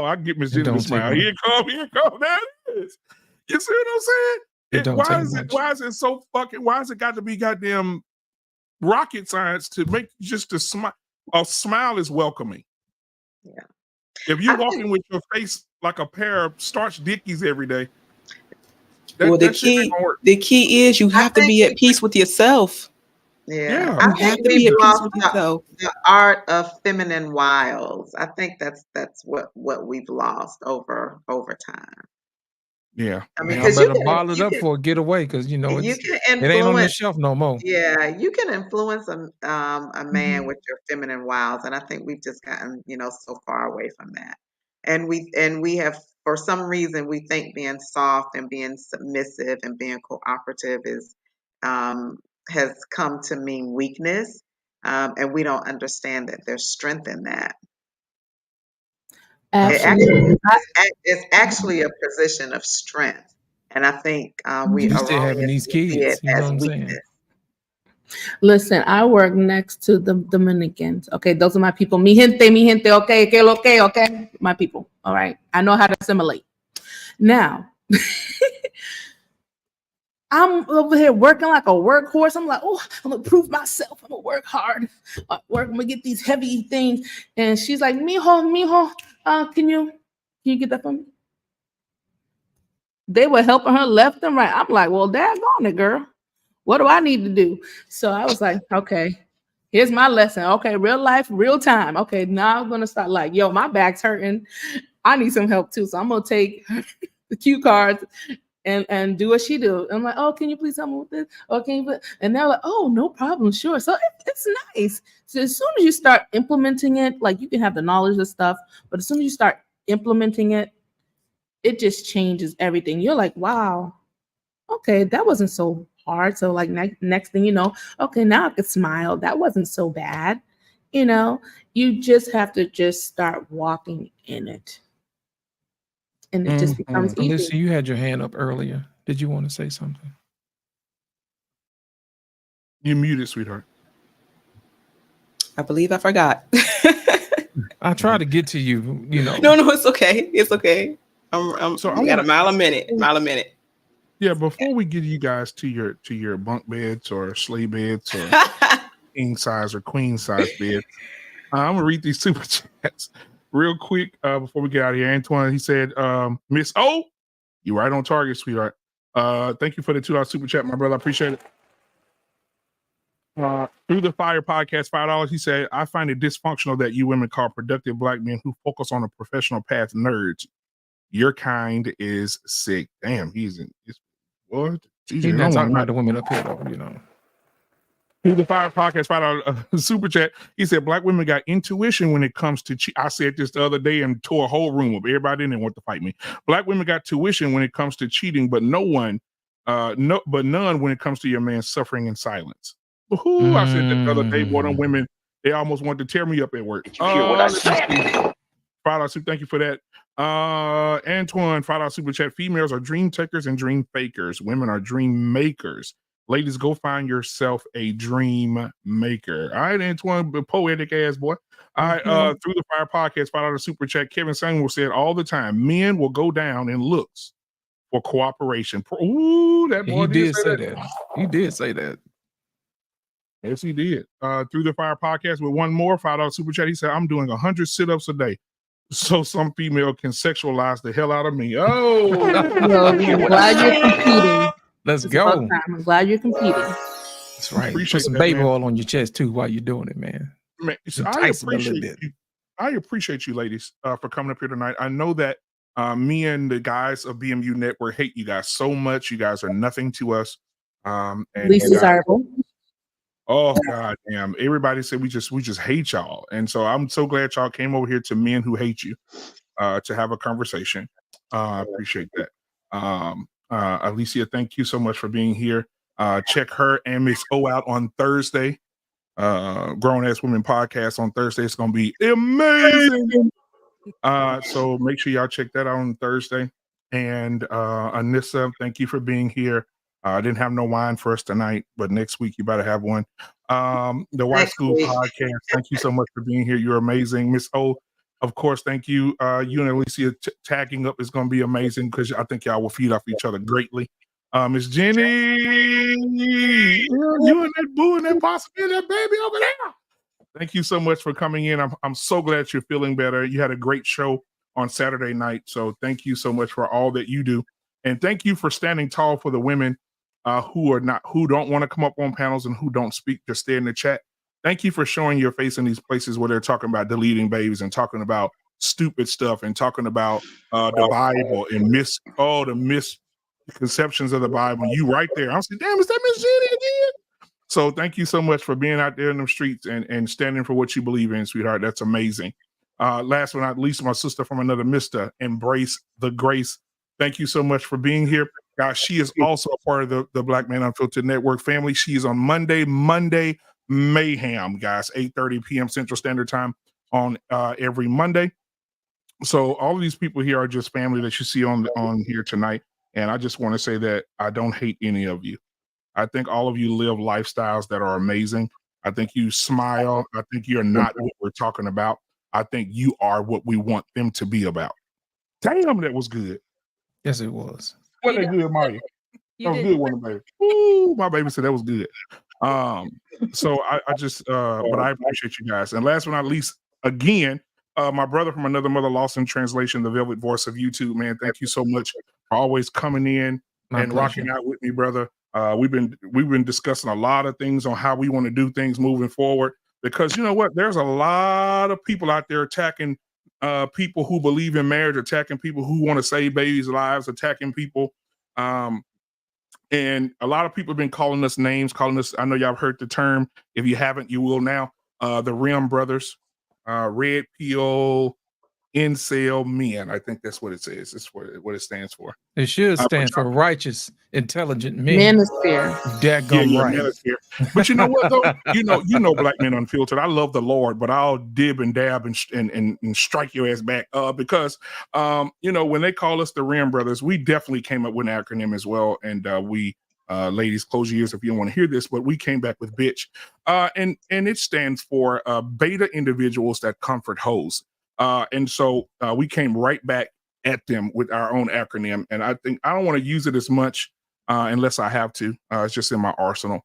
[SPEAKER 4] I can get Miss Jenny to smile. Here it come. There it is. You see what I'm saying? Why is it so fucking? Why has it got to be goddamn rocket science to make just a smile? A smile is welcoming.
[SPEAKER 7] Yeah.
[SPEAKER 4] If you're walking with your face like a pair of starched Dickies every day,
[SPEAKER 11] Well,
[SPEAKER 4] That shit ain't gonna work.
[SPEAKER 11] the key is you have to be at peace with yourself.
[SPEAKER 7] Yeah,
[SPEAKER 11] You
[SPEAKER 7] I
[SPEAKER 11] have
[SPEAKER 7] think
[SPEAKER 11] to be
[SPEAKER 7] we've
[SPEAKER 11] at peace
[SPEAKER 7] lost
[SPEAKER 11] with yourself.
[SPEAKER 7] the art of feminine wiles. I think that's what we've lost over time.
[SPEAKER 4] Yeah.
[SPEAKER 7] I mean,
[SPEAKER 5] Y'all
[SPEAKER 7] because
[SPEAKER 5] better bottle it
[SPEAKER 7] you
[SPEAKER 5] up
[SPEAKER 7] can
[SPEAKER 5] for a getaway, because you know
[SPEAKER 7] you can
[SPEAKER 5] it ain't on the
[SPEAKER 7] influence.
[SPEAKER 5] shelf no more.
[SPEAKER 7] Yeah, you can influence a man
[SPEAKER 5] Mhm.
[SPEAKER 7] with your feminine wiles, and I think we've just gotten so far away from that. And we have, for some reason, we think being soft and being submissive and being cooperative is has come to mean weakness, and we don't understand that there's strength in that. It
[SPEAKER 14] Absolutely.
[SPEAKER 7] it's actually a position of strength, and I think we
[SPEAKER 5] You still having
[SPEAKER 7] erroneously
[SPEAKER 5] these
[SPEAKER 7] see it
[SPEAKER 5] kids, you know
[SPEAKER 7] as
[SPEAKER 5] what I'm
[SPEAKER 7] weakness.
[SPEAKER 5] saying?
[SPEAKER 14] Listen, I work next to the Dominicans. Okay, those are my people. Mi gente, okay, que lo que, okay? My people. All right. I know how to assimilate. Now, I'm over here working like a workhorse. I'm like, oh, I'm gonna prove myself. I'm gonna work hard. I'm gonna get these heavy things. And she's like, mijo, can you get that for me? They were helping her left and right. I'm like, well, daggone it, girl. What do I need to do? So I was like, okay, here's my lesson. Okay, real life, real time. Okay, now I'm gonna start like, yo, my back's hurting. I need some help too. So I'm gonna take the cue cards and do what she do. I'm like, oh, can you please help me with this? Or can you? And they're like, oh, no problem, sure. So it's nice. So as soon as you start implementing it, like you can have the knowledge of stuff, but as soon as you start implementing it, it just changes everything. You're like, wow, okay, that wasn't so hard. So like next thing you know, okay, now I could smile. That wasn't so bad. You just have to just start walking in it. And it just becomes
[SPEAKER 5] Alyssa,
[SPEAKER 14] easy.
[SPEAKER 5] you had your hand up earlier. Did you want to say something?
[SPEAKER 4] You muted, sweetheart.
[SPEAKER 11] I believe I forgot.
[SPEAKER 5] I tried to get to you,
[SPEAKER 11] No, it's okay. It's okay. I'm
[SPEAKER 4] So I
[SPEAKER 11] at a
[SPEAKER 4] want
[SPEAKER 11] mile a minute.
[SPEAKER 4] Yeah, before we get you guys to your bunk beds or sleigh beds or king size or queen size beds, I'm gonna read these super chats real quick before we get out of here. Antoine, he said, Miss O, you right on target, sweetheart. Thank you for the $2 super chat, my brother. I appreciate it. Through the Fire podcast, $5. He said, I find it dysfunctional that you women call productive black men who focus on a professional path nerds. Your kind is sick. Damn, he's what?
[SPEAKER 5] He's not talking about the women up here, though,
[SPEAKER 4] Through the Fire podcast, $5 super chat. He said, black women got intuition when it comes to I said this the other day and tore a whole room up. Everybody in there want to fight me. Black women got tuition when it comes to cheating, but none when it comes to your man suffering in silence. I said that the other day, boy, them women, they almost wanted to tear me up at work.
[SPEAKER 16] Did you hear what I said?
[SPEAKER 4] $5 super, thank you for that. Antoine, $5 super chat. Females are dream takers and dream fakers. Women are dream makers. Ladies, go find yourself a dream maker. All right, Antoine, poetic ass boy. All right, Through the Fire podcast, $5 super chat. Kevin Samuel said all the time, men will go down in looks for cooperation. Ooh, that boy
[SPEAKER 5] did say that. He did say that.
[SPEAKER 4] Yes, he did. Through the Fire podcast with one more $5 super chat. He said, I'm doing 100 sit-ups a day so some female can sexualize the hell out of me. Oh,
[SPEAKER 14] I'm glad you're competing.
[SPEAKER 5] Let's go.
[SPEAKER 14] I'm glad you're competing.
[SPEAKER 5] That's right.
[SPEAKER 4] Appreciate
[SPEAKER 5] Put some
[SPEAKER 4] that,
[SPEAKER 5] baby
[SPEAKER 4] man.
[SPEAKER 5] oil on your chest too while you're doing it, man.
[SPEAKER 4] I appreciate you ladies for coming up here tonight. I know that me and the guys of BMU Network hate you guys so much. You guys are nothing to us. And
[SPEAKER 14] Least desirable.
[SPEAKER 4] Oh god damn. Everybody said we just hate y'all. And so I'm so glad y'all came over here to Men Who Hate You to have a conversation. I appreciate that. Alicia, thank you so much for being here. Check her and Miss O out on Thursday. Grown Ass Women podcast on Thursday. It's gonna be amazing. So make sure y'all check that out on Thursday. And Anissa, thank you for being here. I didn't have no wine for us tonight, but next week you better have one. The White School podcast, thank you so much for being here. You're amazing. Miss O, of course, thank you. You and Alicia tagging up is going to be amazing because I think y'all will feed off each other greatly. Miss Jenny, you and that boo and that possum and that baby over there. Thank you so much for coming in. I'm so glad you're feeling better. You had a great show on Saturday night. So thank you so much for all that you do And thank you for standing tall for the women who don't want to come up on panels and who don't speak, just stay in the chat. Thank you for showing your face in these places where they're talking about deleting babies and talking about stupid stuff and talking about the Bible and the misconceptions of the Bible. You right there. I'm saying, damn, is that Miss Jenny again? So thank you so much for being out there in the streets and standing for what you believe in, sweetheart. That's amazing. Last but not least, my sister from another mister, Embrace the Grace. Thank you so much for being here. Guys, she is also a part of the Black Man Unfiltered Network family. She is on Monday Mayhem, guys, 8:30 p.m. Central Standard Time on every Monday. So all of these people here are just family that you see on here tonight. And I just want to say that I don't hate any of you. I think all of you live lifestyles that are amazing. I think you smile. I think you're not what we're talking about. I think you are what we want them to be about. Damn, that was good.
[SPEAKER 5] Yes, it was.
[SPEAKER 4] Wasn't that good, Mario? That was good, wasn't it, baby? Ooh, my baby said that was good. So I but I appreciate you guys. And last but not least, again, my brother from another mother, lost in translation, the velvet voice of YouTube, man. Thank you so much for always coming in and rocking out with me, brother. We've been discussing a lot of things on how we want to do things moving forward, because you know what? There's a lot of people out there attacking people who believe in marriage, attacking people who want to save babies' lives, attacking people. And a lot of people have been calling us names, I know y'all have heard the term. If you haven't, you will now. The Rim Brothers, Red Pill, Incel Men. I think that's what it says. That's what it stands for.
[SPEAKER 5] It should stand for righteous, intelligent men.
[SPEAKER 14] Manosphere.
[SPEAKER 5] Daggum right.
[SPEAKER 4] Manosphere. But you know what though? you know, Black Men Unfiltered. I love the Lord, but I'll dib and dab and strike your ass back. Because you know, when they call us the Rim Brothers, we definitely came up with an acronym as well. And we ladies, close your ears if you don't want to hear this, but we came back with bitch. And it stands for beta individuals that comfort hoes. And so we came right back at them with our own acronym. And I think I don't want to use it as much unless I have to. It's just in my arsenal.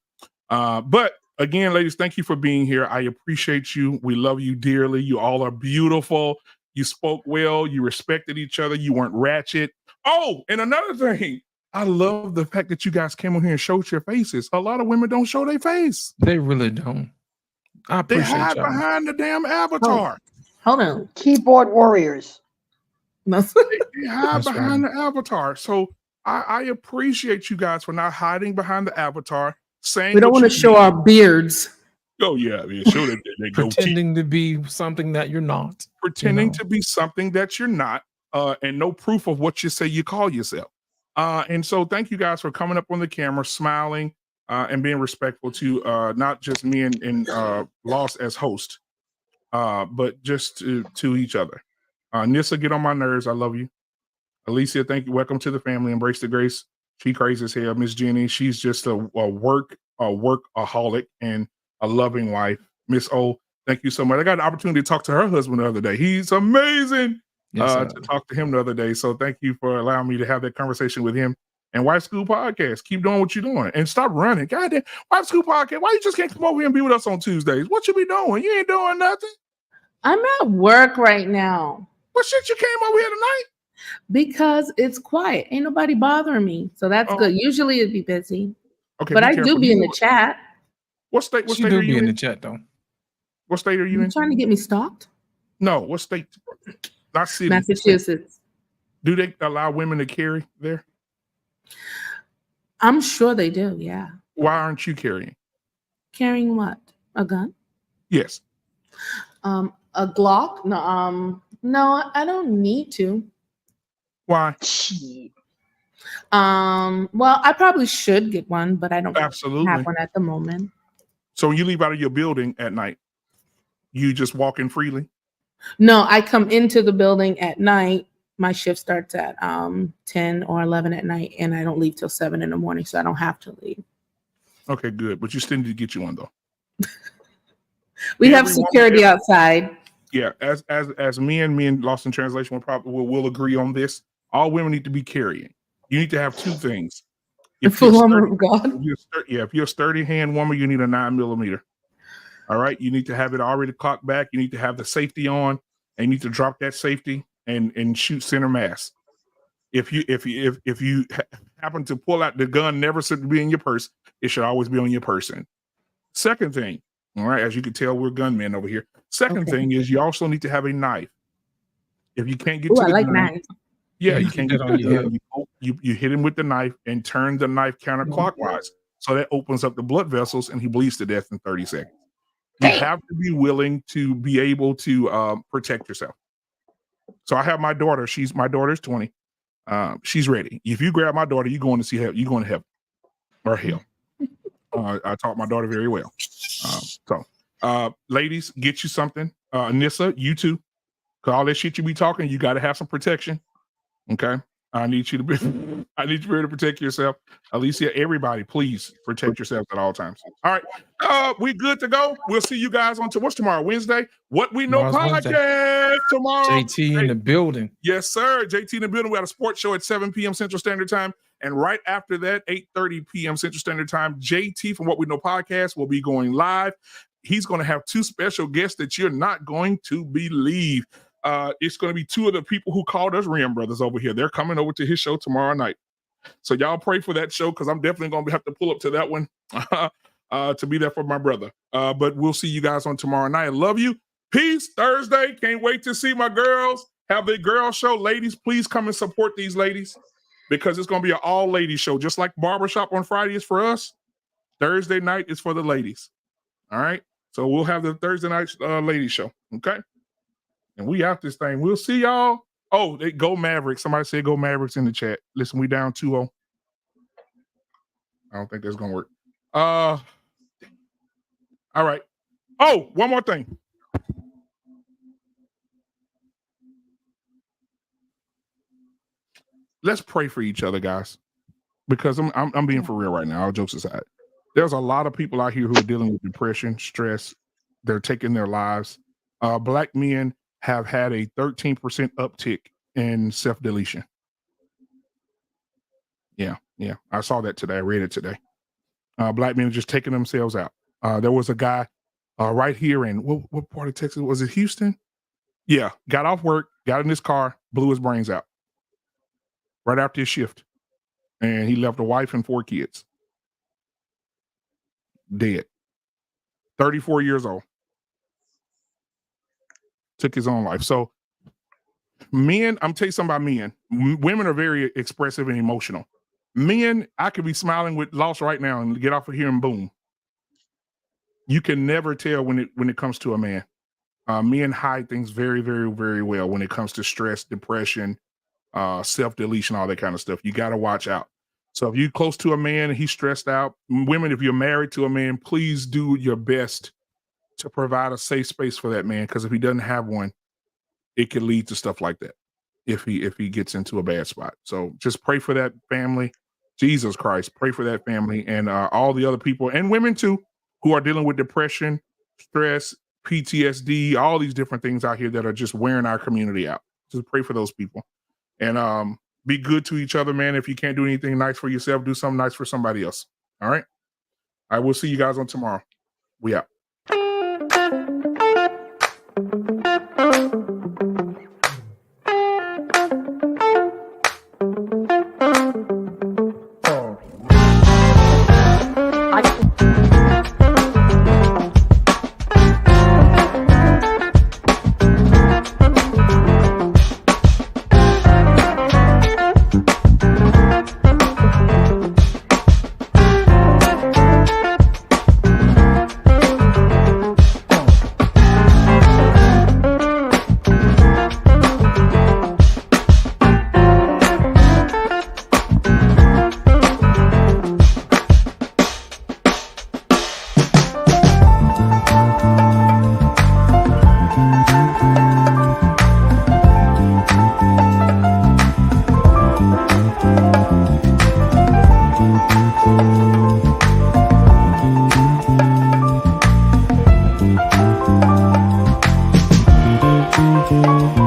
[SPEAKER 4] But again, ladies, thank you for being here. I appreciate you. We love you dearly. You all are beautiful. You spoke well. You respected each other. You weren't ratchet. Oh, and another thing, I love the fact that you guys came on here and showed your faces. A lot of women don't show their face.
[SPEAKER 5] They really don't. I appreciate
[SPEAKER 4] They hide
[SPEAKER 5] y'all.
[SPEAKER 4] behind the damn avatar.
[SPEAKER 14] Hold on.
[SPEAKER 8] Keyboard warriors.
[SPEAKER 4] They hide behind the avatar. So I appreciate you guys for not hiding behind the avatar. Saying
[SPEAKER 14] We don't want to show our beards.
[SPEAKER 4] Oh yeah, show that they go
[SPEAKER 5] Pretending to be something that you're not.
[SPEAKER 4] Pretending to be something that you're not, and no proof of what you say you call yourself. And so thank you guys for coming up on the camera, smiling, and being respectful to not just me and Lost as host, but just to each other. Nissa, get on my nerves. I love you. Alicia, thank you. Welcome to the family. Embrace the Grace. She crazy as hell. Miss Jenny, she's just a workaholic and a loving wife. Miss O, thank you so much. I got an opportunity to talk to her husband the other day. He's amazing. To talk to him the other day. So thank you for allowing me to have that conversation with him. And Wife School Podcast, keep doing what you're doing and stop running. Goddamn, Wife School Podcast, why you just can't come over here and be with us on Tuesdays? What you be doing? You ain't doing nothing.
[SPEAKER 14] I'm at work right now.
[SPEAKER 4] What shit you came over here tonight?
[SPEAKER 14] Because it's quiet. Ain't nobody bothering me. So that's good. Usually it'd be busy.
[SPEAKER 4] Okay,
[SPEAKER 14] but I do be in the chat.
[SPEAKER 4] What state
[SPEAKER 5] You
[SPEAKER 4] are
[SPEAKER 5] do
[SPEAKER 4] you
[SPEAKER 5] be in the chat though.
[SPEAKER 4] What state are you
[SPEAKER 14] You
[SPEAKER 4] in?
[SPEAKER 14] trying to get me stalked?
[SPEAKER 4] No, what state? Not city.
[SPEAKER 14] Massachusetts.
[SPEAKER 4] Do they allow women to carry there?
[SPEAKER 14] I'm sure they do, yeah.
[SPEAKER 4] Why aren't you carrying?
[SPEAKER 14] Carrying what? A gun?
[SPEAKER 4] Yes.
[SPEAKER 14] A Glock? No, I don't need to.
[SPEAKER 4] Why?
[SPEAKER 14] Well, I probably should get one, but I don't
[SPEAKER 4] Absolutely
[SPEAKER 14] have one at the moment. So
[SPEAKER 4] when you leave out of your building at night, you just walk in freely?
[SPEAKER 14] No, I come into the building at night. My shift starts at 10 or 11 at night, and I don't leave till 7 in the morning, so I don't have to leave.
[SPEAKER 4] Okay, good. But you still need to get you one though.
[SPEAKER 14] We have security outside.
[SPEAKER 4] Yeah, as me and Lost in Translation will agree on this. All women need to be carrying. You need to have two things.
[SPEAKER 14] If you're
[SPEAKER 4] if you're a sturdy hand woman, you need a 9mm. All right, you need to have it already cocked back. You need to have the safety on, and you need to drop that safety and shoot center mass. If you happen to pull out the gun, never should be in your purse. It should always be on your person. Second thing, all right, as you can tell, we're gunmen over here. Second thing is you also need to have a knife. If you can't get
[SPEAKER 14] Oh,
[SPEAKER 4] to
[SPEAKER 14] I
[SPEAKER 4] the
[SPEAKER 14] like
[SPEAKER 4] gun,
[SPEAKER 14] knives.
[SPEAKER 4] yeah, you can't get
[SPEAKER 5] that
[SPEAKER 4] to
[SPEAKER 5] on
[SPEAKER 4] the
[SPEAKER 5] your
[SPEAKER 4] gun. You hit him with the knife and turn the knife counterclockwise. So that opens up the blood vessels and he bleeds to death in 30 seconds. You have to be willing to be able to protect yourself. So I have my daughter. My daughter's 20. She's ready. If you grab my daughter, you're going to see hell. You're going to heaven or hell. I taught my daughter very well. Ladies, get you something. Nissa, you too. Cause all that shit you be talking, you got to have some protection. Okay. I need you to be able to protect yourself. Alicia, everybody, please protect yourselves at all times. All right. We good to go. We'll see you guys on what's tomorrow? Wednesday? What We Know
[SPEAKER 5] Tomorrow's
[SPEAKER 4] podcast tomorrow.
[SPEAKER 5] JT in the building.
[SPEAKER 4] Yes, sir. JT in the building. We got a sports show at 7 p.m. Central Standard Time. And right after that, 8:30 p.m. Central Standard Time, JT from What We Know podcast will be going live. He's going to have 2 special guests that you're not going to believe. It's going to be 2 of the people who called us Ram Brothers over here. They're coming over to his show tomorrow night. So y'all pray for that show because I'm definitely going to have to pull up to that one to be there for my brother. But we'll see you guys on tomorrow night. I love you. Peace. Thursday. Can't wait to see my girls. Have a girl show. Ladies, please come and support these ladies because it's going to be an all-ladies show. Just like Barbershop on Friday is for us, Thursday night is for the ladies. All right? So we'll have the Thursday night ladies show. Okay? And we out this thing. We'll see y'all. Oh, they go Mavericks. Somebody said go Mavericks in the chat. Listen, we down 2-0. I don't think that's gonna work. All right. Oh, one more thing. Let's pray for each other, guys. Because I'm being for real right now. All jokes aside. There's a lot of people out here who are dealing with depression, stress. They're taking their lives. Black men have had a 13% uptick in self-deletion. Yeah. I saw that today. I read it today. Black men are just taking themselves out. There was a guy right here in, what part of Texas? Was it Houston? Yeah. Got off work, got in his car, blew his brains out. Right after his shift. And he left a wife and 4 kids. Dead. 34 years old. Took his own life. So men, I'm telling you something about men. Women are very expressive and emotional. Men, I could be smiling with loss right now and get off of here and boom. You can never tell when it comes to a man. Men hide things very, very, very well when it comes to stress, depression, self-deletion, all that kind of stuff. You got to watch out. So if you're close to a man and he's stressed out, women, if you're married to a man, please do your best to provide a safe space for that man. Because if he doesn't have one, it could lead to stuff like that if he gets into a bad spot. So just pray for that family. Jesus Christ, pray for that family and all the other people and women too who are dealing with depression, stress, PTSD, all these different things out here that are just wearing our community out. Just pray for those people and be good to each other, man. If you can't do anything nice for yourself, do something nice for somebody else. All right. I will see you guys on tomorrow. We out.
[SPEAKER 16] Thank you.